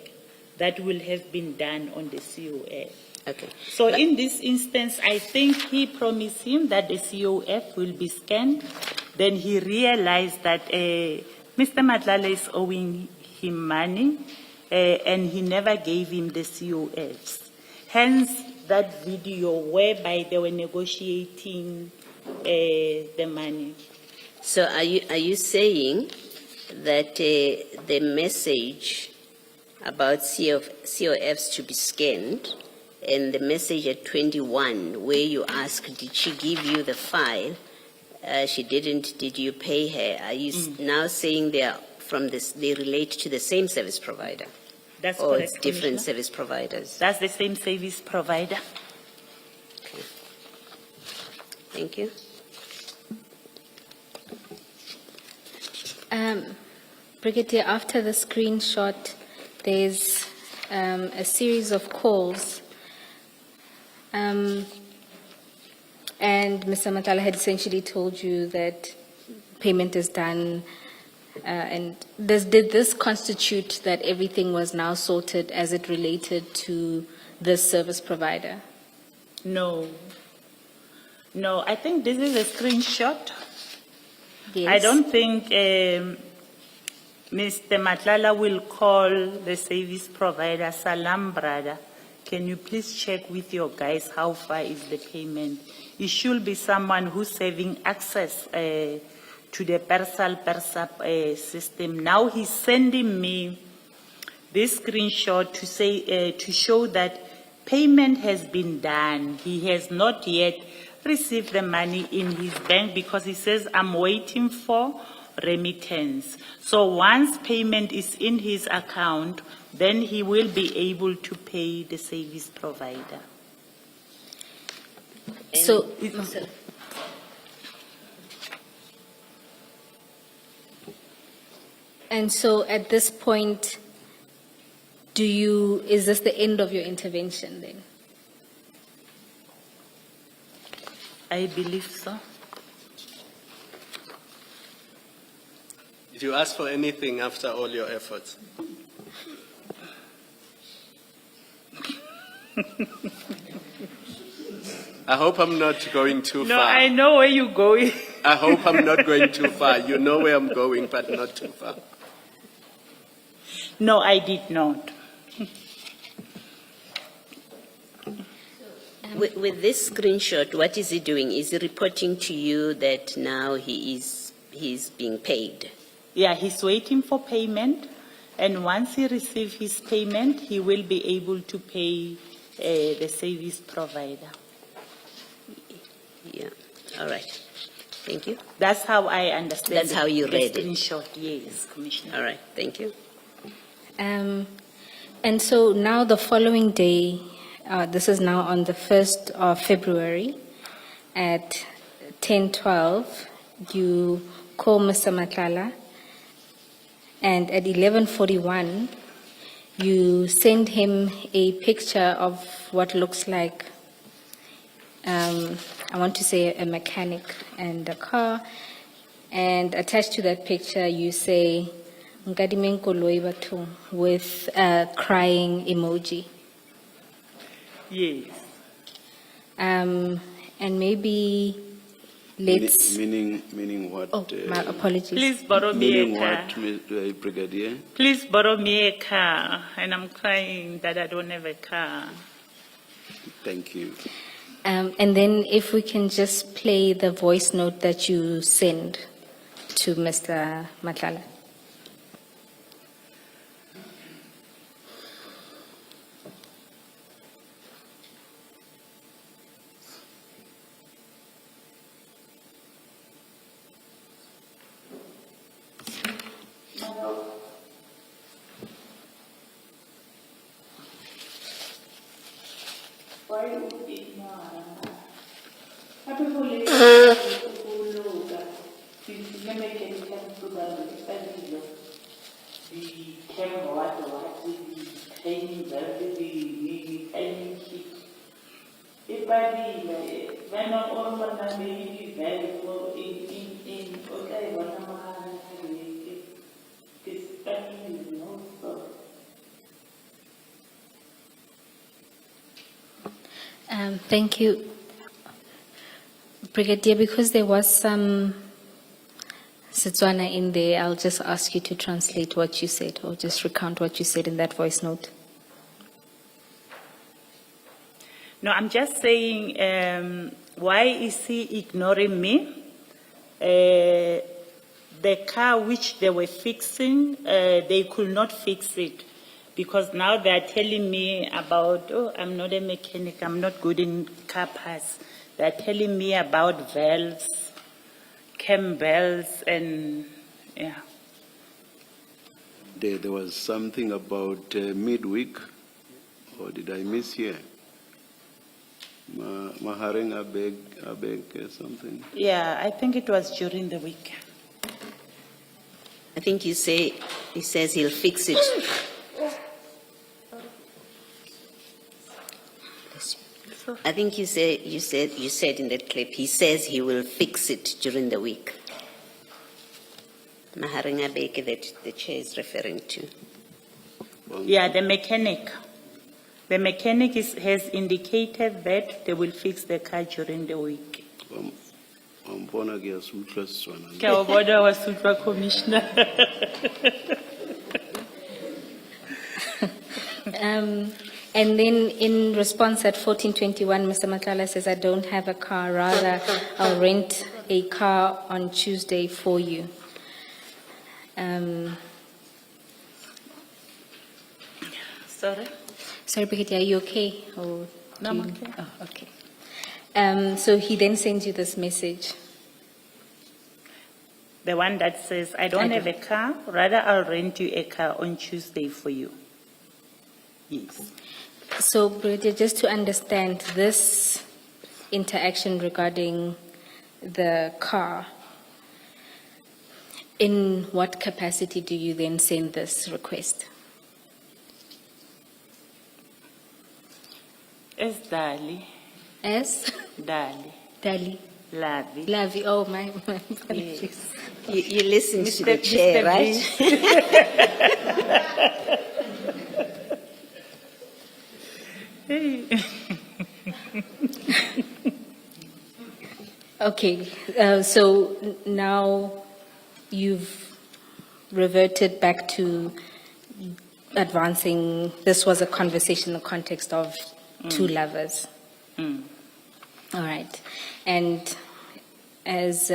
that will have been done on the COF. Okay. So in this instance, I think he promised him that the COF will be scanned. Then he realized that Mr. Madlanga is owing him money, and he never gave him the COFs. Hence, that video whereby they were negotiating the money. So are you saying that the message about COFs to be scanned and the message at 21 where you ask, did she give you the file? She didn't. Did you pay her? Are you now saying they relate to the same service provider? That's or correct, different Commissioner. service providers? That's the same service provider. Okay. Thank you. Brigadier, after the screenshot, there's a series of calls. And Mr. Matala had essentially told you that payment is done. And did this constitute that everything was now sorted as it related to this service provider? No. No, I think this is a screenshot. Yes. I don't think Mr. Matlala will call the service provider. Salam, brother. Can you please check with your guys how far is the payment? It should be someone who's having access to the Persal system. Now he's sending me this screenshot to say to show that payment has been done. He has not yet received the money in his bank because he says, I'm waiting for remittance. So once payment is in his account, then he will be able to pay the service provider. So, and so at this point, is this the end of your intervention then? I believe so. Did you ask for anything after all your efforts? I hope I'm not going too No, far. I know where you're going. I hope I'm not going too far. You know where I'm going, but not too far. No, I did not. With this screenshot, what is he doing? Is he reporting to you that now he's being paid? Yeah, he's waiting for payment, and once he receives his payment, he will be able to pay the service provider. Yeah. All right. Thank you. That's how I understand. That's how you read it. The screenshot, yes, Commissioner. All right. Thank you. And so now the following day, this is now on the 1st of February at 10:12, you call Mr. Matlala, and at 11:41, you send him a picture of what looks like, I want to say a mechanic and a car, and attached to that picture you say, "Nkadimeng koloi batho," with a crying emoji. Yes. And maybe let's... Meaning what? Oh, my apologies. Please borrow me a Meaning car. what, Brigadier? Please borrow me a car, and I'm crying that I don't have a car. Thank you. And then if we can just play the voice note that you send to Mr. Matlala. Thank you, Brigadier. Because there was some Setswana in there, I'll just ask you to translate what you said, or just recount what you said in that voice note. No, I'm just saying, why is he ignoring me? The car which they were fixing, they could not fix it. Because now they're telling me about, oh, I'm not a mechanic, I'm not good in car parts. They're telling me about valves, cam belts, and yeah. There was something about midweek, or did I miss here? Maharing abeg something. Yeah, I think it was during the week. I think he says he'll fix it. I think you said in that clip, he says he will fix it during the week. Maharanga Beke that the chair is referring to. Yeah, the mechanic. The mechanic has indicated that they will fix the car during the week. Umbona kuyasuthwa sisona. Kawabona wasuthwa Commissioner. And then in response at 1421, Mr. Matlala says, I don't have a car, rather I'll rent a car on Tuesday for you. Sorry? Sorry, Brigitte, are you okay? Or No, I'm do you- okay. Oh, okay. So he then sends you this message. The one that says, I don't have a car, rather I'll rent you a car on Tuesday for you. Yes. So, Brigitte, just to understand this interaction regarding the car, in what capacity do you then send this request? As Dali, As Dali, Dali. Lavi. Lavi, oh my Yes. You listen to the Mr. chair, Mr. right? Okay, so now you've reverted back to advancing. This was a conversation in the context of two lovers. Mm. All right. And as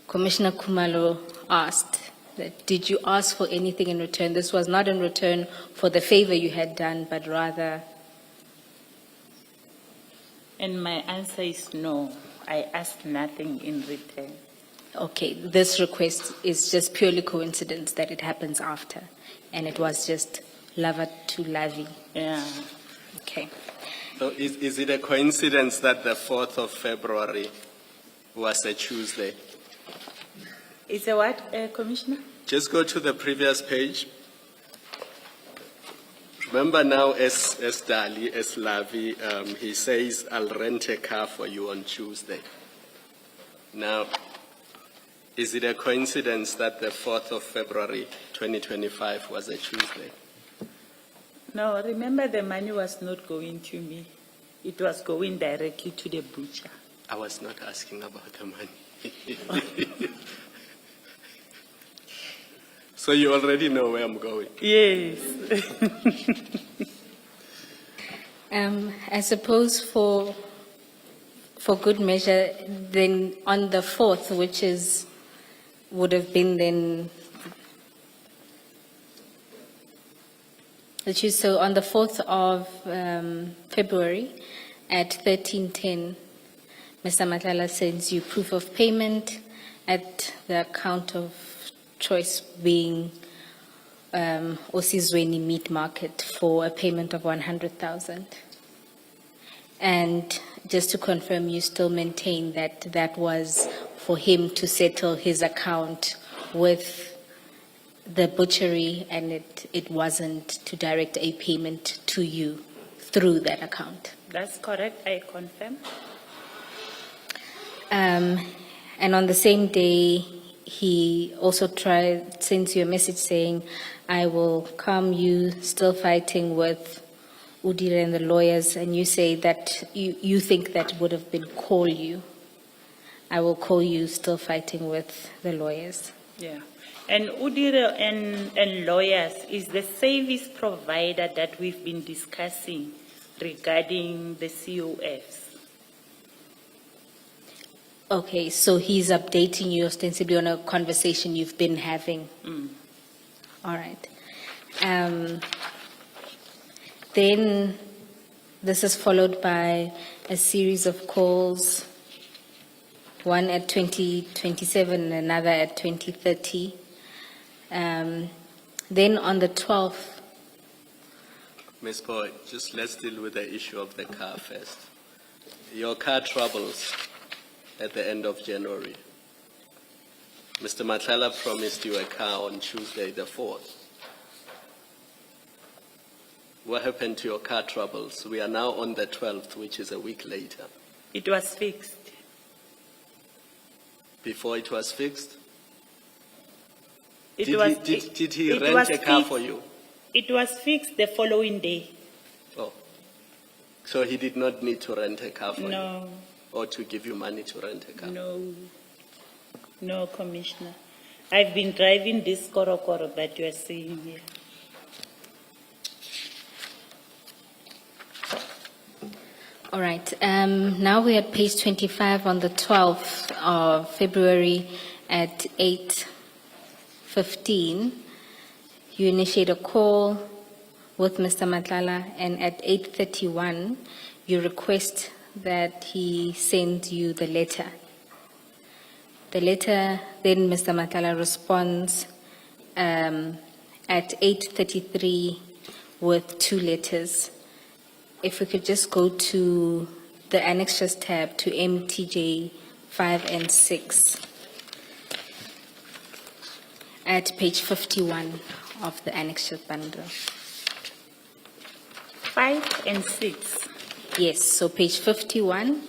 Commissioner Kumalo asked, that did you ask for anything in return? This was not in return for the favor you had done, but rather... And my answer is no. I asked nothing in return. Okay, this request is just purely coincidence that it happens after, and it was just lover to lovey. Yeah. Okay. So is it a coincidence that the 4th of February was a Tuesday? It's a what, Commissioner? Just go to the previous page. Remember now, as Dali, as Lavi, he says, I'll rent a car for you on Tuesday. Now, is it a coincidence that the 4th of February 2025 was a Tuesday? No, remember the money was not going to me. It was going directly to the butcher. I was not asking about the money. So you already know where I'm going. Yes. I suppose for good measure, then on the 4th, which would have been then, so on the 4th of February at 13:10, Mr. Matlala sends you proof of payment at the account of choice being Osizweni Meat Market for a payment of 100,000. And just to confirm, you still maintain that that was for him to settle his account with the butchery, and it wasn't to direct a payment to you through that account. That's correct, I confirm. And on the same day, he also sends you a message saying, I will come, you still fighting with Udire and the lawyers, and you say that you think that would have been call you. I will call you, still fighting with the lawyers. Yeah. And Udire and lawyers is the service provider that we've been discussing regarding the COFs. Okay, so he's updating you ostensibly on a conversation you've been having. All right. Then this is followed by a series of calls, one at 2027 and another at 2030. Then on the 12th, Ms. Boyd, just let's deal with the issue of the car first. Your car troubles at the end of January. Mr. Matlala promised you a car on Tuesday the 4th. What happened to your car troubles? We are now on the 12th, which is a week later. It was fixed. Before it was fixed? It Did was, he it rent was a car fixed- for you? It was fixed the following day. Oh. So he did not need to rent a car for you? No, Or to give you money to rent a car? no, Commissioner. I've been driving this Korokoro that you are seeing here. All right. Now we're at page 25 on the 12th of February at 8:15. You initiate a call with Mr. Madlanga, and at 8:31, you request that he send you the letter. The letter, then Mr. Madlanga responds at 8:33 with 2 letters. If we could just go to the annexures tab to MTJ 5 and 6 at page 51 of the annexure bundle. 5 and 6. Yes, so page 51.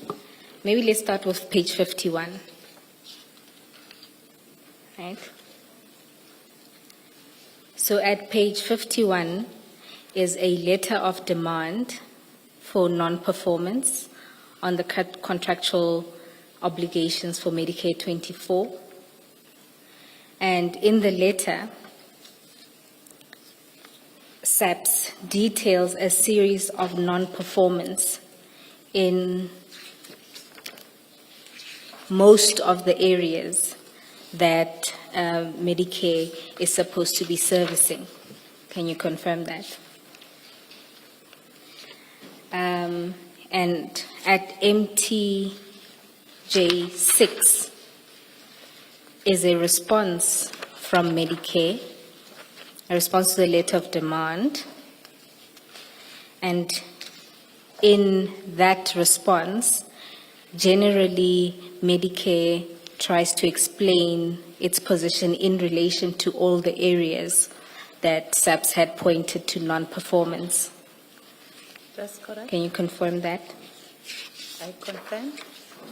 Maybe let's start with page 51. Right? So at page 51 is a letter of demand for non-performance on the contractual obligations for Medicare 24. And in the letter, SAPS details a series of non-performance in most of the areas that Medicare is supposed to be servicing. Can you confirm that? And at MTJ 6 is a response from Medicare, a response to the letter of demand. And in that response, generally, Medicare tries to explain its position in relation to all the areas that SAPS had pointed to non-performance. That's correct. Can you confirm that? I confirm.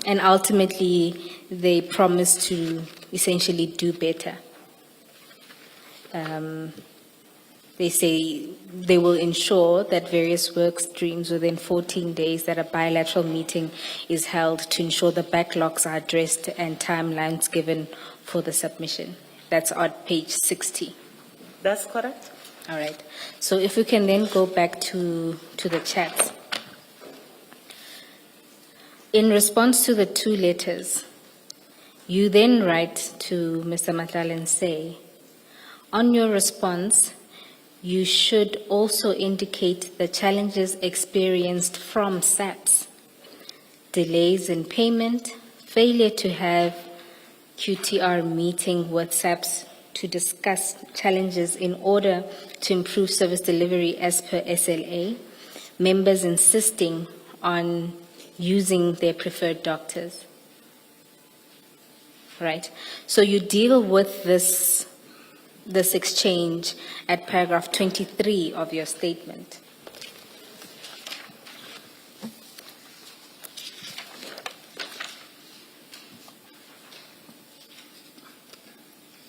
And ultimately, they promise to essentially do better. They say they will ensure that various work streams within 14 days that a bilateral meeting is held to ensure the backlogs are addressed and timelines given for the submission. That's on page 60. That's correct. All right. So if we can then go back to the chats. In response to the 2 letters, you then write to Mr. Madlanga and say, on your response, you should also indicate the challenges experienced from SAPS, delays in payment, failure to have QTR meeting with SAPS to discuss challenges in order to improve service delivery as per SLA, members insisting on using their preferred doctors. Right? So you deal with this exchange at paragraph 23 of your statement.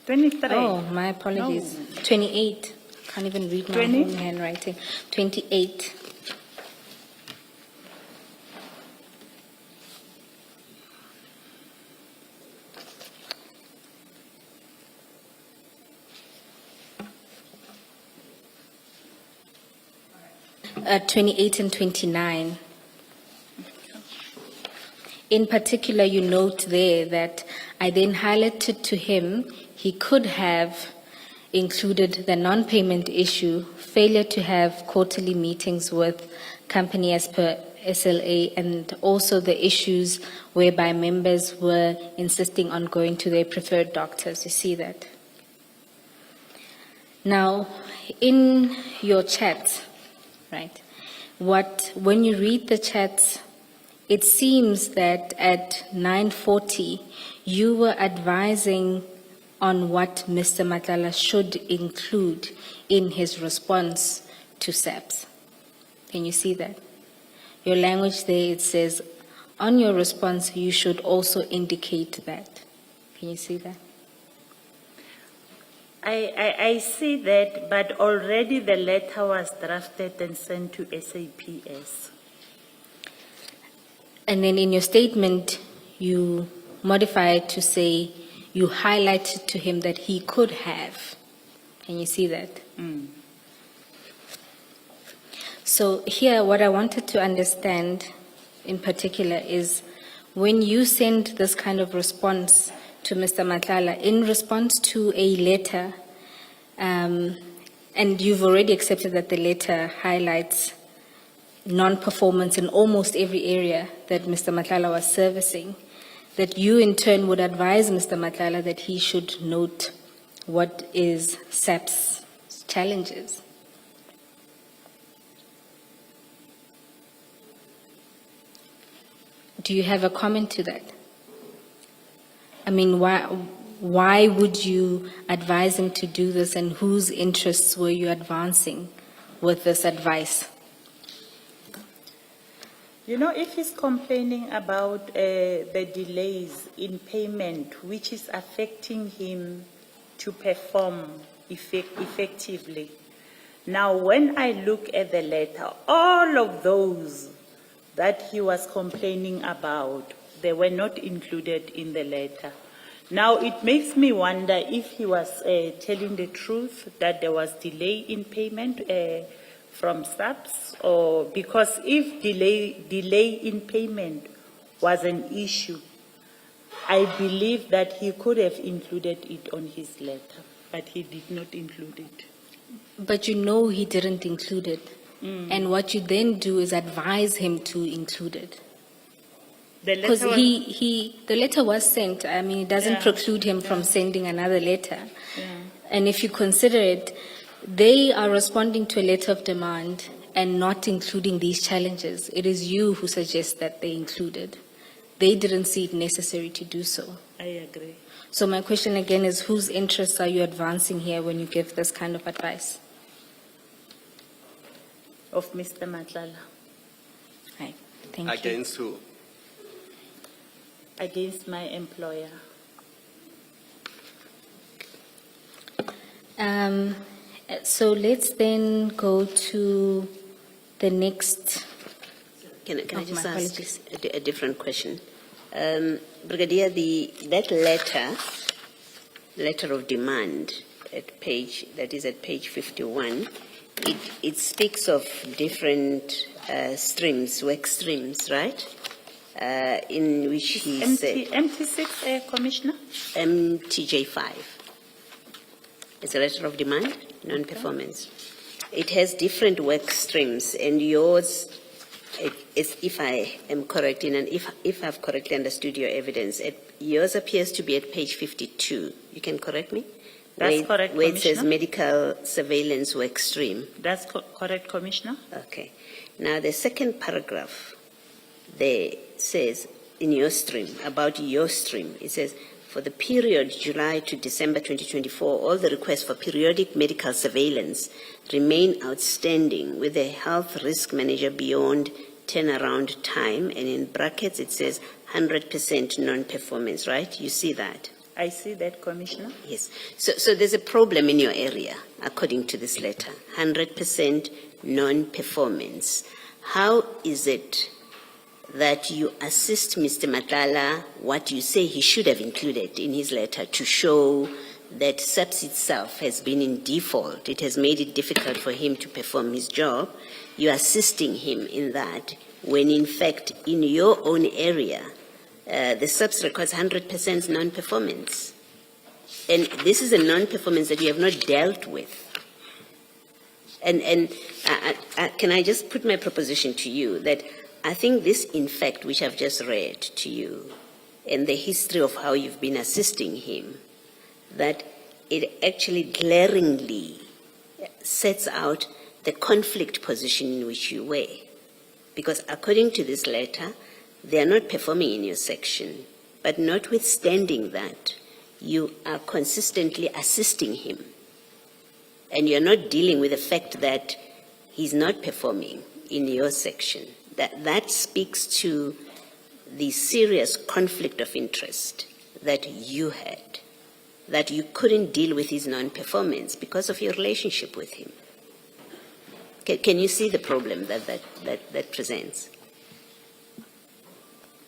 Oh, my apologies. No. 28. Can't even read my 20? own handwriting. 28. 28 and 29. In particular, you note there that I then highlighted to him he could have included the non-payment issue, failure to have quarterly meetings with company as per SLA, and also the issues whereby members were insisting on going to their preferred doctors. You see that? Now, in your chat, right, when you read the chats, it seems that at 9:40, you were advising on what Mr. Madlanga should include in his response to SAPS. Can you see that? Your language there, it says, on your response, you should also indicate that. Can you see that? I see that, but already the letter was drafted and sent to SAPS. And then in your statement, you modify it to say you highlighted to him that he could have. Can you see that? So here, what I wanted to understand in particular is when you send this kind of response to Mr. Matlala in response to a letter, and you've already accepted that the letter highlights non-performance in almost every area that Mr. Matlala was servicing, that you in turn would advise Mr. Matlala that he should note what is SAP's challenges. Do you have a comment to that? I mean, why would you advise him to do this, and whose interests were you advancing with this advice? You know, if he's complaining about the delays in payment, which is affecting him to perform effectively. Now, when I look at the letter, all of those that he was complaining about, they were not included in the letter. Now, it makes me wonder if he was telling the truth, that there was delay in payment from SAPS, or because if delay in payment was an issue, I believe that he could have included it on his letter, but he did not include it. But you know he didn't include it. And what you then do is advise him to include it. Because the letter was sent. I mean, it doesn't preclude him from sending another letter. And if you consider it, they are responding to a letter of demand and not including these challenges. It is you who suggest that they included. They didn't see it necessary to do so. I agree. So my question again is, whose interests are you advancing here when you give this kind of advice? Of Mr. Matlala. Right. Thank you. Against who? Against my employer. So let's then go to the next. Can I Oh, just my ask apologies. a different question? Brigadier, that letter of demand at page 51, it speaks of different streams, work streams, right? In which he said MT6, Commissioner? MTJ5. It's a letter of demand, non-performance. It has different work streams, and yours, if I am correct, and if I've correctly understood your evidence, yours appears to be at page 52. You can correct me? That's correct, where it says Commissioner. medical surveillance work stream. That's correct, Commissioner. Okay. Now, the second paragraph there says, in your stream, about your stream, it says, for the period July to December 2024, all the requests for periodic medical surveillance remain outstanding with a health risk manager beyond turnaround time, and in brackets it says 100% non-performance, right? You see that? I see that, Commissioner. Yes. So there's a problem in your area, according to this letter, 100% non-performance. How is it that you assist Mr. Matlala what you say he should have included in his letter to show that SAPS itself has been in default? It has made it difficult for him to perform his job. You're assisting him in that when, in fact, in your own area, the SAPS records 100% non-performance. And this is a non-performance that you have not dealt with. And can I just put my proposition to you that I think this, in fact, which I've just read to you, and the history of how you've been assisting him, that it actually glaringly sets out the conflict position in which you were. Because according to this letter, they are not performing in your section, but notwithstanding that, you are consistently assisting him. And you're not dealing with the fact that he's not performing. in your section, that speaks to the serious conflict of interest that you had, that you couldn't deal with his non-performance because of your relationship with him. Can you see the problem that presents?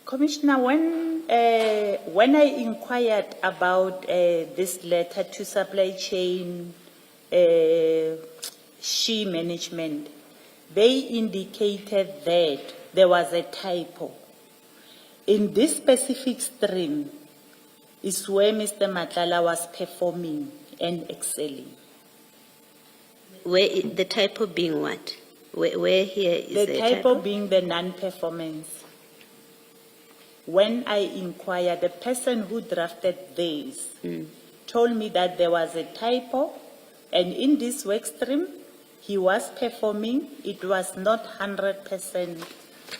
Commissioner, when I inquired about this letter to supply chain she management, they indicated that there was a typo. In this specific stream is where Mr. Madlanga was performing and excelling. Where the typo being what? Where here is The typo being the non-performance. When I inquired, the person who drafted this told me that there was a typo, and in this work stream, he was performing. It was not 100%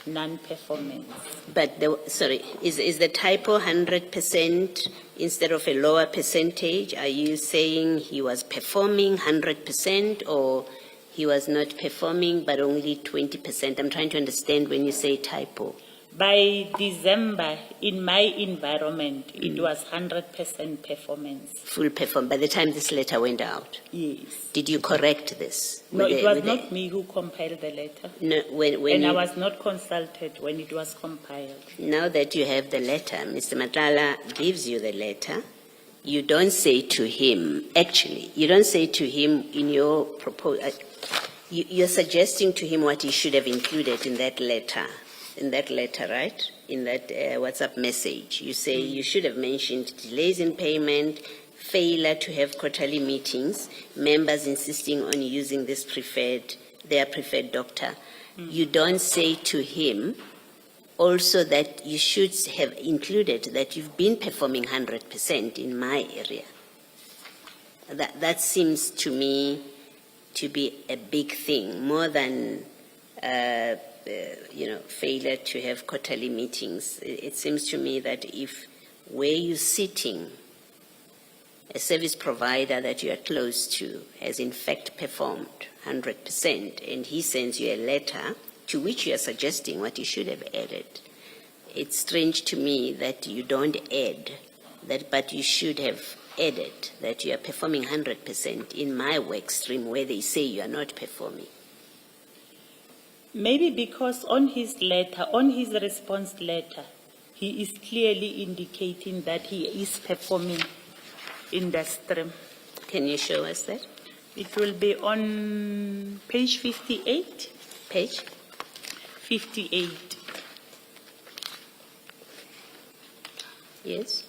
non-performance. But, is the typo 100% instead of a lower percentage? Are you saying he was performing 100% or he was not performing but only 20%? I'm trying to understand when you say typo. By December, in my environment, it was 100% performance. Full perform. By the time this letter went out? Yes. Did you correct this? No, it was not me who compiled the letter. No, and I was not consulted when it was compiled. Now that you have the letter, Mr. Madlanga gives you the letter, you don't say to him, you don't say to him in your proposal, you're suggesting to him what he should have included in that letter. In that letter, right? In that WhatsApp message, you say you should have mentioned delays in payment, failure to have quarterly meetings, members insisting on using their preferred doctor. You don't say to him also that you should have included that you've been performing 100% in my area. That seems to me to be a big thing, more than failure to have quarterly meetings. It seems to me that if where you're sitting, a service provider that you are close to has in fact performed 100%, and he sends you a letter to which you are suggesting what you should have added, it's strange to me that you don't add that, but you should have added that you are performing 100% in my work stream where they say you are not performing. Maybe because on his letter, on his response letter, he is clearly indicating that he is performing in the stream. Can you show us that? It will be on page 58. Page? 58. Yes.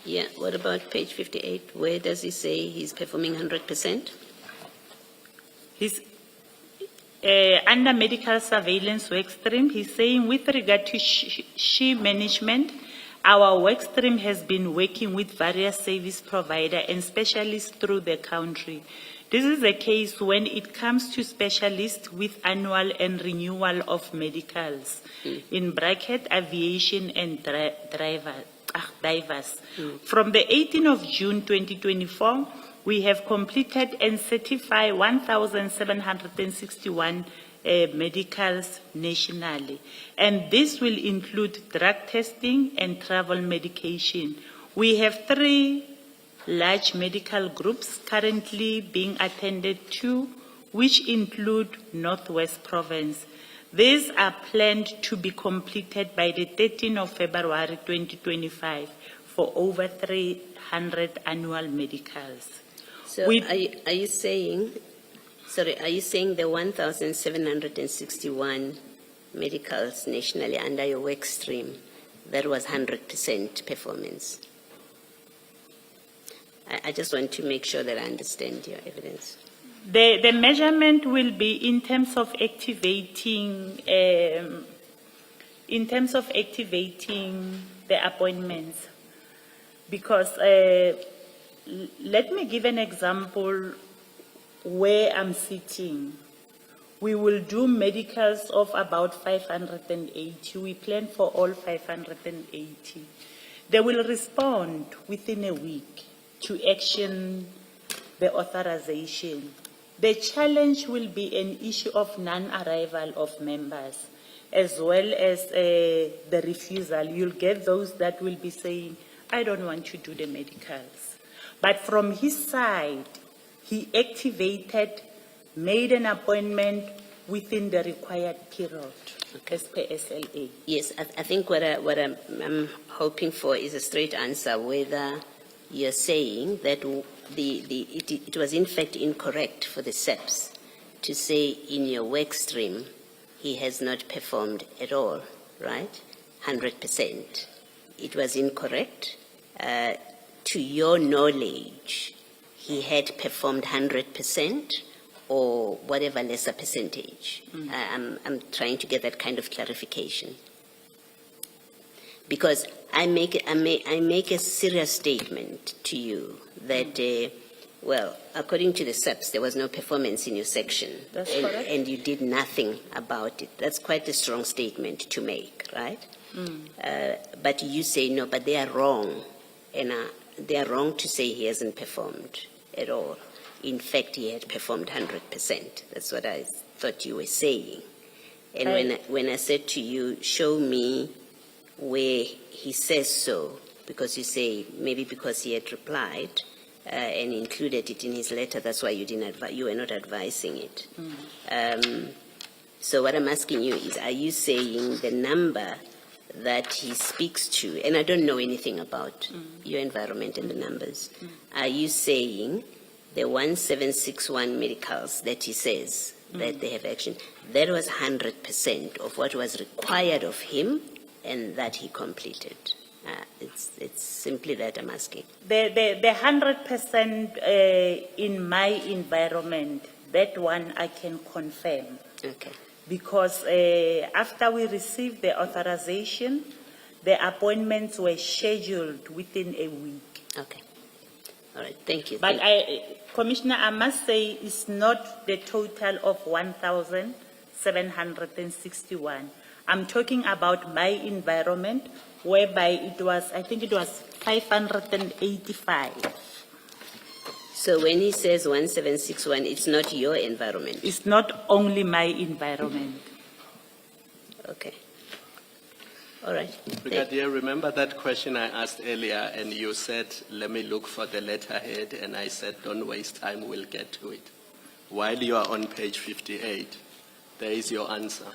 Yeah, what about page 58? Where does he say he's performing 100%? He's under medical surveillance work stream. He's saying with regard to she management, our work stream has been working with various service providers and specialists through the country. This is a case when it comes to specialists with annual and renewal of medicals, in bracket, aviation and divers. From the 18th of June 2024, we have completed and certified 1,761 medicals nationally. And this will include drug testing and travel medication. We have 3 large medical groups currently being attended to, which include Northwest Province. These are planned to be completed by the 13th of February 2025 for over 300 annual medicals. So are you saying the 1,761 medicals nationally under your work stream, that was 100% performance? I just want to make sure that I understand your evidence. The measurement will be in terms of activating the appointments, because let me give an example where I'm sitting. We will do medicals of about 580. We plan for all 580. They will respond within a week. to action the authorization. The challenge will be an issue of non-arrival of members, as well as the refusal. You'll get those that will be saying, I don't want to do the medicals. But from his side, he activated, made an appointment within the required period, as per SLA. Yes, I think what I'm hoping for is a straight answer, whether you're saying that it was in fact incorrect for the SEPs to say in your work stream he has not performed at all, right? 100%. It was incorrect. To your knowledge, he had performed 100% or whatever lesser percentage. I'm trying to get that kind of clarification. Because I make a serious statement to you that, well, according to the SEPs, there was no performance in your section. That's correct. And you did nothing about it. That's quite a strong statement to make, right? But you say, no, but they are wrong. And they are wrong to say he hasn't performed at all. In fact, he had performed 100%. That's what I thought you were saying. And when I said to you, show me where he says so, because you say maybe because he had replied and included it in his letter, that's why you were not advising it. So what I'm asking you is, are you saying the number that he speaks to, and I don't know anything about your environment and the numbers, are you saying the 1761 medicals that he says that they have action, that was 100% of what was required of him and that he completed? It's simply that I'm asking. The 100% in my environment, that one I can confirm. Okay. Because after we received the authorization, the appointments were scheduled within a week. Okay. All right. Thank you. But Commissioner, I must say it's not the total of 1,761. I'm talking about my environment, whereby it was, I think it was 585. So when he says 1761, it's not your environment? It's not only my environment. Okay. All right. Brigadier, remember that question I asked earlier, and you said, let me look for the letterhead, and I said, don't waste time, we'll get to it. While you are on page 58, there is your answer.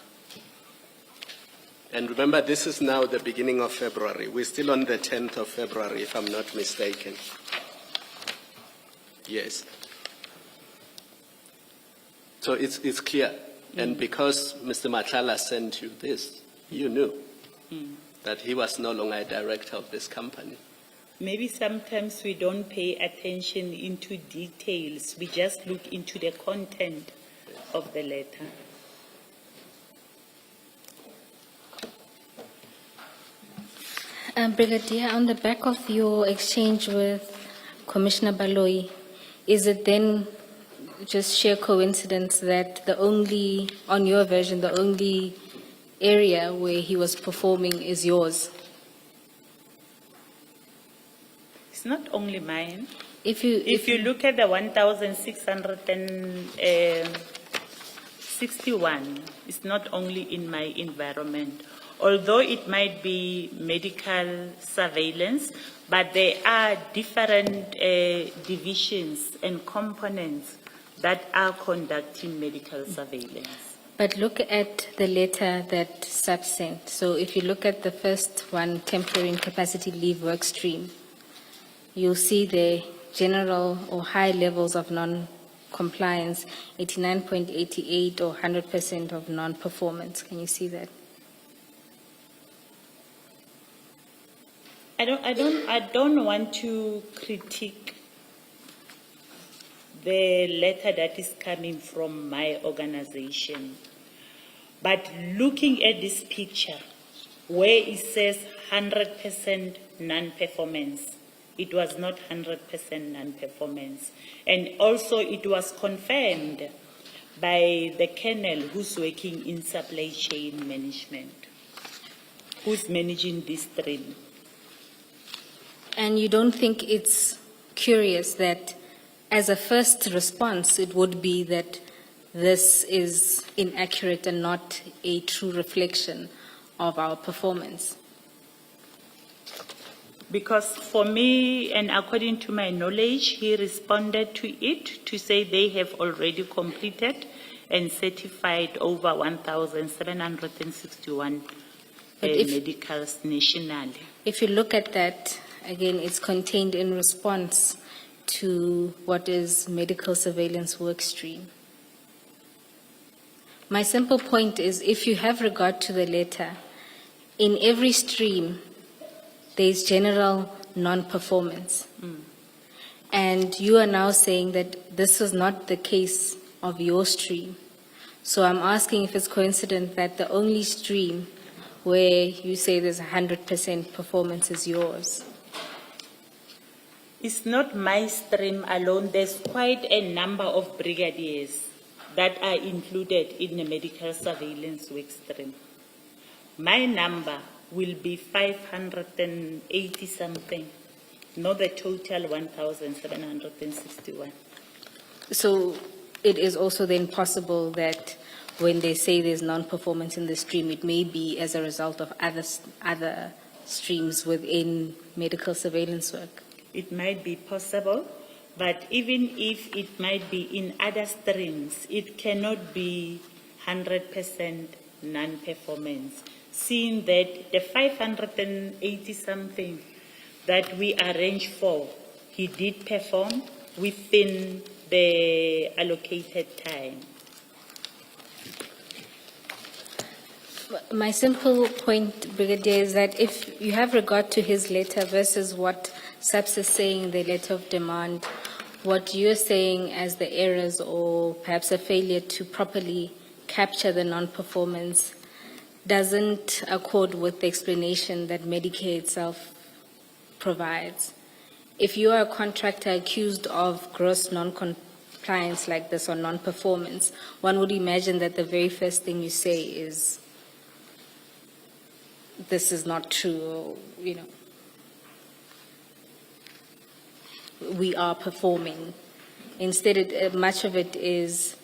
And remember, this is now the beginning of February. We're still on the 10th of February, if I'm not mistaken. Yes. So it's clear. And because Mr. Matlala sent you this, you knew that he was no longer a director of this company. Maybe sometimes we don't pay attention into details. We just look into the content of the letter. Brigadier, on the back of your exchange with Commissioner Baloyi, is it then just sheer coincidence that on your version, the only area where he was performing is yours? It's not only mine. If you look at the 1,661, it's not only in my environment. Although it might be medical surveillance, but there are different divisions and components that are conducting medical surveillance. But look at the letter that SAP sent. So if you look at the first one, temporary incapacity leave work stream, you'll see the general or high levels of non-compliance, 89.88 or 100% of non-performance. Can you see that? I don't want to critique the letter that is coming from my organization. But looking at this picture, where it says 100% non-performance, it was not 100% non-performance. And also it was confirmed by the colonel who's working in supply chain management, who's managing this stream. And you don't think it's curious that as a first response, it would be that this is inaccurate and not a true reflection of our performance. Because for me, and according to my knowledge, he responded to it to say they have already completed and certified over 1,761 But if- medicals nationally. If you look at that, again, it's contained in response to what is medical surveillance work stream. My simple point is, if you have regard to the letter, in every stream, there's general non-performance. And you are now saying that this is not the case of your stream. So I'm asking if it's coincident that the only stream where you say there's 100% performance is yours. It's not my stream alone. There's quite a number of brigadiers that are included in the medical surveillance work stream. My number will be 580 something, not the total 1,761. So it is also then possible that when they say there's non-performance in the stream, it may be as a result of other streams within medical surveillance work. It might be possible, but even if it might be in other streams, it cannot be 100% non-performance, seeing that the 580 something that we arranged for, he did perform within the allocated time. My simple point, Brigadier, is that if you have regard to his letter versus what SAPS is saying in the letter of demand, what you're saying as the errors or perhaps a failure to properly capture the non-performance doesn't accord with the explanation that Medicare itself provides. If you are a contractor accused of gross non-compliance like this or non-performance, one would imagine that the very first thing you say is, this is not true, we are performing. Instead, much of it is,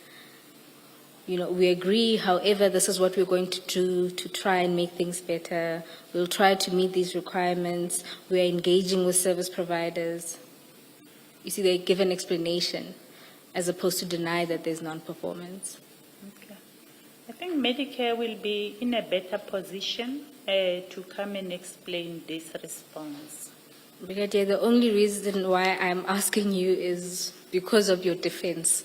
we agree, however, this is what we're going to do to try and make things better. We'll try to meet these requirements. We're engaging with service providers. You see, they give an explanation as opposed to deny that there's non-performance. Okay. I think Medicare will be in a better position to come and explain this response. Brigadier, the only reason why I'm asking you is because of your defense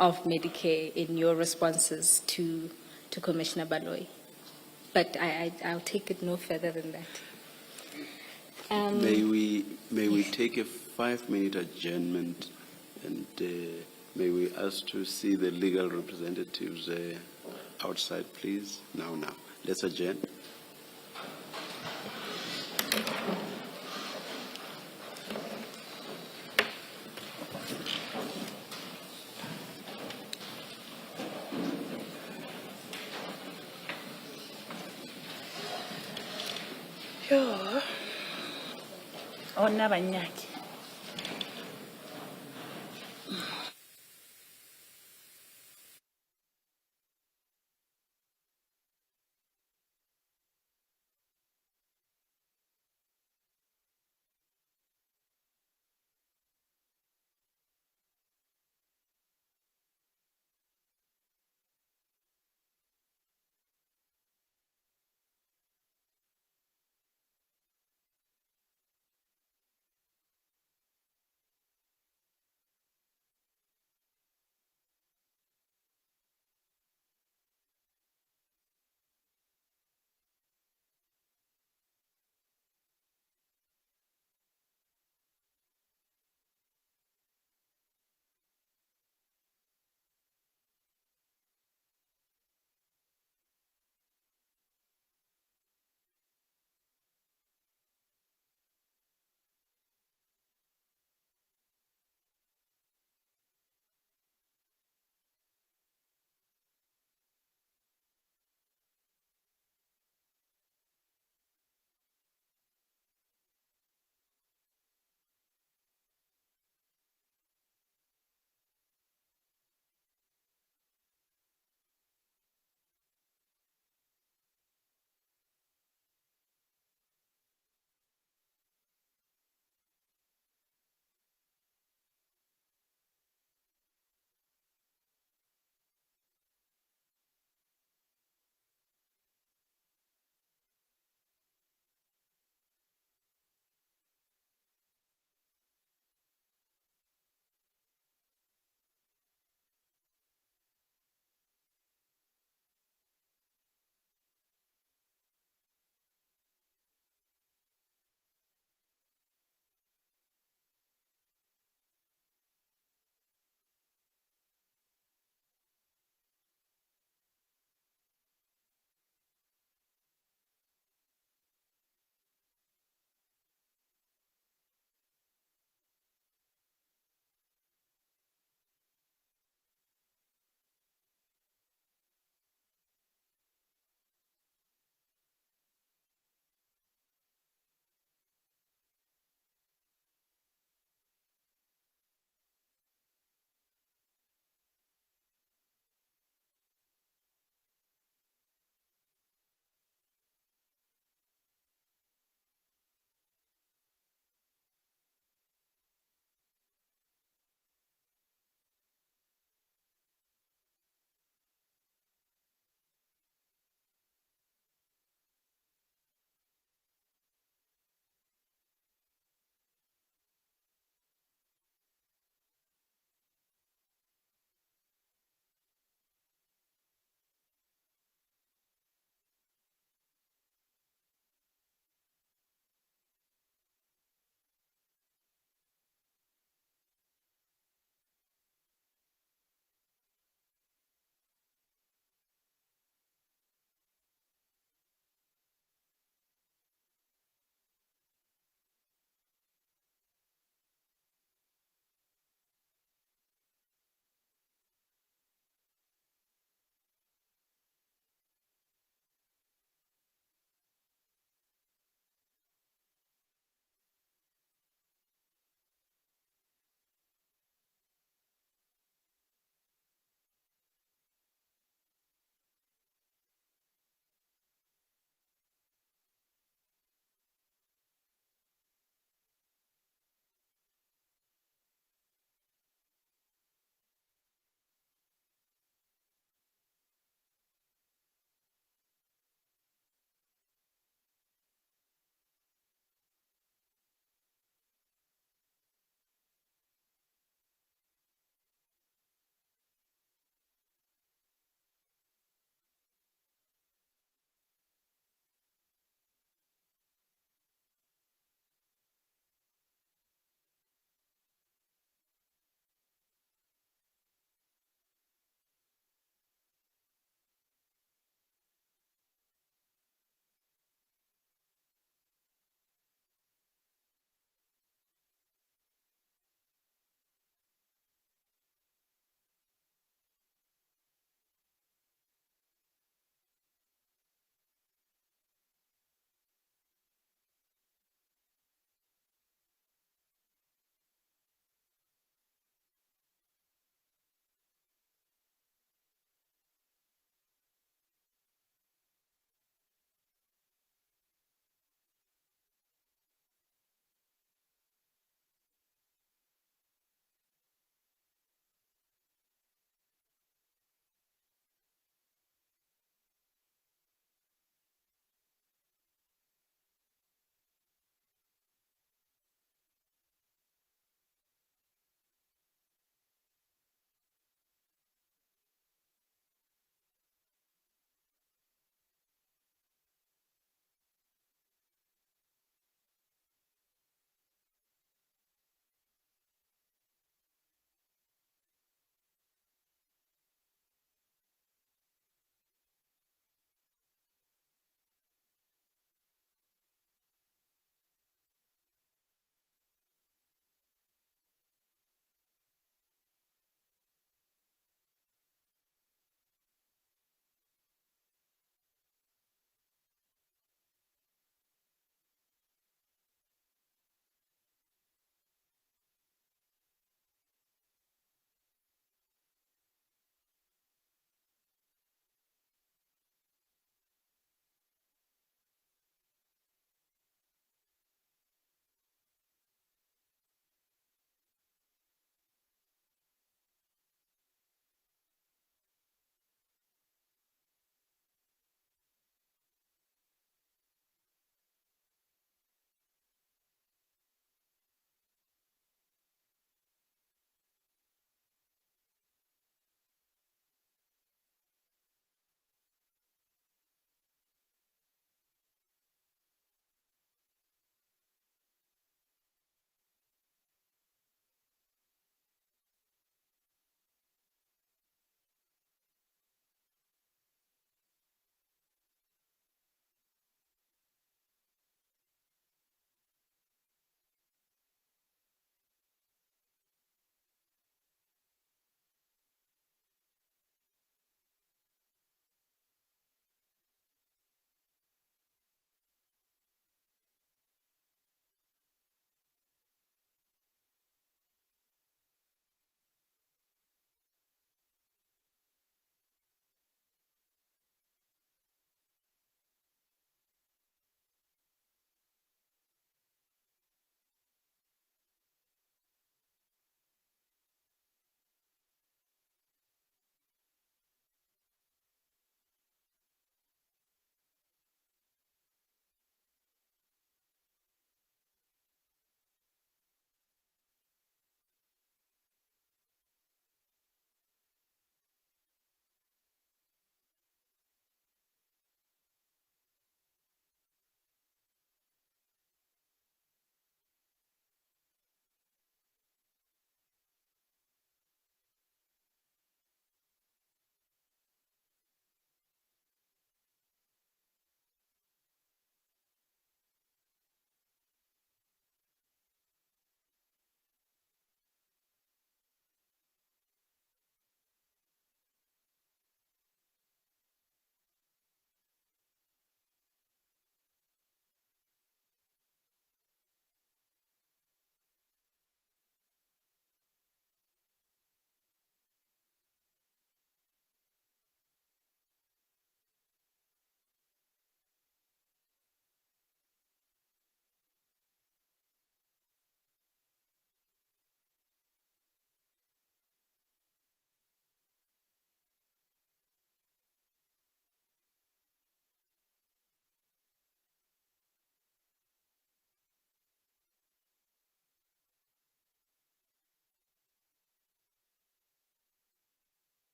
of Medicare in your responses to Commissioner Baloyi. But I'll take it no further than that. May we take a 5-minute adjournment, and may we ask to see the legal representatives outside, please? Now. Let's adjourn. Ona banyaki.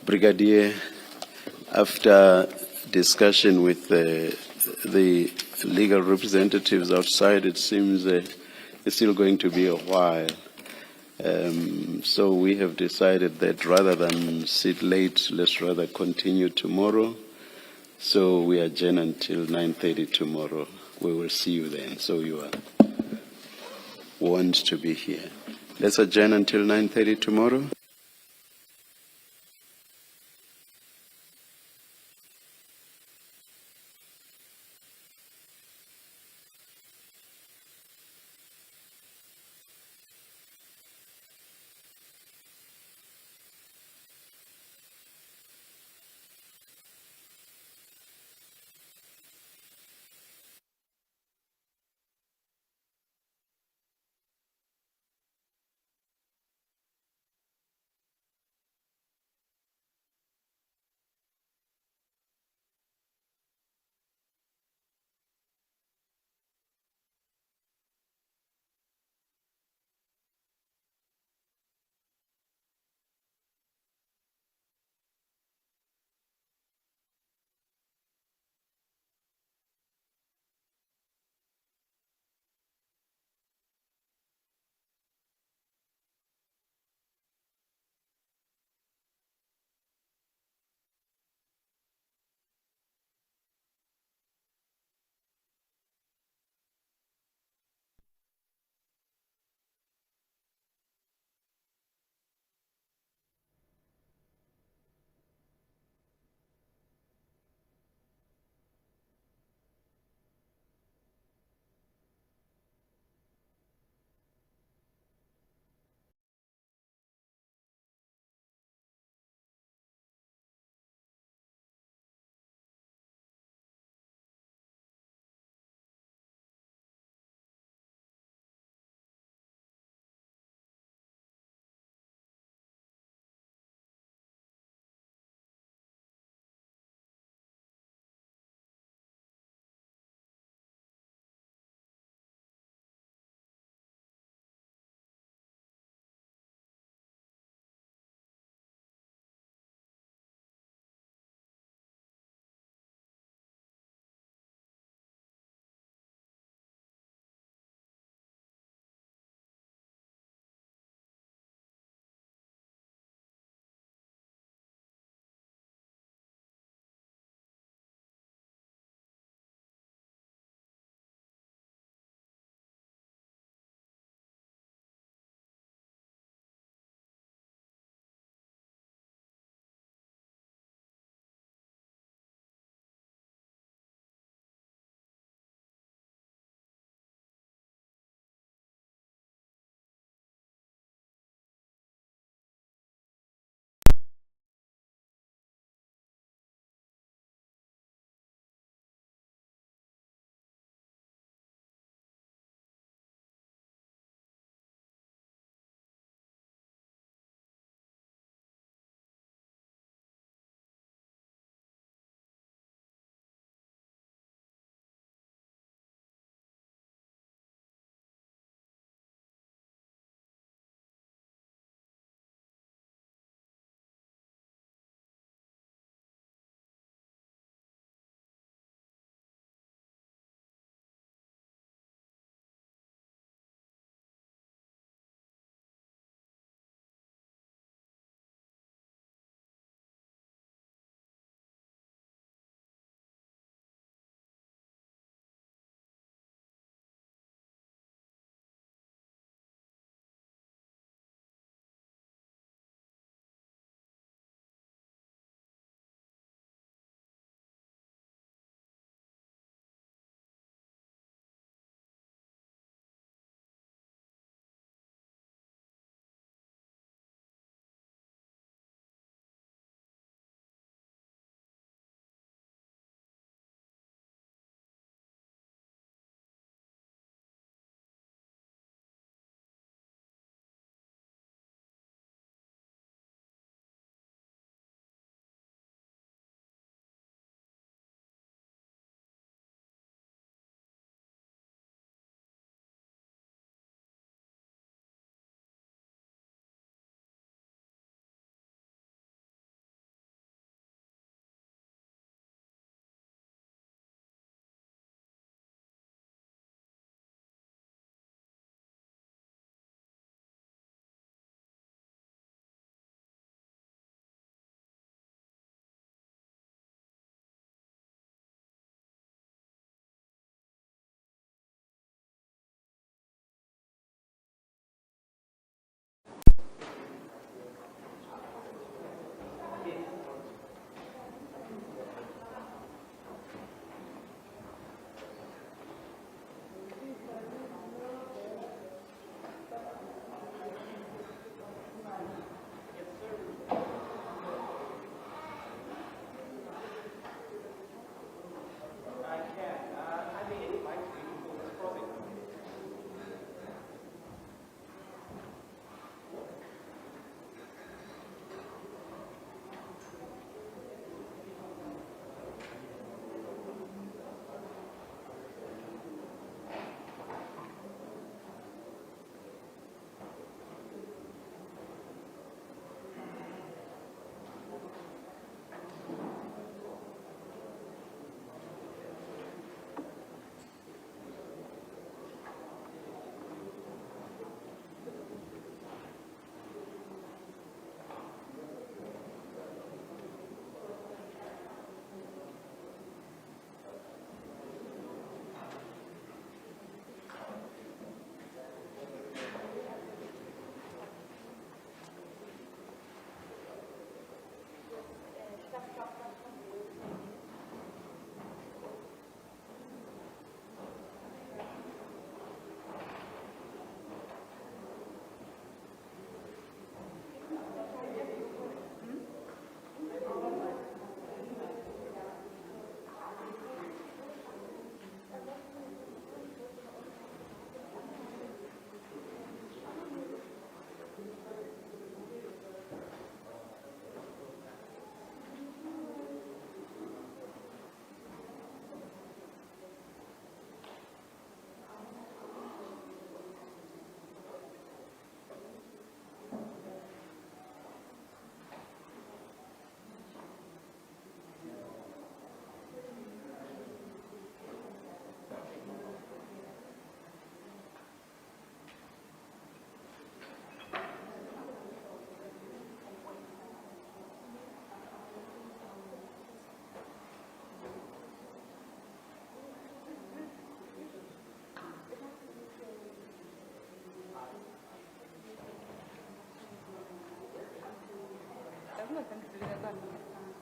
Brigadier, after discussion with the legal representatives outside, it seems it's still going to be a while. So we have decided that rather than sit late, let's rather continue tomorrow. So we adjourn until 9:30 tomorrow. We will see you then. So you are warned to be here. Let's adjourn until 9:30 tomorrow.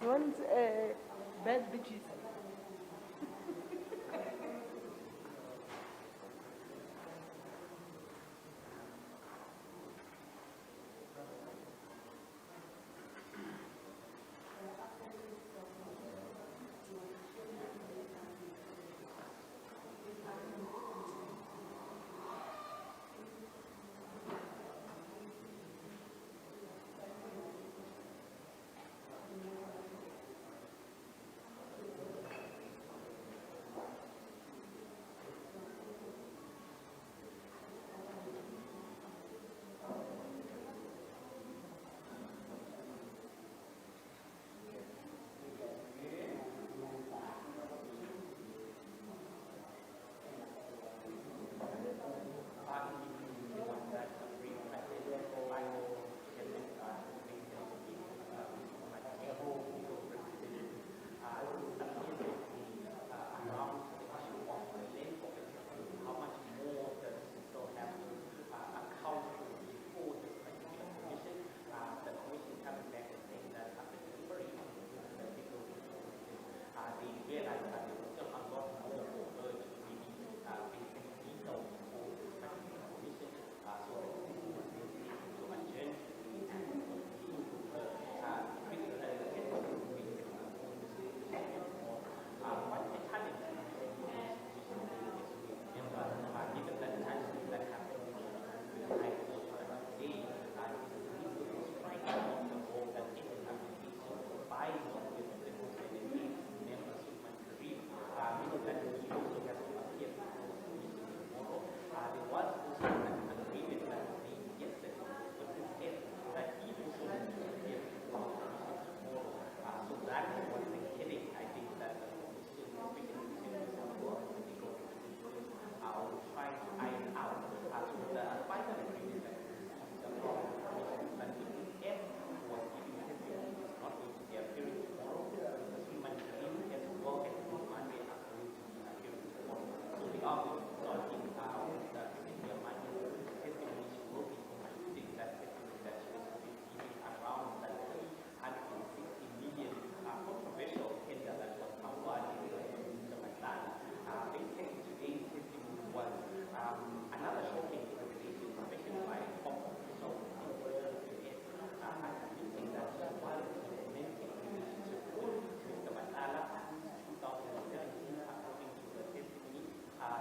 want bad bitches.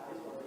This one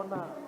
Maybe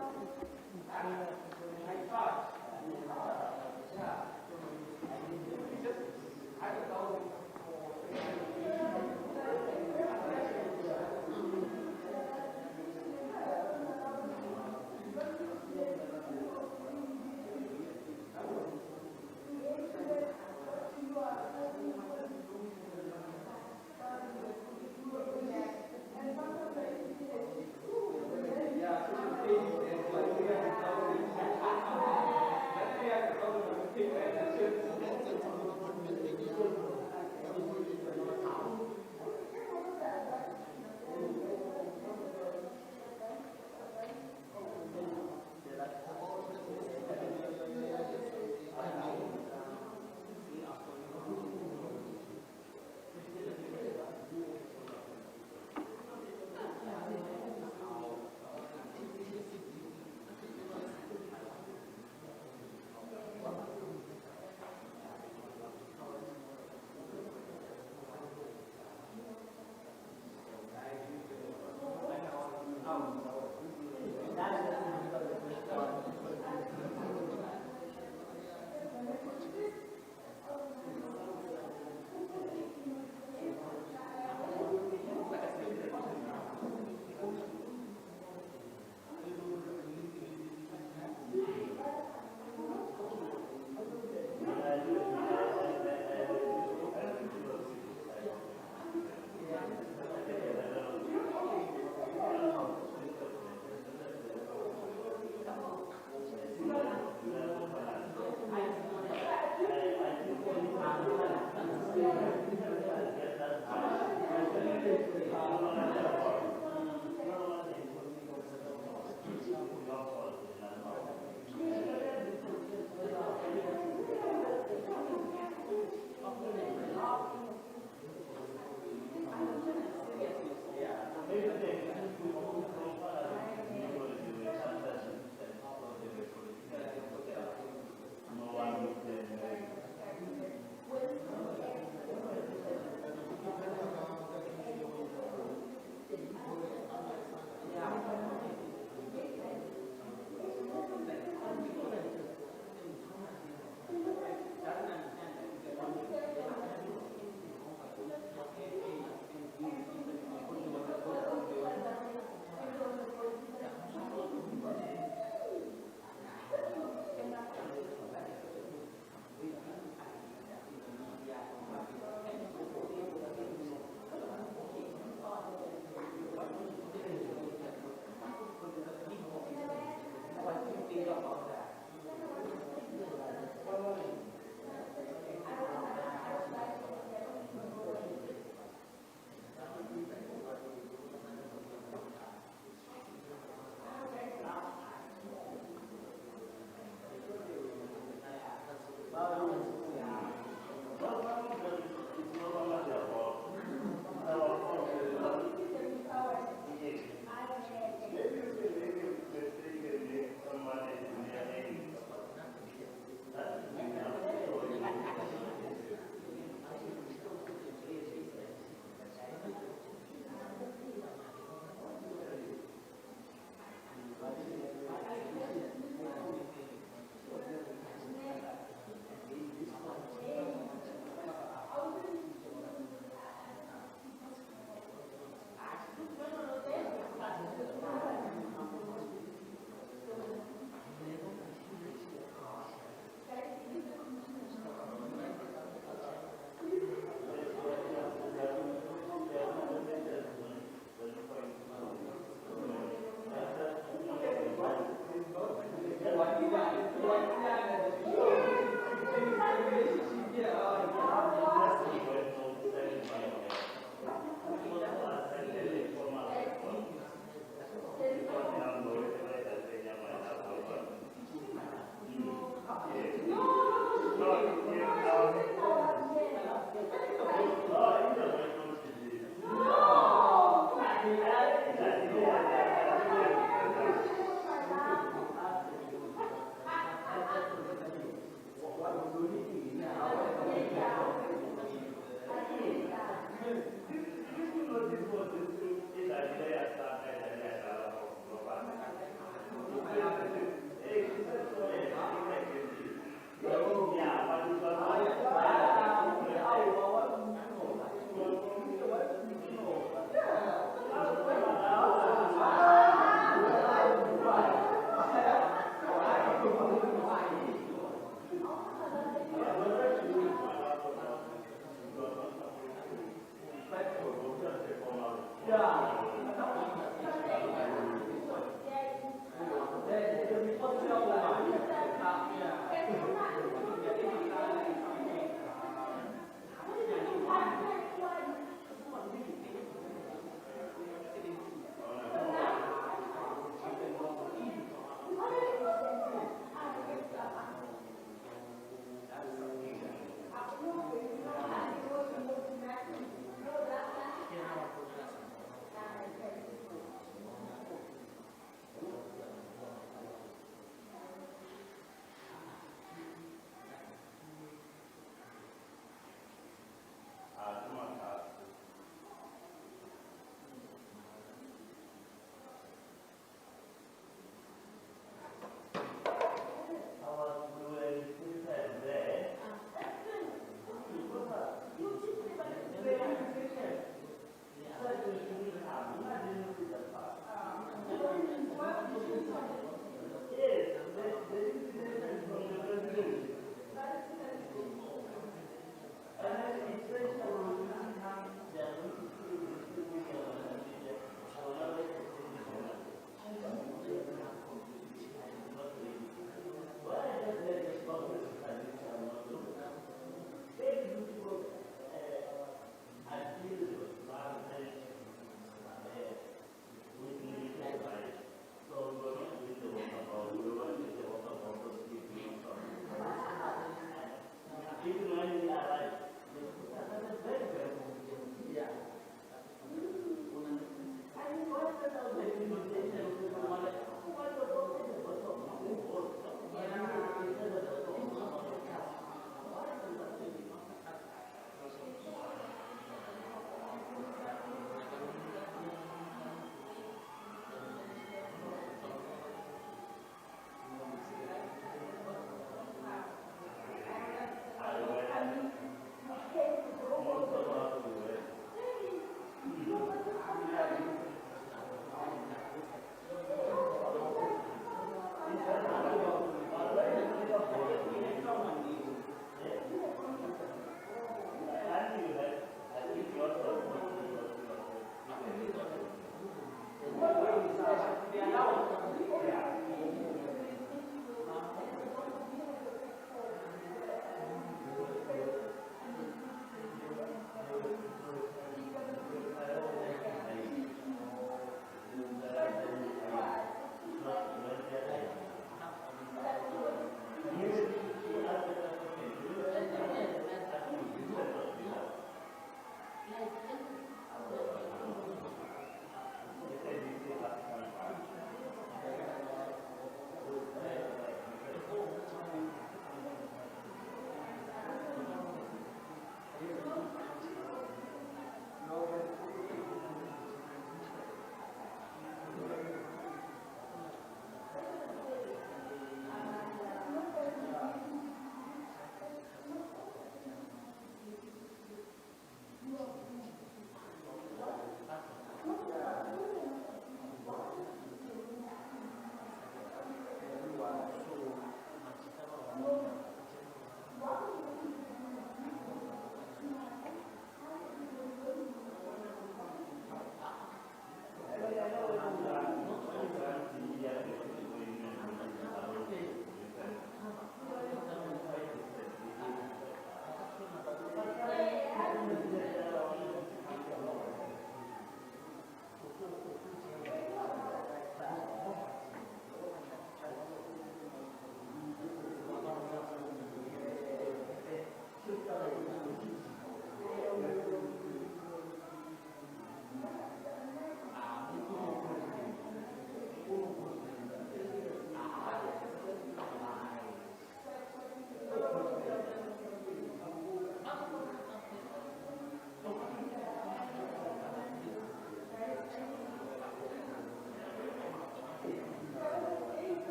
let's take a look, someone is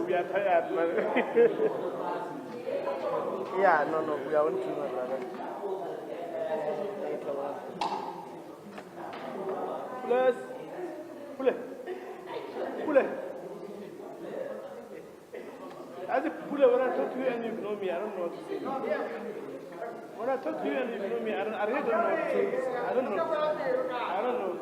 We are tired, man. Yeah, no, we are on to Plus, pull it. As a puller, when I talk to you and you know me, I don't know what to say. When I talk to you and you know me, I really don't know what to say. I don't know.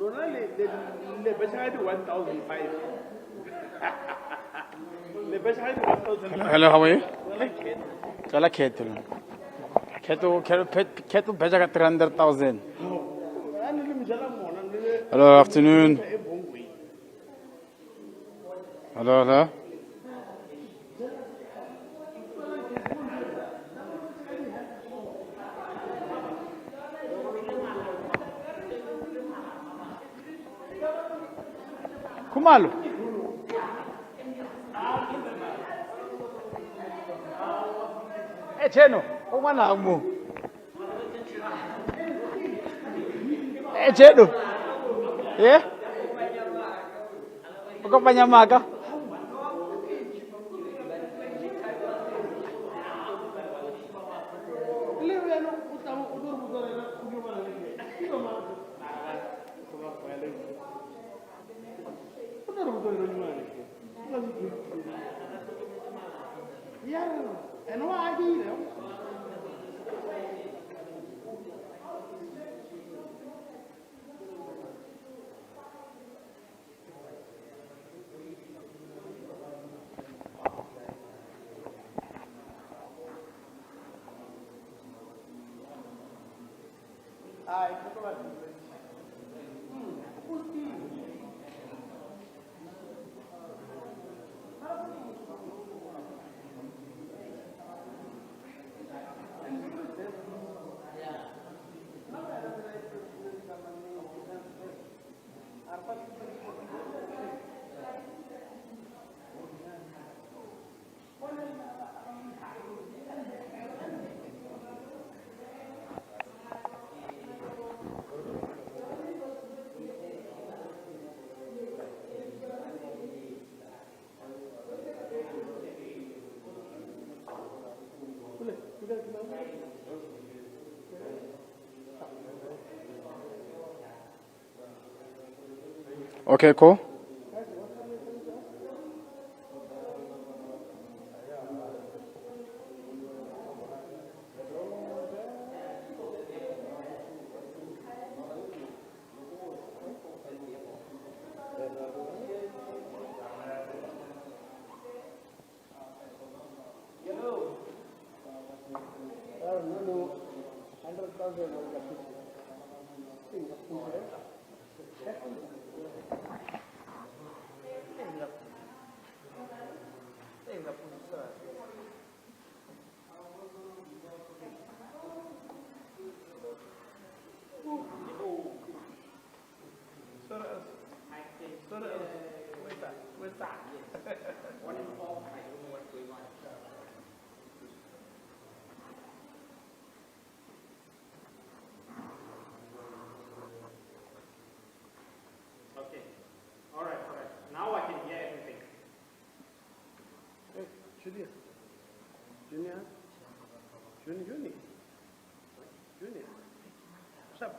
Lona le bashadi 1,005. Le bashadi 1,005. Hello, how are you? Okay. Chala Ketu. Ketu Bejaga 300,000. Hello, afternoon. Hello, hello. Kumalo. Cheno, umana mu. Cheno. Yeah? Uko panyamaga? And why do you know? Okay, cool. Okay. All right. Now I can hear everything. Hey, Junior. What's up?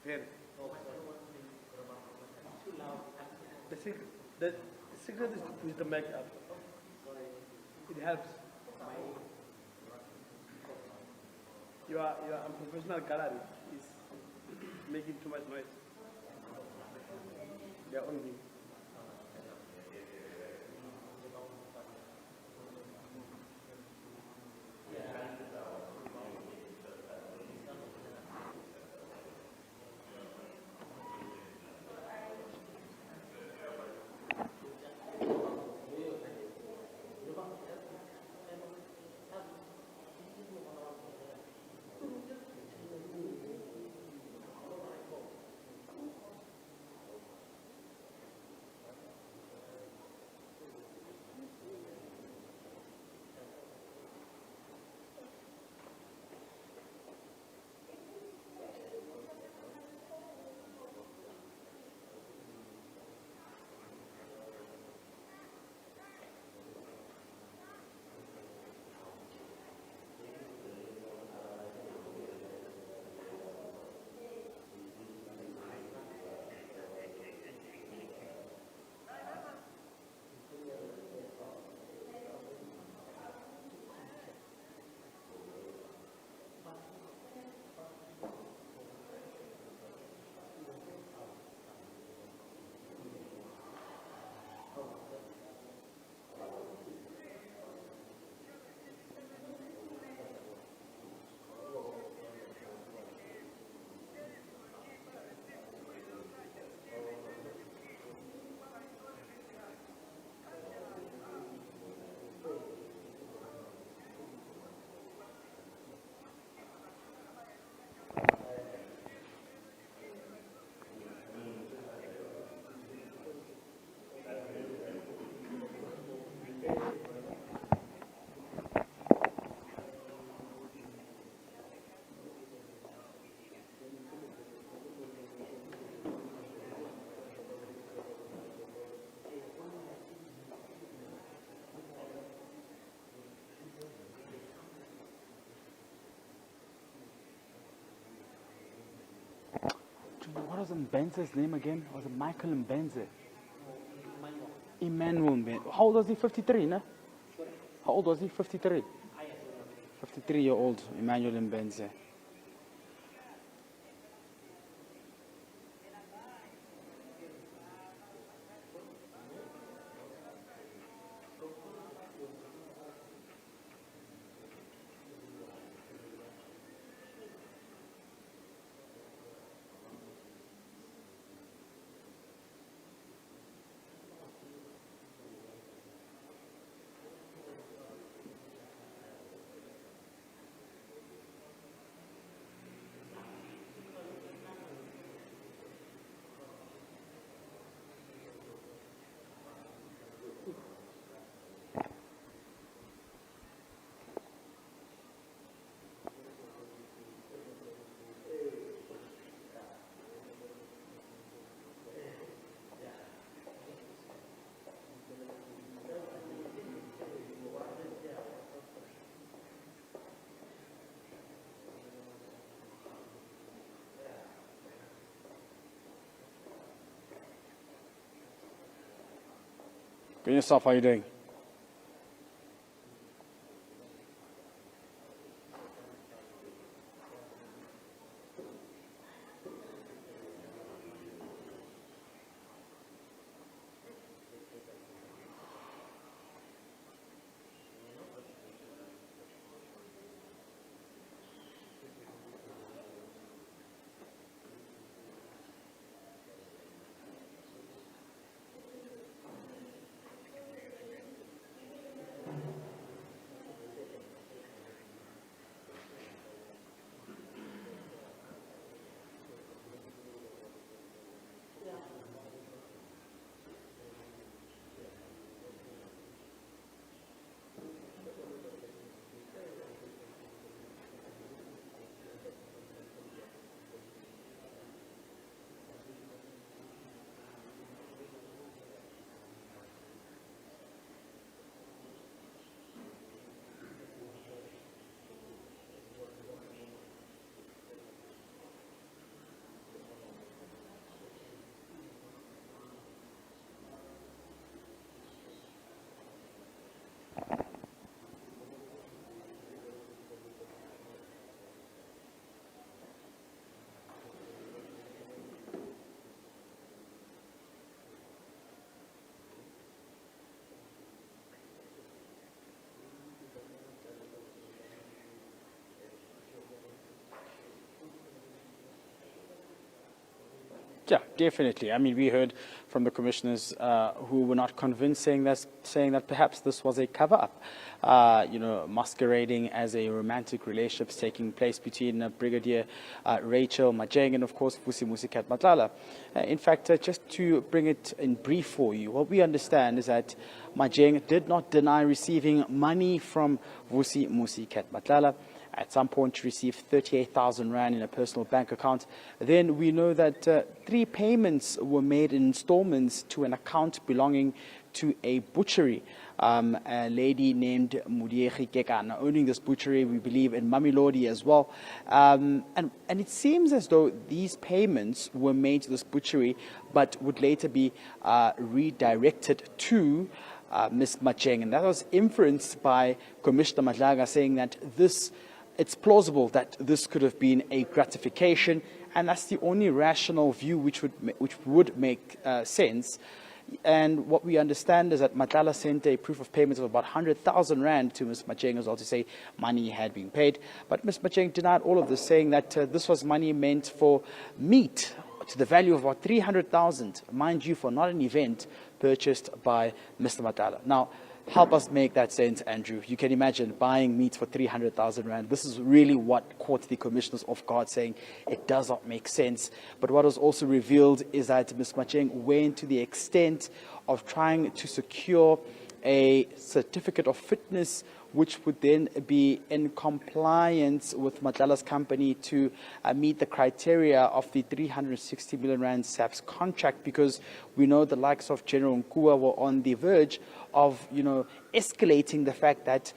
Very. The secret is to push the mic up. It helps. Your unprofessional gallery is making too much noise. They are only. What was Mbenze's name again? Was it Michael Mbenze? Emmanuel Mbenze. How old was he? 53, no? How old was he? 53. 53-year-old Emmanuel Mbenze. Good yourself, how are you doing? Yeah, definitely. I mean, we heard from the commissioners who were not convinced, saying that perhaps this was a cover-up, masquerading as a romantic relationship taking place between Brigadier Rachel Majeng and, of course, Vusi Musikat Matlala. In fact, just to bring it in brief for you, what we understand is that Majeng did not deny receiving money from Vusi Musikat Matlala. At some point received 38,000 Rand in a personal bank account. Then we know that 3 payments were made in installments to an account belonging to a butchery. A lady named Mudiegi Kekana owning this butchery, we believe, in Mamelodi as well. And it seems as though these payments were made to this butchery, but would later be redirected to Ms. Majeng. And that was inferenced by Commissioner Madlanga, saying that it's plausible that this could have been a gratification, and that's the only rational view which would make sense. And what we understand is that Matlala sent a proof of payment of about 100,000 Rand to Ms. Majeng as well to say money had been paid. But Ms. Majeng denied all of this, saying that this was money meant for meat to the value of about 300,000, mind you, for not an event purchased by Mr. Matlala. Now, help us make that sense, Andrew. You can imagine buying meat for 300,000 Rand. This is really what caught the commissioners off guard, saying it does not make sense. But what was also revealed is that Ms. Majeng went to the extent of trying to secure a certificate of fitness, which would then be in compliance with Madlala's company to meet the criteria of the 360 million rand SAPS contract, because we know the likes of General Nkua were on the verge of, escalating the fact that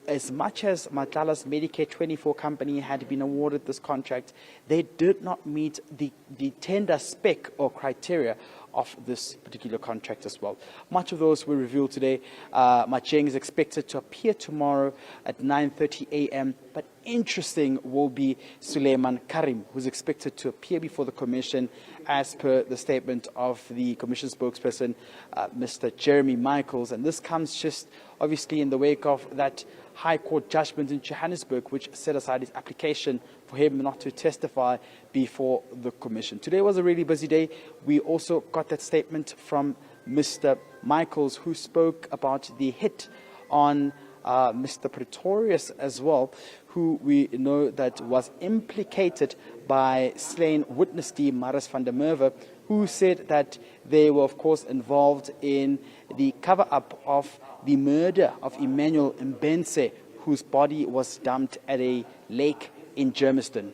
as much as Madlala's Medicare 24 company had been awarded this contract, they did not meet the tender spec or criteria of this particular contract as well. Much of those were revealed today. Macheng is expected to appear tomorrow at 9:30 a.m., but interesting will be Suleiman Karim, who's expected to appear before the Commission as per the statement of the Commission spokesperson, Mr. Jeremy Michaels. And this comes just obviously in the wake of that High Court judgment in Johannesburg, which set aside his application for him not to testify before the Commission. Today was a really busy day. We also got that statement from Mr. Michaels, who spoke about the hit on Mr. Pretorius as well, who we know that was implicated by slain witness D. Maris van der Merwe, who said that they were, of course, involved in the cover-up of the murder of Emmanuel Mbense, whose body was dumped at a lake in Germiston.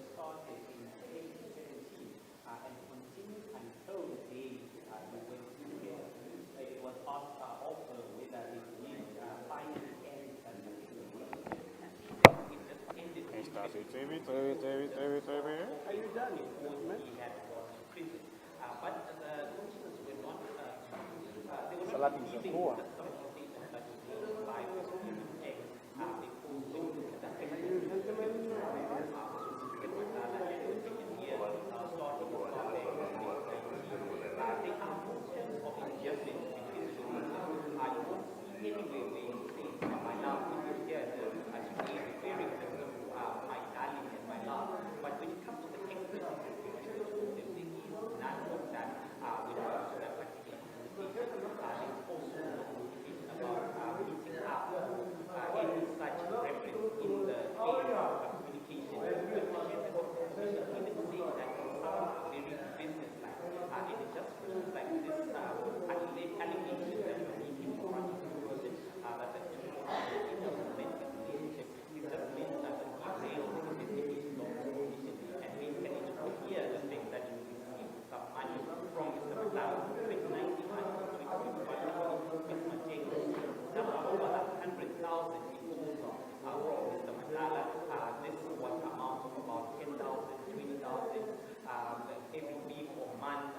every 3 or 4 months